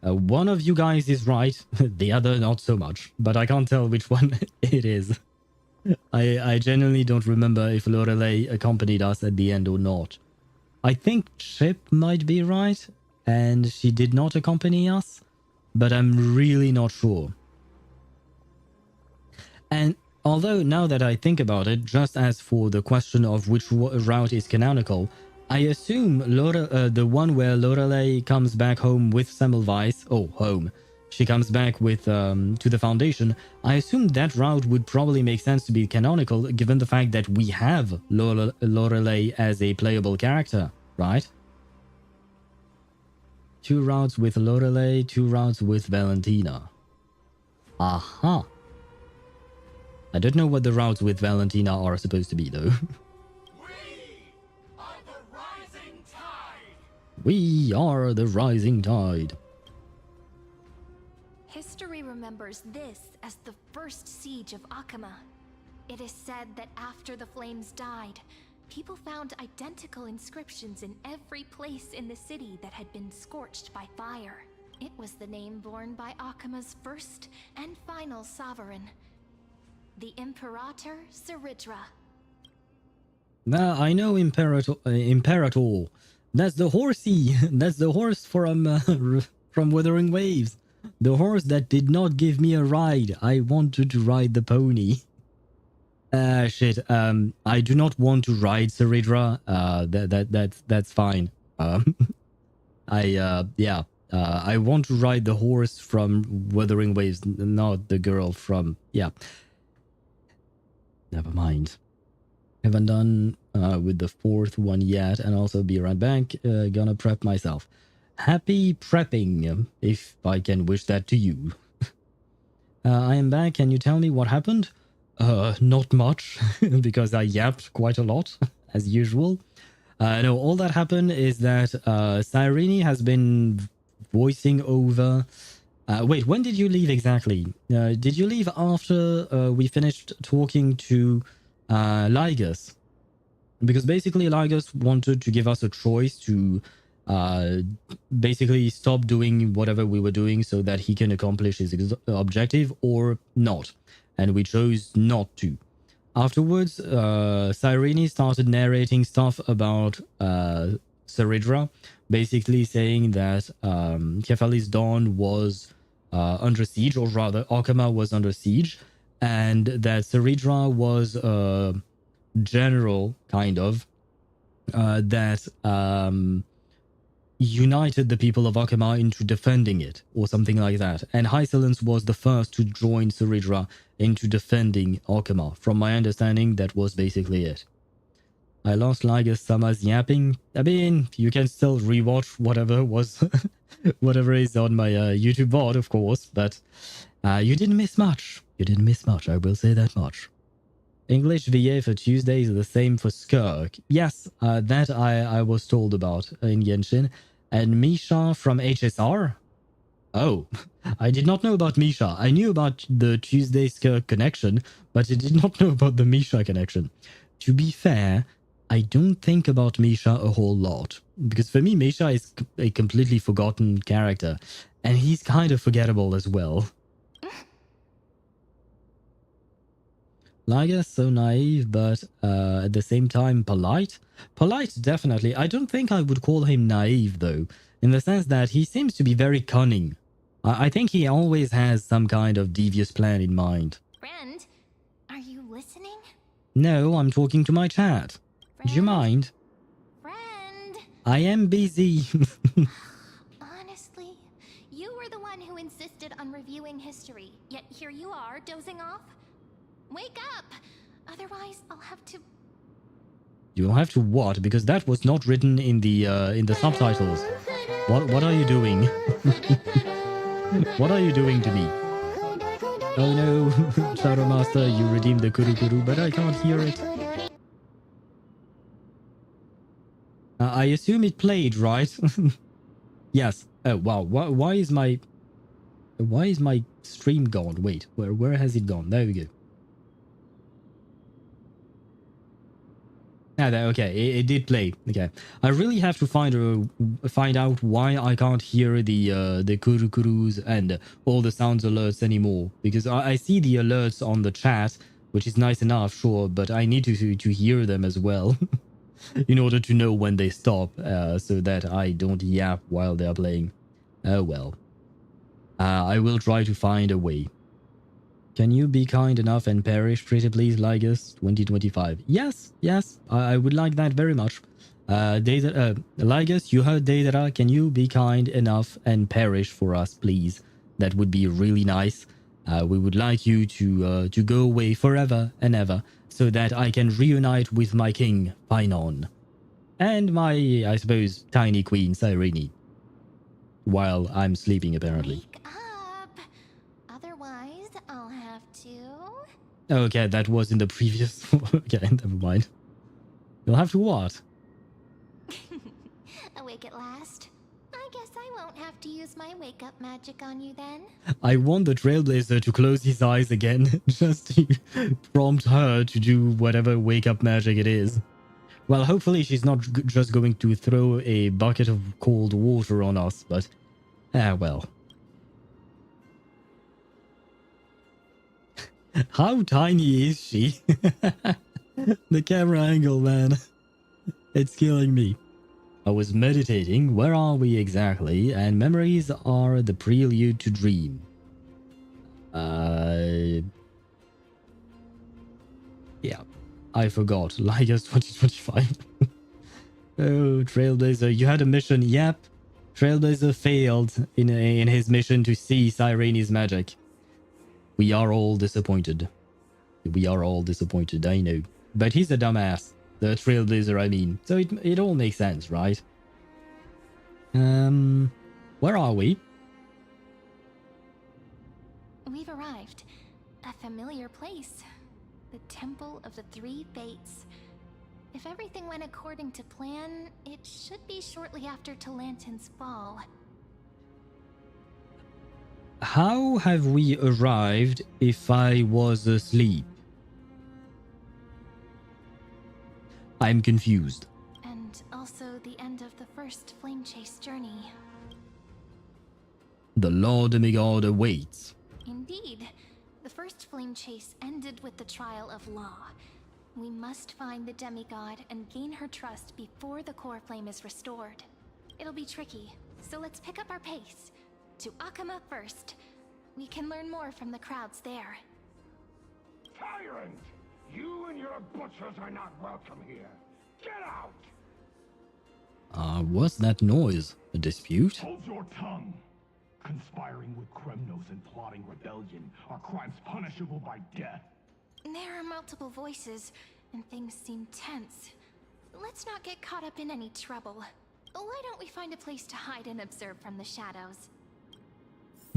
one of you guys is right, the other not so much. But I can't tell which one it is. I genuinely don't remember if Lorelei accompanied us at the end or not. I think Chip might be right, and she did not accompany us, but I'm really not sure. And although now that I think about it, just as for the question of which route is canonical, I assume the one where Lorelei comes back home with Semmelweis, home. She comes back with to the Foundation. I assume that route would probably make sense to be canonical, given the fact that we have Lorelei as a playable character, right? 2 routes with Lorelei, 2 routes with Valentina. Aha. I don't know what the routes with Valentina are supposed to be, though. We are the rising tide. We are the rising tide. History remembers this as the first siege of Akama. It is said that after the flames died, people found identical inscriptions in every place in the city that had been scorched by fire. It was the name borne by Akama's first and final sovereign, the Imperator Cerydra. Now I know Imperator. That's the horsey. That's the horse from Wuthering Waves. The horse that did not give me a ride. I wanted to ride the pony. Shit. I do not want to ride Cerydra. That's fine. I want to ride the horse from Wuthering Waves, not the girl from Never mind. Haven't done with the 4th one yet, and also be right back. Gonna prep myself. Happy prepping, if I can wish that to you. I am back. Can you tell me what happened? Not much, because I yapped quite a lot, as usual. No, all that happened is that Cyrene has been voicing over... wait, when did you leave exactly? Did you leave after we finished talking to Ligus? Because basically Ligus wanted to give us a choice to basically stop doing whatever we were doing so that he can accomplish his objective or not. And we chose not to. Afterwards, Cyrene started narrating stuff about Cerydra, basically saying that Kefali's Dawn was under siege, or rather Akama was under siege, and that Cerydra was a general, kind of, that united the people of Akama into defending it, or something like that. And Hysilens was the first to join Cerydra into defending Akama. From my understanding, that was basically it. I lost Ligus-sama's yapping. I mean, you can still rewatch whatever was, whatever is on my YouTube VOD, of course, but you didn't miss much. You didn't miss much, I will say that much. English VA for Tuesday is the same for Skirk. Yes, that I was told about in Genshin. And Misha from HSR? Oh, I did not know about Misha. I knew about the Tuesday Skirk connection, but I did not know about the Misha connection. To be fair, I don't think about Misha a whole lot. Because for me, Misha is a completely forgotten character. And he's kind of forgettable as well. Liger, so naive, but at the same time polite. Polite, definitely. I don't think I would call him naive, though, in the sense that he seems to be very cunning. I think he always has some kind of devious plan in mind. Friend, are you listening? No, I'm talking to my chat. Friend? Do you mind? Friend! I am busy. Honestly, you were the one who insisted on reviewing history, yet here you are, dozing off? Wake up! Otherwise, I'll have to... You'll have to what? Because that was not written in the subtitles. What are you doing? What are you doing to me? Oh no, Shadow Master, you redeemed the Kuru, but I can't hear it. I assume it played, right? Yes. Oh wow. Why is my stream gone? Wait, where has it gone? There we go. Okay, it did play. Okay, I really have to find out why I can't hear the kurus and all the sounds alerts anymore. Because I see the alerts on the chat, which is nice enough, sure, but I need to hear them as well, in order to know when they stop, so that I don't yap while they're playing. Oh well. I will try to find a way. Can you be kind enough and perish, pretty please, Ligus 2025? Yes, I would like that very much. Ligus, you heard Deidara. Can you be kind enough and perish for us, please? That would be really nice. We would like you to go away forever and ever, so that I can reunite with my king, Painon, and my, I suppose, tiny queen, Cyrene, while I'm sleeping, apparently. Wake up! Otherwise, I'll have to... Okay, that was in the previous... Okay, never mind. You'll have to what? Awake at last? I guess I won't have to use my wake-up magic on you then. I want the Trailblazer to close his eyes again, just to prompt her to do whatever wake-up magic it is. Well, hopefully she's not just going to throw a bucket of cold water on us, but... well. How tiny is she? The camera angle, man. It's killing me. I was meditating. Where are we exactly? And memories are the prelude to dream. Yeah. I forgot. Ligus 2025. Oh, Trailblazer. You had a mission. Yep. Trailblazer failed in his mission to see Cyrene's magic. We are all disappointed. We are all disappointed, I know. But he's a dumbass. The Trailblazer, I mean. So it all makes sense, right? Where are we? We've arrived. A familiar place. The Temple of the Three Fates. If everything went according to plan, it should be shortly after Talantin's fall. How have we arrived if I was asleep? I'm confused. And also the end of the first flame chase journey. The Lord Demigod awaits. Indeed. The first flame chase ended with the trial of Law. We must find the demigod and gain her trust before the core flame is restored. It'll be tricky, so let's pick up our pace. To Akama first. We can learn more from the crowds there. Tyrant! You and your butchers are not welcome here. Get out! What's that noise? A dispute? Hold your tongue. Conspiring with Kremnos and plotting rebellion are crimes punishable by death. There are multiple voices, and things seem tense. let's not get caught up in any trouble. Why don't we find a place to hide and observe from the shadows?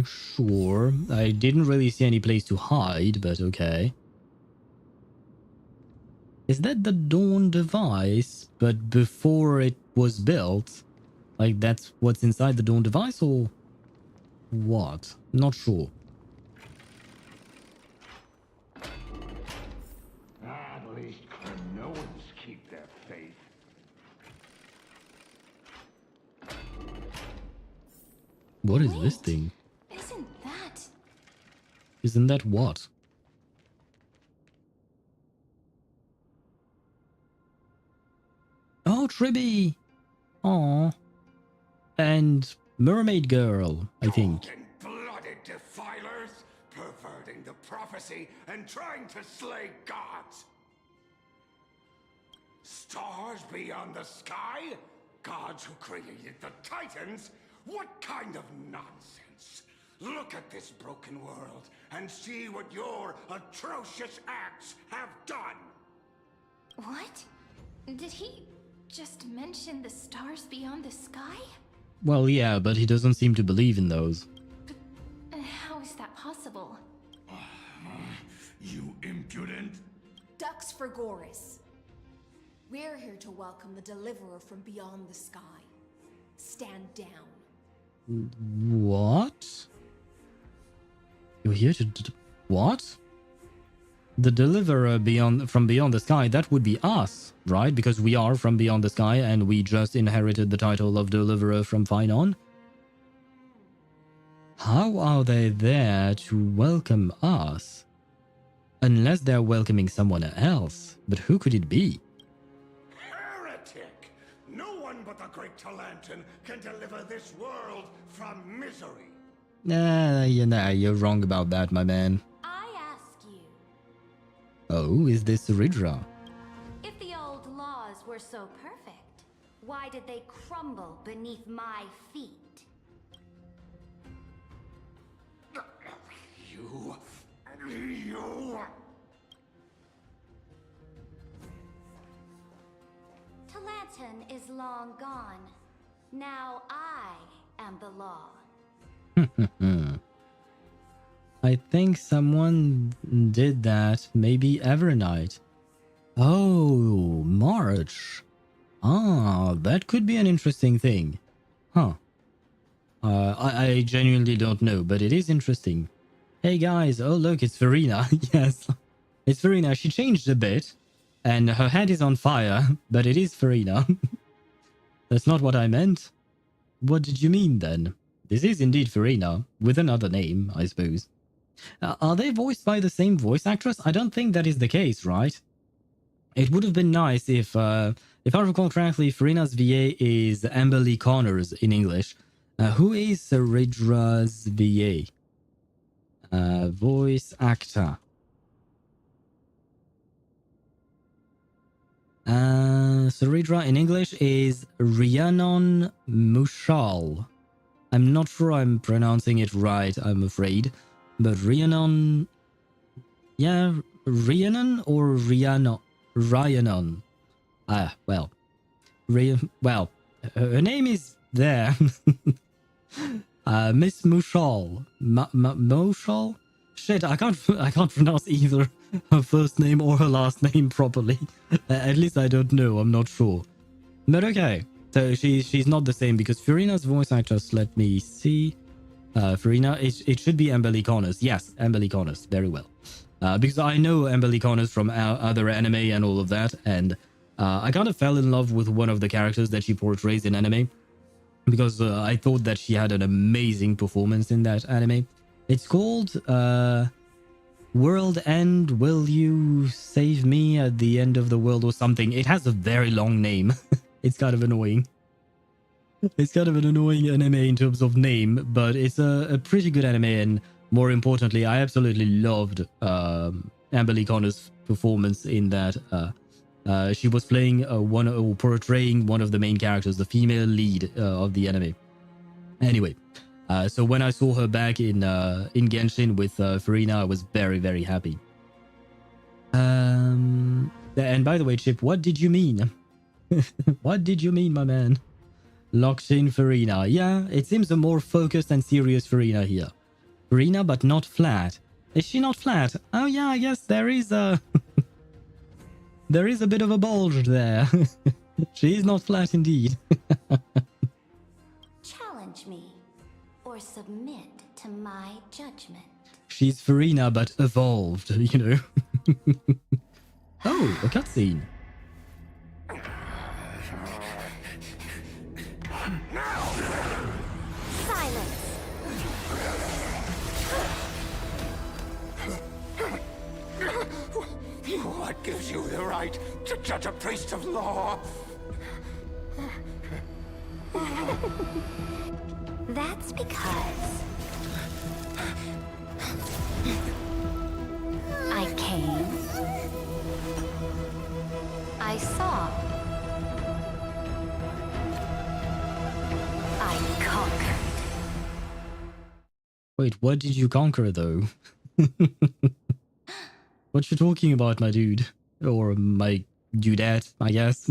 Sure. I didn't really see any place to hide, but okay. Is that the Dawn device, but before it was built? Like, that's what's inside the Dawn device, or what? Not sure. At least Cronoans keep their faith. What is this thing? Isn't that what? Oh, Tribby! Aww. And Mermaid Girl, I think. Blooded defilers, perverting the prophecy and trying to slay gods. Stars beyond the sky? Gods who created the Titans? What kind of nonsense? Look at this broken world and see what your atrocious acts have done. What? Did he just mention the stars beyond the sky? Well, yeah, but he doesn't seem to believe in those. But how is that possible? You impudent. Dux for Goris. We're here to welcome the deliverer from beyond the sky. Stand down. What? You're here to what? The deliverer from beyond the sky, that would be us, right? Because we are from beyond the sky and we just inherited the title of deliverer from Finon. How are they there to welcome us? Unless they're welcoming someone else. But who could it be? Heretic! No one but the great Talantan can deliver this world from misery. Nah, you're wrong about that, my man. I ask you, Oh, is this Cerydra? if the old laws were so perfect, why did they crumble beneath my feet? You... Talantan is long gone. Now I am the law. I think someone did that. Maybe Evernight. Oh, March. Ah, that could be an interesting thing. Huh. I genuinely don't know, but it is interesting. Hey guys, oh look, it's Verena. Yes, it's Verena. She changed a bit, and her head is on fire, but it is Verena. That's not what I meant. What did you mean then? This is indeed Verena, with another name, I suppose. Are they voiced by the same voice actress? I don't think that is the case, right? It would have been nice if I recall correctly, Verena's VA is Amber Lee Connors in English. Who is Cerydra's VA? Voice actor. Cerydra in English is Rhiannon Mushal. I'm not sure I'm pronouncing it right, I'm afraid. But Rhiannon... Yeah, Rhiannon or Rhiannon? Rhiannon. Well. Well, her name is there. Miss Mushal. Mushal? Shit, I can't pronounce either her first name or her last name properly. At least I don't know, I'm not sure. But okay. So she's not the same because Verena's voice actress, let me see. Verena, it should be Amber Lee Connors. Yes, Amber Lee Connors, very well. Because I know Amber Lee Connors from other anime and all of that, and I kind of fell in love with one of the characters that she portrays in anime because I thought that she had an amazing performance in that anime. It's called World End, Will You Save Me at the End of the World or something. It has a very long name. It's kind of annoying. It's kind of an annoying anime in terms of name, but it's a pretty good anime, and more importantly, I absolutely loved Amber Lee Connors' performance in that. She was playing portraying one of the main characters, the female lead of the anime. Anyway, so when I saw her back in Genshin with Verena, I was very, very happy. And by the way, Chip, what did you mean? What did you mean, my man? Locked in Farina. Yeah, it seems a more focused and serious Farina here. Farina, but not flat. Is she not flat? Oh yeah, I guess there is a... there is a bit of a bulge there. She is not flat indeed. Challenge me, or submit to my judgment. She's Farina, but evolved, you know. Oh, a cutscene. Silence! What gives you the right to judge a priest of law? That's because I came, I saw, I conquered. Wait, what did you conquer, though? What you talking about, my dude? Or my dudette, I guess.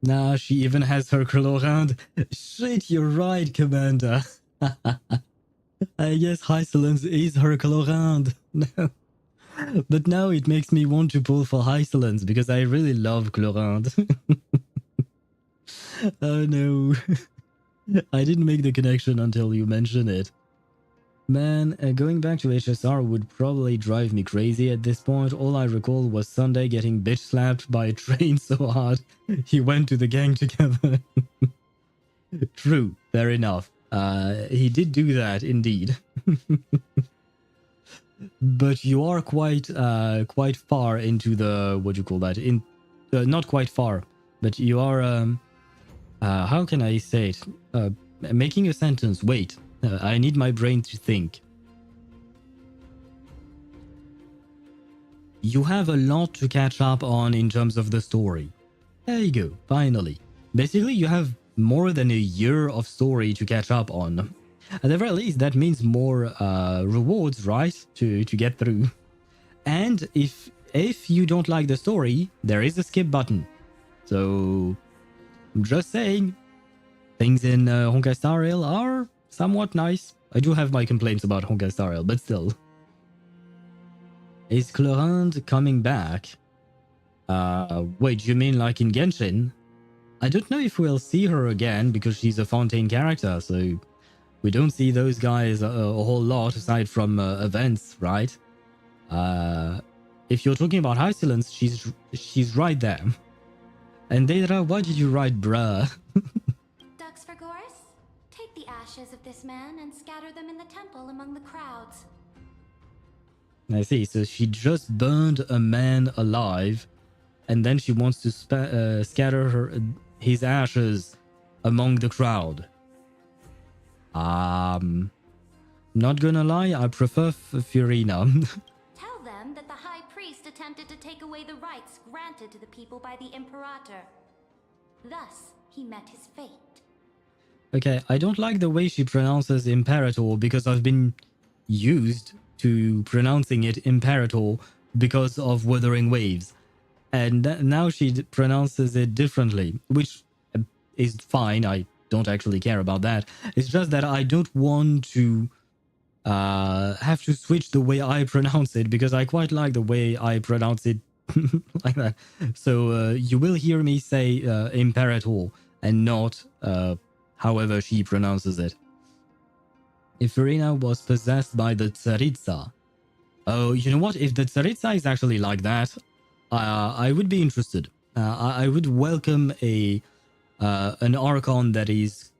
Nah, she even has her claw around. Shit, you're right, Commander. I guess Hysilens is her claw around. No. But now it makes me want to pull for Hysilens because I really love Chlorand. Oh no. I didn't make the connection until you mentioned it. Man, going back to HSR would probably drive me crazy at this point. All I recall was Sunday getting bitch slapped by a train so hard he went to the gang together. True, fair enough. He did do that indeed. But you are quite far into the, what do you call that? Not quite far, but you are how can I say it? Making a sentence. Wait. I need my brain to think. You have a lot to catch up on in terms of the story. There you go, finally. Basically, you have more than a year of story to catch up on. At the very least, that means more rewards, right? To get through. And if you don't like the story, there is a skip button. So, I'm just saying, things in Honkai Star Rail are somewhat nice. I do have my complaints about Honkai Star Rail, but still. Is Chlorand coming back? Wait, you mean like in Genshin? I don't know if we'll see her again because she's a Fontaine character, so we don't see those guys a whole lot aside from events, right? If you're talking about Hysilens, she's right there. And Deidra, why did you write bruh? Take the ashes of this man and scatter them in the temple among the crowds. I see, so she just burned a man alive, and then she wants to scatter his ashes among the crowd. Not gonna lie, I prefer Furina. Tell them that the High Priest attempted to take away the rights granted to the people by the Imperator. Thus, he met his fate. Okay, I don't like the way she pronounces Imperator because I've been used to pronouncing it Imperator because of Wuthering Waves. And now she pronounces it differently, which is fine. I don't actually care about that. It's just that I don't want to have to switch the way I pronounce it because I quite like the way I pronounce it like that. So you will hear me say Imperator and not however she pronounces it. If Farina was possessed by the Cerydra. Oh, you know what? If the Cerydra is actually like that, I would be interested. I would welcome an Archon that is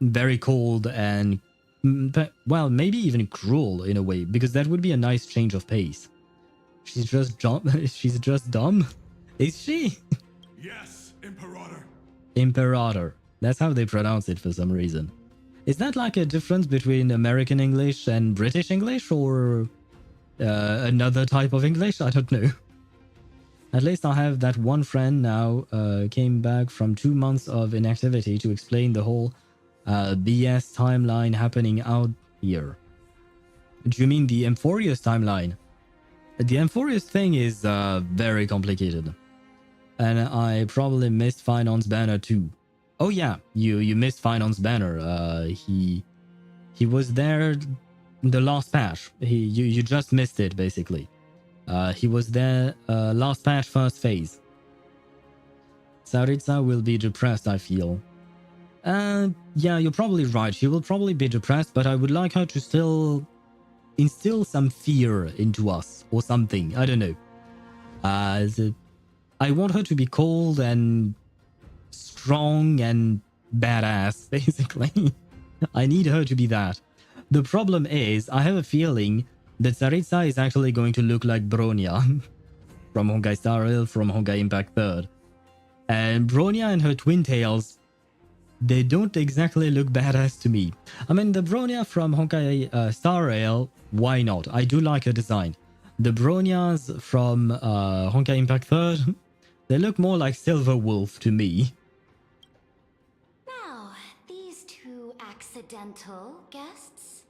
very cold and, well, maybe even cruel in a way, because that would be a nice change of pace. She's just she's just dumb? Is she? Yes, Imperator. Imperator. That's how they pronounce it for some reason. Is that like a difference between American English and British English, or another type of English? I don't know. At least I have that one friend now came back from 2 months of inactivity to explain the whole BS timeline happening out here. Do you mean the Amphoreus timeline? The Amphoreus thing is very complicated. And I probably missed Finance Banner too. Oh yeah, you missed Finance Banner. He was there the last patch. You just missed it basically. He was there last patch, first phase. Cerydra will be depressed, I feel. Yeah, you're probably right. She will probably be depressed, but I would like her to still instill some fear into us or something. I don't know. I want her to be cold and strong and badass, basically. I need her to be that. The problem is, I have a feeling that Cerydra is actually going to look like Bronya from Honkai Star Rail, from Honkai Impact 3rd. And Bronya and her twin tails, they don't exactly look badass to me. I mean, the Bronya from Honkai Star Rail, why not? I do like her design. The Bronyas from Honkai Impact 3rd, they look more like Silver Wolf to me. Now, these two accidental guests?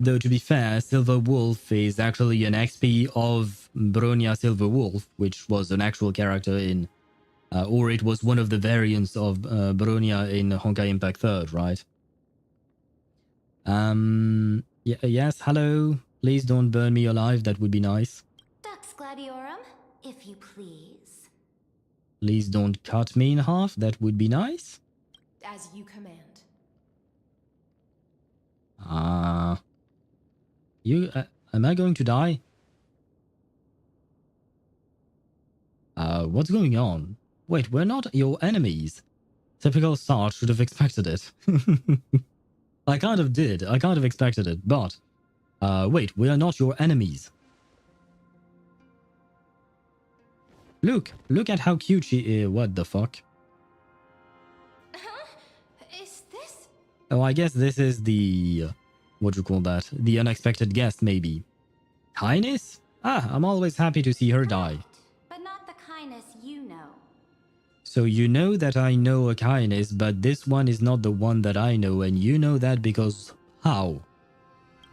Though to be fair, Silver Wolf is actually an XP of Bronya Silver Wolf, which was an actual character in... or it was one of the variants of Bronya in Honkai Impact 3rd, right? Yes, hello. Please don't burn me alive, that would be nice. Dux Gladiorum, if you please. Please don't cut me in half, that would be nice. As you command. Am I going to die? What's going on? Wait, we're not your enemies. Typical Sarge should have expected it. I kind of did. I kind of expected it, but... wait, we are not your enemies. Look at how cute she is. What the fuck? Huh? Is this... Oh, I guess this is the... what do you call that? The unexpected guest, maybe. Kindness? Ah, I'm always happy to see her die. But not the kindness you know. So you know that I know a kindness, but this one is not the one that I know, and you know that because... how?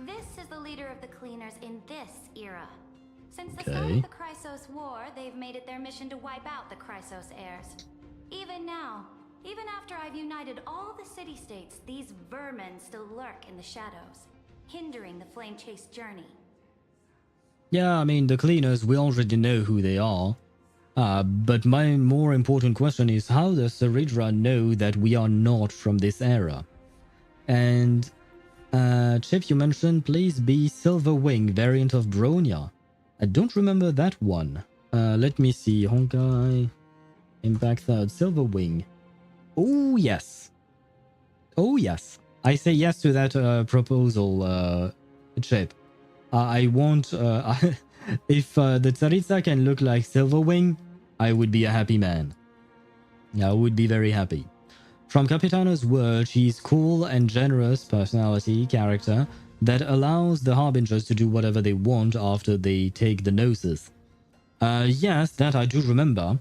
This is the leader of the cleaners in this era. Since the Okay. start of the Chrysos War, they've made it their mission to wipe out the Chrysos heirs. Even now, even after I've united all the city-states, these vermin still lurk in the shadows, hindering the flame-chase journey. Yeah, I mean, the cleaners, we already know who they are. But my more important question is, how does Cerydra know that we are not from this era? And, Chip, you mentioned, please be Silver Wing, variant of Bronya. I don't remember that one. Let me see, Honkai Impact 3rd, Silver Wing. Oh, yes. Oh, yes. I say yes to that proposal, Chip. I want... if the Cerydra can look like Silverwing, I would be a happy man. I would be very happy. From Capitano's word, she's cool and generous personality character that allows the Harbingers to do whatever they want after they take the Gnosis. Yes, that I do remember.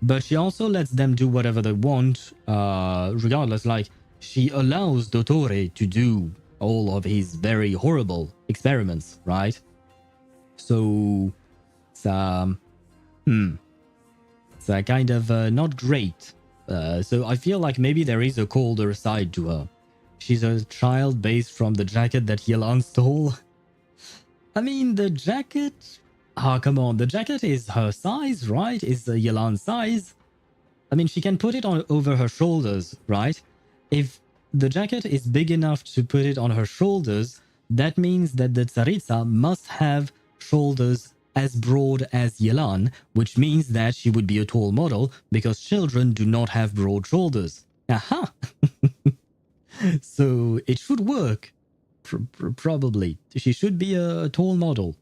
But she also lets them do whatever they want, regardless. Like, she allows Dottore to do all of his very horrible experiments, right? So, it's kind of not great. So I feel like maybe there is a colder side to her. She's a child based from the jacket that Yelan stole. I mean, the jacket... ah, come on, the jacket is her size, right? Is Yelan's size. I mean, she can put it on over her shoulders, right? If the jacket is big enough to put it on her shoulders, that means that the Cerydra must have shoulders as broad as Yelan, which means that she would be a tall model because children do not have broad shoulders. Aha! So it should work. Probably. She should be a tall model.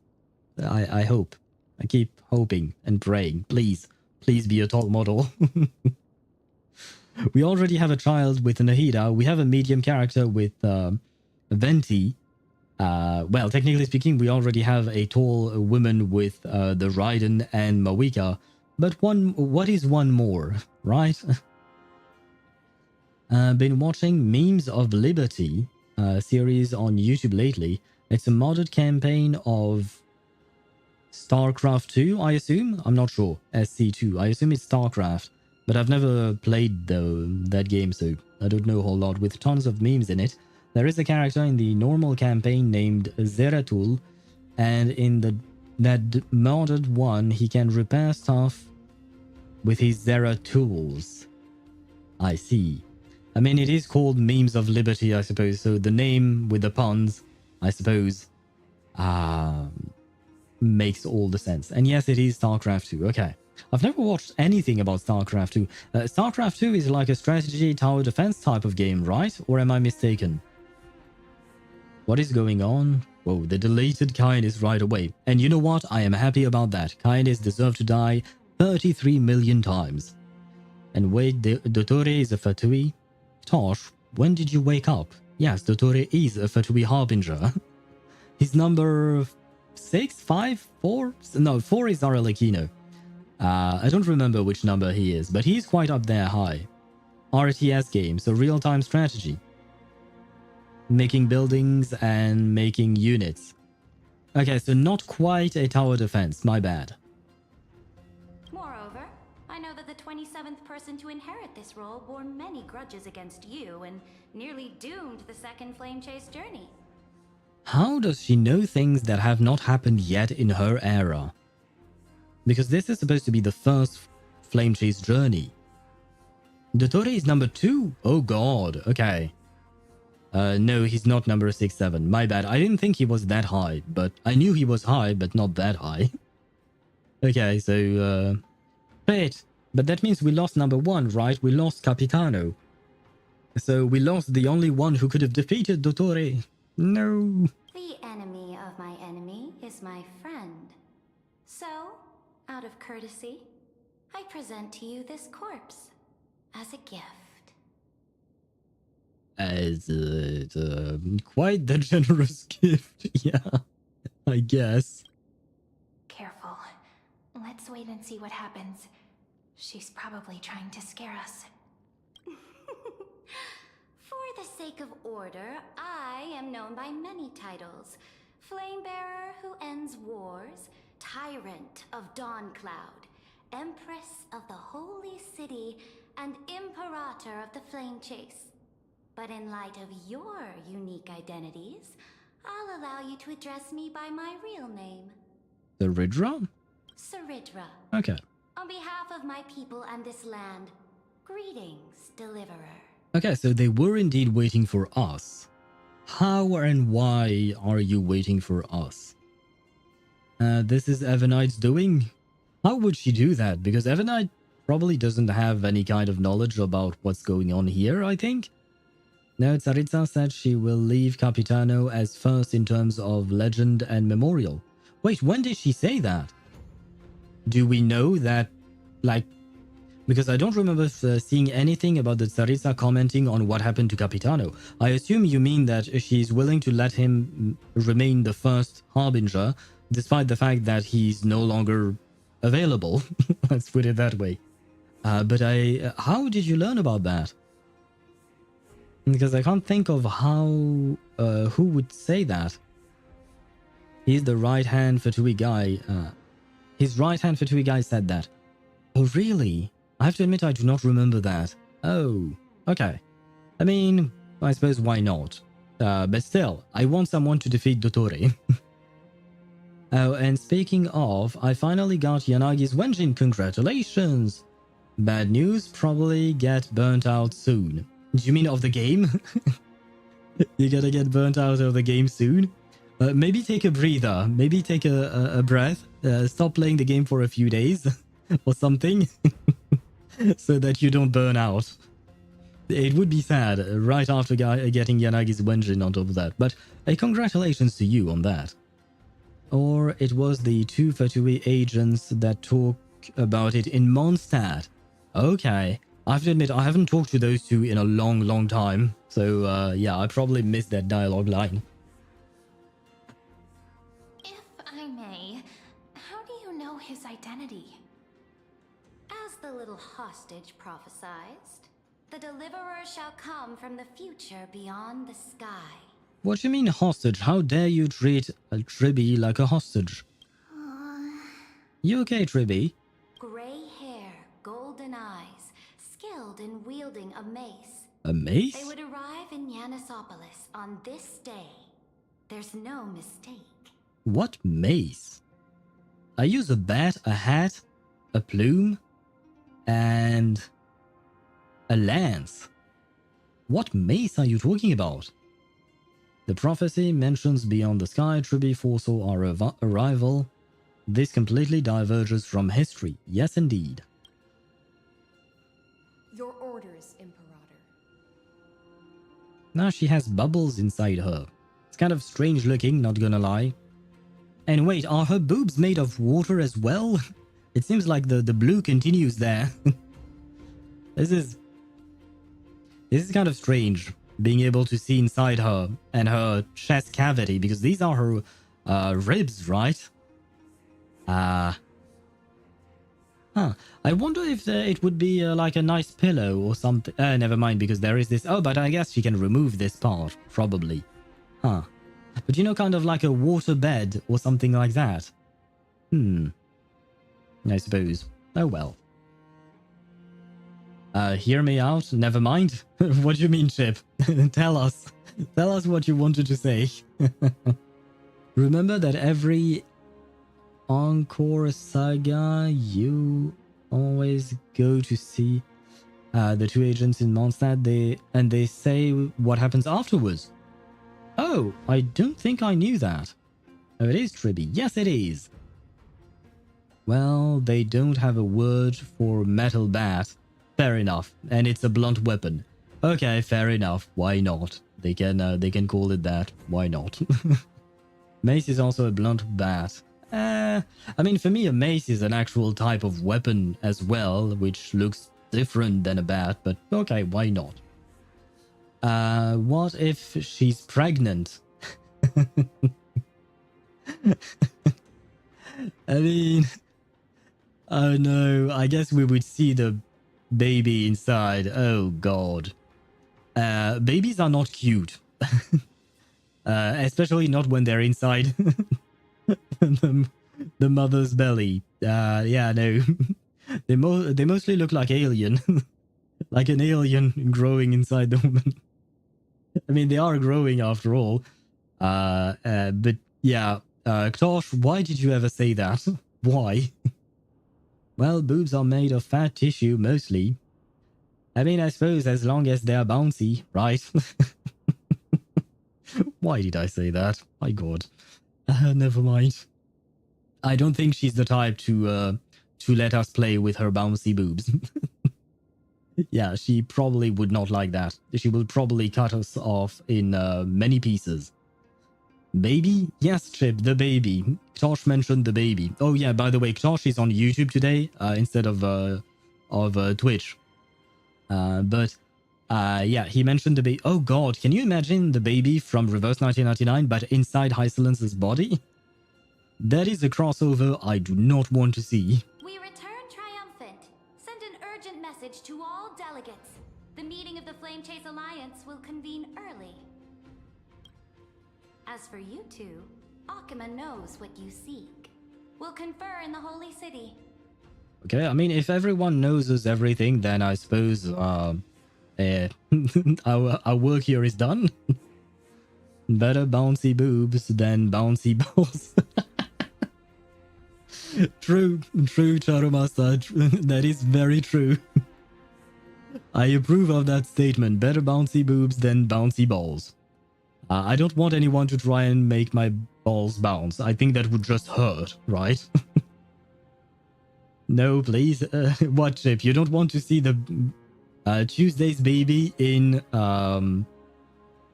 I hope. I keep hoping and praying. Please. Please be a tall model. We already have a child with Nahida. We have a medium character with Venti. Well, technically speaking, we already have a tall woman with the Raiden and Mawika. But what is one more, right? Been watching Memes of Liberty series on YouTube lately. It's a modded campaign of StarCraft 2, I assume? I'm not sure. SC2. I assume it's StarCraft. But I've never played that game, so I don't know a whole lot, with tons of memes in it. There is a character in the normal campaign named Zeratul, and in that modded one, he can repair stuff with his Zera tools. I see. I mean, it is called Memes of Liberty, I suppose, so the name with the puns, I suppose, makes all the sense. And yes, it is StarCraft 2. Okay. I've never watched anything about StarCraft 2. StarCraft 2 is like a strategy tower defense type of game, right? Or am I mistaken? What is going on? Whoa, the deleted kindness right away. And you know what? I am happy about that. Kindness deserved to die 33 million times. And wait, Dottore is a Fatui? Tosh, when did you wake up? Yes, Dottore is a Fatui Harbinger. He's number 6, 5, 4? No, 4 is Aralekino. I don't remember which number he is, but he's quite up there high. RTS game, so real-time strategy. Making buildings and making units. Okay, so not quite a tower defense, my bad. Moreover, I know that the 27th person to inherit this role bore many grudges against you and nearly doomed the second Flame Chase journey. How does she know things that have not happened yet in her era? Because this is supposed to be the first Flame Chase journey. Dottore is number 2? Oh god, okay. No, he's not number 6, 7. My bad. I didn't think he was that high, but I knew he was high, but not that high. Okay, so, wait, but that means we lost number 1, right? We lost Capitano. So we lost the only one who could have defeated Dottore. No. The enemy of my enemy is my friend. So, out of courtesy, I present to you this corpse as a gift. As quite the generous gift, yeah, I guess. Careful. Let's wait and see what happens. She's probably trying to scare us. For the sake of order, I am known by many titles. Flamebearer who ends wars, Tyrant of Dawncloud, Empress of the Holy City, and Imperator of the Flame Chase. But in light of your unique identities, I'll allow you to address me by my real name. Cerydra? Cerydra. Okay. On behalf of my people and this land, greetings, Deliverer. Okay, so they were indeed waiting for us. How and why are you waiting for us? This is Evernight's doing? How would she do that? Because Evernight probably doesn't have any kind of knowledge about what's going on here, I think. No, Tsaritsa said she will leave Capitano as first in terms of legend and memorial. Wait, when did she say that? Do we know that, like... Because I don't remember seeing anything about the Tsaritsa commenting on what happened to Capitano. I assume you mean that she's willing to let him remain the first Harbinger, despite the fact that he's no longer available. Let's put it that way. But how did you learn about that? Because I can't think of how, who would say that. He's the right-hand Fatui guy. His right-hand Fatui guy said that. Oh, really? I have to admit I do not remember that. Oh, okay. I mean, I suppose why not? But still, I want someone to defeat Dottore. Oh, and speaking of, I finally got Yanagi's Wenjin. Congratulations! Bad news, probably get burnt out soon. Do you mean of the game? You gotta get burnt out of the game soon? Maybe take a breather. Maybe take a breath. Stop playing the game for a few days. Or something. So that you don't burn out. It would be sad right after getting Yanagi's Wenjin on top of that. But congratulations to you on that. Or it was the 2 Fatui agents that talk about it in Mondstadt. Okay. I have to admit, I haven't talked to those two in a long time. So, yeah, I probably missed that dialogue line. If I may, how do you know his identity? As the little hostage prophesied, the Deliverer shall come from the future beyond the sky. What do you mean hostage? How dare you treat a Tribi like a hostage? You okay, Tribby? Gray hair, golden eyes, skilled in wielding a mace. A mace? They would arrive in Yanisopolis on this day. There's no mistake. What mace? I use a bat, a hat, a plume, and a lance. What mace are you talking about? The prophecy mentions beyond the sky Tribby foresaw our arrival. This completely diverges from history. Yes, indeed. Your orders, Imperator. Now she has bubbles inside her. It's kind of strange looking, not gonna lie. And wait, are her boobs made of water as well? It seems like the blue continues there. This is kind of strange, being able to see inside her and her chest cavity, because these are her ribs, right? Huh. I wonder if it would be like a nice pillow or something. Never mind, because there is this. Oh, but I guess she can remove this part, probably. Huh. But you know, kind of like a water bed or something like that. I suppose. Oh well. Hear me out? Never mind. What do you mean, Chip? Tell us. Tell us what you wanted to say. Remember that every Encore saga, you always go to see the two agents in Mondstadt, they say what happens afterwards. Oh, I don't think I knew that. Oh, it is Tribby. Yes, it is. Well, they don't have a word for metal bat. Fair enough. And it's a blunt weapon. Okay, fair enough. Why not? They can call it that. Why not? Mace is also a blunt bat. I mean, for me, a mace is an actual type of weapon as well, which looks different than a bat, but okay, why not? What if she's pregnant? I mean, oh no, I guess we would see the baby inside. Oh god. Babies are not cute. Especially not when they're inside the mother's belly. Yeah, no. They mostly look like alien. Like an alien growing inside the woman. I mean, they are growing after all. But yeah, Ktosh, why did you ever say that? Why? Well, boobs are made of fat tissue, mostly. I mean, I suppose as long as they're bouncy, right? Why did I say that? My god. Never mind. I don't think she's the type to let us play with her bouncy boobs. Yeah, she probably would not like that. She will probably cut us off in many pieces. Baby? Yes, Chip, the baby. Ktosh mentioned the baby. Oh yeah, by the way, Ktosh is on YouTube today instead of Twitch. But yeah, he mentioned the baby. Oh god, can you imagine the baby from Reverse 1999 but inside Hysilens' body? That is a crossover I do not want to see. We return triumphant. Send an urgent message to all delegates. The meeting of the Flame Chase Alliance will convene early. As for you two, Akima knows what you seek. We'll confer in the Holy City. Okay, I mean, if everyone knows us everything, then I suppose our work here is done. Better bouncy boobs than bouncy balls. True, Charumasa. That is very true. I approve of that statement. Better bouncy boobs than bouncy balls. I don't want anyone to try and make my balls bounce. I think that would just hurt, right? No, please. What, Chip? You don't want to see the Tuesday's baby in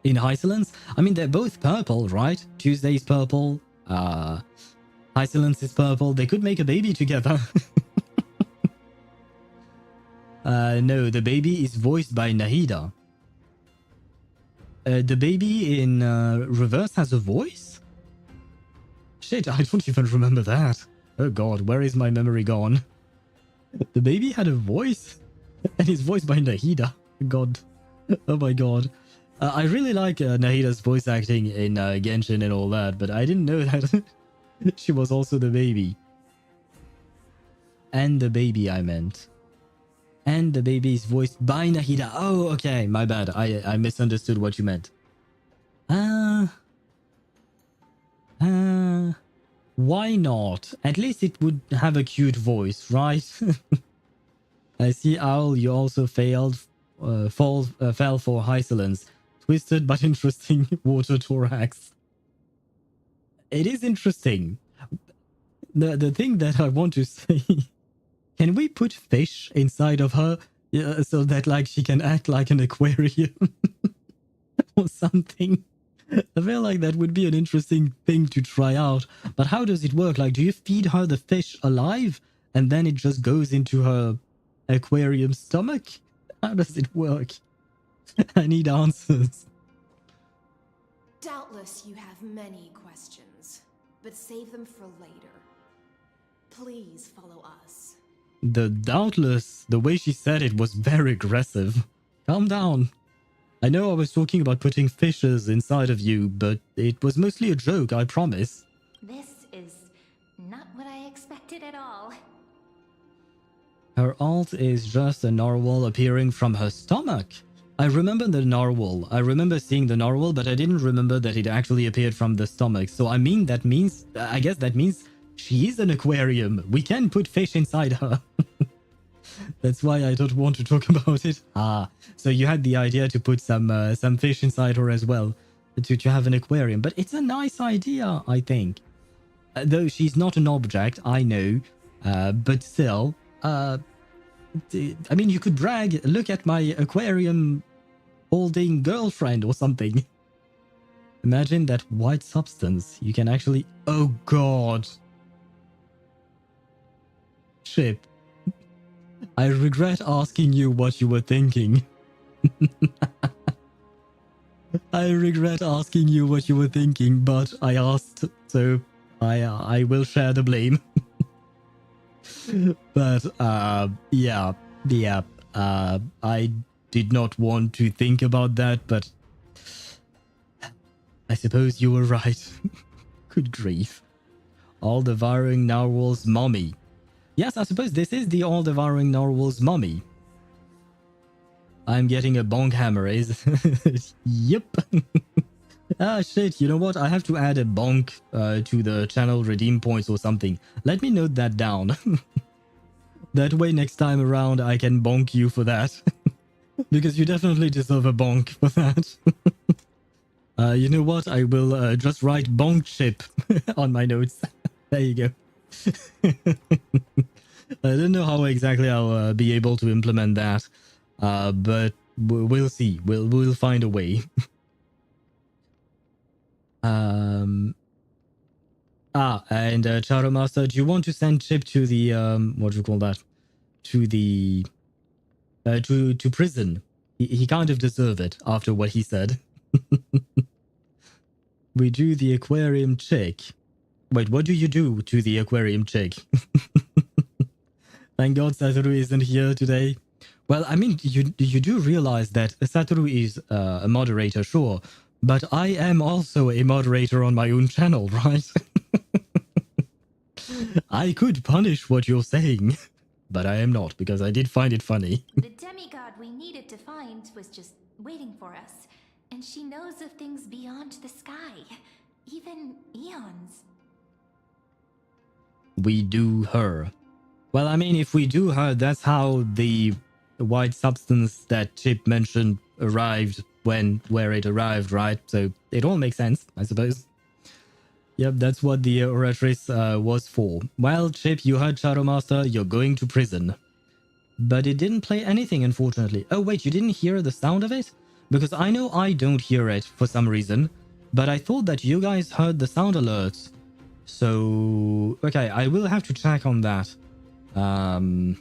Hysilens? I mean, they're both purple, right? Tuesday's purple. Hysilens is purple. They could make a baby together. No, the baby is voiced by Nahida. The baby in Reverse has a voice? Shit, I don't even remember that. Oh god, where is my memory gone? The baby had a voice? And he's voiced by Nahida. God. Oh my god. I really like Nahida's voice acting in Genshin and all that, but I didn't know that she was also the baby. and the baby I meant. And the baby is voiced by Nahida. Oh, okay, my bad. I misunderstood what you meant. Why not? At least it would have a cute voice, right? I see, Owl, you also fell for Hysilens. Twisted but interesting water thorax. It is interesting. The thing that I want to say... Can we put fish inside of her so that like she can act like an aquarium or something? I feel like that would be an interesting thing to try out. But how does it work? Like, do you feed her the fish alive and then it just goes into her aquarium stomach? How does it work? I need answers. Doubtless you have many questions, but save them for later. Please follow us. The way she said it was very aggressive. Calm down. I know I was talking about putting fishes inside of you, but it was mostly a joke, I promise. This is not what I expected at all. Her alt is just a narwhal appearing from her stomach. I remember the narwhal. I remember seeing the narwhal, but I didn't remember that it actually appeared from the stomach. So I guess that means she is an aquarium. We can put fish inside her. That's why I don't want to talk about it. So you had the idea to put some fish inside her as well, to have an aquarium. But it's a nice idea, I think. Though she's not an object, I know. But still, I mean, you could brag, look at my aquarium holding girlfriend or something. Imagine that white substance. You can actually... Oh, God. Chip. I regret asking you what you were thinking. I regret asking you what you were thinking, but I asked, so I will share the blame. But yeah, I did not want to think about that, but I suppose you were right. Good grief. All-devouring narwhal's mommy. Yes, I suppose this is the all-devouring narwhal's mummy. I'm getting a bonk hammer, is... Yep. Shit, you know what? I have to add a bonk to the channel redeem points or something. Let me note that down. That way next time around I can bonk you for that. Because you definitely deserve a bonk for that. You know what? I will just write bonk chip on my notes. There you go. I don't know how exactly I'll be able to implement that, but we'll see. We'll find a way. And Charo Master, do you want to send Chip to the what do you call that? To the to prison? He kind of deserved it after what he said. We do the aquarium chick. Wait, what do you do to the aquarium chick? Thank God Satoru isn't here today. Well, I mean, you do realize that Satoru is a moderator, sure, but I am also a moderator on my own channel, right? I could punish what you're saying, but I am not, because I did find it funny. The demigod we needed to find was just waiting for us, and she knows of things beyond the sky, even eons. We do her. Well, I mean, if we do her, that's how the white substance that Chip mentioned arrived where it arrived, right? So it all makes sense, I suppose. Yep, that's what the Oratrice was for. Well, Chip, you heard Shadow Master, you're going to prison. But it didn't play anything, unfortunately. Oh, wait, you didn't hear the sound of it? Because I know I don't hear it for some reason, but I thought that you guys heard the sound alerts. So, okay, I will have to check on that. I'll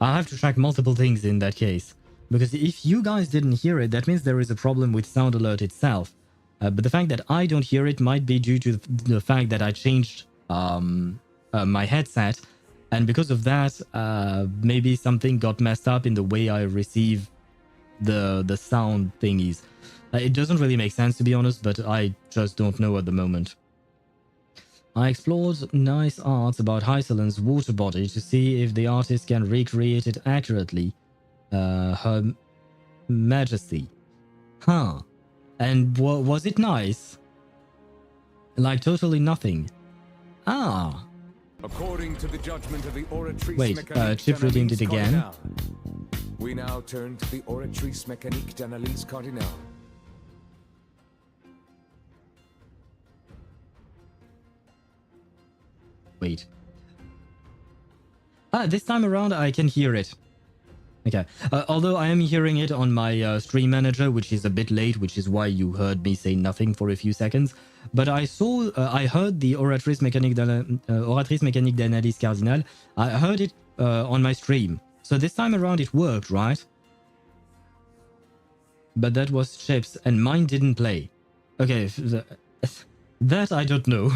have to track multiple things in that case. Because if you guys didn't hear it, that means there is a problem with sound alert itself. But the fact that I don't hear it might be due to the fact that I changed my headset. And because of that, maybe something got messed up in the way I receive the sound thingies. It doesn't really make sense, to be honest, but I just don't know at the moment. I explored nice arts about Hysilens' water body to see if the artist can recreate it accurately. Her Majesty. Huh. And was it nice? Like totally nothing. Ah. According to the judgment of the Oratrice Wait, Mécanique Chip redeemed it again. Cardinal. We now turn to the Oratrice Mécanique d'Analyse Cardinal. Wait. This time around I can hear it. Okay. Although I am hearing it on my stream manager, which is a bit late, which is why you heard me say nothing for a few seconds. But I heard the Oratrice Mécanique d'Analyse Cardinal. I heard it on my stream. So this time around it worked, right? But that was Chip's and mine didn't play. Okay, that I don't know.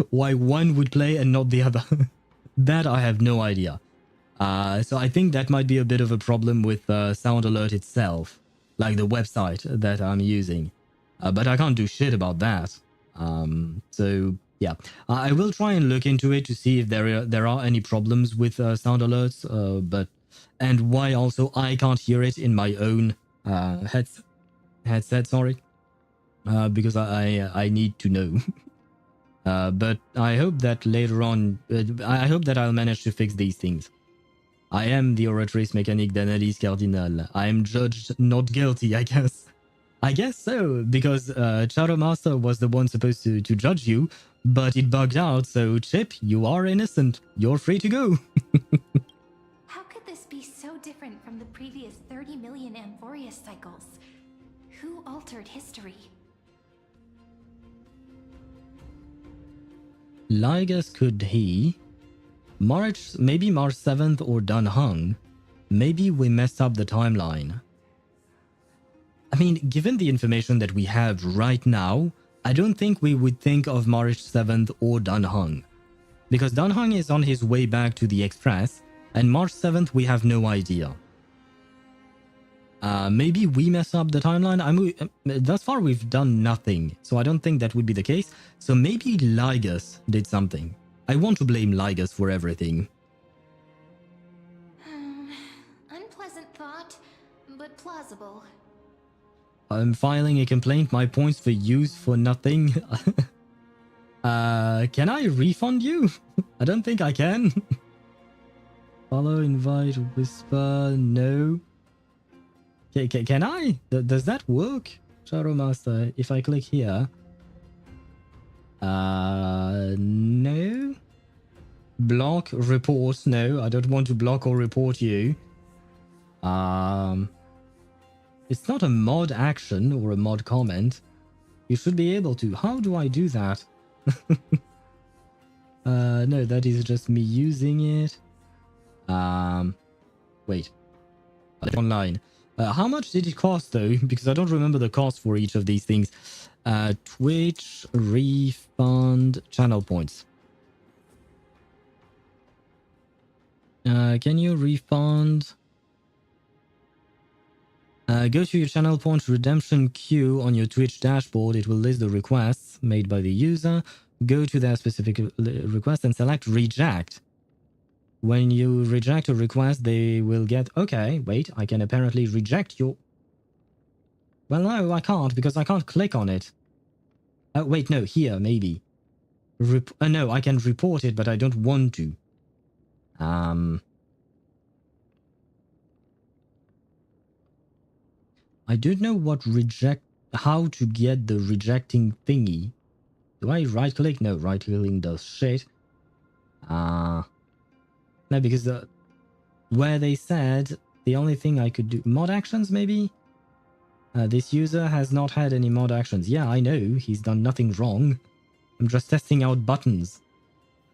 Why one would play and not the other. That I have no idea. So I think that might be a bit of a problem with Sound Alert itself, like the website that I'm using. But I can't do shit about that. So yeah, I will try and look into it to see if there are any problems with Sound Alerts. And why also I can't hear it in my own headset. Sorry, because I need to know. But I hope that later on, I hope that I'll manage to fix these things. I am the Oratrice Mécanique d'Analyse Cardinal. I am judged not guilty, I guess. I guess so, because Shadow Master was the one supposed to judge you, but it bugged out, so Chip, you are innocent. You're free to go. How could this be so different from the previous 30 million Amphoreus cycles? Who altered history? Ligus could he? March, maybe March 7th or Dun Hung. Maybe we messed up the timeline. I mean, given the information that we have right now, I don't think we would think of March 7th or Dun Hung. Because Dun Hung is on his way back to the Express, and March 7th we have no idea. Maybe we mess up the timeline. Thus far we've done nothing, so I don't think that would be the case. So maybe Ligus did something. I want to blame Ligus for everything. Unpleasant thought, but plausible. I'm filing a complaint. My points for use for nothing. Can I refund you? I don't think I can. Follow, invite, whisper, no. Can I? Does that work? Shadow Master, if I click here. No. Block, report, no. I don't want to block or report you. It's not a mod action or a mod comment. You should be able to. How do I do that? No, that is just me using it. Wait. Online. How much did it cost though? Because I don't remember the cost for each of these things. Twitch, refund, channel points. Can you refund? Go to your channel point redemption queue on your Twitch dashboard. It will list the requests made by the user. Go to their specific request and select reject. When you reject a request, they will get... Okay, wait, I can apparently reject your... Well, no, I can't, because I can't click on it. Wait, no, here, maybe. No, I can report it, but I don't want to. I don't know what how to get the rejecting thingy. Do I right-click? No, right-clicking does shit. No, because where they said the only thing I could do... Mod actions, maybe? This user has not had any mod actions. Yeah, I know. He's done nothing wrong. I'm just testing out buttons.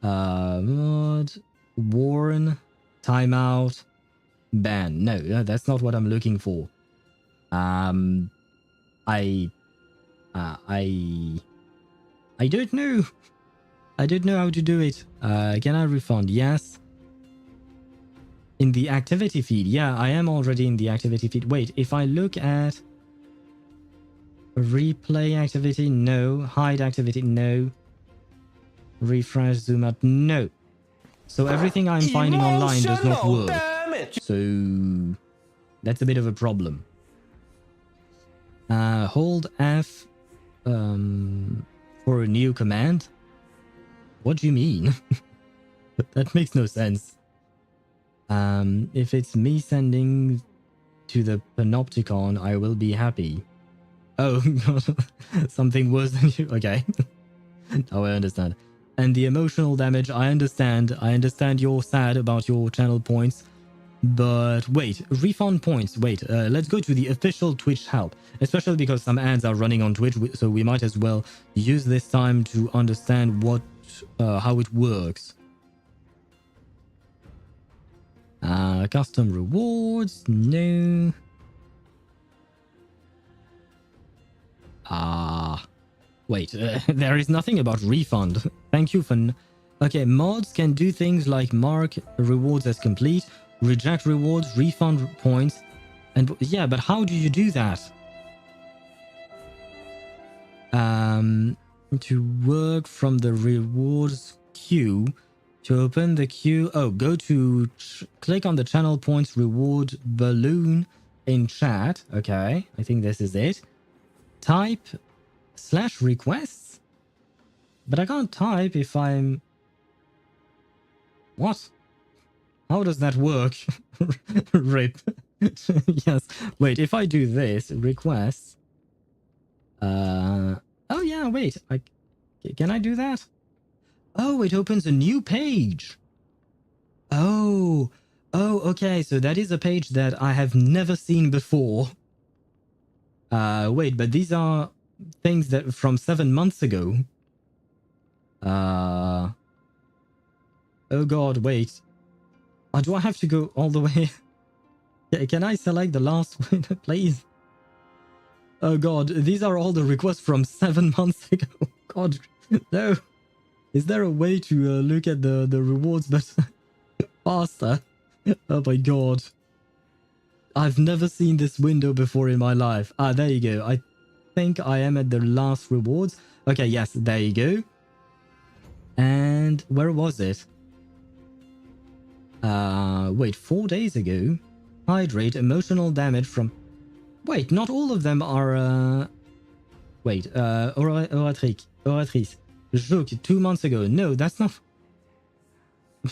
Mod... Warn... Timeout... Ban. No, that's not what I'm looking for. I don't know. I don't know how to do it. Can I refund? Yes. In the activity feed. Yeah, I am already in the activity feed. Wait, if I look at replay activity, no. Hide activity, no. Refresh, zoom out. No. So everything I'm finding online does not work. So that's a bit of a problem. Hold F for a new command. What do you mean? That makes no sense. If it's me sending to the Panopticon, I will be happy. Oh, God. Something worse than you. Okay. Now I understand. And the emotional damage, I understand. I understand you're sad about your channel points. But wait, refund points. Wait, let's go to the official Twitch help. Especially because some ads are running on Twitch, so we might as well use this time to understand what, how it works. Custom rewards, no. Wait, there is nothing about refund. Thank you for... Okay, mods can do things like mark rewards as complete, reject rewards, refund points, and yeah, but how do you do that? To work from the rewards queue, to open the queue, oh, go to click on the channel points reward balloon in chat. Okay, I think this is it. Type /requests, but I can't type if I'm... What? How does that work? Rip. Yes. Wait, if I do this, requests... Oh yeah, wait. Can I do that? Oh, it opens a new page. Oh. Oh, okay. So that is a page that I have never seen before. Wait, but these are things that from 7 months ago. Oh god, wait. Oh, do I have to go all the way? Can I select the last one, please? Oh god, these are all the requests from 7 months ago. God, no. Is there a way to look at the rewards but faster? Oh my god. I've never seen this window before in my life. Ah, there you go. I think I am at the last rewards. Okay, yes, there you go. And where was it? Wait, 4 days ago. Hydrate, emotional damage from... Wait, not all of them are... Wait, Oratrice. Joke, 2 months ago. No, that's not...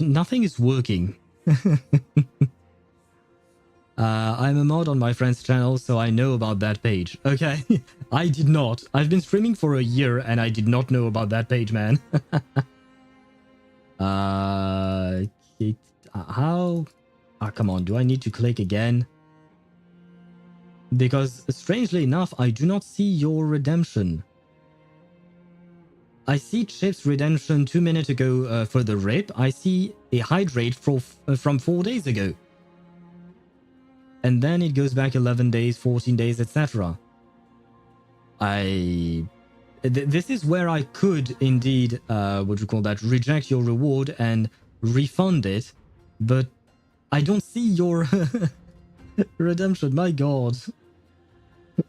Nothing is working. I'm a mod on my friend's channel, so I know about that page. Okay, I did not. I've been streaming for a year and I did not know about that page, man. How? Ah, come on. Do I need to click again? Because, strangely enough, I do not see your redemption. I see Chip's redemption 2 minutes ago for the rip. I see a hydrate from 4 days ago. And then it goes back 11 days, 14 days, etc. This is where I could indeed, what do you call that, reject your reward and refund it. But I don't see your redemption, my god.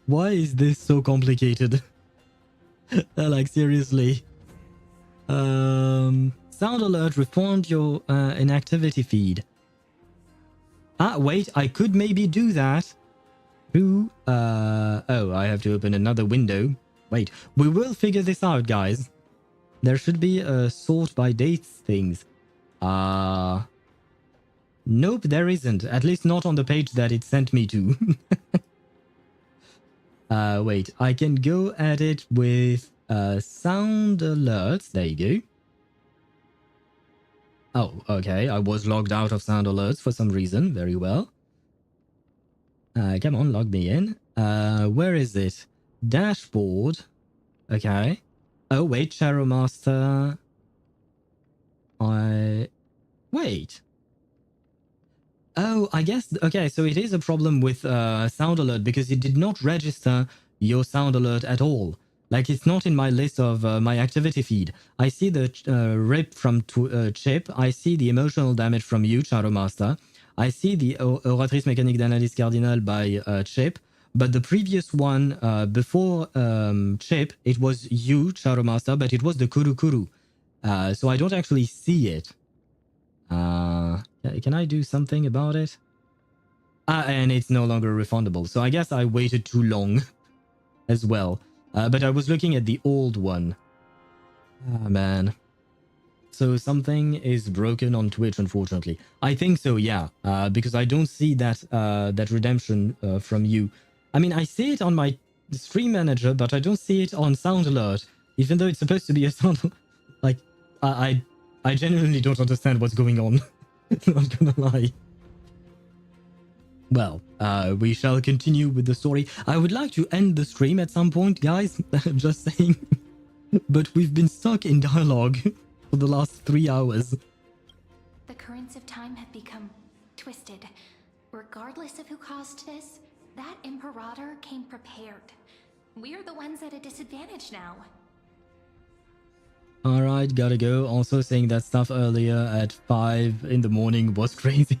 Why is this so complicated? Like, seriously. Sound alert, respond your inactivity feed. Ah, wait, I could maybe do that. Oh, I have to open another window. Wait, we will figure this out, guys. There should be a sort by dates things. Nope, there isn't. At least not on the page that it sent me to. Wait, I can go at it with sound alerts. There you go. Oh, okay. I was logged out of sound alerts for some reason. Very well. Come on, log me in. Where is it? Dashboard. Okay. Oh, wait, Shadow Master. Wait. Oh, I guess... Okay, so it is a problem with sound alert because it did not register your sound alert at all. Like, it's not in my list of my activity feed. I see the rip from Chip. I see the emotional damage from you, Shadow Master. I see the Oratrice Mécanique d'Analyse Cardinal by Chip. But the previous one, before Chip, it was you, Shadow Master, but it was the Kuru Kuru. So I don't actually see it. Can I do something about it? And it's no longer refundable. So I guess I waited too long as well. But I was looking at the old one. Ah, man. So something is broken on Twitch, unfortunately. I think so, yeah. Because I don't see that that redemption from you. I mean, I see it on my stream manager, but I don't see it on Sound Alert. Even though it's supposed to be a sound... Like, I genuinely don't understand what's going on. Not gonna lie. Well, we shall continue with the story. I would like to end the stream at some point, guys. Just saying. But we've been stuck in dialogue for the last 3 hours. The currents of time have become twisted. Regardless of who caused this, that Imperator came prepared. We're the ones at a disadvantage now. Alright, gotta go. Also saying that stuff earlier at 5 in the morning was crazy.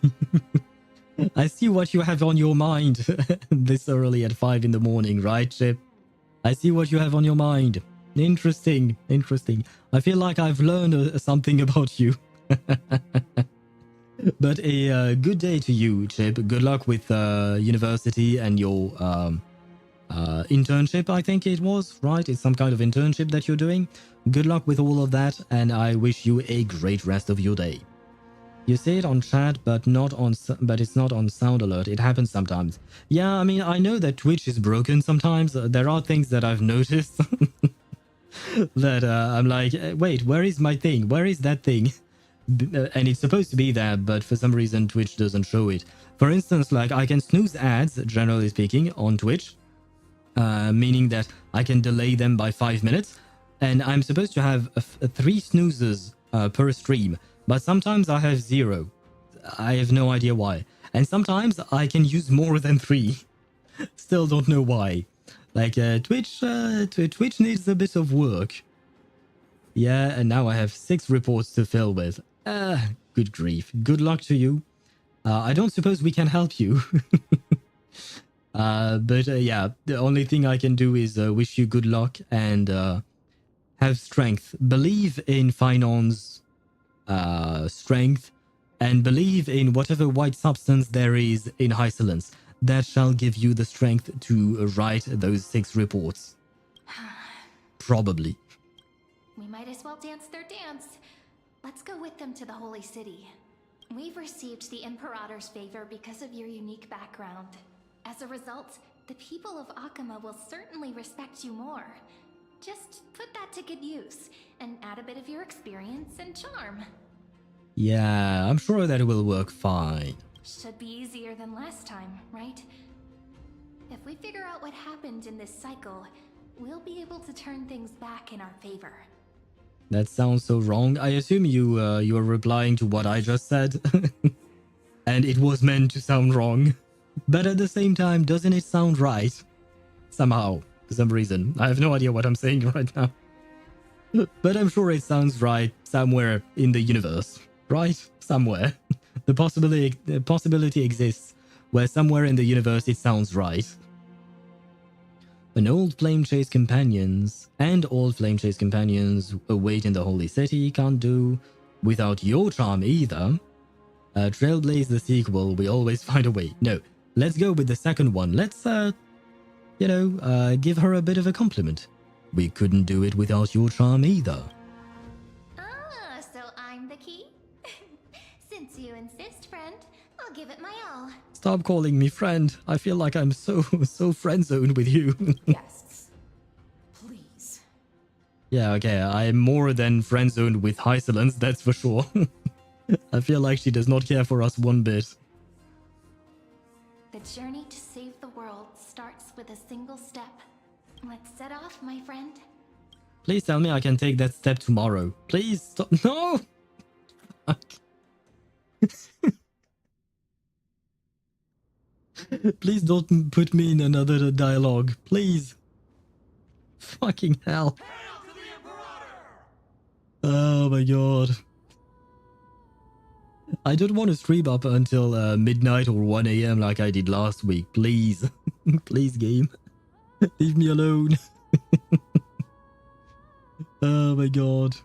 I see what you have on your mind this early at 5 in the morning, right, Chip? I see what you have on your mind. Interesting, interesting. I feel like I've learned something about you. But a good day to you, Chip. Good luck with university and your internship, I think it was, right? It's some kind of internship that you're doing. Good luck with all of that, and I wish you a great rest of your day. You see it on chat, but it's not on Sound Alert. It happens sometimes. Yeah, I mean, I know that Twitch is broken sometimes. There are things that I've noticed that I'm like, wait, where is my thing? Where is that thing? And it's supposed to be there, but for some reason Twitch doesn't show it. For instance, like I can snooze ads, generally speaking, on Twitch, meaning that I can delay them by 5 minutes, and I'm supposed to have 3 snoozes per stream. But sometimes I have 0. I have no idea why. And sometimes I can use more than 3. Still don't know why. Like Twitch needs a bit of work. Yeah, and now I have 6 reports to fill with. Good grief. Good luck to you. I don't suppose we can help you. But yeah, the only thing I can do is wish you good luck and have strength. Believe in Finon's strength, and believe in whatever white substance there is in Hysilens. That shall give you the strength to write those 6 reports. Probably. We might as well dance their dance. Let's go with them to the Holy City. We've received the Imperator's favor because of your unique background. As a result, the people of Akama will certainly respect you more. Just put that to good use, and add a bit of your experience and charm. Yeah, I'm sure that will work fine. Should be easier than last time, right? If we figure out what happened in this cycle, we'll be able to turn things back in our favor. That sounds so wrong. I assume you are replying to what I just said. And it was meant to sound wrong. But at the same time, doesn't it sound right? Somehow, for some reason. I have no idea what I'm saying right now. But I'm sure it sounds right somewhere in the universe. Right? Somewhere. The possibility exists where somewhere in the universe it sounds right. An old flame chase companions and all flame chase companions await in the Holy City can't do without your charm either. Trailblaze the sequel, we always find a way. No, let's go with the second one. Let's, give her a bit of a compliment. We couldn't do it without your charm either. Ah, so I'm the key? Since you insist, friend, I'll give it my all. Stop calling me friend. I feel like I'm so friend-zoned with you. Yes. Please. Yeah, okay, I'm more than friend-zoned with Hysilens, that's for sure. I feel like she does not care for us one bit. The journey to save the world starts with a single step. Let's set off, my friend. Please tell me I can take that step tomorrow. Please stop. No! Please don't put me in another dialogue. Please. Fucking hell. Oh my god. I don't want to stream up until midnight or 1 AM like I did last week. Please. Please, game. Leave me alone. Oh my god.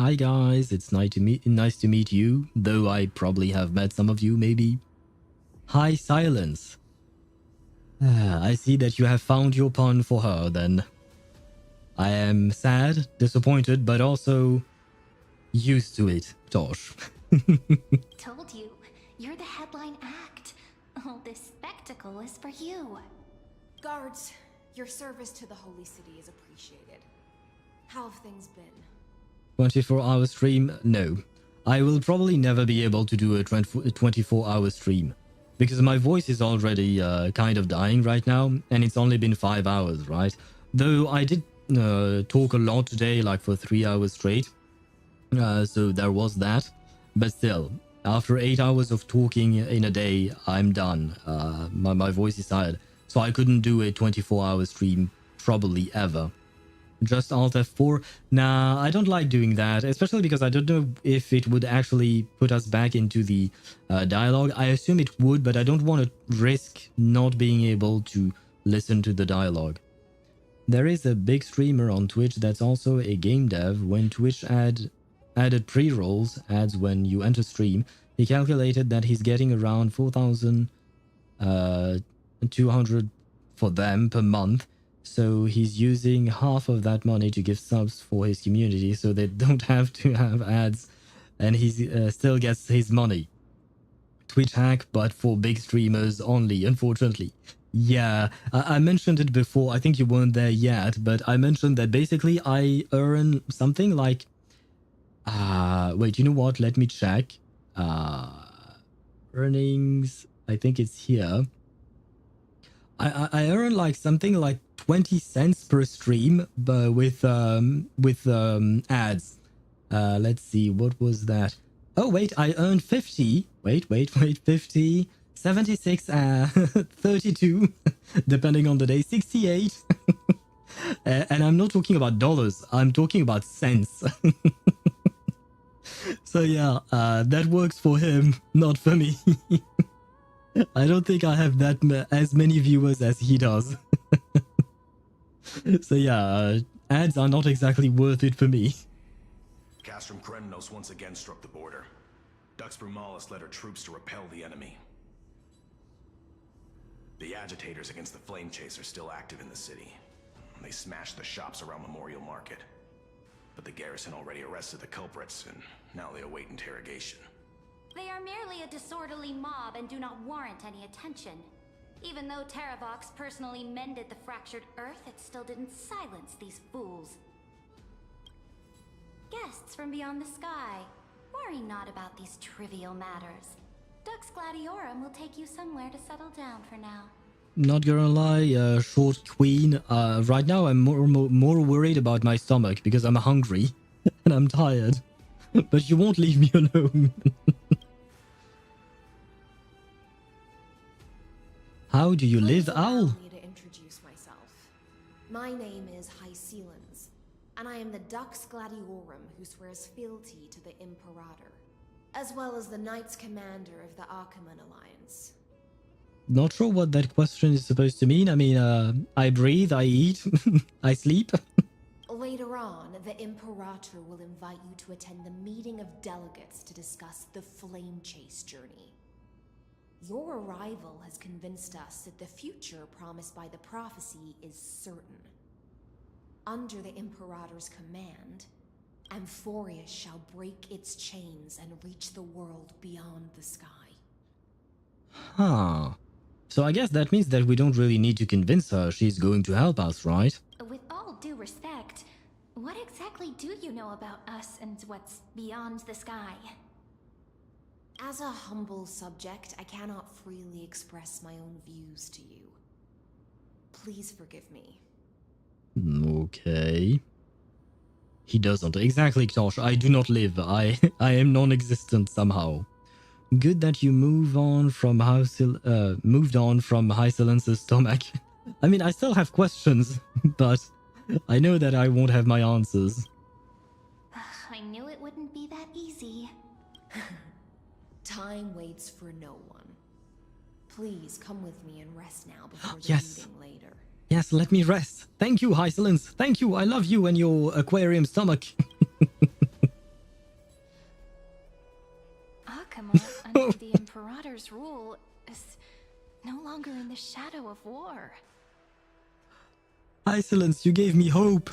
Hi guys, it's nice to meet you, though I probably have met some of you maybe. Hi Silence. I see that you have found your pun for her then. I am sad, disappointed, but also used to it, Tosh. Told you, you're the headline act. All this spectacle is for you. Guards, your service to the Holy City is appreciated. How have things been? 24-hour stream? No. I will probably never be able to do a 24-hour stream. Because my voice is already kind of dying right now, and it's only been 5 hours, right? Though I did talk a lot today, like for 3 hours straight. So there was that. But still, after 8 hours of talking in a day, I'm done. My voice is tired. So I couldn't do a 24-hour stream, probably ever. Just Alt F4? Nah, I don't like doing that, especially because I don't know if it would actually put us back into the dialogue. I assume it would, but I don't want to risk not being able to listen to the dialogue. There is a big streamer on Twitch that's also a game dev. When Twitch added pre-rolls, ads when you enter stream, he calculated that he's getting around 4,200 for them per month. So he's using half of that money to give subs for his community so they don't have to have ads, and he still gets his money. Twitch hack, but for big streamers only, unfortunately. Yeah, I mentioned it before. I think you weren't there yet, but I mentioned that basically I earn something like... wait, you know what? Let me check. Earnings... I think it's here. I earn like something like 20 cents per stream, but with ads. Let's see, what was that? Oh wait, I earned 50. Wait, 50, 76, 32, depending on the day, 68. And I'm not talking about dollars, I'm talking about cents. So yeah, that works for him, not for me. I don't think I have as many viewers as he does. So yeah, ads are not exactly worth it for me. Castrum Kremenos once again struck the border. Dux Brumalis led her troops to repel the enemy. The agitators against the Flame Chase are still active in the city. They smashed the shops around Memorial Market. But the garrison already arrested the culprits, and now they await interrogation. They are merely a disorderly mob and do not warrant any attention. Even though Terravox personally mended the fractured earth, it still didn't silence these fools. Guests from beyond the sky, worry not about these trivial matters. Dux Gladiorum will take you somewhere to settle down for now. Not gonna lie, short queen, right now I'm more worried about my stomach because I'm hungry and I'm tired. But you won't leave me alone. How do you live, Owl? Allow me to introduce myself. My name is Hysilens, and I am the Dux Gladiorum who swears fealty to the Imperator, as well as the Knights Commander of the Archiman Alliance. Not sure what that question is supposed to mean. I mean, I breathe, I eat, I sleep. Later on, the Imperator will invite you to attend the meeting of delegates to discuss the Flame Chase journey. Your arrival has convinced us that the future promised by the prophecy is certain. Under the Imperator's command, Amphoreus shall break its chains and reach the world beyond the sky. Huh. So I guess that means that we don't really need to convince her she's going to help us, right? With all due respect, what exactly do you know about us and what's beyond the sky? As a humble subject, I cannot freely express my own views to you. Please forgive me. Okay. He doesn't. Exactly, Tosh. I do not live. I am non-existent somehow. Good that you moved on from Hysilens' stomach. I mean, I still have questions, but I know that I won't have my answers. I knew it wouldn't be that easy. Time waits for no one. Please come with me and rest now before the Yes. meeting later. Yes, let me rest. Thank you, Hysilens. Thank you. I love you and your aquarium stomach. Yakima under the Imperator's rule is no longer in the shadow of war. Hysilens, you gave me hope.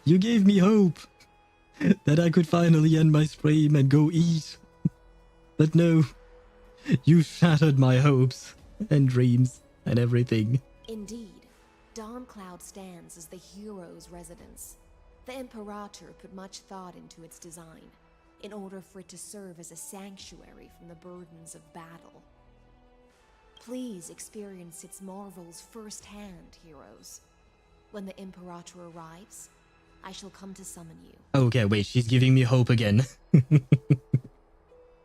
You gave me hope that I could finally end my stream and go eat. But no, you shattered my hopes and dreams and everything. Indeed, Dawncloud stands as the hero's residence. The Imperator put much thought into its design, in order for it to serve as a sanctuary from the burdens of battle. Please experience its marvels firsthand, heroes. When the Imperator arrives, I shall come to summon you. Okay, wait, she's giving me hope again.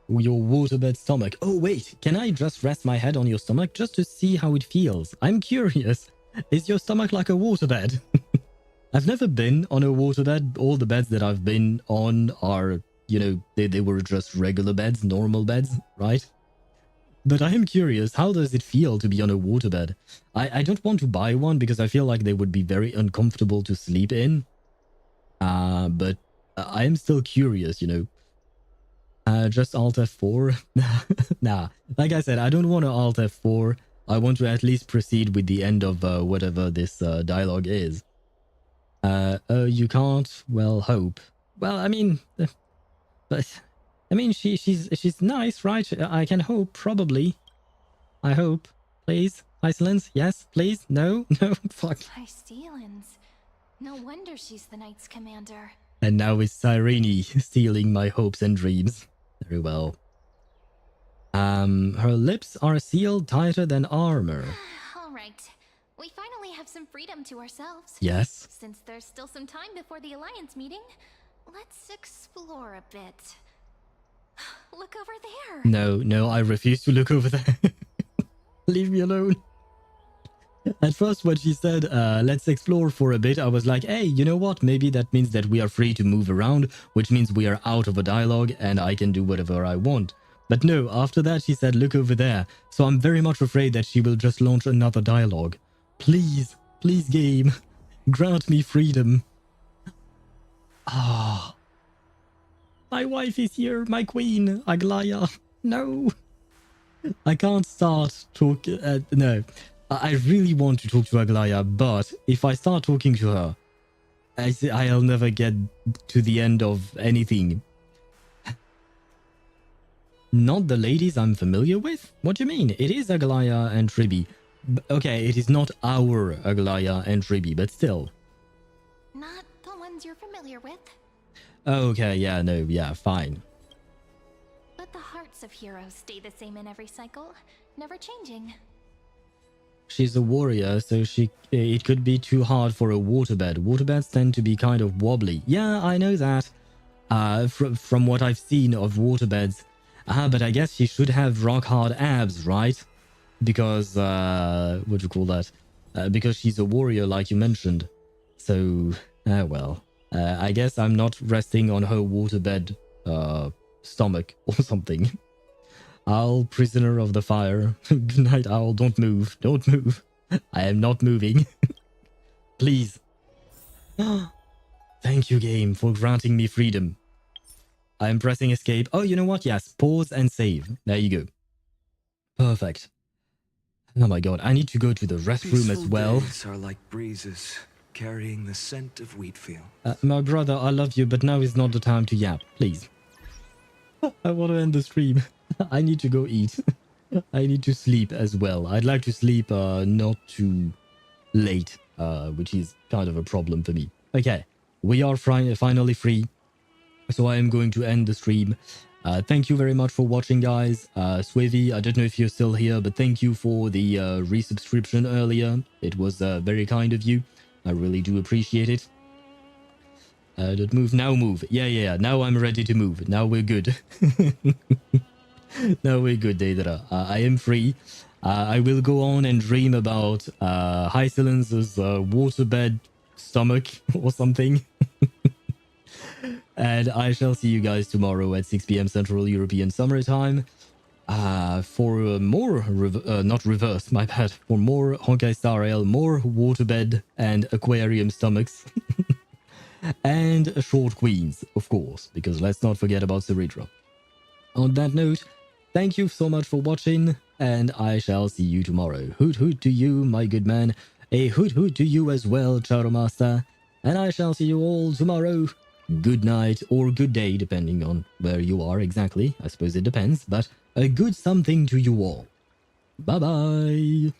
Your waterbed stomach. Oh, wait, can I just rest my head on your stomach just to see how it feels? I'm curious. Is your stomach like a waterbed? I've never been on a waterbed. All the beds that I've been on are, you know, they were just regular beds, normal beds, right? But I am curious, how does it feel to be on a waterbed? I don't want to buy one because I feel like they would be very uncomfortable to sleep in. But I am still curious, you know. Just Alt F4? Nah, like I said, I don't want to Alt F4. I want to at least proceed with the end of whatever this dialogue is. You can't? Well, hope. Well, I mean... but... I mean, she's nice, right? I can hope, probably. I hope. Please? Hysilens? Yes? Please? No? No? Fuck. Hysilens. No wonder she's the Knight's commander. And now it's Cyrene stealing my hopes and dreams. Very well. Her lips are sealed tighter than armor. Alright. We finally have some freedom to ourselves. Yes? Since there's still some time before the Alliance meeting, let's explore a bit. Look over there. No, I refuse to look over there. Leave me alone. At first when she said, let's explore for a bit, I was like, hey, you know what? Maybe that means that we are free to move around, which means we are out of a dialogue and I can do whatever I want. But no, after that she said, look over there. So I'm very much afraid that she will just launch another dialogue. Please, please game, grant me freedom. Ah. My wife is here, my queen, Aglaya. No. I can't start talking. No. I really want to talk to Aglaya, but if I start talking to her, I'll never get to the end of anything. Not the ladies I'm familiar with? What do you mean? It is Aglaya and Tribi. Okay, it is not our Aglaya and Tribi, but still. Not the ones you're familiar with. Okay, yeah, no, yeah, fine. But the hearts of heroes stay the same in every cycle, never changing. She's a warrior, so it could be too hard for a waterbed. Waterbeds tend to be kind of wobbly. Yeah, I know that. From what I've seen of waterbeds. But I guess she should have rock-hard abs, right? Because, what do you call that? Because she's a warrior, like you mentioned. So, well. I guess I'm not resting on her waterbed stomach or something. Owl, prisoner of the fire. Good night, Owl. Don't move. Don't move. I am not moving. Please. Thank you, game, for granting me freedom. I am pressing escape. Oh, you know what? Yes. Pause and save. There you go. Perfect. Oh my god. I need to go to the restroom as well. Days are like breezes, carrying the scent of wheat field. My brother, I love you, but now is not the time to yap. Please. I want to end the stream. I need to go eat. I need to sleep as well. I'd like to sleep not too late, which is kind of a problem for me. Okay, we are finally free. So I am going to end the stream. Thank you very much for watching, guys. Swavy, I don't know if you're still here, but thank you for the resubscription earlier. It was very kind of you. I really do appreciate it. Don't move. Now move. Yeah. Now I'm ready to move. Now we're good. Now we're good, Daedra. I am free. I will go on and dream about Hysilens' waterbed stomach or something. And I shall see you guys tomorrow at 6 PM Central European Summer Time for more, not reverse, my bad, for more Honkai Star Rail, more waterbed and aquarium stomachs. and short queens, of course, because let's not forget about Cerydra. On that note, thank you so much for watching, and I shall see you tomorrow. Hoot hoot to you, my good man. A hoot hoot to you as well, Charo Master. And I shall see you all tomorrow. Good night or good day, depending on where you are exactly. I suppose it depends, but a good something to you all. Bye-bye.